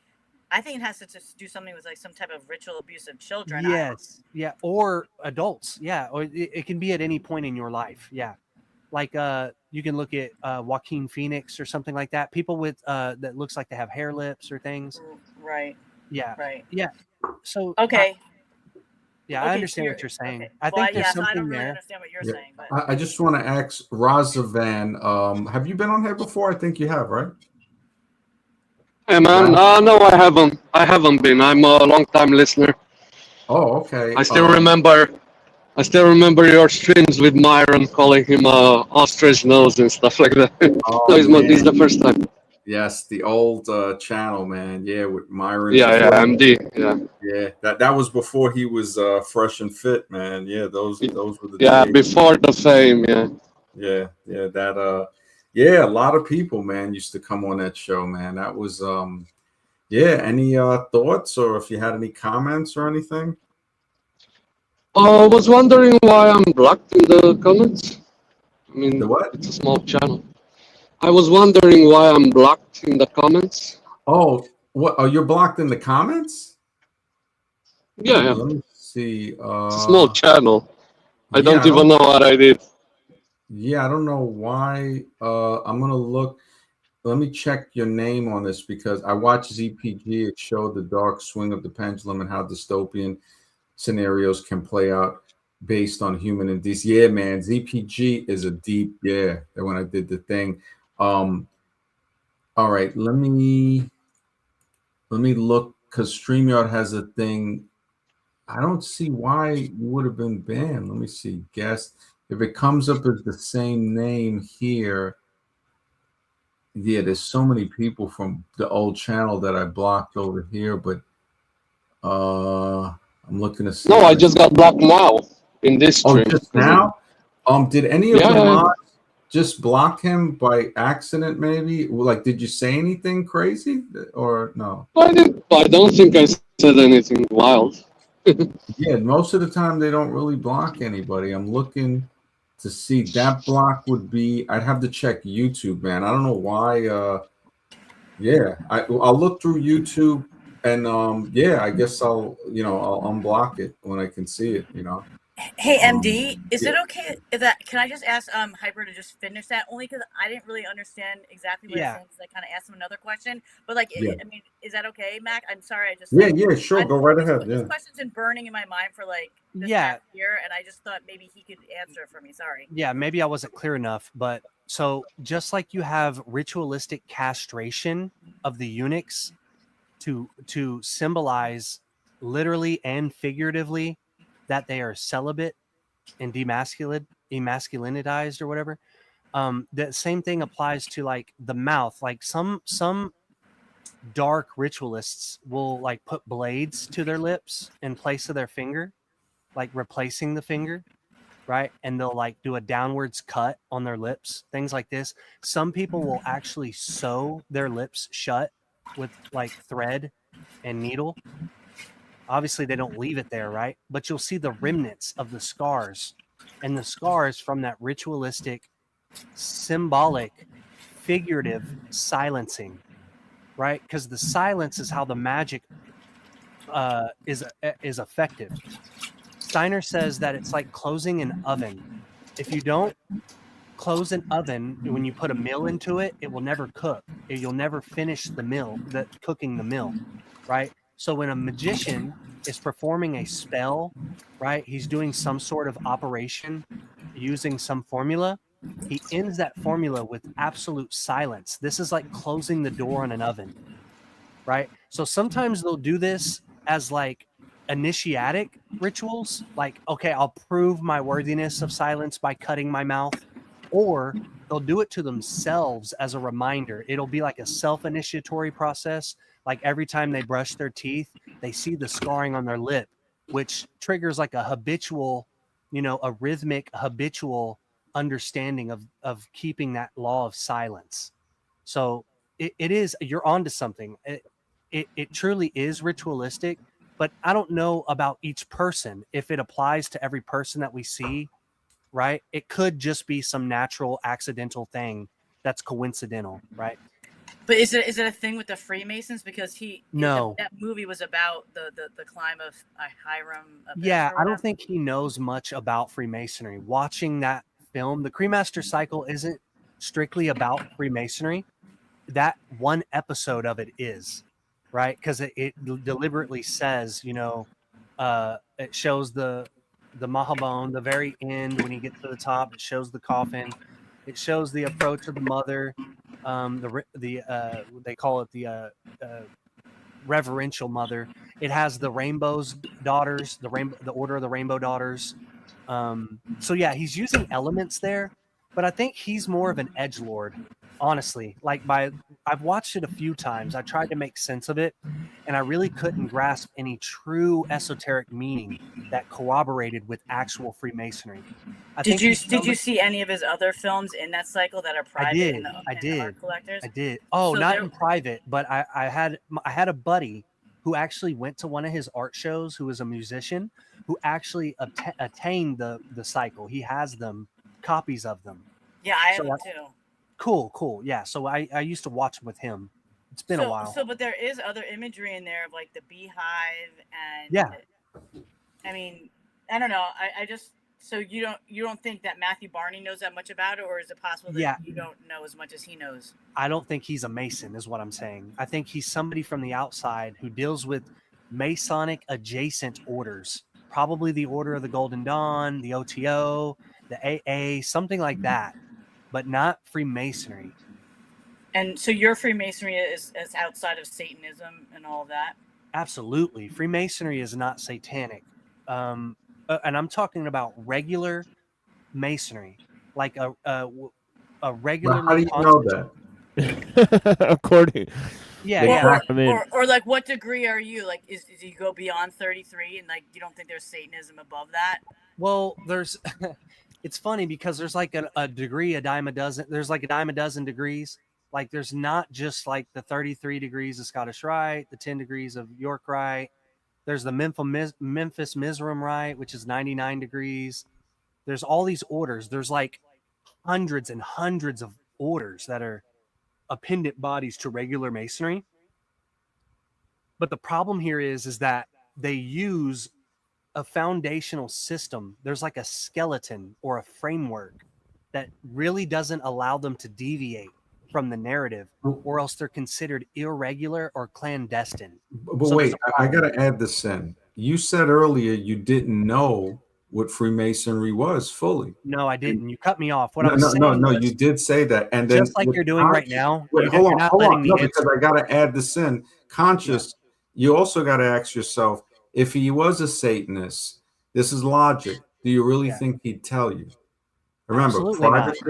I think it has to do something with like some type of ritual abuse of children. Yes, or adults. Yeah, or it can be at any point in your life. Yeah. Like you can look at Joaquin Phoenix or something like that. People with that looks like they have hair lips or things. Right. Yeah. Right. Yeah. So okay. I understand what you're saying. Okay. I think there's something I don't really there. understand what you're saying. But I just want to ask Razavan, have you been on here before? I think you have, right? Hey man, no, I haven't. I haven't been. I'm a long-time listener. Oh, okay. I still remember your streams with Myron calling him ostrich nose and stuff like that. Oh, He's the first time. Yes, the old channel, man. Yeah, with Myron. Yeah, MD. Yeah, that was before he was fresh and fit, man. Yeah, those were the days. Before the fame. Yeah. That a lot of people, man, used to come on that show, man. That was any thoughts or if you had any comments or anything? I was wondering why I'm blocked in the comments. I mean, the what? It's a small channel. I was wondering why I'm blocked in the comments. Oh, what? Oh, you're blocked in the comments? Yeah. Let me see. It's a small channel. I don't even know what I did. Yeah, I don't know why. I'm gonna look. Let me check your name on this because I watched ZPG. It showed the dark swing of the pendulum and how dystopian scenarios can play out based on human and these. Yeah, man, ZPG is a deep. Yeah, when I did the thing. All right, let me look because StreamYard has a thing. I don't see why you would have been banned. Let me see. Guest. If it comes up as the same name here, yeah, there's so many people from the old channel that I blocked over here, but I'm looking to see. No, I just got blocked now in this stream. Oh, just now? Did any of the mods just block him by accident? Maybe. Like, did you say anything crazy or no? I don't think I said anything wild. Yeah, most of the time they don't really block anybody. I'm looking to see that block would be. I'd have to check YouTube, man. I don't know why. Yeah, I'll look through YouTube, and yeah, I guess I'll unblock it when I can see it. Hey MD, is Yeah, it okay if that? Can I just ask Hyper to just finish that? Only because I didn't really understand exactly what he's Yeah. saying. Because I kind of asked him another question, but like, yeah, I mean, is that okay, Mac? I'm sorry, I just yeah, like, yeah. Sure, go right ahead. this Yeah. question's been burning in my mind for like this Yeah. past year, and I just thought maybe he could answer it for me. Sorry. Yeah, maybe I wasn't clear enough, but so just like you have ritualistic castration of the eunuchs to symbolize literally and figuratively that they are celibate and emasculinized or whatever. The same thing applies to like the mouth. Like some dark ritualists will like put blades to their lips in place of their finger, like replacing the finger, right? And they'll like do a downwards cut on their lips, things like this. Some people will actually sew their lips shut with like thread and needle. Obviously, they don't leave it there, right? But you'll see the remnants of the scars, and the scars from that ritualistic, symbolic, figurative silencing, right? Because the silence is how the magic is effective. Steiner says that it's like closing an oven. If you don't close an oven when you put a meal into it, it will never cook. You'll never finish the cooking the meal, right? So when a magician is performing a spell, right, he's doing some sort of operation using some formula, he ends that formula with absolute silence. This is like closing the door on an oven, right? So sometimes they'll do this as like initiatic rituals, like, okay, I'll prove my worthiness of silence by cutting my mouth, or they'll do it to themselves as a reminder. It'll be like a self-initiatory process. Like every time they brush their teeth, they see the scarring on their lip, which triggers like a habitual, a rhythmic, habitual understanding of keeping that law of silence. So it is, you're onto something. It truly is ritualistic, but I don't know about each person if it applies to every person that we see, right? It could just be some natural accidental thing that's coincidental, right? But is it a thing with the Freemasons? Because No. that movie was about the climb of Hiram Abyss. Yeah, or I don't whatever. think he knows much about Freemasonry. Watching that film, the Cremaster Cycle isn't strictly about Freemasonry. That one episode of it is, right? Because it deliberately says, it shows the Mahabone, the very end when he gets to the top. It shows the coffin. It shows the approach of the mother. They call it the reverential mother. It has the Rainbow's daughters, the Order of the Rainbow Daughters. So yeah, he's using elements there, but I think he's more of an edgelord, honestly. I've watched it a few times. I tried to make sense of it, and I really couldn't grasp any true esoteric meaning that corroborated with actual Freemasonry. Did you see any of his other films in that cycle that are private? I did. Art collectors? I did. Oh, So not in private, but I had a buddy who actually went to one of his art shows, who was a musician, who actually attained the cycle. He has them, copies of them. Yeah, I have them too. Cool. Yeah. So I used to watch with him. It's been a while. So, but there is other imagery in there of like the beehive and yeah. I mean, I don't know. I just, so you don't think that Matthew Barney knows that much about it, or is it possible that you don't know as much as he knows? I don't think he's a Mason, is what I'm saying. I think he's somebody from the outside who deals with Masonic adjacent orders, probably the Order of the Golden Dawn, the OTO, the AA, something like that, but not Freemasonry. And so your Freemasonry is outside of Satanism and all that? Absolutely. Freemasonry is not satanic. And I'm talking about regular Masonry, like a regular. How do you know that? According. Yeah. I mean, or like, what degree are you? Like, is you go beyond 33 and like you don't think there's Satanism above that? Well, it's funny because there's like a degree, a dime a dozen. There's like a dime a dozen degrees. Like there's not just like the 33 degrees of Scottish Rite, the 10 degrees of York Rite. There's the Memphis Mizraim Rite, which is 99 degrees. There's all these orders. There's like hundreds and hundreds of orders that are appendant bodies to regular masonry. But the problem here is that they use a foundational system. There's like a skeleton or a framework that really doesn't allow them to deviate from the narrative, or else they're considered irregular or clandestine. But wait, I got to add this in. You said earlier you didn't know what Freemasonry was fully. No, I didn't. You cut me off. What No, I was no, saying no, was, you did say that, and then just like you're doing right now. Wait, hold on. No, because I got to add this in. Conscious. You also got to ask yourself, if he was a Satanist, this is logic. Do you really think he'd tell you? Remember,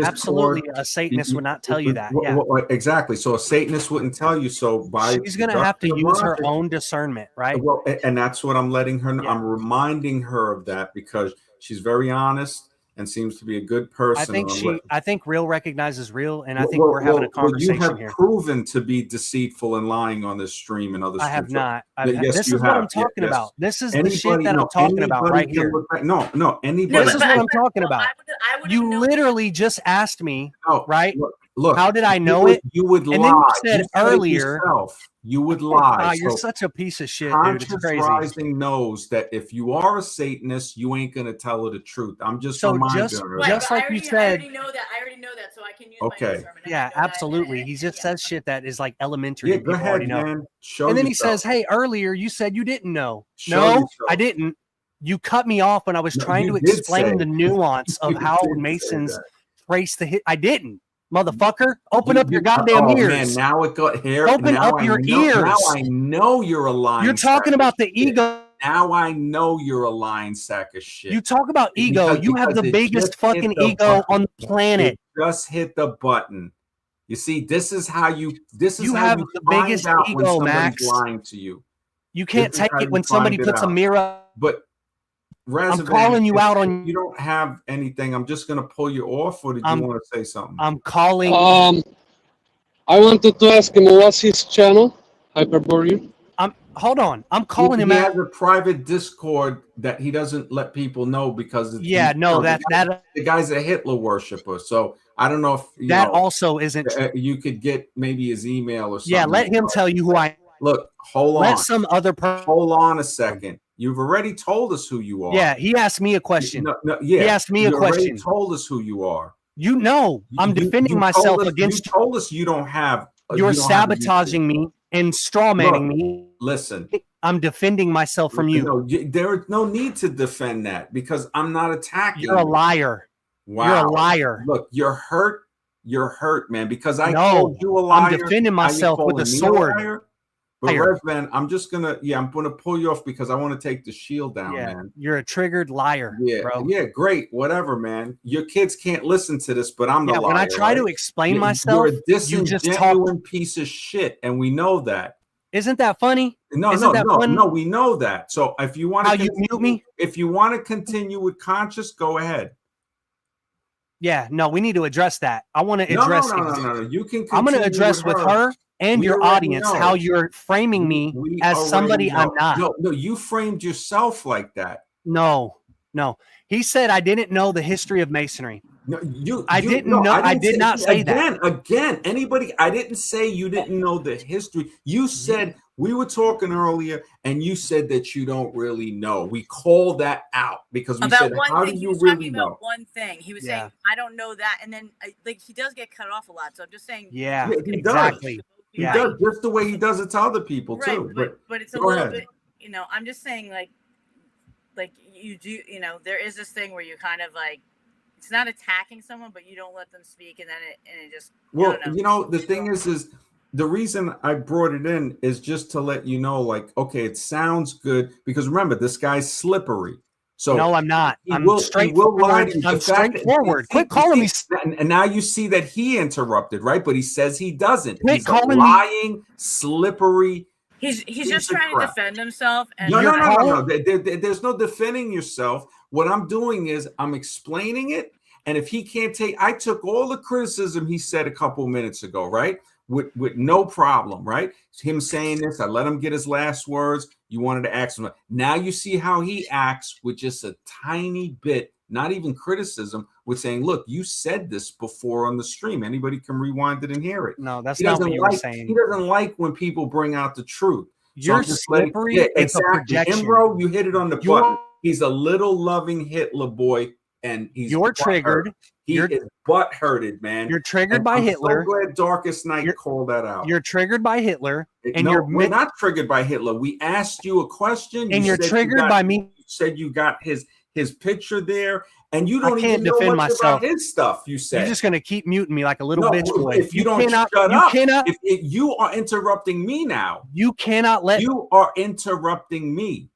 absolutely, a Satanist would not tell you that. Yeah, exactly. So a Satanist wouldn't tell you. So she's going to have to use her own discernment, right? Well, and that's what I'm letting her know. Yeah. I'm reminding her of that because she's very honest and seems to be a good person. I think real recognizes real, and I think we're having a conversation here. You have proven to be deceitful and lying on this stream and other. I have not. Yes, this is what I'm talking about. This is the shit that I'm talking about right here. No, anybody. This is what I'm talking about. You literally just asked me, right? Look, how did I know it? You would lie. And then you said earlier. You would lie. You're such a piece of shit, dude. It's crazy. Rising knows that if you are a Satanist, you ain't gonna tell her the truth. I'm just reminding her. Just like you said. I already know that, so I can use my discernment. Yeah, absolutely. He just says shit that is like elementary. Yeah, go ahead, man. And then he says, "Hey, earlier you said you didn't know." No, I didn't. You cut me off when I was trying to explain the nuance of how Masons trace the hit. I didn't. Motherfucker, open up your goddamn ears. Man, now it got here. Open up your ears. Now I know you're a lying. You're talking about the ego. Now I know you're a lying sack of shit. You talk about ego. You have the biggest fucking ego on the planet. Just hit the button. You see, this is how you. This is you how have you the find biggest out ego, when somebody's Max. lying to you. You can't take it when somebody puts a mirror. But I'm calling you out on. You don't have anything. I'm just going to pull you off, or did you want to say something? I'm calling. I wanted to ask him what's his channel, Hyperborean. Hold on. I'm calling him out. He has a private Discord that he doesn't let people know because it's, the guy's a Hitler worshiper. So I don't know if that also isn't. You could get maybe his email or something. Yeah, let him tell you who I. Look, hold on. Let some other person. Hold on a second. You've already told us who you are. Yeah, he asked me a question. He asked me a question. You told us who you are. You know, I'm defending myself against. You told us you don't have. You're sabotaging me and strawmanning me. Listen, I'm defending myself from you. No, there is no need to defend that because I'm not attacking. You're a liar. Wow. You're a liar. Look, you're hurt. You're hurt, man. Because I told you a liar. I'm defending myself with a sword. But Resman, I'm gonna pull you off because I want to take the shield down, man. You're a triggered liar, bro. Yeah, great, whatever, man. Your kids can't listen to this, but I'm the liar. When I try to explain myself, you're a disingenuous piece of shit, and we know that. Isn't that funny? No, we know that. So if you want to continue with conscious, go ahead. Yeah, no, we need to address that. I want to address. No. You can. I'm going to address with her and your audience how you're framing me as somebody I'm not. No, you framed yourself like that. No. He said I didn't know the history of Masonry. No, I didn't know. I did not say that. Again, anybody. I didn't say you didn't know the history. You said we were talking earlier, and you said that you don't really know. We called that out because we said, "How do you really know?" One thing he was saying, I don't know that, and then like he does get cut off a lot. So I'm just saying, he exactly. He does just the way he does it to other people too. But it's a little bit. I'm just saying, like you do. There is this thing where you kind of like. It's not attacking someone, but you don't let them speak, and then it just. Well, the thing is the reason I brought it in is just to let you know, like, okay, it sounds good because remember, this guy's slippery. So no, I'm not. I'm straightforward. I'm straightforward. Quit calling me. And now you see that he interrupted, right? But he says he doesn't. He's lying, slippery. He's just trying to defend himself. And no. There's no defending yourself. What I'm doing is I'm explaining it, And if he can't take, I took all the criticism he said a couple minutes ago, right? With no problem, right? Him saying this, I let him get his last words. You wanted to ask him. Now you see how he acts with just a tiny bit, not even criticism, with saying, look, you said this before on the stream. Anybody can rewind it and hear it. No, that's not what you were saying. He doesn't like when people bring out the truth. You're slippery. Yeah, it's exactly. A projection. Him, bro, you hit it on the button. He's a little loving Hitler boy, and you're triggered. He is butt-hurted, man. You're triggered by Hitler. I'm so glad Darkest Night called that out. You're triggered by Hitler, and we're not triggered by Hitler. We asked you a question, and you're triggered by me. You said you got his picture there, and you don't even know much myself. about his stuff. You said you're just gonna keep muting me like a little bitch boy. If you don't shut up, if you are interrupting me now. You cannot let. You are interrupting me.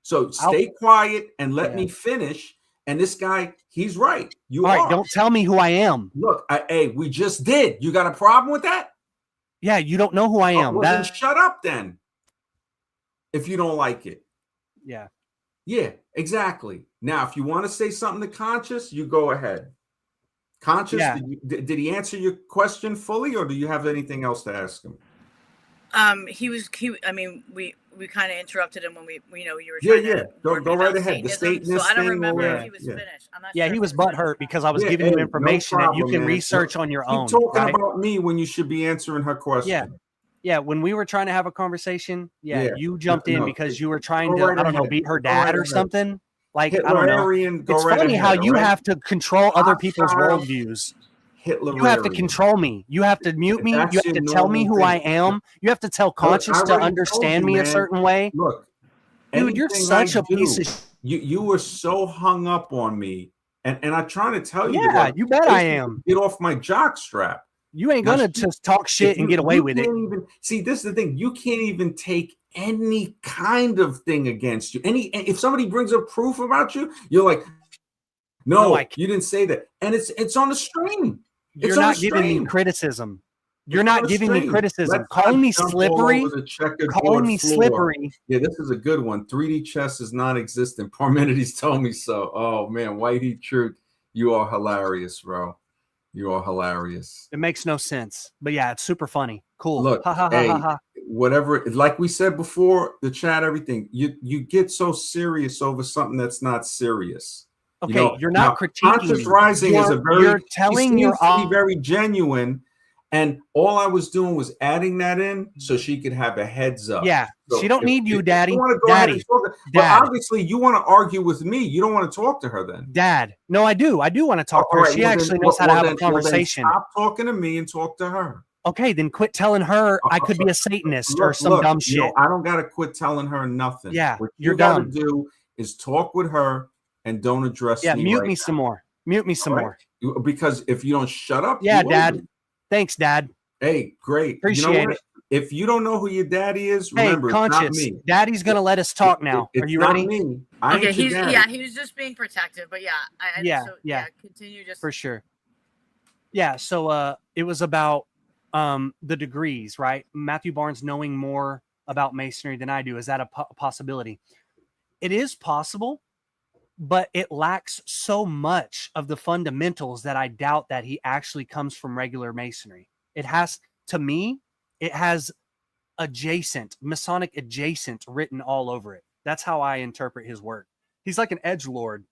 So stay quiet and let me finish. And this guy, he's right. All right, don't tell me who I am. Look, hey, we just did. You got a problem with that? Yeah, you don't know who I am. Well, then shut up then. If you don't like it. Yeah. Yeah, exactly. Now, if you want to say something to Conscious, you go ahead. Conscious, did he answer your question fully, or do you have anything else to ask him? We kind of interrupted him when you were trying to go right ahead. The Satanism, so I don't remember if he was finished. I'm not sure he was butthurt because I was giving you information that you can research on your own. Keep talking about me when you should be answering her question. Yeah, when we were trying to have a conversation, you jumped in because you were trying to, beat her dad or something. Like, I don't know. It's funny how you have to control other people's worldviews. You have to control me. You have to mute me. You have to tell me who I am. You have to tell Conscious to understand me a certain way. Look, dude, you're such a piece of. You were so hung up on me, and I'm trying to tell you. Yeah, you bet I am. Get off my jock strap. You ain't gonna just talk shit and get away with it. See, this is the thing. You can't even take any kind of thing against you. If somebody brings up proof about you, you're like, no, you didn't say that, and it's on the stream. You're not giving me criticism. You're not giving me criticism. Calling me slippery. Calling me slippery. Yeah, this is a good one. 3D chess is non-existent. Parmenides told me so. Oh man, White Heat Truth, you are hilarious, bro. You are hilarious. It makes no sense, but yeah, it's super funny. Cool. Look, whatever. Like we said before, the chat, everything. You get so serious over something that's not serious. Okay, you're not critiquing. Conscious Rising is a very. You're telling me very genuine, and all I was doing was adding that in so she could have a heads up. Yeah, so she don't need you, Daddy. Daddy. But obviously, you want to argue with me. You don't want to talk to her, then. Dad, no, I do. I do want to talk to her. She actually knows how to have a conversation. Stop talking to me and talk to her. Okay, then quit telling her I could be a Satanist or some dumb shit. I don't gotta quit telling her nothing. Yeah, what you gotta do is talk with her. And don't address me. Mute me some more. Mute me some more. Because if you don't shut up, Dad. Thanks, Dad. Hey, great. Appreciate it. If you don't know who your daddy is, remember, Conscious, it's not me. Daddy's gonna let us talk now. Are you ready? Me. Okay, he was just being protective, but continue just for sure. Yeah, so it was about the degrees, right? Matthew Barnes knowing more about Masonry than I do. Is that a possibility? It is possible. But it lacks so much of the fundamentals that I doubt that he actually comes from regular Masonry. It has Masonic adjacent written all over it. That's how I interpret his work. He's like an edgelord.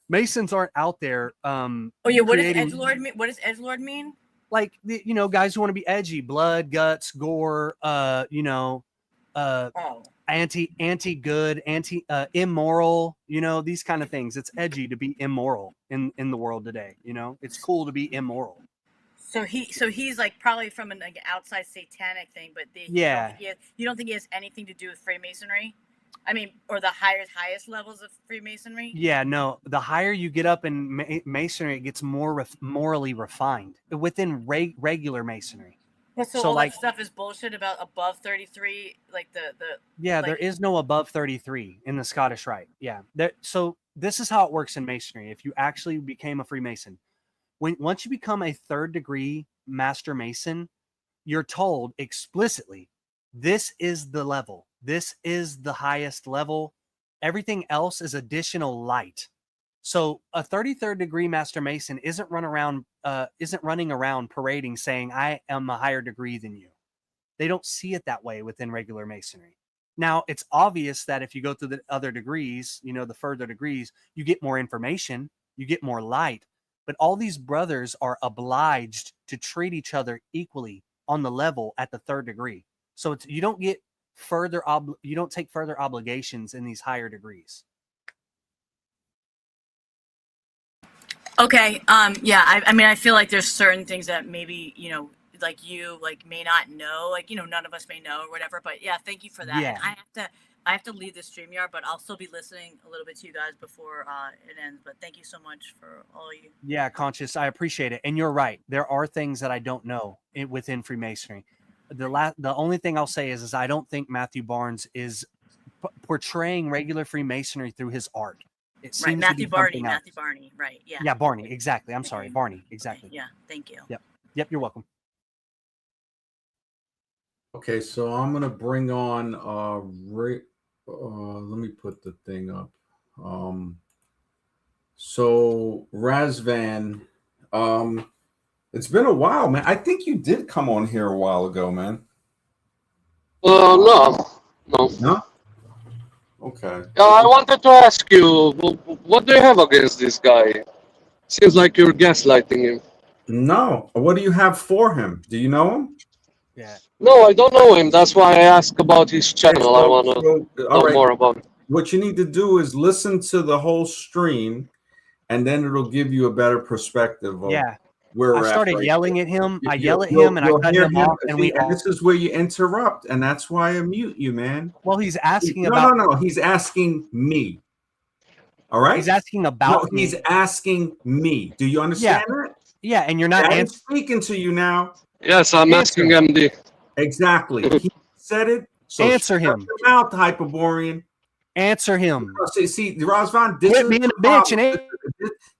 Masons aren't out there. What does edgelord mean? What does edgelord mean? Like, guys who want to be edgy, blood, guts, gore, anti-good, immoral, these kind of things. It's edgy to be immoral in the world today. It's cool to be immoral. So he's like probably from an outside satanic thing, but you don't think he has anything to do with Freemasonry? I mean, or the highest levels of Freemasonry? Yeah, no. The higher you get up in Masonry, it gets more morally refined within regular Masonry. So all that stuff is bullshit about above 33, there is no above 33 in the Scottish Rite. Yeah. So this is how it works in Masonry. If you actually became a Freemason, once you become a 3rd degree Master Mason, you're told explicitly, this is the level. This is the highest level. Everything else is additional light. So a 33rd degree Master Mason isn't running around parading saying I am a higher degree than you. They don't see it that way within regular Masonry. Now, it's obvious that if you go through the other degrees, the further degrees, you get more information, you get more light. But all these brothers are obliged to treat each other equally on the level at the 3rd degree. So you don't get you don't take further obligations in these higher degrees. Okay. Yeah. I mean, I feel like there's certain things that maybe, like you may not know, none of us may know or whatever, but yeah, thank you for that. Yeah. And I have to leave the StreamYard, but I'll still be listening a little bit to you guys before it ends. But thank you so much for all you. Yeah, Conscious, I appreciate it. And you're right. There are things that I don't know within Freemasonry. The only thing I'll say is I don't think Matthew Barnes is portraying regular Freemasonry through his art. It seems Right, Matthew to be Barney, something else. Matthew Barney, right? Yeah. Yeah, Barney, exactly. I'm sorry, Barney, exactly. Yeah, thank you. Yep, you're welcome. Okay, so I'm gonna bring on let me put the thing up. So Razvan, it's been a while, man. I think you did come on here a while ago, man. No. No? Okay. I wanted to ask you, what do you have against this guy? Seems like you're gaslighting him. No. What do you have for him? Do you know him? Yeah. No, I don't know him. That's why I ask about his channel. I want to know more about it. What you need to do is listen to the whole stream, and then it'll give you a better perspective of where we're I at. started yelling at him. I yell at him, and I cut him off, and this is where you interrupt, and that's why I mute you, man. Well, he's asking No. He's asking me. All right. He's asking about me. He's asking me. Do you understand that? Yeah, and you're not speaking to you now. Yes, I'm asking MD. Exactly. He said it. So answer him. Your mouth, Hyperborean. Answer him. See, Razvan,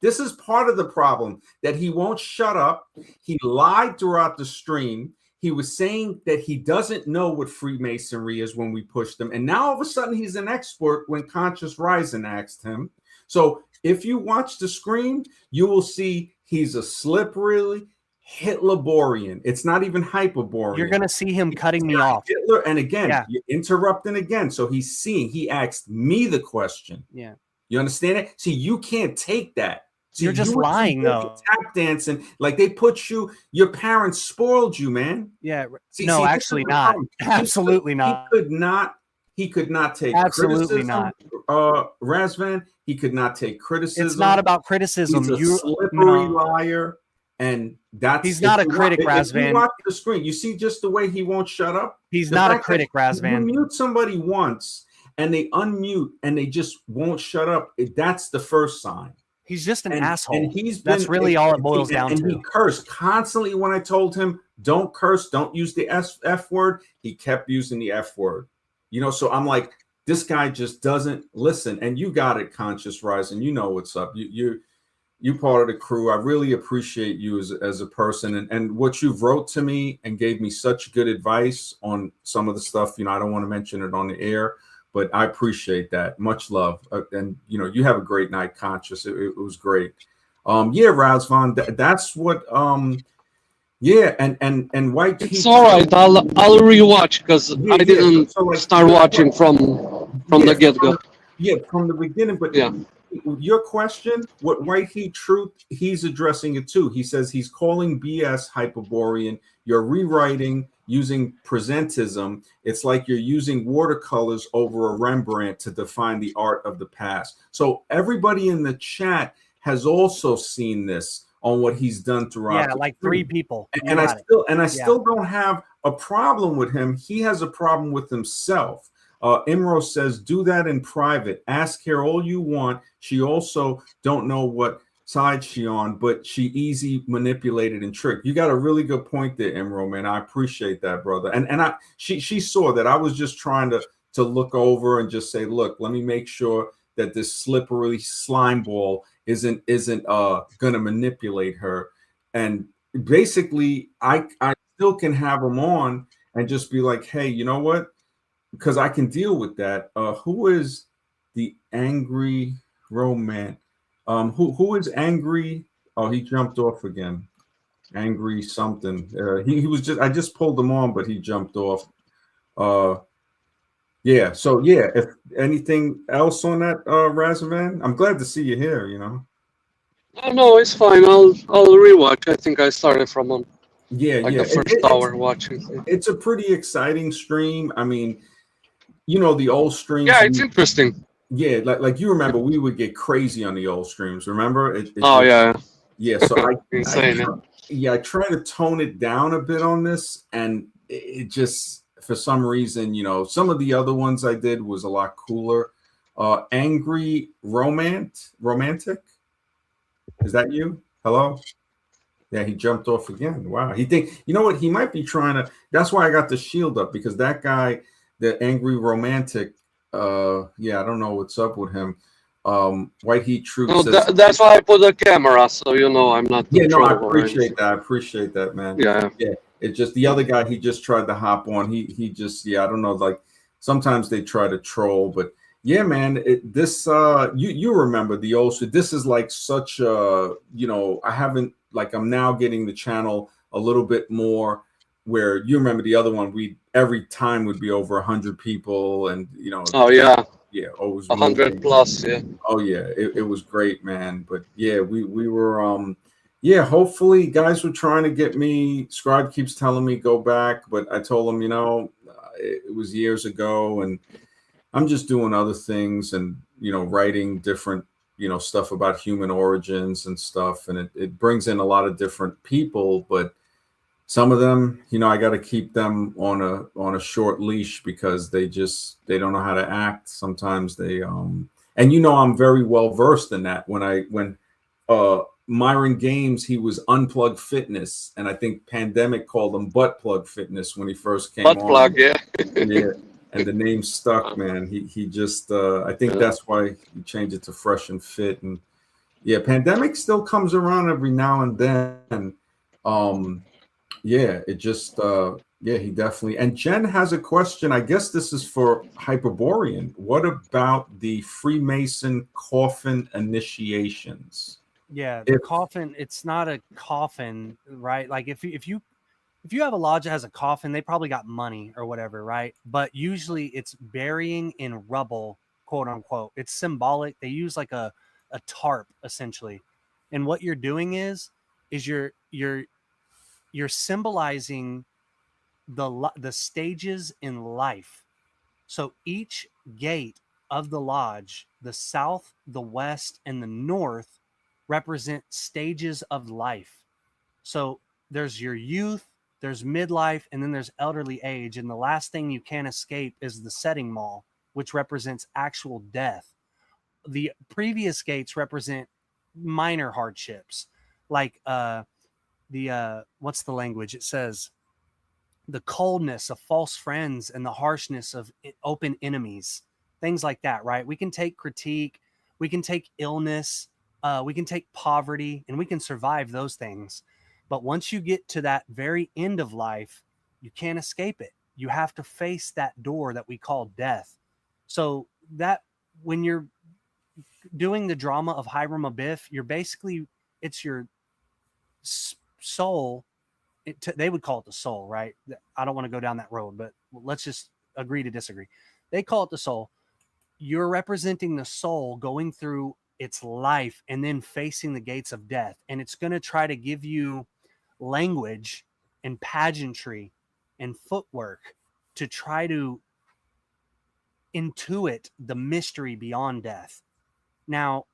this is part of the problem, that he won't shut up. He lied throughout the stream. He was saying that he doesn't know what Freemasonry is when we pushed him. And now all of a sudden he's an expert when Conscious Rising asked him. So if you watch the screen, you will see he's a slippery Hitlerian. It's not even Hyperborean. You're going to see him cutting me off. Hitler, and again, you're interrupting again. So he asked me the question. Yeah. You understand it? See, you can't take that. See, you're just lying, though. Tap dancing like they put you. Your parents spoiled you, man. Yeah. Actually not. Absolutely not. He could not take absolutely criticism. Razvan, he could not take criticism. It's not about criticism. He's a slippery liar, and he's not a critic, Razvan. If you watch the screen, you see just the way he won't shut up. He's not a critic, Razvan. You mute somebody once, and they unmute, and they just won't shut up. That's the first sign. He's just an asshole. And that's really all it boils down to. And he cursed constantly when I told him, don't curse, don't use the F word. He kept using the F word. So I'm like, this guy just doesn't listen. And you got it, Conscious Rising. You know what's up. You part of the crew. I really appreciate you as a person, and what you've wrote to me and gave me such good advice on some of the stuff. I don't want to mention it on the air, but I appreciate that. Much love. And you have a great night, Conscious. It was great. Razvan, that's what and White. It's all right. I'll rewatch because I didn't start watching from the get-go. Yeah, from the beginning. But your question, what White Heat Truth, he's addressing it too. He says he's calling BS Hyperborean. You're rewriting using presentism. It's like you're using watercolors over a Rembrandt to define the art of the past. So everybody in the chat has also seen this on what he's done throughout. Yeah, like 3 people. And I still don't have a problem with him. He has a problem with himself. Imro says, do that in private. Ask her all you want. She also don't know what side she on, but she easy manipulated and tricked. You got a really good point there, Imro, man. I appreciate that, brother. And she saw that I was just trying to look over and just say, look, let me make sure that this slippery slime ball isn't gonna manipulate her. And basically I still can have him on and just be like, hey, you know what? Because I can deal with that. Who is the angry romance? Who is angry? Oh, he jumped off again. Angry something. He was just I just pulled him on, but he jumped off. Uh, yeah. So yeah, if anything else on that, Razavan, I'm glad to see you here. You know. Oh no, it's fine. I'll rewatch. I think I started from Yeah, like yeah. the first hour watching. It's a pretty exciting stream. I mean, you know, the old streams. Yeah, it's interesting. Yeah, like you remember, we would get crazy on the old streams. Remember? It Oh just yeah, yeah. So insane. Yeah. I try to tone it down a bit on this, and it just for some reason, you know, some of the other ones I did was a lot cooler. Angry romantic. Is that you? Hello? Yeah, he jumped off again. Wow. He think you know what? He might be trying to. That's why I got the shield up because that guy, the angry romantic. Yeah, I don't know what's up with him. White Heat Truth No, says. that's why I put the camera, so you know I'm not the Yeah, no, I troll or appreciate anything. that. I appreciate that, man. Yeah. Yeah, it just the other guy. He just tried to hop on. He just yeah. I don't know. Like sometimes they try to troll, but yeah, man. This you remember the old shit. This is like such a you know. I haven't like I'm now getting the channel a little bit more where you remember the other one. We every time would be over 100 people, and you know, Oh yeah, yeah, always 100 moving. plus. Yeah. Oh yeah, it was great, man. But yeah, we were yeah, hopefully guys were trying to get me. Scribe keeps telling me go back, but I told him, you know, it was years ago and I'm just doing other things and you know, writing different, you know, stuff about human origins and stuff and it brings in a lot of different people, but some of them, you know, I got to keep them on a short leash because they don't know how to act. Sometimes they and you know I'm very well versed in that. When Myron Games he was Unplugged Fitness, and I think Pandemic called him Butt Plug Fitness when he first came Butt plug. on. Yeah. Yeah, and the name stuck, man. He just I think Yeah. that's why he changed it to Fresh and Fit, and yeah, Pandemic still comes around every now and then. Um, yeah, it just yeah, he definitely. And Jen has a question. I guess this is for Hyperborean. What about the Freemason coffin initiations? Yeah, the If coffin, it's not a coffin, right? Like if you have a lodge that has a coffin, they probably got money or whatever, right? But usually it's burying in rubble, quote unquote. It's symbolic. They use like a tarp essentially. And what you're doing is you're symbolizing the stages in life. So each gate of the lodge, the south, the west, and the north represent stages of life. So there's your youth, there's midlife, and then there's elderly age. And the last thing you can't escape is the setting mall, which represents actual death. The previous gates represent minor hardships, like the what's the language? It says the coldness of false friends and the harshness of open enemies, things like that, right? We can take critique, we can take illness, we can take poverty, and we can survive those things. But once you get to that very end of life, you can't escape it. You have to face that door that we call death. So that when you're doing the drama of Hiram Abiff, you're basically it's your soul they would call it the soul, right? I don't want to go down that road, but let's just agree to disagree. They call it the soul. You're representing the soul going through its life and then facing the gates of death. And it's going to try to give you language and pageantry and footwork to try to intuit the mystery beyond death. Now,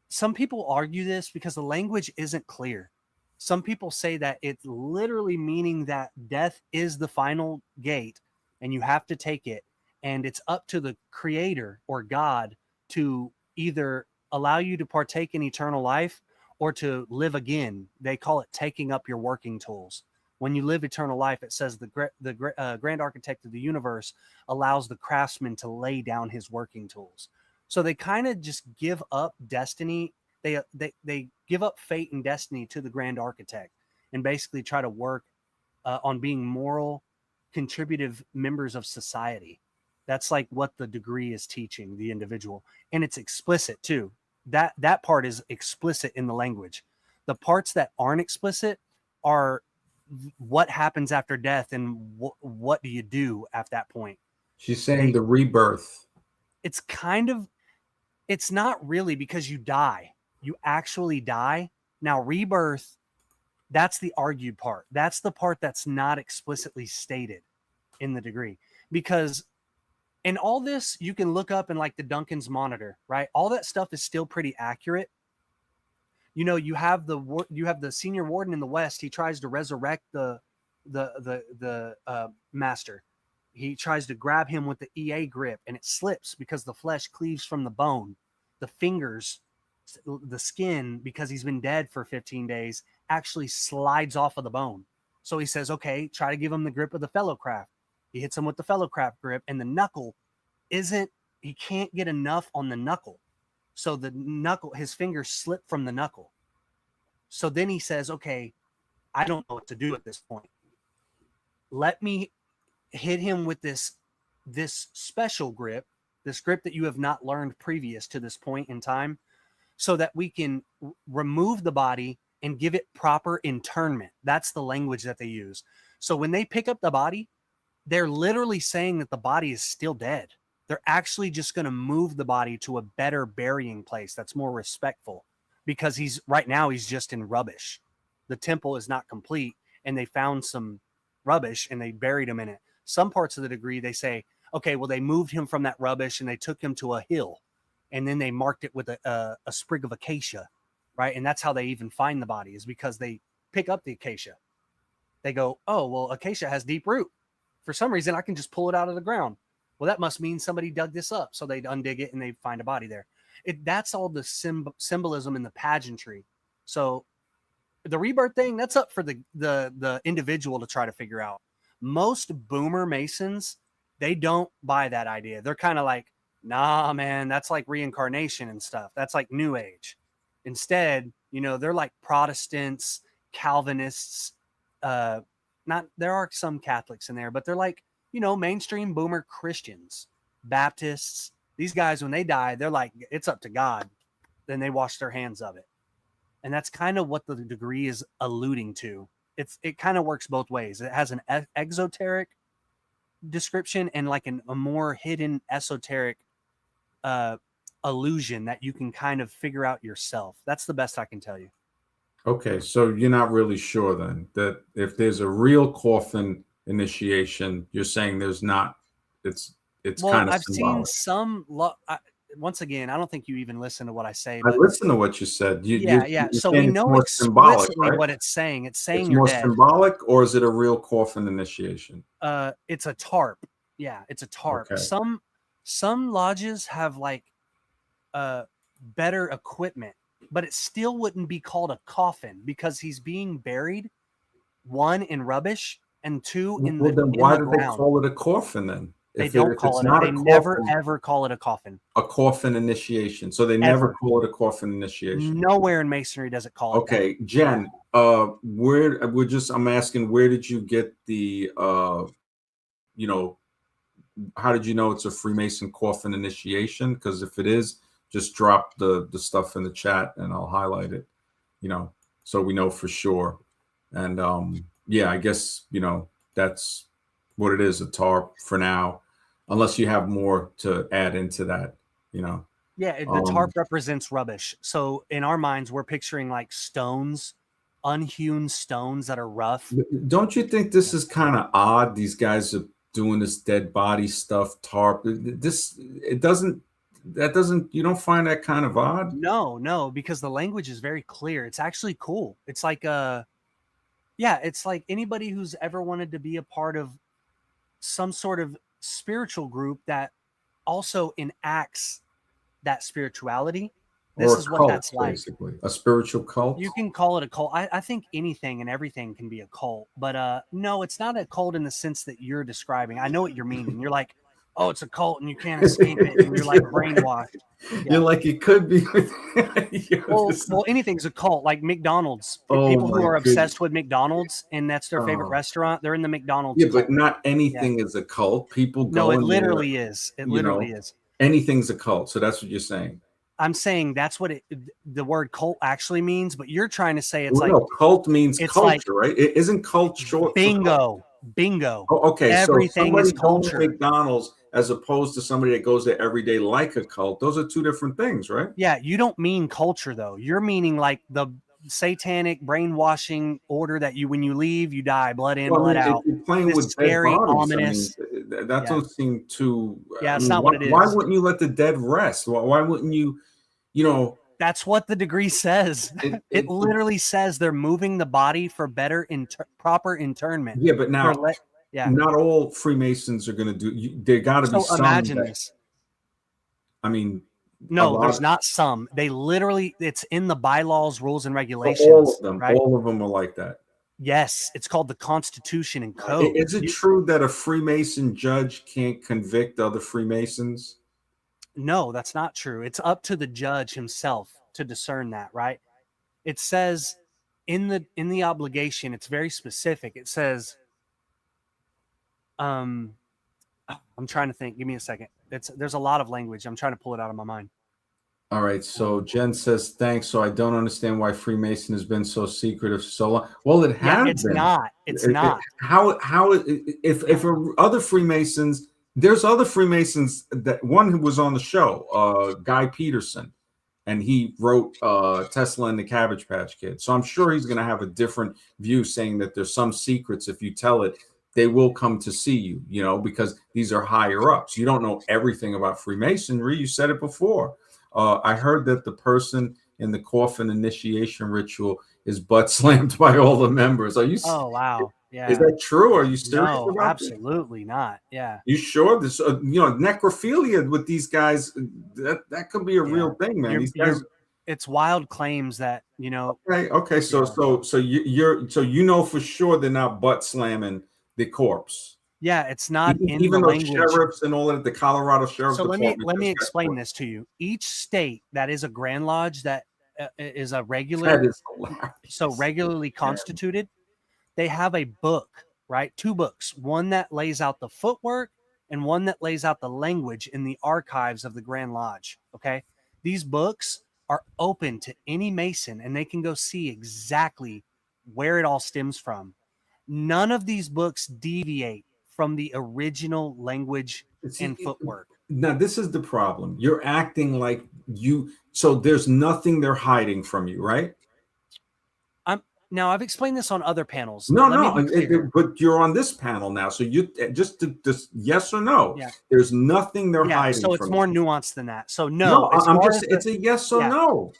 some people argue this because the language isn't clear. Some people say that it's literally meaning that death is the final gate and you have to take it. And it's up to the creator or God to either allow you to partake in eternal life or to live again. They call it taking up your working tools. When you live eternal life, it says the grand architect of the universe allows the craftsman to lay down his working tools. So they kind of just give up destiny. They give up fate and destiny to the grand architect and basically try to work on being moral, contributive members of society. That's like what the degree is teaching the individual, and it's explicit too. that part is explicit in the language. The parts that aren't explicit are what happens after death and what do you do at that point. She's saying the rebirth. It's kind of, it's not really, because you die. You actually die. Now, rebirth, that's the argued part. That's the part that's not explicitly stated in the degree. Because in all this, you can look up in like the Duncan's monitor, right? All that stuff is still pretty accurate. You know, you have the senior warden in the West. He tries to resurrect the master. He tries to grab him with the EA grip, and it slips because the flesh cleaves from the bone. The fingers, the skin, because he's been dead for 15 days, actually slides off of the bone. So he says, okay, try to give him the grip of the fellowcraft. He hits him with the fellowcraft grip, and the knuckle he can't get enough on the knuckle. So the knuckle, his fingers slip from the knuckle. So then he says, okay, I don't know what to do at this point. Let me hit him with this special grip, this grip that you have not learned previous to this point in time, so that we can remove the body and give it proper internment. That's the language that they use. So when they pick up the body, they're literally saying that the body is still dead. They're actually just going to move the body to a better burying place that's more respectful, because right now he's just in rubbish. The temple is not complete, and they found some rubbish and they buried him in it. Some parts of the degree, they say, okay, well, they moved him from that rubbish and they took him to a hill, and then they marked it with a sprig of acacia, right? And that's how they even find the body, is because they pick up the acacia. They go, oh, well, acacia has deep root. For some reason, I can just pull it out of the ground. Well, that must mean somebody dug this up. So they undig it and they find a body there. That's all the symbolism and the pageantry. So the rebirth thing, that's up for the individual to try to figure out. Most boomer Masons, they don't buy that idea. They're kind of like, nah, man, that's like reincarnation and stuff. That's like New Age. Instead, they're like Protestants, Calvinists. There are some Catholics in there, but they're like, mainstream boomer Christians, Baptists. These guys, when they die, they're like, it's up to God. Then they wash their hands of it. And that's kind of what the degree is alluding to. It kind of works both ways. It has an exoteric description and like a more hidden esoteric illusion that you can kind of figure out yourself. That's the best I can tell you. Okay, so you're not really sure then that if there's a real coffin initiation, you're saying there's not. It's well, kind of I've symbolic. seen some. Once again, I don't think you even listen to what I say. I But listen to what you said. Yeah. So we know more symbolic, explicitly right? what it's saying. It's saying It's you're more dead. symbolic, or is it a real coffin initiation? It's a tarp. Yeah, it's a tarp. Okay. Some lodges have like better equipment, but it still wouldn't be called a coffin because he's being buried, one, in rubbish, and two, in the then why do they ground. call it a coffin then? They don't call it. They never ever call it a coffin. A coffin initiation. So they never call it a coffin initiation. Nowhere in Masonry does it call it. Okay, that. Jen. I'm asking, where did you get the how did you know it's a Freemason coffin initiation? Because if it is, just drop the stuff in the chat and I'll highlight it, so we know for sure. And I guess that's what it is, a tarp for now, unless you have more to add into that. Yeah, the tarp represents rubbish. So in our minds, we're picturing like stones, unhewn stones that are rough. Don't you think this is kind of odd? These guys are doing this dead body stuff, tarp. You don't find that kind of odd? No, because the language is very clear. It's actually cool. It's like it's like anybody who's ever wanted to be a part of some sort of spiritual group that also enacts that spirituality. This is what that's like. Basically, a spiritual cult. You can call it a cult. I think anything and everything can be a cult, but no, it's not a cult in the sense that you're describing. I know what you're meaning. You're like, oh, it's a cult and you can't escape it, and you're like brainwashed. Yeah. You're like, it could be. Well, anything's a cult. Like McDonald's. People who are obsessed with McDonald's and that's their favorite restaurant, they're in the McDonald's. Yeah, cult. But not anything is a cult. People go. No, it literally is. It literally is. Anything's a cult. So that's what you're saying. I'm saying that's what the word cult actually means, but you're trying to say it's Well, like no, cult means it's culture, like right? Isn't cult short for cult? bingo. Oh, okay, so Everything is somebody going to culture. McDonald's as opposed to somebody that goes there every day like a cult, those are two different things, right? Yeah, you don't mean culture though. You're meaning like the satanic brainwashing order that you, when you leave, you die, blood in, Well, I blood mean, if out. you're playing This with dead scary, bodies, I mean, ominous. that Yeah. don't seem too. Yeah, I it's mean, not what it why is. wouldn't you let the dead rest? Why wouldn't you? You know, That's what the degree says. It literally says they're moving the body for better proper internment. yeah, but now yeah. not all Freemasons are going to do. There got to be So some. imagine that, this. I mean, No, there's not some. They literally, it's in the bylaws, rules, and regulations. All of them, right? all of them are like that. Yes, it's called the Constitution and Code. Is it true that a Freemason judge can't convict other Freemasons? No, that's not true. It's up to the judge himself to discern that, right? It says in the obligation, it's very specific. It says, I'm trying to think. Give me a second. There's a lot of language. I'm trying to pull it out of my mind. All right. So Jen says, thanks. So I don't understand why Freemason has been so secretive so long. Well, it has it's been. not. It's not. If other Freemasons, there's other Freemasons that one who was on the show, Guy Peterson, and he wrote Tesla and the Cabbage Patch Kid. So I'm sure he's going to have a different view, saying that there's some secrets. If you tell it, they will come to see you, you know, because these are higher ups. You don't know everything about Freemasonry. You said it before. I heard that the person in the coffin initiation ritual is butt slammed by all the members. Are you? Oh, wow. Yeah. Is that true? Are you serious? No, about absolutely not. Yeah. You sure? This, necrophilia with these guys, that could be a real thing, man. These guys. It's wild claims that, Okay. So you know for sure they're not butt slamming the corpse. Yeah, it's not even the those language. Sheriffs and all that. The Colorado Sheriff's So Department. let me explain this to you. Each state that is a Grand Lodge that is a regular, regularly constituted, they have a book, right? Two books, one that lays out the footwork and one that lays out the language in the archives of the Grand Lodge. Okay, these books are open to any Mason, and they can go see exactly where it all stems from. None of these books deviate from the original language and footwork. Now, this is the problem. You're acting like so there's nothing they're hiding from you, right? Now, I've explained this on other panels. But you're on this panel now. So you just yes or no. Yeah. There's nothing they're hiding from you. So it's more nuanced than that. So no. It's a yes or no.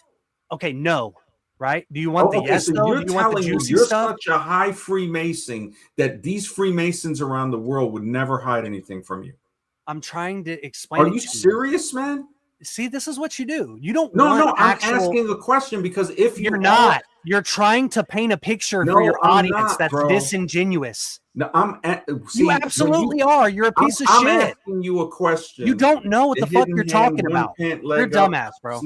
Okay, no. Right? Do you want the yes? So though? you're Do you want the telling me juicy you're stuff? such a high Freemason that these Freemasons around the world would never hide anything from you. I'm trying to explain. Are you serious, man? See, this is what you do. You don't. No. I'm asking a question because if you're not, you're trying to paint a picture for your audience that's disingenuous. No, you absolutely are. You're a piece of shit. I'm asking you a question. You don't know what the fuck you're talking about. You're a dumbass, bro.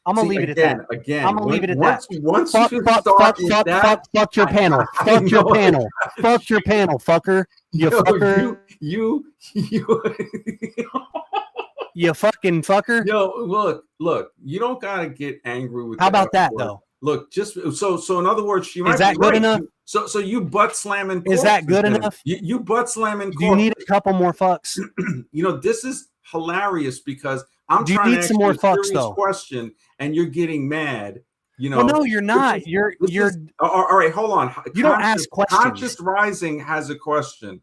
I'm gonna leave it at that. I'm gonna leave it at that. Fuck your panel. Fuck your panel. Fuck your panel, fucker. You fucker. You fucking fucker. Yo, look. You don't gotta get angry with. How about that though? Look, just so in other words, is that good enough? So you butt slamming. Is that good enough? You butt slamming. Do you need a couple more fucks? This is hilarious because I'm trying to ask some more you a fucks, serious though? question and you're getting mad. Well, no, you're not. You're. All right, hold on. You don't ask questions. Conscious Rising has a question.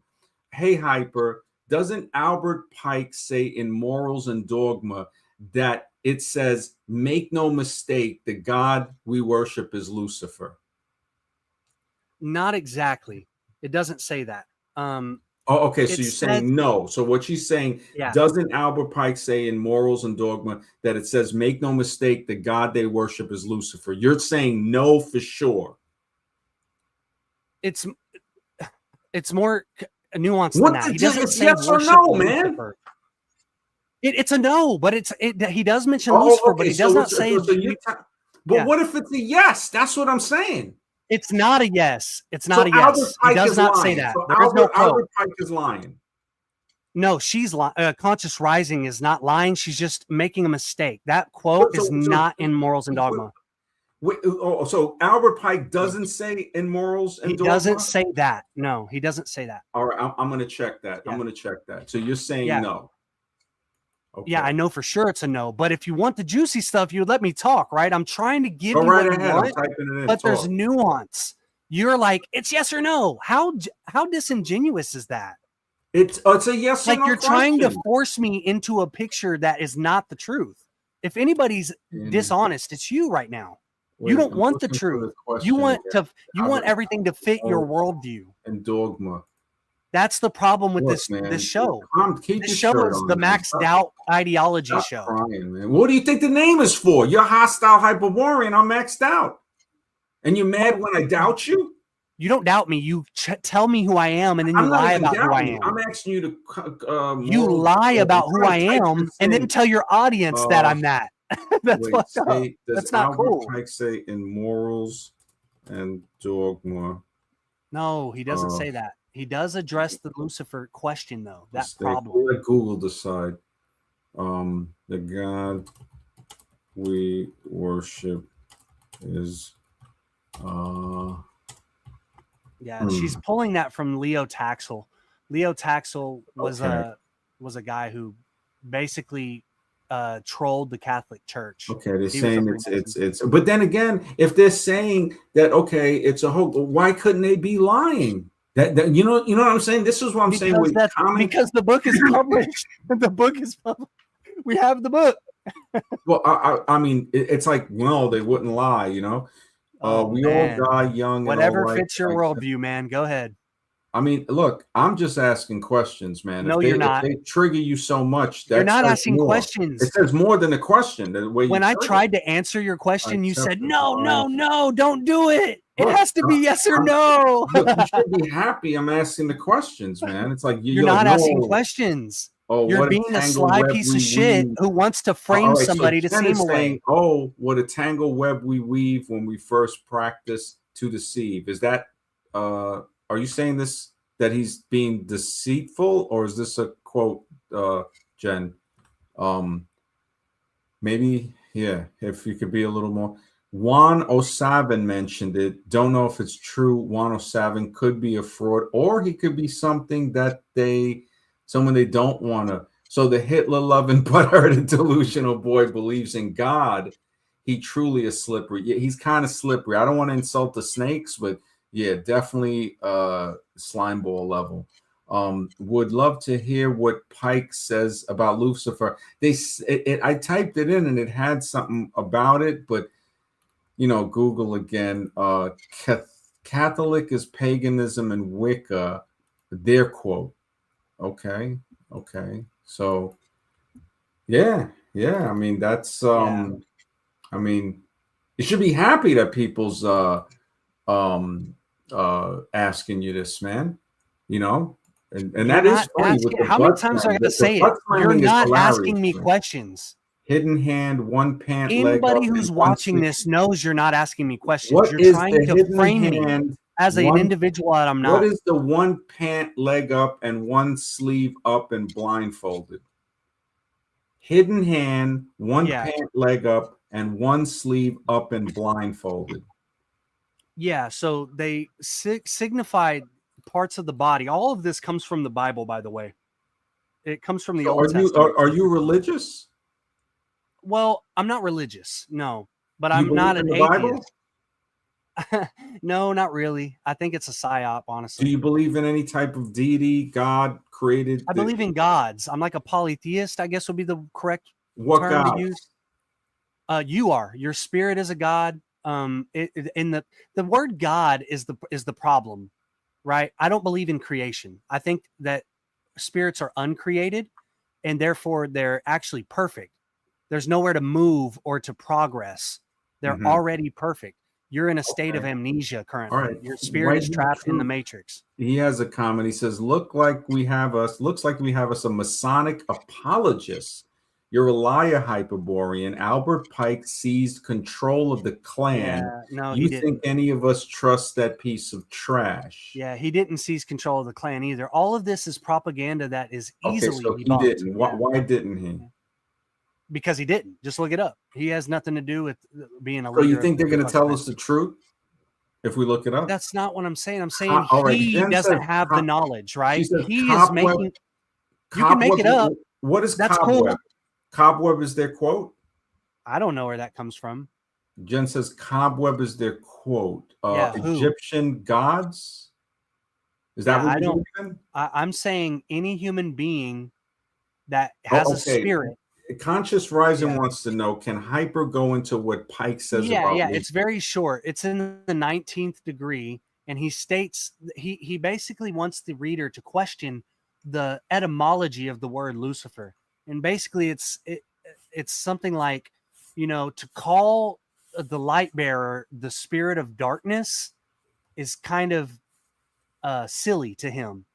Hey, Hyper, doesn't Albert Pike say in Morals and Dogma that it says, make no mistake, the God we worship is Lucifer? Not exactly. It doesn't say that. Okay. So you're saying no. So what she's saying, doesn't Albert Pike say in Morals and Dogma that it says, make no mistake, the God they worship is Lucifer? You're saying no for sure. It's more nuanced than that. He doesn't say yes or no, man. It's a no, but he does mention Lucifer, but he does not say. But what if it's a yes? That's what I'm saying. It's not a yes. It's not a yes. He does not say that. There is no quote. Albert Pike is lying. No, she's Conscious Rising is not lying. She's just making a mistake. That quote is not in Morals and Dogma. So Albert Pike doesn't say in Morals and He Dogma? doesn't say that. No, he doesn't say that. All right, I'm going to check that. Yeah. I'm going to check that. So you're saying Yeah. no? Okay. Yeah, I know for sure it's a no. But if you want the juicy stuff, you would let me talk, right? I'm trying to give Go you right what ahead. you want, I'm typing it in. but there's Talk. nuance. You're like, it's yes or no. How disingenuous is that? It's a yes or Like no you're trying to question. force me into a picture that is not the truth. If anybody's dishonest, it's you right now. You don't I'm want the looking for truth. question You want here. you want everything to fit your worldview. And Dogma. That's the problem with Look, this man, show. keep This your show shirt is on, the man. maxed out ideology Stop show. crying, man. What do you think the name is for? You're hostile Hyperborean. I'm maxed out. And you're mad when I doubt you? You don't doubt me. You tell me who I am, and then you I'm not lie even about who I doubting you. am. I'm asking you to. You lie about who I am, and then tell your audience that I'm that. That's Wait, fucked up. does That's not Albert cool. Pike say in Morals and Dogma? No, he doesn't say that. He does address the Lucifer question, though. That Mistake. problem. Let Google decide. The God we worship is. Yeah, she's pulling that from Leo Taxel. Leo Taxel was a guy who basically trolled the Catholic Church. Okay, they're saying it's. But then again, if they're saying that it's a hoax, why couldn't they be lying? That you know what I'm saying. This is what I'm saying with because the book is published. The book is published. We have the book. Well, I mean, it's like they wouldn't lie, you know. We man. all die young. Whatever and fits your worldview, man. Go ahead. I mean, look, I'm just asking questions, man. No, you're not. If they trigger you so much, you're not asking questions. It says more than a question. The way when I tried to answer your question, you said, no, don't do it. It has to be yes or no. Look, you should be happy I'm asking the questions, man. It's like you're not asking questions. You're being a sly piece of shit who wants to frame somebody to seem away. Oh, what a tangle web we weave when we first practice to deceive. Is that are you saying this that he's being deceitful, or is this a quote, Jen? Maybe, yeah, if you could be a little more. Juan O'Savin mentioned it. Don't know if it's true. Juan O'Savin could be a fraud, or he could be something that someone they don't want to. So the Hitler-loving, butthurt, delusional boy believes in God. He truly is slippery. Yeah, he's kind of slippery. I don't want to insult the snakes, but yeah, definitely slime ball level. Would love to hear what Pike says about Lucifer. I typed it in and it had something about it, but Google again. Catholic is paganism and Wicca. Their quote. Okay. So, yeah. I mean, that's. I mean, you should be happy that people's asking you this, man. And that is funny. With the how many times are I going to say it? You're not asking me questions. Hidden hand, one pant leg. Anybody who's watching this knows you're not asking me questions. You're trying to frame me as an individual that I'm not. What is the one pant leg up and one sleeve up and blindfolded? Hidden hand, one pant leg up and one sleeve up and blindfolded. Yeah, so they signified parts of the body. All of this comes from the Bible, by the way. It comes from the Old Testament. Are you religious? Well, I'm not religious, no, but I'm not an atheist. No, not really. I think it's a psyop, honestly. Do you believe in any type of deity, God created? I believe in gods. I'm like a polytheist, I guess would be the correct term to use. You are. Your spirit is a god. And the word God is the problem, right? I don't believe in creation. I think that spirits are uncreated, and therefore they're actually perfect. There's nowhere to move or to progress. They're already perfect. You're in a state of amnesia currently. All right. Your spirit is trapped in the matrix. He has a comment. He says, looks like we have us a Masonic apologist You're a liar, Hyperborean. Albert Pike seized control of the Klan. Yeah, no, You he think didn't. any of us trust that piece of trash? Yeah, he didn't seize control of the Klan either. All of this is propaganda that is Okay, easily so he debunked. didn't. Yeah. Why didn't he? Because he didn't. Just look it up. He has nothing to do with being a So leader. you think of they're the going to tell Klan. us the truth if we look it up? That's not what I'm saying. I'm saying All right, he Jen doesn't says have the knowledge, right? She says He is cobweb. making. You can make it up. What is That's cobweb? cool. Cobweb is their quote. I don't know where that comes from. Jen says cobweb is their quote. Yeah, who? Egyptian gods. Is that what you're doing? I'm saying any human being that has a spirit. Conscious Rising wants to know: can Hyper go into what Pike says about? Yeah, it's very short. It's in the 19th degree, and he states he basically wants the reader to question the etymology of the word Lucifer, and basically it's something like, to call the light bearer the spirit of darkness is kind of silly to him,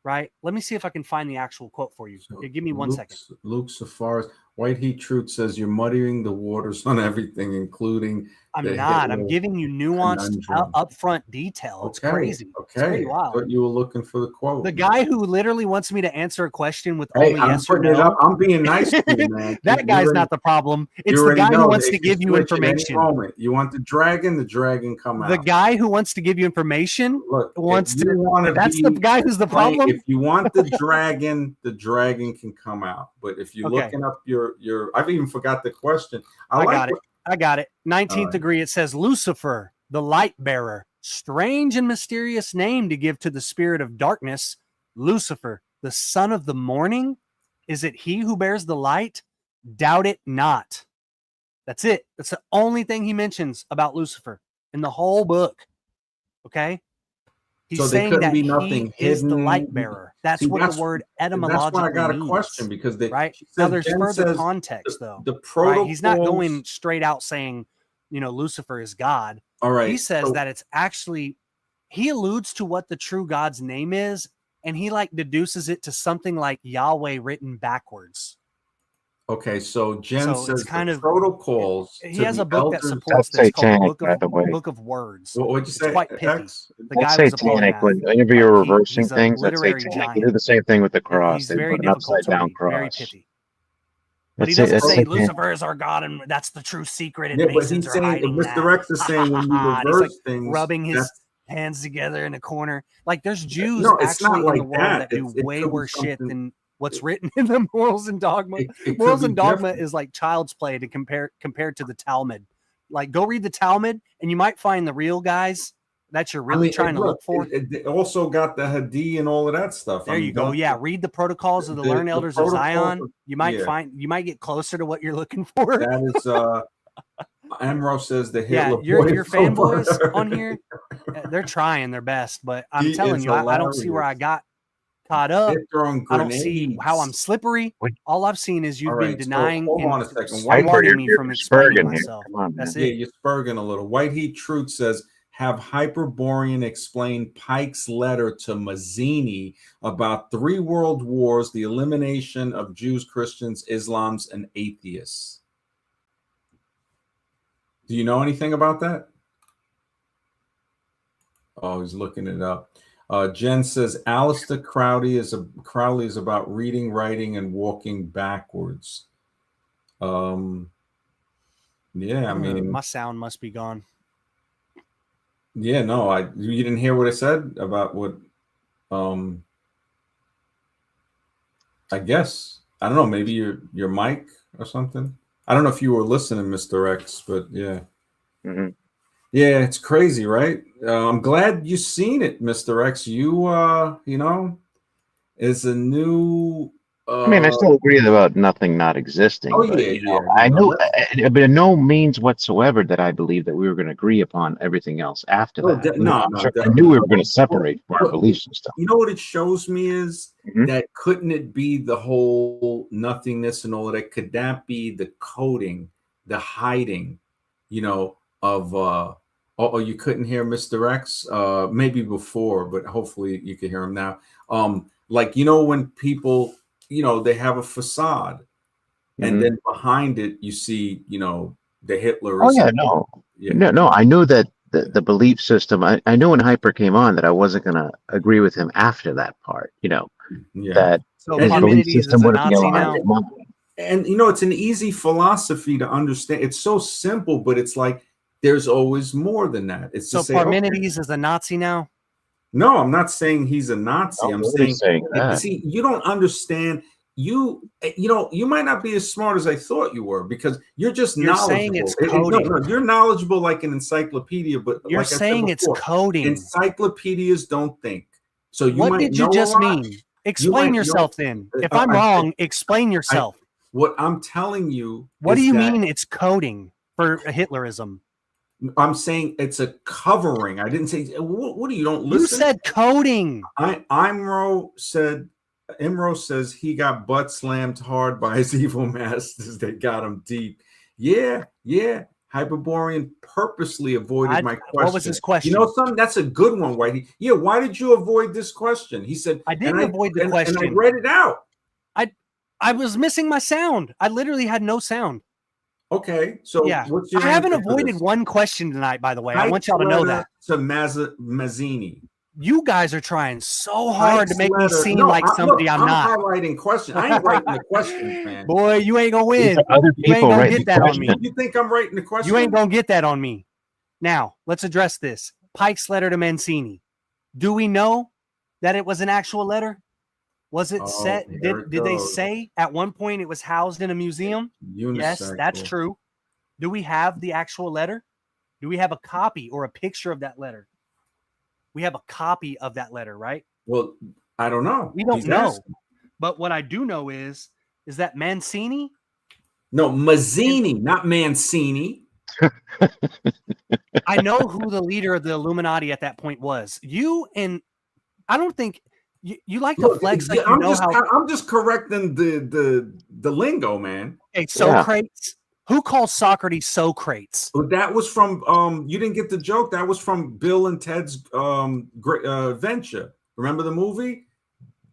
right? Let me see if I can find the actual quote for you. Give me 1 second. Luke Safaris, White Heat Truth says you're muddying the waters on everything, including. I'm not. I'm giving you nuanced, upfront detail. It's crazy. Okay. It's pretty wild. But you were looking for the quote. The guy who literally wants me to answer a question with only yes or putting no. it up. I'm being nice to you, man. That guy's not the problem. It's the guy who wants to give you information. You want the dragon come out. The guy who wants to give you information wants to. That's the guy who's the problem. If you want the dragon can come out. But if you're looking up your, I've even forgot the question. I got it. 19th degree. It says Lucifer, the light bearer. Strange and mysterious name to give to the spirit of darkness. Lucifer, the son of the morning. Is it he who bears the light? Doubt it not. That's it. That's the only thing he mentions about Lucifer in the whole book. Okay. He's saying that he is the light bearer. That's what the word etymologically means. That's why I got a question, because now there's further context though. Right? He's not going straight out saying, Lucifer is God. All right. He says that it's actually, he alludes to what the true God's name is, and he deduces it to something like Yahweh written backwards. Okay, so Jen says it's kind the of protocols. He has a book that supports this called Book of Words. What'd you say? It's quite pithy. The That's guy was a satanic. polymath. Whenever you're reversing He's a things, that's literary satanic. giant. You do the same thing with the cross. He's They very put an difficult upside to down read, very cross. pithy. But he doesn't say Lucifer is our God, and that's the true secret. And Masons are hiding that. Mr. X is saying when you reverse things, rubbing his hands together in a corner. There's Jews it's actually not in the world that do way worse shit than what's written in the Morals and Dogma. Morals and Dogma is like child's play to compared to the Talmud. Go read the Talmud, and you might find the real guys that you're really trying to look for. It also got the Hadith and all of that stuff. There you go. Yeah, read the protocols of the learned elders of Zion. You might get closer to what you're looking for. That is Amro says the Hitler. Yeah, your fanboys on here, they're trying their best, but I'm telling you, I don't see where I got caught up. I don't see how I'm slippery. All I've seen is you've been denying and thwarting me from explaining myself. That's it. Yeah, you're spurging a little. White Heat Truth says, have Hyperborean explain Pike's letter to Mazzini about 3 world wars, the elimination of Jews, Christians, Islams, and atheists. Do you know anything about that? Oh, he's looking it up. Jen says Alistair Crowley is about reading, writing, and walking backwards. Yeah, I mean, my sound must be gone. Yeah, no, you didn't hear what I said about what I guess. I don't know, maybe your mic or something. I don't know if you were listening, Mr. X, but yeah. Mm-hmm. Yeah, it's crazy, right? I'm glad you've seen it, Mr. X. You is a new I mean, I still agree about nothing not existing. Oh, but, yeah. I know, but in no means whatsoever that I believe that we were going to agree upon everything else after that. I knew we were going to separate for our beliefs and stuff. You know what it shows me is that couldn't it be the whole nothingness and all of that? Could that be the coding, the hiding, of oh, you couldn't hear Mr. X? Maybe before, but hopefully you can hear him now. When people, they have a facade, and Mhm. then behind it you see, the Hitler. Oh yeah, no, Yeah. no. I knew that the belief system. I knew when Hyper came on that I wasn't gonna agree with him after that part. Yeah. That So his belief Parmenides is system a wouldn't be Nazi aligned now. with mine. And it's an easy philosophy to understand. It's so simple, but it's like there's always more than that. It's to So say, okay, Parmenides is a Nazi now. no, I'm not saying he's a Nazi. I'm Nobody's saying that. see, you don't understand. You might not be as smart as I thought you were, because you're just You're saying knowledgeable. it's No, coding. you're knowledgeable like an encyclopedia, but You're like I said saying it's before, coding. encyclopedias don't think. So you What might did you know just a lot. mean? Explain yourself then. If I'm I- wrong, explain yourself. What I'm telling you, What do is you that mean it's coding for Hitlerism? I'm saying it's a covering. I didn't say what do you don't You listen? said coding. Imro says he got butt slammed hard by his evil masters. They got him deep. Yeah. Hyperborean purposely avoided my question. What was his question? Something that's a good one, Whitey. Yeah, why did you avoid this question? He said, I didn't avoid the question. And I read it out. I was missing my sound. I literally had no sound. Okay, so Yeah, what's your I haven't answer for avoided this? one question tonight. By the way, I Pike's want y'all to know letter that. to Mazzini. You guys are trying so hard to Pike's make me letter- seem No, like somebody I'm not. highlighting questions. I ain't writing the questions, man. Boy, you ain't gonna These win. are other You ain't people gonna writing get that on me. questions. You think I'm writing the question? You ain't gonna get that on me. Now, let's address this. Pike's letter to Mancini. Do we know that it was an actual letter? Was it set? Here Did they goes. say at one point it was housed in a museum? Yes, that's Unicycle. true. Do we have the actual letter? Do we have a copy or a picture of that letter? We have a copy of that letter, right? Well, I don't know. We don't He's know. asking. But what I do know is that Mancini. No, Mazzini, not Mancini. I know who the leader of the Illuminati at that point was. You and I don't think you like to flex like you know how. I'm just correcting the lingo, man. Hey, Socrates. Who calls Socrates Socrates? That was from you didn't get the joke. That was from Bill and Ted's Venture. Remember the movie?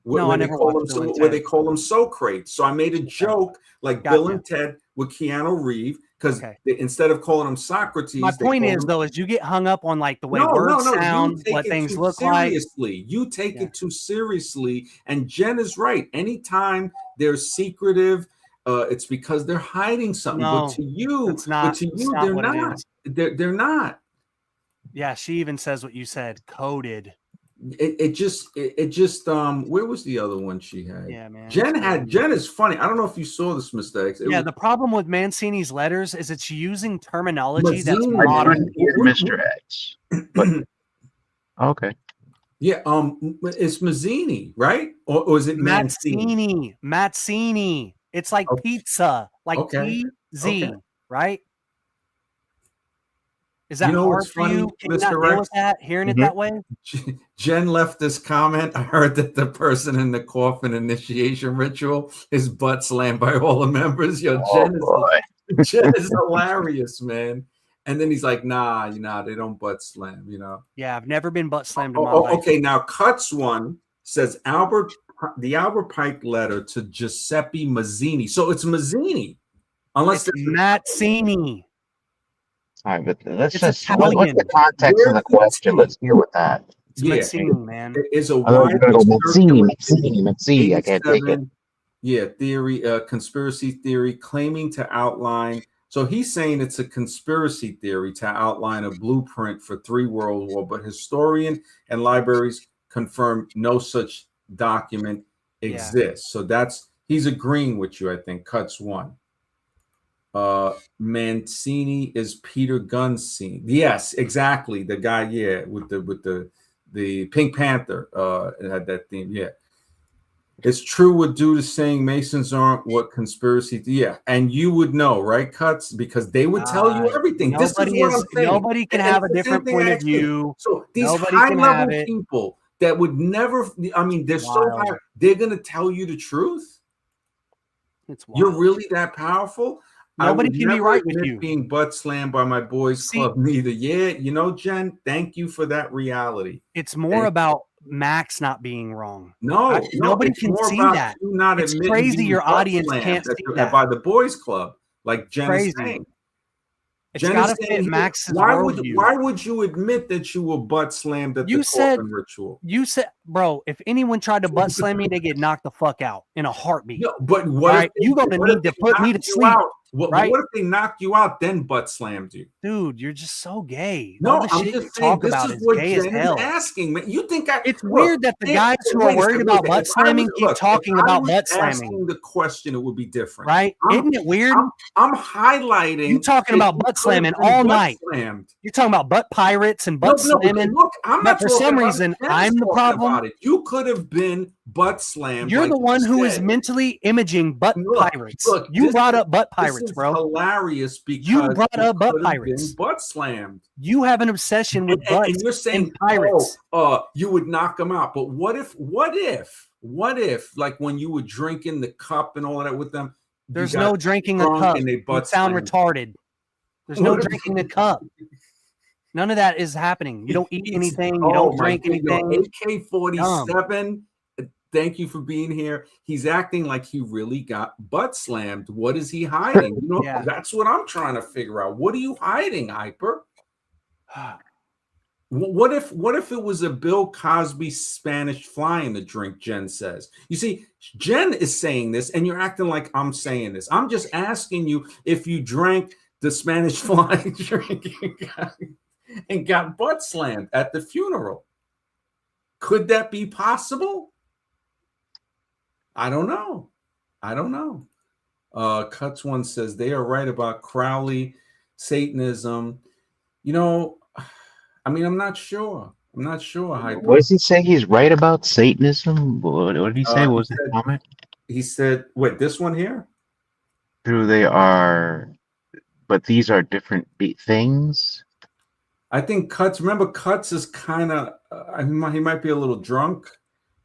No, I never watched Bill and Ted. Where they call him Socrates. So I made a joke like Bill and Ted with Keanu Reeves, because instead of calling him Socrates, my point is though, is you get hung up on like the way words sound, what things look like. You take it too seriously, and Jen is right. Anytime they're secretive, it's because they're hiding something. No, but to you, it's not, they're not. They're not. Yeah, she even says what you said. Coded. It just where was the other one she had? Yeah, man. Jen is funny. I don't know if you saw this, mistakes. The problem with Mancini's letters is it's using terminology that's I modern. couldn't hear Mr. X. But okay. Yeah, it's Mazzini, right? Or is it Mancini? Mazzini. It's like pizza, like PZ, right? Is that hard for you? Can you not deal with that, hearing it that way? Jen left this comment. I heard that the person in the coffin initiation ritual is butt slammed by all the members. Yo, Jen is hilarious, man. And then he's like, nah, they don't butt slam, Yeah, I've never been butt slammed in my life. Okay, now Cuts one says the Albert Pike letter to Giuseppe Mazzini. So it's Mazzini. Unless it's Mazzini. All right, but let's what's the context of the question? Let's deal with that. It's Mazzini, man. It is a wide Mazzini. I can't take it. Yeah, theory, conspiracy theory claiming to outline. So he's saying it's a conspiracy theory to outline a blueprint for 3 World War, but historian and libraries confirm no such document exists. So he's agreeing with you, I think. Cuts one. Mancini is Peter Gunseen. Yes, exactly. The guy, with the Pink Panther had that theme. Yeah. It's true what dude is saying. Masons aren't what conspiracy. And you would know, right, Cuts? Because they would tell you everything. Nobody can have a different point of view. So these high-level people that would never, they're so high, they're going to tell you the truth. You're really that powerful? Nobody can be right with you. Being butt slammed by my boys club neither. Yeah, Jen, thank you for that reality. It's more about Max not being wrong. No, nobody it's can more see about that. you not It's admitting crazy being your butt audience slammed can't see that. by the boys club, like Jen is Crazy. saying. It's Jen got is to saying fit here, Max's why worldview. would you admit that you were butt slammed at You the said- coffin ritual? You said, bro, if anyone tried to butt slam me, they get knocked the fuck out in a heartbeat. No, but what All if right, you gonna what if need to they put me to knocked you sleep, out? right? What if they knocked you out then butt slammed you? Dude, you're just so gay. No, All the I'm shit you just saying talk this about is is what gay Jen as hell. is asking, man. You think It's weird that the guys who are worried about butt slamming keep talking about butt slamming. Asking the question, it would be different, right? Isn't it weird? I'm highlighting. You talking about butt slamming all night. You're talking about butt pirates and butt slamming. Look, I'm not for some talking about reason, Jen's I'm the talking problem. about it. You could have been butt slammed. You're like the one you who is said. mentally imaging butt pirates. Look, You brought is- up butt this pirates, is bro. hilarious because You brought up butt could have been pirates. butt slammed. You have an obsession with butts And you're saying, and pirates. you would knock them out. But what if, like when you were drinking the cup and all of that with them, you There's got no drinking a drunk cup. and they You butt sound slammed. retarded. There's no What if- drinking a cup. None of that is happening. You don't eat anything. You Oh don't my drink God, anything. AK-47. Thank you for being here. He's acting like he really got butt slammed. What is he hiding? You know, Yeah. that's what I'm trying to figure out. What are you hiding, Hyper? What if it was a Bill Cosby Spanish fly in the drink? Jen says. You see, Jen is saying this, and you're acting like I'm saying this. I'm just asking you if you drank the Spanish fly drink and got butt slammed at the funeral. Could that be possible? I don't know. Cuts one says they are right about Crowley, Satanism. You know, I mean, I'm not sure. Hyper. What does he say? He's right about Satanism. What did he say? What was that comment? He said, "Wait, this one here." True, they are, but these are different things. I think Cuts. Remember, Cuts is kind of. He might be a little drunk.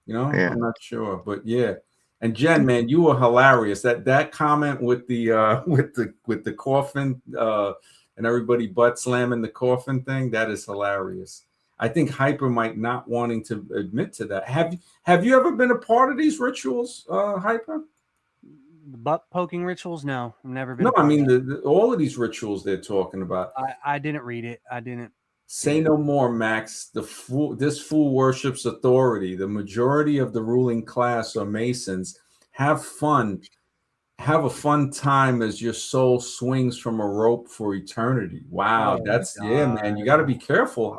You know, Yeah. I'm not sure, but yeah. And Jen, man, you were hilarious. That comment with the with the coffin and everybody butt slamming the coffin thing. That is hilarious. I think Hyper might not wanting to admit to that. Have you ever been a part of these rituals, Hyper? Butt poking rituals? No, I've never been. No, I mean all of these rituals they're talking about. I didn't read it. I didn't. Say no more, Max. This fool worships authority. The majority of the ruling class are Masons. Have fun. Have a fun time as your soul swings from a rope for eternity. Wow, that's man. You got to be careful,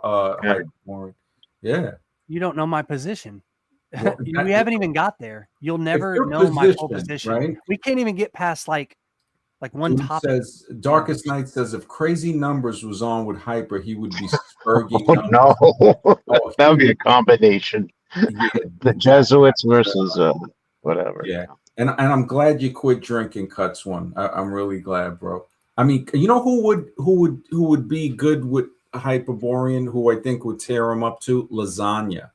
Warren. Yeah. You don't know my position. Well, we haven't even got there. You'll never your know my full position, position. right? We can't even get past like one Dude topic. says Darkest Night says if Crazy Numbers was on with Hyper, he would be spurging. Oh no, that would be a combination. Yeah, The Jesuits versus whatever. Yeah, and I'm glad you quit drinking, Cuts one. I'm really glad, bro. I mean, you know who would be good with Hyperborean? Who I think would tear him up too? Lasagna.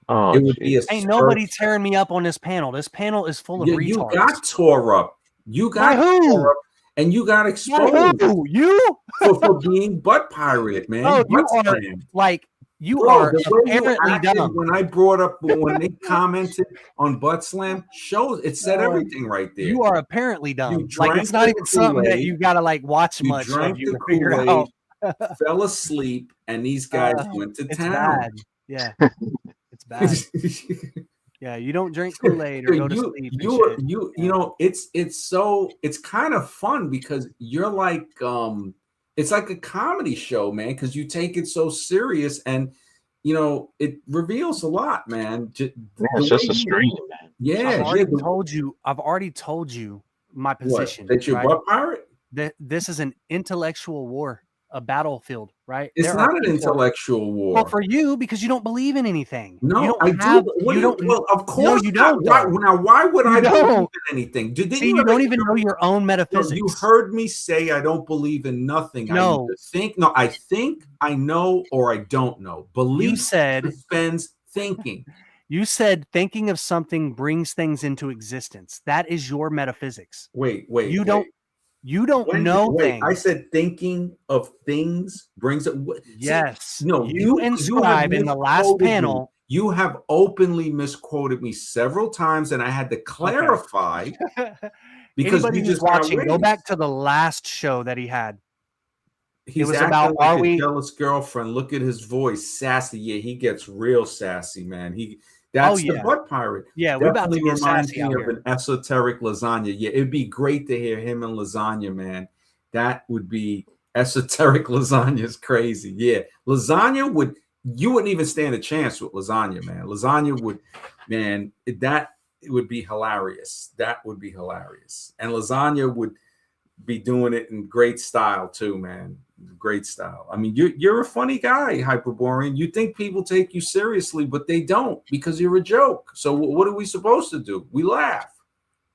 Oh, it would be a Ain't nobody tearing me up on this panel. This panel is full of retards. You got tore up. You got tore up, and you got exposed. You for being butt pirate, man. Oh, you Butt are slammed. like you Bro, are the way you apparently acted dumb. when I brought up when they commented on butt slam shows it said everything right there. You are apparently dumb. You Like drank it's not the even something that Kool-Aid. you gotta like watch You much drank of you the to figure Kool-Aid, out. fell asleep, and these guys went to It's town. bad. Yeah, it's bad. Yeah, you don't drink Kool-Aid or go to sleep. You know, it's kind of fun because you're like it's like a comedy show, man, because you take it so serious and you know it reveals a lot, man. It's just a stream, man. Yeah, I've already told you my What, position. that you're right? butt pirate. That this is an intellectual war, a battlefield, right? It's There not are an people- intellectual war. Well, for you, because you don't believe in anything. No, you don't I have, do. What you do don't. well, of No, course you not. don't. Why, though. now, why would I You believe don't. in anything? See, you don't even know your own metaphysics. You heard me say I don't believe in nothing. No. I think I know or I don't know. Belief suspends thinking. You said thinking of something brings things into existence. That is your metaphysics. Wait. You don't know things. I said thinking of things brings it. Yes. No, you inscribe in the last misquoted me. panel. You have openly misquoted me several times, and I had to clarify because Anybody you who's just got watching, go raised. back to the last show that he had. He's was acting about, like are a we- jealous girlfriend. Look at his voice, sassy. Yeah, he gets real sassy, man. That's the yeah. butt pirate. Yeah, we're about to Definitely get reminds sassy me out of here. an esoteric lasagna. Yeah, it'd be great to hear him and lasagna, man. That would be esoteric lasagna is crazy. Yeah, lasagna would. You wouldn't even stand a chance with lasagna, man. Lasagna would, man. It would be hilarious. That would be hilarious, and lasagna would be doing it in great style too, man. Great style. I mean, you're a funny guy, Hyperborean. You think people take you seriously, but they don't because you're a joke. So what are we supposed to do? We laugh.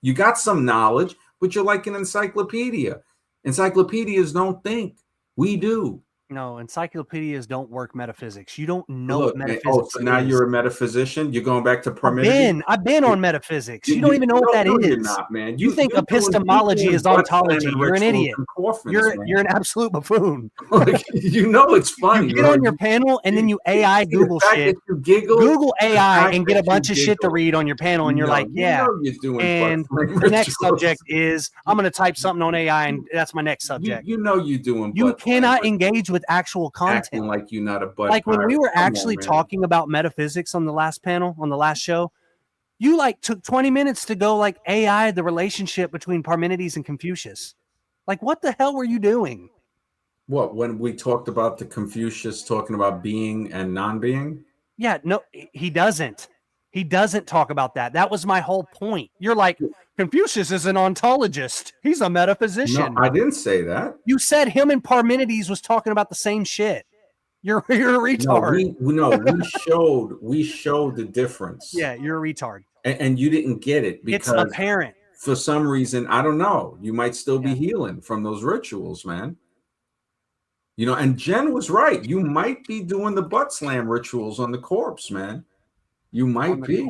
You got some knowledge, but you're like an encyclopedia. Encyclopedias don't think. We do. No, encyclopedias don't work metaphysics. You don't know Look, what man, metaphysics so now is. you're a metaphysician. You're going back to Parmenides. I've been on metaphysics. You don't even know what that is. You're not, man. You think epistemology is ontology. You're an idiot. You're an absolute buffoon. You know it's funny. You get on your panel and then you AI Google shit. Google AI and get a bunch of shit to read on your panel, and you're like, yeah. And the next subject is I'm going to type something on AI, and that's my next subject. You know you're doing. You cannot engage with actual content. Acting like you're not a butt like when we pirate. were Come actually on, talking about metaphysics on the last panel, on the last show, you like took 20 minutes to go like AI the relationship between Parmenides and Confucius. Like, what the hell were you doing? What, when we talked about the Confucius talking about being and non-being? Yeah, no, he doesn't. He doesn't talk about that. That was my whole point. You're like, Confucius is an ontologist. He's a metaphysician. No, I didn't say that. You said him and Parmenides was talking about the same shit. You're a retard. We showed the difference. Yeah, you're a retard. And you didn't get it because it's apparent. For some reason, I don't know. You might still be healing from those rituals, man. You know, and Jen was right. You might be doing the butt slam rituals on the corpse, man. You might be.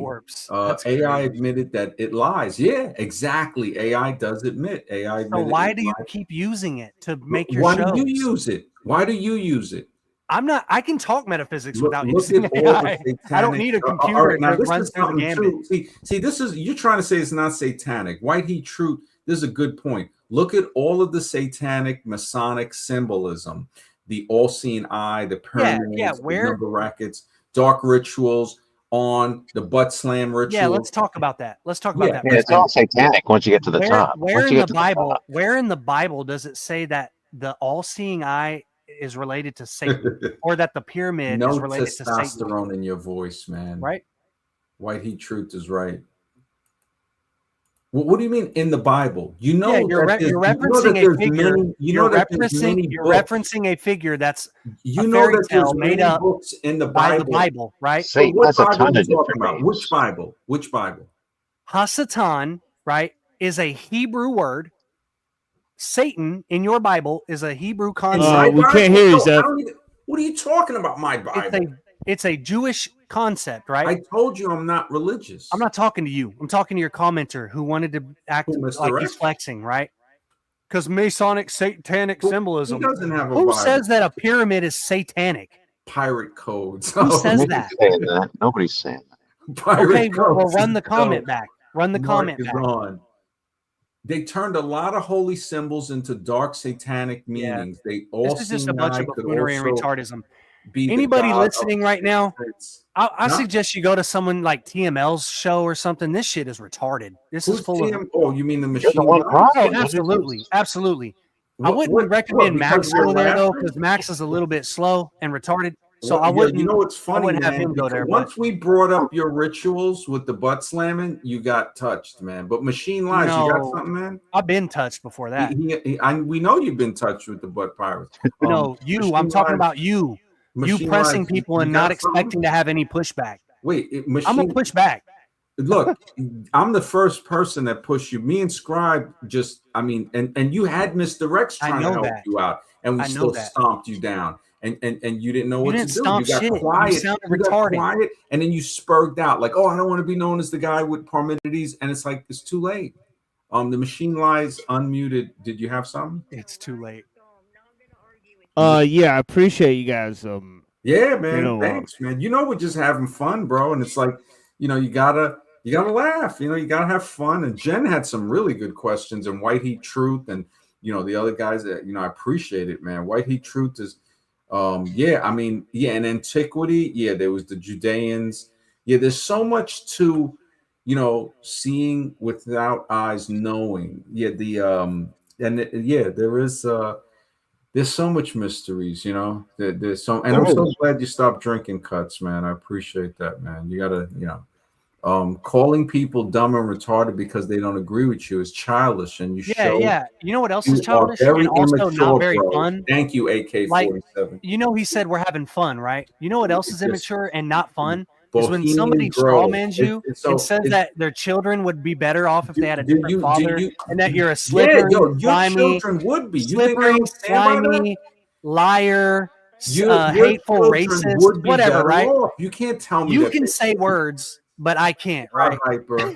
AI admitted that it lies. Yeah, exactly. AI does admit. AI admitted. So why do you keep using it to make your shows? Why do you use it? Why do you use it? I'm not. I can talk metaphysics without using AI. I don't need a computer now, to run through the gambit. See, this is you're trying to say it's not satanic. White heat truth. This is a good point. Look at all of the satanic Masonic symbolism: the all-seeing eye, the pyramids, the number rackets, dark rituals. On the butt slam ritual. Yeah, let's talk about that. Let's talk about that. Yeah, it's all satanic once you get to the top. Where in the Bible does it say that the all-seeing eye is related to Satan, or that the pyramid is related to Satan? No testosterone in your voice, man. Right? White heat truth is right. Well, what do you mean in the Bible? You know, you're referencing a figure. You're referencing a figure that's a fairy tale made up in the by the Bible, right? Satan has a ton of different names. Which Bible? Which Bible? Hasatan, right, is a Hebrew word. Satan in your Bible is a Hebrew concept. We can't hear you, Zeph. What are you talking about? My Bible. It's a Jewish concept, right? I told you I'm not religious. I'm not talking to you. I'm talking to your commenter who wanted to act like he's flexing, right? Because Masonic satanic symbolism. He doesn't have a Who Bible. says that a pyramid is satanic? Pirate codes. Who says that? Nobody's saying that. Pirate codes. Well, run the comment back. Run the comment back. On. They turned a lot of holy symbols into dark satanic meanings. They all this is just a bunch of buffoonery and retardism. Anybody listening right now, I suggest you go to someone like TML's show or something. This shit is retarded. This is full of. Oh, you mean the machine? Oh, absolutely, absolutely. I wouldn't recommend Max go there though, because Max is a little bit slow and retarded. So I wouldn't. You know what's funny? I wouldn't have him go there. Once we brought up your rituals with the butt slamming, you got touched, man. But Machine Lies, you got something, man? I've been touched before that. We know you've been touched with the butt pirates. No, you. I'm talking about you. You pressing people and not expecting to have any pushback. Wait, I'm gonna push back. Look, I'm the first person that pushed you. Me and Scribe and you had Mr. Rex trying to help you out, and we still stomped you down. And you didn't know what to do. You got quiet. You got quiet, and then you spurred out like, "Oh, I don't want to be known as the guy with Parmenides." And it's like it's too late. The Machine Lies unmuted. Did you have something? It's too late. Yeah, I appreciate you guys Yeah, man. know, Thanks, man. We're just having fun, bro. And it's like, you gotta laugh. You gotta have fun. And Jen had some really good questions, and White Heat Truth, and the other guys that I appreciate it, man. White Heat Truth is, yeah. I mean, yeah. In antiquity, yeah, there was the Judeans. Yeah, there's so much to, seeing without eyes, knowing. Yeah, yeah, there is. There's so much mysteries, there's so, and I'm There so is. glad you stopped drinking cuts, man. I appreciate that, man. You gotta, calling people dumb and retarded because they don't agree with you is childish, and Yeah. You know what else you is are childish very and also not immature, very bro. fun? Thank you, Like, AK-47. he said we're having fun, right? You know what else is This immature and not fun is when Bohemian somebody Grove. strawmans you and says that their children would be better off if they had a do different father, you? and that you're a Yeah, slippery, yo, your slimy, children would be. You think I don't stand by that? liar, Your hateful, children racist, would be whatever, better right? off. You can't tell me You that can they say words, but I can't, are right? hyper.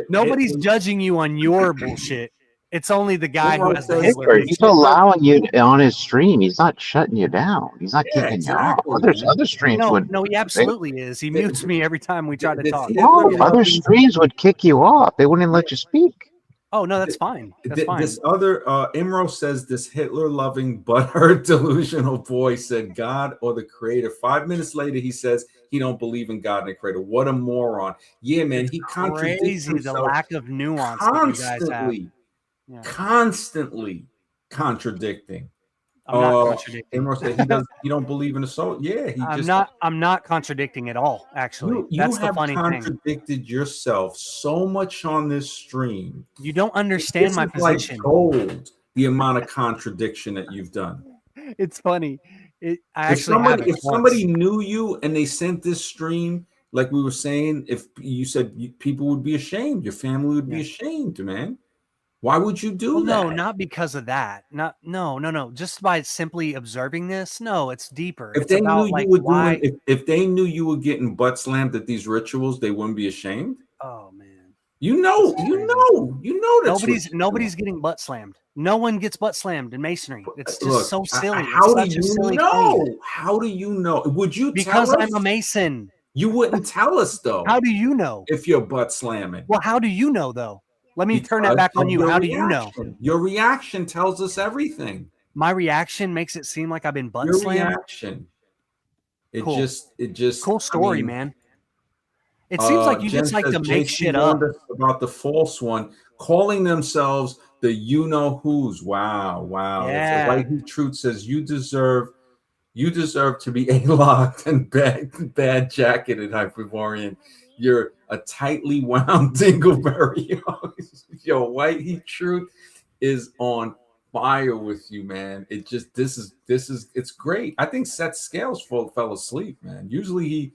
Nobody's judging you on your bullshit. It's only the guy who has the Hitler Hitler, he's bullshit. allowing you on his stream. He's not shutting you down. He's not Yeah, kicking you off. exactly, Others, man. other streams would. No, he absolutely is. He mutes me every time we try to This talk. Hitler No, other loving, streams would kick you off. They wouldn't let you speak. Oh no, that's fine. That's fine. this other Imro says this Hitler loving butthurt delusional boy said God or the creator. 5 minutes later, he says he don't believe in God and the creator. What a moron. Yeah, man, he contradicts Crazy the himself lack of nuance that you guys have. Yeah. constantly contradicting. I'm not contradicting. Imro said he don't believe in the soul. Yeah, I'm not contradicting at all, actually. You That's the have funny thing. contradicted yourself so much on this stream. You don't understand This my is like position. gold, the amount of contradiction that you've done. It's funny. I If actually somebody, haven't if once. somebody knew you and they sent this stream, like we were saying, if you said people would be ashamed, your family would be ashamed, man. Why would you do that? No, not because of that. No. Just by simply observing this. No, it's deeper. If It's they about knew like you were why. doing, if they knew you were getting butt slammed at these rituals, they wouldn't be ashamed. Oh man. You know that's Nobody's getting butt slammed. No one gets butt slammed in masonry. It's just Look, so silly. How It's do such a you silly know? claim. How do you know? Would you Because tell us? I'm a mason. You wouldn't tell us though. How do you know? If you're butt slamming. Well, how do you know though? Let me turn that back on you. How do you know? Your reaction tells us everything. My reaction makes it seem like I've been butt Your slammed. reaction. It Cool. just cool story, man. It seems like you Jen just like says to make JC shit up. warned us about the false one, calling themselves the you-know-who's. Wow. Yeah. White Heat Truth says you deserve to be a-locked and bad jacketed, Hyperborean. You're a tightly wound dingleberry. Yo, White Heat Truth is on fire with you, man. It just this is it's great. I think Seth Scales fell asleep, man. Usually he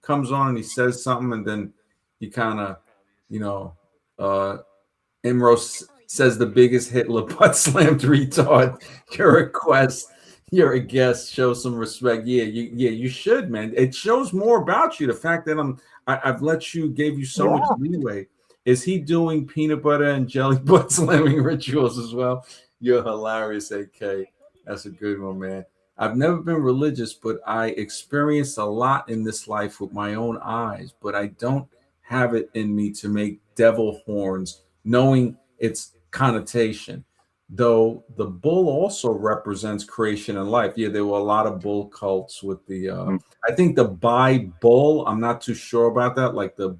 comes on and he says something, and then he kind of, Imro says the biggest Hitler butt slammed retard. Your request, you're a guest. Show some respect. Yeah, you should, man. It shows more about you. The fact that I've gave you so much leeway. Is he doing peanut butter and jelly butt slamming rituals as well? You're hilarious, AK. That's a good one, man. I've never been religious, but I experienced a lot in this life with my own eyes, but I don't have it in me to make devil horns, knowing its connotation. Though the bull also represents creation and life. Yeah, there were a lot of bull cults with the, I think the bi bull, I'm not too sure about that, like the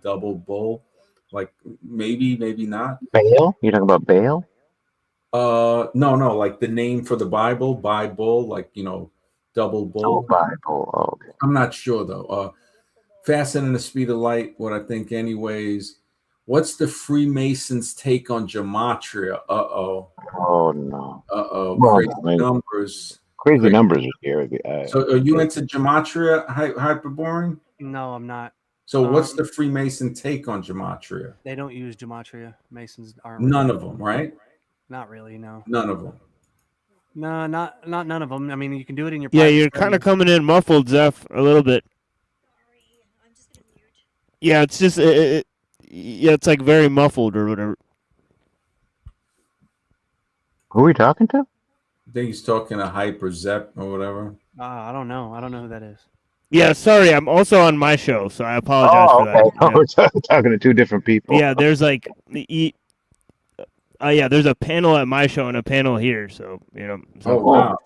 double bull. Like maybe not. Baal? You're talking about Baal? No, like the name for the Bible, like double bull. Oh, Bible. Oh, okay. I'm not sure though. Faster than the speed of light, what I think anyways. What's the Freemasons' take on gematria? Oh no. Crazy numbers. Crazy numbers are here. So are you into gematria, Hyperborean? No, I'm not. So what's the Freemason take on gematria? They don't use gematria. Masons aren't. None of them, right? Not really, no. None of them. No, not none of them. I mean, you can do it in your. Yeah, you're kind of coming in muffled, Zeph, a little bit. Yeah, it's just it's like very muffled or whatever. Who are we talking to? think he's talking to Hyper Zep or whatever. I don't know. I don't know who that is. Yeah, sorry, I'm also on my show, so I apologize Oh, for that. okay. Yeah. We're talking to two different people. Yeah, there's like, there's a panel at my show and a panel here, so So, Oh wow,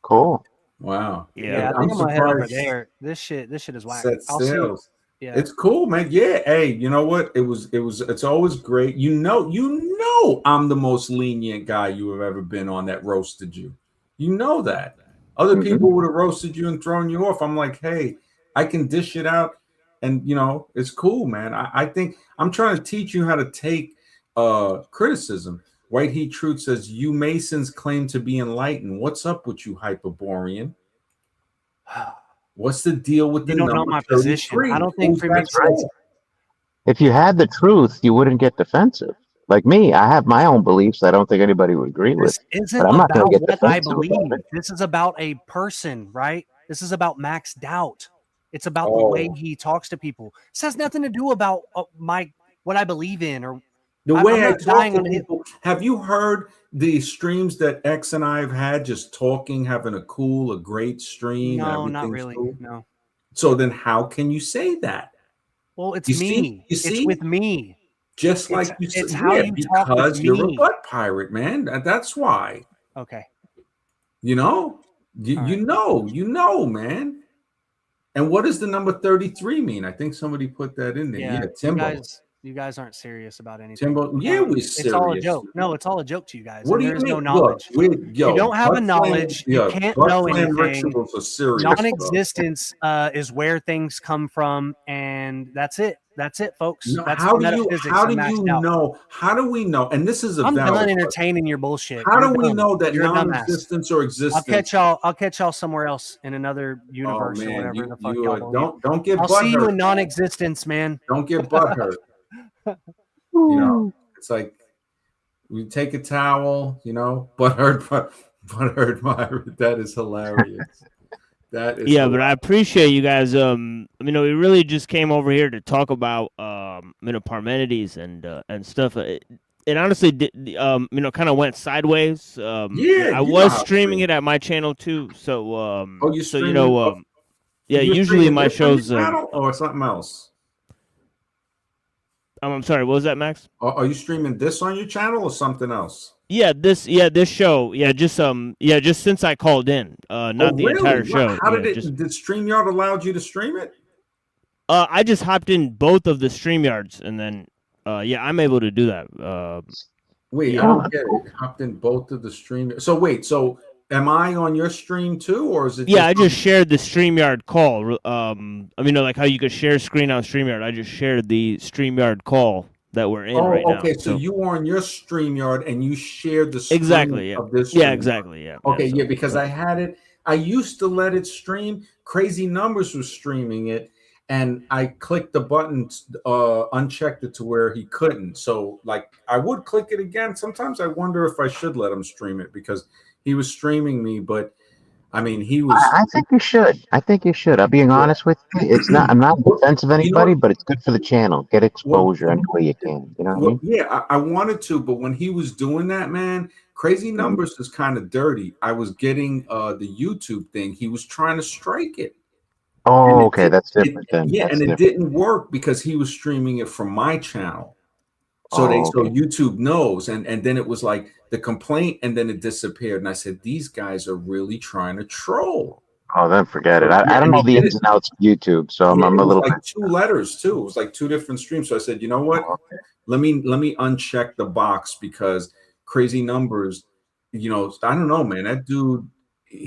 Cool. wow. Yeah, I I'm think I'm gonna head over surprised. there. This shit is whack. Set I'll see. sales. Yeah. It's cool, man. Yeah. Hey, you know what? It's always great. You know, I'm the most lenient guy you have ever been on that roasted you. You know that. Other people would have roasted you and thrown you off. I'm like, hey, I can dish it out, and it's cool, man. I think I'm trying to teach you how to take criticism. White Heat Truth says, you Masons claim to be enlightened. What's up with you, Hyperborean? What's the deal with You the don't know number my 33? position. I don't think Who's that Freemasons. for? If you had the truth, you wouldn't get defensive. Like me, I have my own beliefs I don't think anybody would agree with, This isn't but I'm not going about to get what I defensive about believe. it. This is about a person, right? This is about Max Doubt. It's about the way he talks to people. This has nothing to do about what I believe in or The way I'm I not talk dying to on it. people. Have you heard the streams that X and I have had, just talking, having a great stream? No, not everything's really. cool? No. So then how can you say that? Well, it's You me. see? It's with me. Just like you It's said, how you talk with because you're a me. butt pirate, man. That's why. Okay. You know, man. And what does the number 33 mean? I think somebody put that in there. Yeah, Timbo. You guys aren't serious about anything. Timbo, yeah, we're It's serious. all a joke. No, it's all a joke to you guys. What do you There is mean? no knowledge. Look, you don't have a knowledge. You can't know anything. Rituals are serious. Non-existence is where things come from, and that's it. That's it, folks. No, that's how the do you metaphysics of maxed out. know? How do we know? And this is a I'm valid done question. entertaining your bullshit. How You're do we dumb. know that You're a dumbass. non-existence or existence? I'll catch y'all somewhere else in another universe or whatever the fuck y'all believe. Don't get I'll butthurt. see you in non-existence, man. Don't get butthurt. It's like we take a towel, butthurt Myra. That is hilarious. That is but I appreciate you guys. We really just came over here to talk about Parmenides and stuff. It honestly did, kind of went sideways. I was streaming it at my channel too. So usually my shows or something else. I'm sorry, what was that, Max? Are you streaming this on your channel or something else? This show. Just since I called in, not the entire show. How did StreamYard allowed you to stream it? I just hopped in both of the StreamYards and then I'm able to do that. I don't get it. Hopped in both of the stream. So am I on your stream too, or is it? I just shared the StreamYard call. Like how you could share screen on StreamYard. I just shared the StreamYard call that we're in right now. Okay, so you were on your StreamYard and you shared the screen of this stream. Yeah, exactly. Yeah. Okay, because I had it. I used to let it stream. Crazy Numbers was streaming it, and I clicked the button, unchecked it to where he couldn't. So, I would click it again. Sometimes I wonder if I should let him stream it because he was streaming me, but he was. I think you should. I'm being honest with you. It's not. I'm not defensive of anybody, but it's good for the channel. Get exposure any way you can. You know what I mean? Yeah, I wanted to, but when he was doing that, man, Crazy Numbers is kind of dirty. I was getting the YouTube thing. He was trying to strike it. Oh, okay, that's different then. Yeah, and it didn't work because he was streaming it from my channel. So so YouTube knows, and then it was like the complaint, and then it disappeared. And I said, these guys are really trying to troll. Oh, then forget it. I don't know the ins and outs of YouTube, so I'm a little like 2 letters too. It was like 2 different streams. So I said, you know what? Let me uncheck the box because Crazy Numbers. I don't know, man. That dude.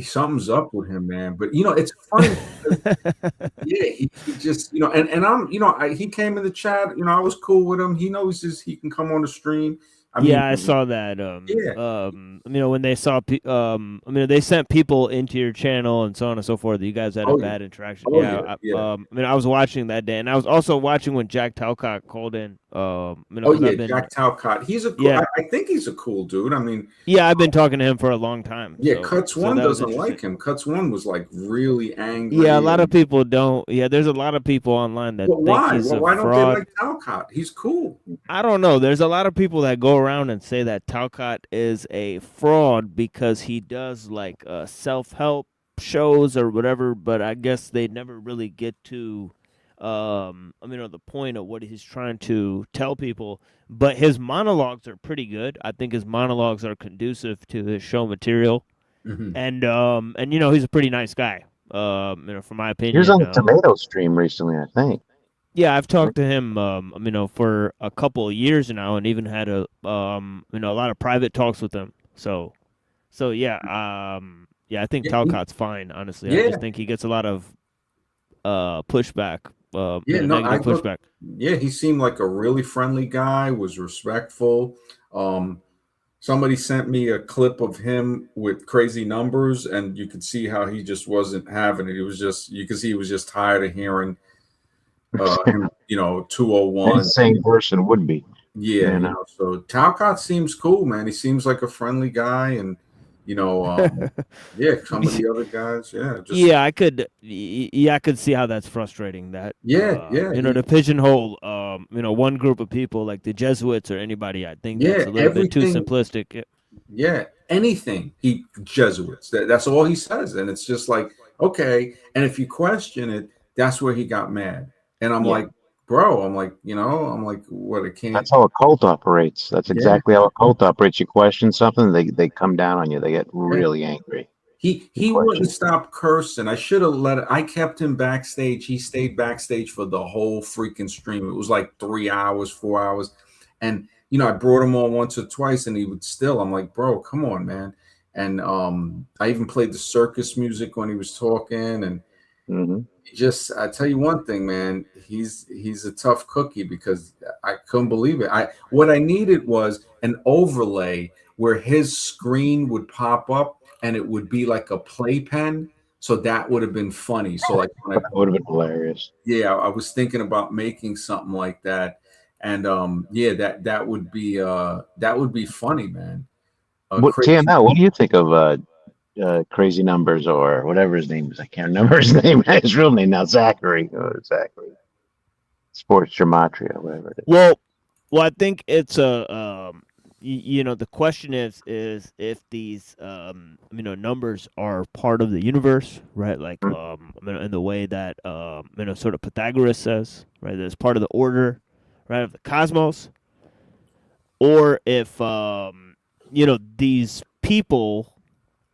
Something's up with him, man. But it's funny. He just and I'm he came in the chat. I was cool with him. He knows he can come on the stream. I saw that. When they saw, they sent people into your channel and so on and so forth. You guys had a bad interaction. I was watching that day, and I was also watching when Jack Talcott called in. Oh because yeah, I've been Jack Talcott. He's a cool. yeah I think he's a cool dude. I mean, yeah I've been talking to him for a long time. yeah, So Cuts so One that was doesn't interesting. like him. Cuts One was like really Yeah, a angry. lot of And people don't. Yeah, there's a lot of people online that but think why? he's Well, a why don't they fraud. like Talcott? He's cool. I don't know. There's a lot of people that go around and say that Talcott is a fraud because he does like self-help shows or whatever, but I guess they never really get to the point of what he's trying to tell people. But his monologues are pretty good. I think his monologues are conducive to his show material. Hmm. And he's a pretty nice guy. From my He was on opinion. the Tomato stream recently, I think. Yeah, I've talked to him, for a couple of years now, and even had a lot of private talks with him. So yeah, yeah, I think Yeah, Talcott's fine. Honestly, I yeah, just think he gets a lot of pushback, yeah. No, I negative look. pushback. Yeah, he seemed like a really friendly guy. Was respectful. Um, Somebody sent me a clip of him with crazy numbers, and you could see how he just wasn't having it. He was just, you could see he was just tired of hearing him, 201. Insane person would be, Yeah, you know. so Talcott seems cool, man. He seems like a friendly guy, and you know, yeah, some of the other guys, yeah, just Yeah, I could see how that's frustrating. That yeah, to pigeonhole one group of people like the Jesuits or anybody. I think yeah, that's a little bit too everything, simplistic. Yeah. yeah, anything. He Jesuits. That's all he says, and it's just like okay. And if you question it, that's where he got mad. And I'm Yeah. like, bro, I'm like, what? I can't. That's how a cult operates. That's Yeah, exactly how a cult operates. You question something, they come down on you. They get yeah. really angry. You He question wouldn't it. stop cursing. I should have let it. I kept him backstage. He stayed backstage for the whole freaking stream. It was like 3 hours, 4 hours, and I brought him on once or twice, and he would still. I'm like, bro, come on, man. And I even played the circus music when he was talking, and Hmm. just I tell you one thing, man, he's a tough cookie because I couldn't believe it. What I needed was an overlay where his screen would pop up and it would be like a playpen. So that would have been funny. So like when That would have been hilarious. I was thinking about making something like that. And yeah, that would be funny, man. What Crazy. TML? What do you think of Crazy Numbers or whatever his name is? I can't remember his name. His real name now, Zachary. Zachary. Sports Gematria, whatever it is. Well, I think it's the question is if these numbers are part of the universe, right? Like in the way that sort of Pythagoras says, right? That it's part of the order, right, of the cosmos, or if these people,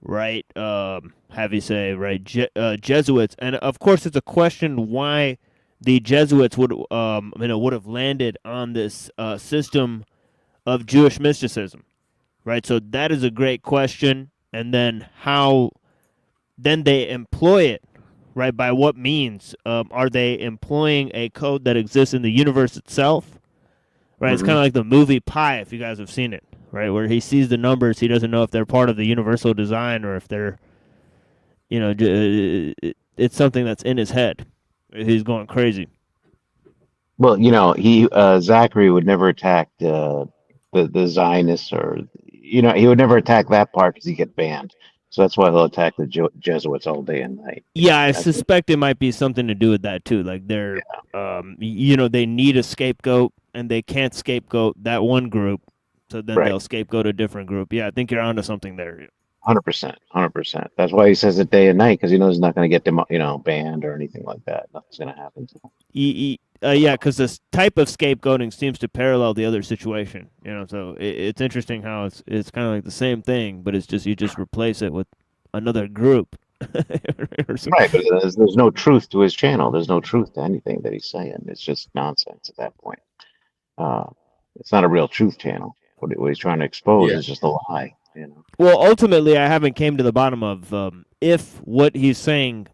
right, have you say, right, Jesuits, and of course it's a question why the Jesuits would have landed on this system of Jewish mysticism, right? So that is a great question, and then how then they employ it, right? By what means are they employing a code that exists in the universe itself? Right, it's kind Mhm. of like the movie Pi, if you guys have seen it, right? Where he sees the numbers, he doesn't know if they're part of the universal design or if they're, it's something that's in his head. He's going crazy. Well, he Zachary would never attack the Zionists or he would never attack that part because he get banned. So that's why he'll attack the Jesuits all day and night. Yeah, I That's suspect it might be something to do with that too. Like they're, they need a scapegoat and they can't scapegoat that one group, so then right. they'll scapegoat a different group. Yeah, I think you're onto something there. 100%, 100%. That's why he says it day and night because he knows he's not going to get them, banned or anything like that. Nothing's going to happen to him. Yeah, because this type of scapegoating seems to parallel the other situation. So it's interesting how it's kind of like the same thing, but it's just you just replace it with another group. Right, but there's no truth to his channel. There's no truth to anything that he's saying. It's just nonsense at that point. It's not a real truth channel. What he's trying to expose Yeah. is just a lie. Well, ultimately, I haven't came to the bottom of if what he's saying,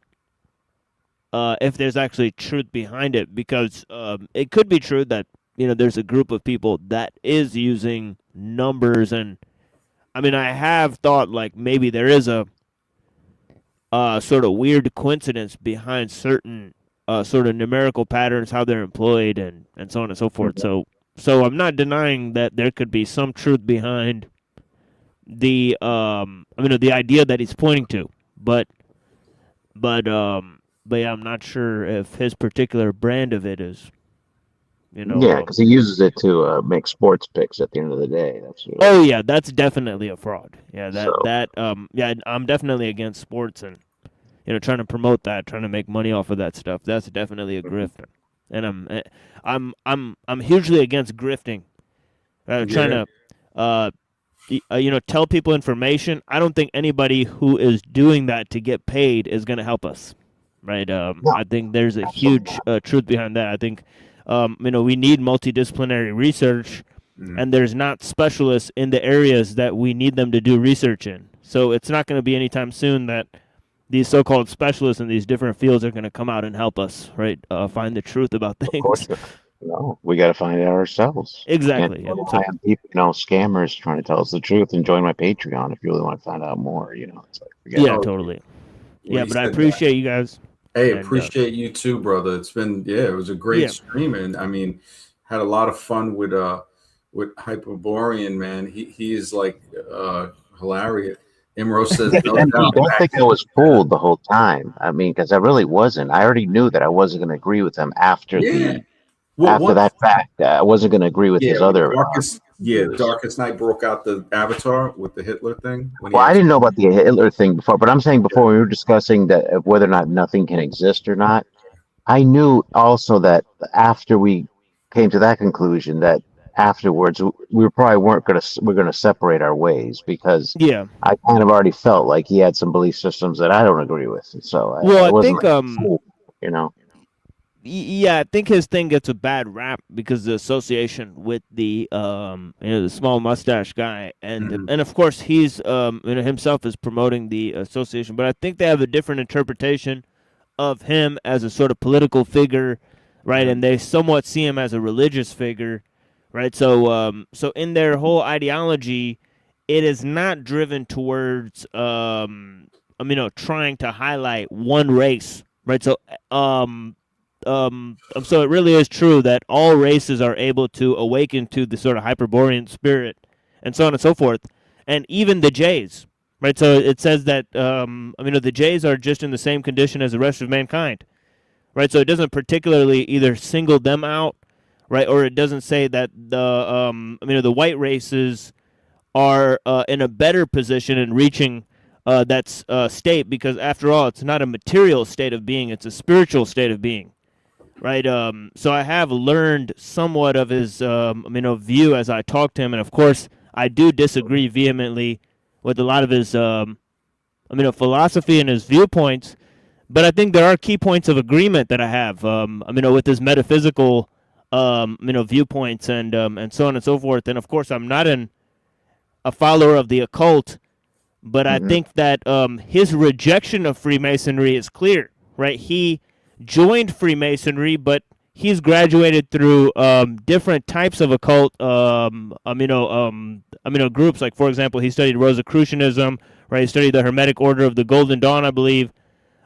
if there's actually truth behind it, because it could be true that there's a group of people that is using numbers, and I mean, I have thought like maybe there is a sort of weird coincidence behind certain sort of numerical patterns, how they're employed, and so on and so forth. Mhm. So I'm not denying that there could be some truth behind the the idea that he's pointing to, but but yeah, I'm not sure if his particular brand of it is, Yeah, because he uses it to make sports picks at the end of the day. That's really, oh yeah, that's definitely a fraud. Yeah, so. yeah, I'm definitely against sports and trying to promote that, trying to make money off of that stuff. That's definitely a grift, and I'm hugely against grifting. Trying Yeah. to tell people information. I don't think anybody who is doing that to get paid is going to help us, right? No, I think there's a absolutely huge truth behind that. I think we need multidisciplinary research, Mm. and there's not specialists in the areas that we need them to do research in. So it's not going to be anytime soon that these so-called specialists in these different fields are going to come out and help us, right? Find the truth about Of course, things. no, we got to find it out ourselves. We can't Exactly. Yeah. rely on people, scammers trying to tell us the truth. And join my Patreon if you really want to find out more. It's like, forget Yeah, it. Oh, totally. when Yeah, he but I said that. appreciate you guys. Hey, And appreciate you too, brother. It's been it was a great yeah, stream, and I mean, had a lot of fun with Hyperborean, man. He is like hilarious. Imro says no And doubt. don't think I was fooled the whole time. I mean, because I really wasn't. I already knew that I wasn't going to agree with him after Yeah. the What after that fact. I wasn't going to agree with his when other views. Darkest Night broke out the Avatar with the Hitler thing when he Well, I actually didn't know about the Hitler thing before, but I'm saying before we were discussing that whether or not nothing can exist or not. I knew also that after we came to that conclusion, that afterwards we probably we're gonna separate our ways because yeah. I kind of already felt like he had some belief systems that I don't agree with, and so Well, I I wasn't think like a fool, you know. yeah, I think his thing gets a bad rap because the association with the the small mustache guy, Mhm. and of course he's himself is promoting the association, but I think they have a different interpretation of him as a sort of political figure, right? Mhm. And they somewhat see him as a religious figure, right? So in their whole ideology, it is not driven towards trying to highlight one race, right? So it really is true that all races are able to awaken to the sort of Hyperborean spirit, and so on and so forth, and even the Jays, right? So it says that the Jays are just in the same condition as the rest of mankind, right? So it doesn't particularly either single them out, right, or it doesn't say that the white races are in a better position in reaching that state, because after all, it's not a material state of being; it's a spiritual state of being, right? So I have learned somewhat of his view as I talk to him, and of course I do disagree vehemently with a lot of his philosophy and his viewpoints. But I think there are key points of agreement that I have, with his metaphysical, viewpoints and so on and so forth. And of course, I'm not a follower of the occult, but I Hmm. think that his rejection of Freemasonry is clear, right? He joined Freemasonry, but he's graduated through different types of occult, groups. Like, for example, he studied Rosicrucianism, right? He studied the Hermetic Order of the Golden Dawn, I believe.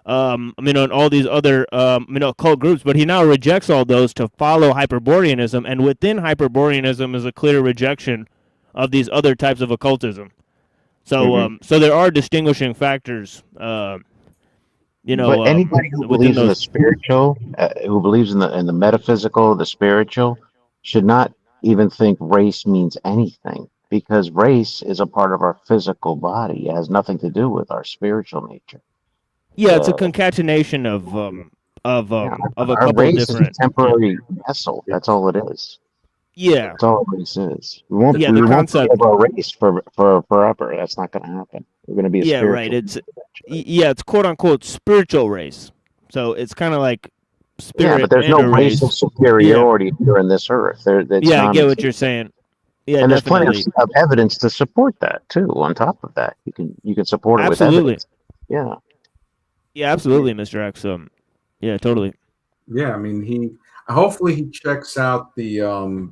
And all these other, occult groups, but he now rejects all those to follow Hyperboreanism, and within Hyperboreanism is a clear rejection of these other types of occultism. So, Hmm. so there are distinguishing factors, But anybody who within believes in the those. spiritual, who believes in the metaphysical, the spiritual, should not even think race means anything because race is a part of our physical body. It has nothing to do with our spiritual nature. Yeah, it's a Uh, concatenation yeah, of a our couple race is a different. Yeah, temporary vessel. That's all it is. yeah, That's all race is. We won't yeah. we The won't forget concept. our race for forever. That's not going to happen. We're going to be a Yeah, right. spiritual It's being eventually. yeah, it's quote unquote spiritual race. So it's kind of like Yeah, but spirit there's and no a racial race. Yeah, superiority here in this earth. It's yeah. I get what you're non-existent. saying. Yeah, And there's plenty definitely. of evidence to support that too. On top of that, you can support it with Absolutely. evidence. Yeah. Yeah, absolutely, Mr. X. Yeah, totally. Yeah, I mean, he hopefully he checks out the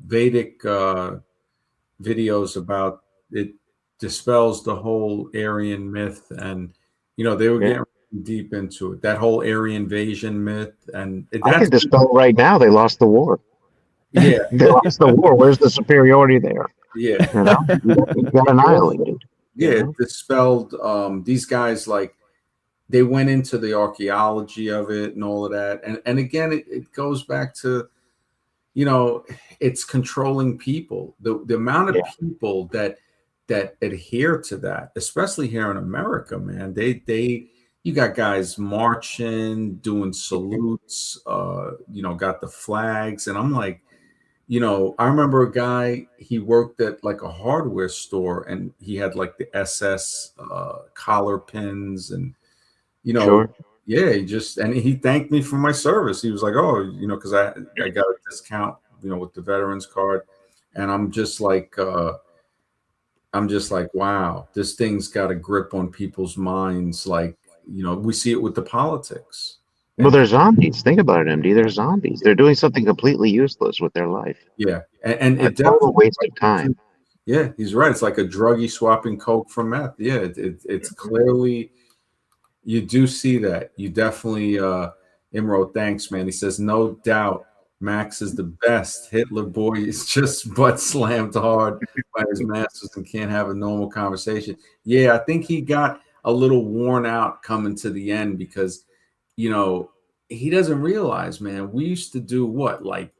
Vedic videos about it, dispels the whole Aryan myth, and they were Yeah. getting deep into it. That whole Aryan invasion myth, and I that's can dispel right now. They lost the war. Yeah, They lost the war. Where's the superiority there? yeah, You know, you got annihilated. yeah. You It know, dispelled these guys like they went into the archaeology of it and all of that. And again, it goes back to, you know, it's controlling people. The amount of yeah, people that adhere to that, especially here in America, man. They you got guys marching, doing salutes, you know, got the flags, and I'm like, you know, I remember a guy, he worked at like a hardware store and he had like the SS collar pins and, you know, sure. yeah, he just, and he thanked me for my service. He was like, oh, you know, because I got a discount, you know, with the veterans card. And I'm just like, wow, this thing's got a grip on people's minds. Like, you know, we see it with the politics. Well, And they're zombies. Think about it, MD. They're zombies. They're doing something completely useless with their life. yeah, and A it total definitely, waste of time. yeah, he's right. It's like a druggie swapping coke for meth. Yeah, it's clearly, you do see that. You definitely, Imro, thanks, man. He says, no doubt, Max is the best. Hitler boy is just butt slammed hard by his masters and can't have a normal conversation. Yeah, I think he got a little worn out coming to the end because, you know, he doesn't realize, man, we used to do what, like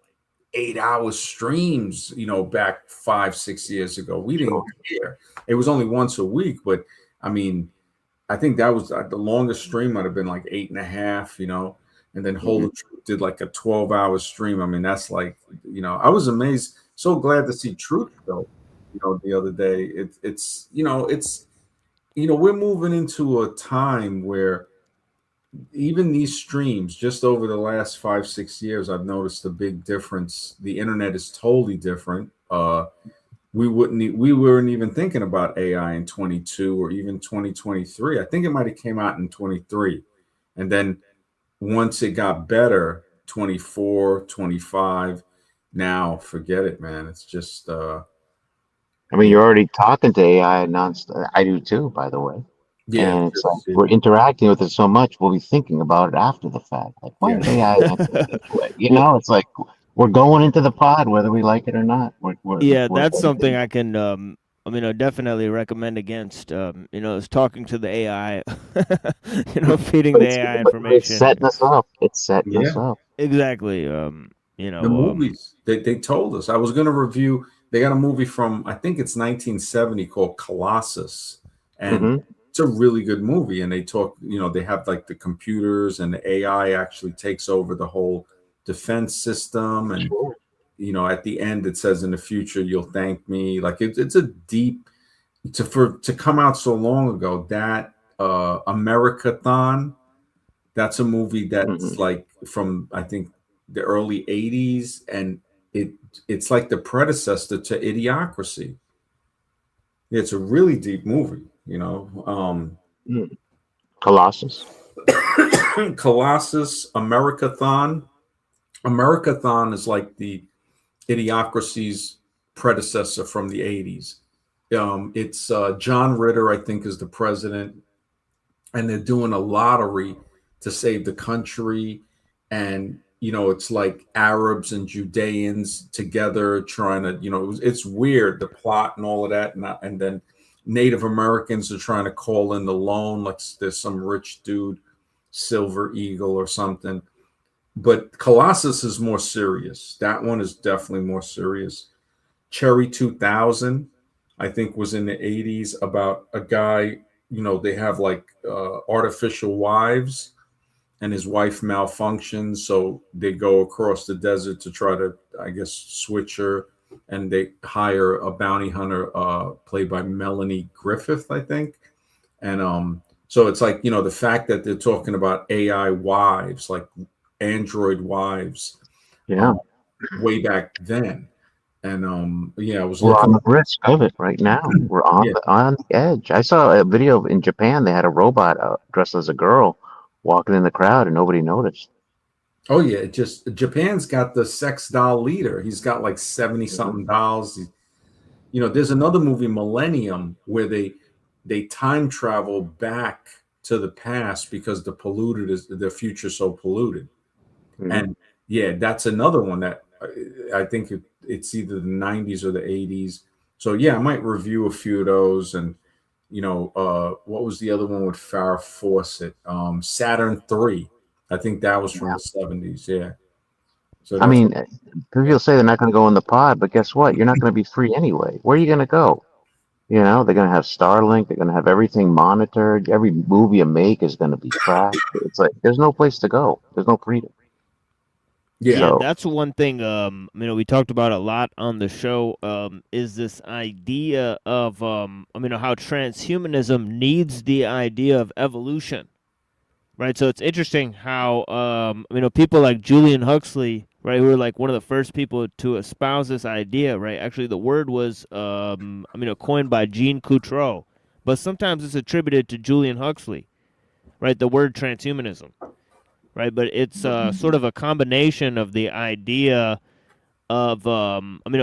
8 hour streams, you know, back 5, 6 years ago. We didn't Sure. care. It was only once a week, but I mean, I think that was the longest stream might have been like 8.5, you know, and then Mhm. Holy Truth did like a 12-hour stream. I mean, that's like, you know, I was amazed. So glad to see Truth though, you know, the other day. You know, we're moving into a time where even these streams, just over the last 5, 6 years, I've noticed a big difference. The internet is totally different. We weren't even thinking about AI in 22 or even 2023. I think it might have came out in 23. And then once it got better, 24, 25, now forget it, man. It's just I mean, yeah, you're already talking to AI nonstop. I do too, by the way. yeah, And it's like just, we're interacting with it so much, we'll be thinking about it after the fact. Like, why yeah. did AI answer it this way? You Well, know, it's like we're going into the pod whether we like it or not. Yeah, We're that's something I can I mean, I definitely recommend against. You know, is talking to the AI. You know, feeding but the it's AI but it's information. setting us up. It's setting us yeah. up. Exactly. You The know, movies they told us. I was going to review. They got a movie from I think it's 1970 called Colossus, and Hmm. it's a really good movie. And they talk, you know, they have like the computers and the AI actually takes over the whole defense system. And Sure. you know, at the end it says, "In the future, you'll thank me." Like it's a deep to come out so long ago. That Americathon, that's a movie Hmm. that's like from I think the early 80s, and it it's like the predecessor to Idiocracy. It's a really deep movie, you know. Colossus. Colossus, Americathon. Americathon is like the Idiocracy's predecessor from the 80s. It's John Ritter, I think, is the president, and they're doing a lottery to save the country. And you know, it's like Arabs and Judeans together trying to, you know, it's weird, the plot and all of that. And then Native Americans are trying to call in the loan, like there's some rich dude, Silver Eagle or something. But Colossus is more serious. That one is definitely more serious. Cherry 2000, I think, was in the 80s about a guy, you know, they have like artificial wives and his wife malfunctions. So they go across the desert to try to, I guess, switch her. And they hire a bounty hunter played by Melanie Griffith, I think. And so it's like, you know, the fact that they're talking about AI wives, like android wives, Yeah. uh, way back then. And yeah, I was We're looking. on the risk of it right now. We're Yeah. on the edge. I saw a video in Japan. They had a robot dressed as a girl walking in the crowd, and nobody noticed. Oh yeah, it just Japan's got the sex doll leader. He's got like 70 Mhm. something dolls. You know, there's another movie, Millennium, where they time travel back to the past because the future so polluted. Mhm. And yeah, that's another one that I think it's either the 90s or the 80s. So yeah, I might review a few of those. And what was the other one with Farrah Fawcett? Saturn 3. I think that was from Yeah. the 70s. Yeah. So I that's mean, yeah. people say they're not going to go in the pod, but guess what? You're not going to be free anyway. Where are you going to go? They're going to have Starlink. They're going to have everything monitored. Every movie you make is going to be tracked. It's like there's no place to go. There's no freedom. Yeah. Yeah, So, that's one thing. We talked about a lot on the show. Is this idea of how transhumanism needs the idea of evolution, right? So it's interesting how people like Julian Huxley, right, who were like one of the first people to espouse this idea, right? Actually, the word was coined by Jean Coutreau, but sometimes it's attributed to Julian Huxley, right? The word transhumanism, right? But it's sort of a combination of the idea of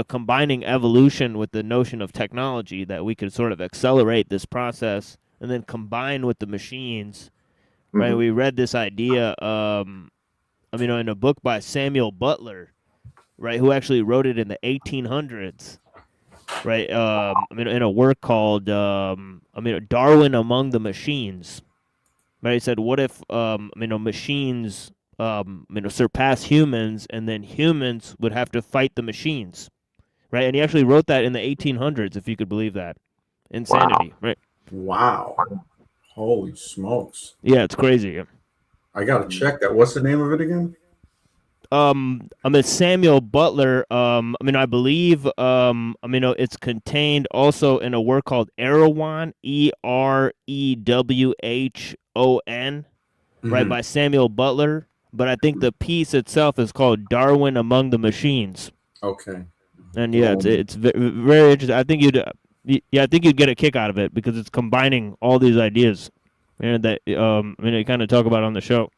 combining evolution with the notion of technology, that we could sort of accelerate this process and then combine with the machines, right? mhm. We read this idea, in a book by Samuel Butler, right, who actually wrote it in the 1800s, right? In a work called Darwin Among the Machines, right? He said, what if machines surpass humans, and then humans would have to fight the machines, right? And he actually wrote that in the 1800s, if you could believe that. Insanity, Wow. right? Wow. Holy smokes. Yeah, it's crazy. I got to check that. What's the name of it again? Samuel Butler. I believe. It's contained also in a work called Erewhon, Erewhon, right, Mhm. by Samuel Butler. But I think the piece itself is called Darwin Among the Machines. Okay. And yeah, it's very interesting. I think I think you'd get a kick out of it because it's combining all these ideas, and that you kind of talk about on the show.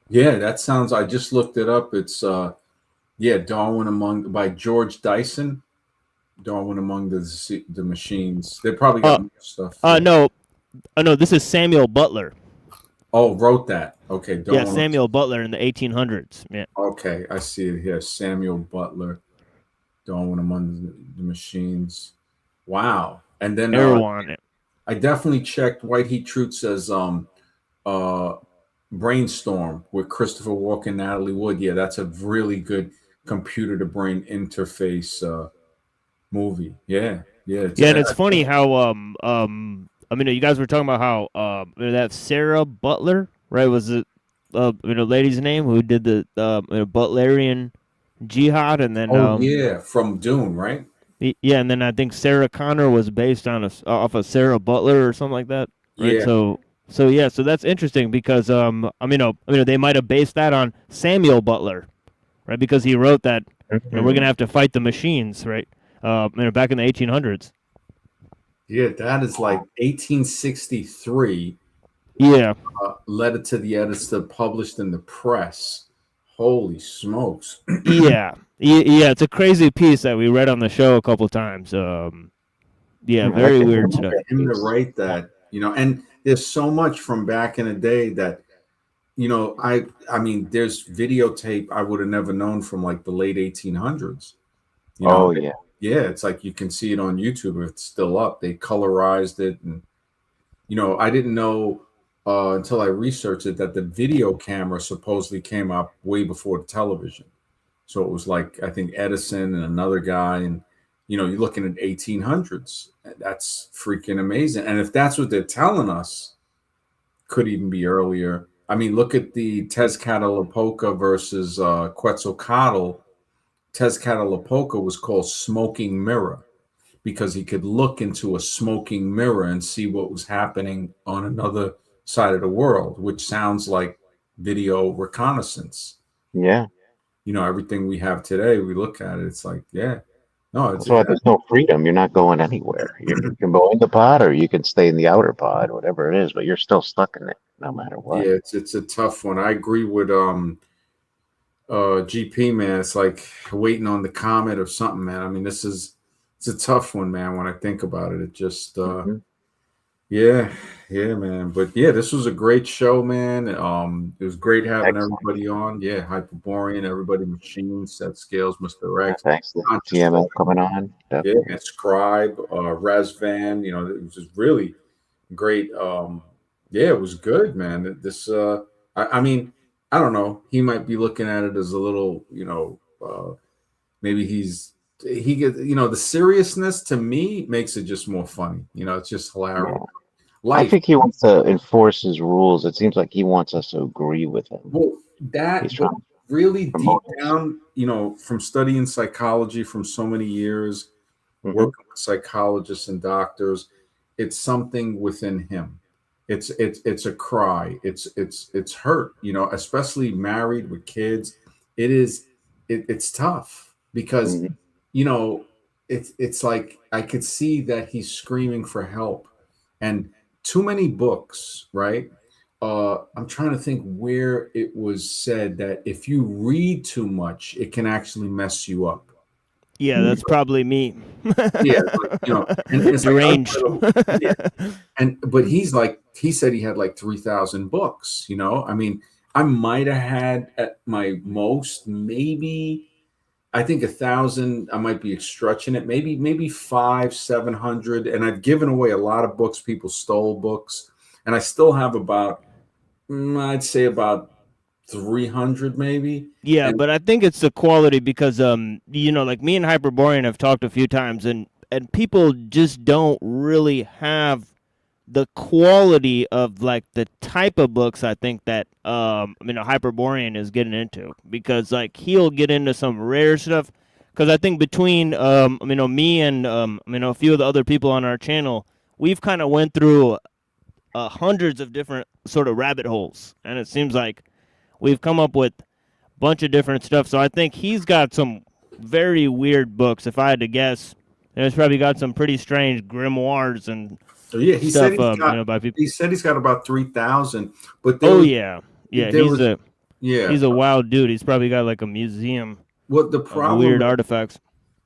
Yeah, that sounds. I just looked it up. It's Darwin Among by George Dyson. Darwin Among the Machines. They probably got more stuff. Yeah. No, no, this is Samuel Butler. Oh, wrote that. Okay, Yeah, Darwin. Samuel Butler in the 1800s. Yeah. Okay, I see it here. Samuel Butler, Darwin Among the Machines. Wow. And then Erewhon. I definitely checked White Heat Truth says uh Brainstorm with Christopher Walken, Natalie Wood. Yeah, that's a really good computer to brain interface movie. Yeah, yeah. Yeah, and it's funny how you guys were talking about how that Sarah Butler, right, was the lady's name who did the Butlerian Jihad, and then oh yeah, from Dune, right? yeah, and then I think Sarah Connor was based on off of Sarah Butler or something like that, right? Yeah, So yeah, so that's interesting because they might have based that on Samuel Butler, right? Because he wrote that we're gonna have to fight the machines, right? Back in the 1800s. yeah. That is like 1863. Yeah, Letter to the editor, published in the press. Holy smokes! yeah, yeah. It's a crazy piece that we read on the show a couple times. Yeah, very weird stuff. For him to write that, and there's so much from back in the day that I mean, there's videotape I would have never known from like the late 1800s. Oh yeah. Yeah, it's like you can see it on YouTube if it's still up. They colorized it, and I didn't know until I researched it that the video camera supposedly came out way before the television. So it was like I think Edison and another guy, and you're looking at 1800s. That's freaking amazing. And if that's what they're telling us, could even be earlier. I mean, look at the Tezcatlipoca versus Quetzalcoatl. Tezcatlipoca was called Smoking Mirror because he could look into a smoking mirror and see what was happening on another side of the world, which sounds like video reconnaissance. Yeah. Everything we have today, we look at it, it's like, yeah, no, it's That's why there's no freedom. You're not going anywhere. You can go in the pod or you can stay in the outer pod, whatever it is, but you're still stuck in it no matter what. yeah, it's a tough one. I agree with GP, man. It's like waiting on the comet or something, man. I mean, it's a tough one, man. When I think about it, it just Yeah, yeah, man. But yeah, this was a great show, man. It was great having Excellent. everybody on. Yeah, Hyperborean, everybody, Machine, Seth Scales, Mr. X, Thanks to Conscious TML Thought, coming on. yeah, Definitely. and Scribe, Razvan. You know, it was just really great. Yeah, it was good, man. This, I mean, I don't know. He might be looking at it as a little, maybe he gets, the seriousness to me makes it just more funny. It's just hilarious. Yeah. I Life. think he wants to enforce his rules. It seems like he wants us to agree with him. Well, He's but trying to really deep promote us. down, from studying psychology from so many years, Hmm. working with psychologists and doctors, it's something within him. It's a cry. It's hurt. Especially married with kids. It is. It's tough because Hmm. you know it's like I could see that he's screaming for help, and too many books, right? I'm trying to think where it was said that if you read too much, it can actually mess you up. Yeah, that's probably me. Yeah, and it's like I Deranged. yeah, but he said he had like 3,000 books. I mean, I might have had at my most maybe I think 1,000. I might be stretching it. Maybe 700, and I've given away a lot of books. People stole books, and I still have about I'd say about 300 maybe. Yeah, And but I think it's the quality because like me and Hyperborean have talked a few times, and people just don't really have the quality of like the type of books I think that Hyperborean is getting into, because like he'll get into some rare stuff, because I think between me and a few of the other people on our channel, we've kind of went through hundreds of different sort of rabbit holes, and it seems like we've come up with a bunch of different stuff. So I think he's got some very weird books. If I had to guess, and he's probably got some pretty strange grimoires and so yeah, stuff. By people. he said he's got about 3,000, but Oh yeah, yeah. there was yeah. He's a wild dude. He's probably got like a museum What the of problem weird artifacts.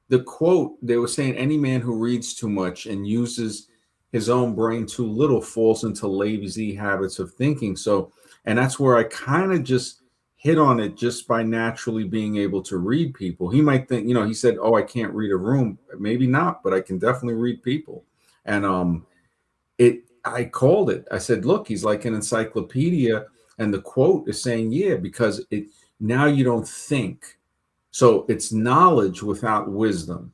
the quote they were saying, any man who reads too much and uses his own brain too little falls into lazy habits of thinking. So, and that's where I kind of just hit on it just by naturally being able to read people. He might think, he said, oh, I can't read a room. Maybe not, but I can definitely read people. And I called it. I said, look, he's like an encyclopedia. And the quote is saying, yeah, because now you don't think. So it's knowledge without wisdom.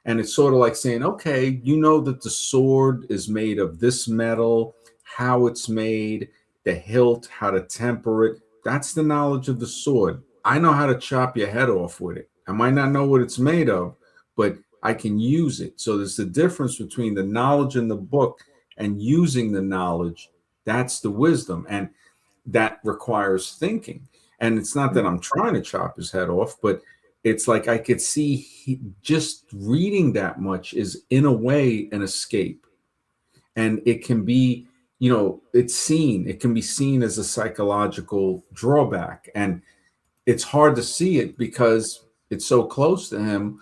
And it's sort of like saying, okay, you know that the sword is made of this metal, how it's made, the hilt, how to temper it. That's the knowledge of the sword. I know how to chop your head off with it. I might not know what it's made of, but I can use it. So there's the difference between the knowledge in the book and using the knowledge. That's the wisdom. And that requires thinking. And it's not that I'm trying to chop his head off, but it's like I could see just reading that much is in a way an escape. And it can be, it can be seen as a psychological drawback. And it's hard to see it because it's so close to him.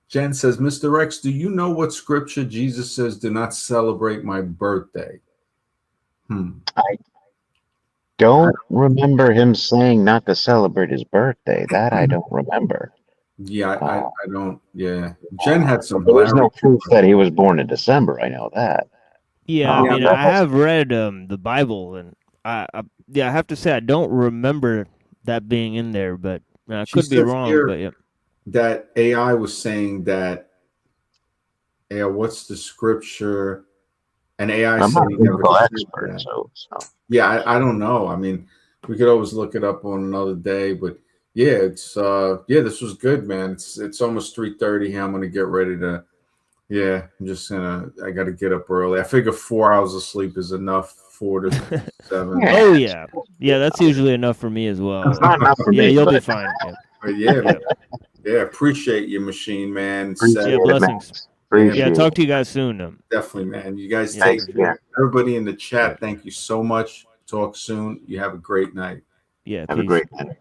Jen says, Mr. X, do you know what scripture Jesus says, do not celebrate my birthday? I don't remember him saying not to celebrate his birthday. That I don't remember. Yeah, I don't. Yeah, Jen had some. There is no proof that he was born in December. I know that. Yeah, I have read the Bible, and I have to say I don't remember that being in there, but I could be wrong. But yeah, that AI was saying that. Yeah, what's the scripture? And AI I'm said not he a never biblical said expert, that. so. Yeah, I don't know. I mean, we could always look it up on another day, but yeah, it's this was good, man. It's almost 3:30 here. I'm gonna get ready to. Yeah, I got to get up early. I figure 4 hours of sleep is enough. 4 to 7. Oh yeah, that's usually enough for me as well. It's not enough for yeah, me, you'll but... be fine. Yeah, but yeah, yeah, appreciate you, Machine Man. Yeah, blessings. Yeah, talk to you guys soon. Definitely, man. You guys take care. Everybody in the chat, thank you so much. Talk soon. You have a great night. Yeah, have a great night.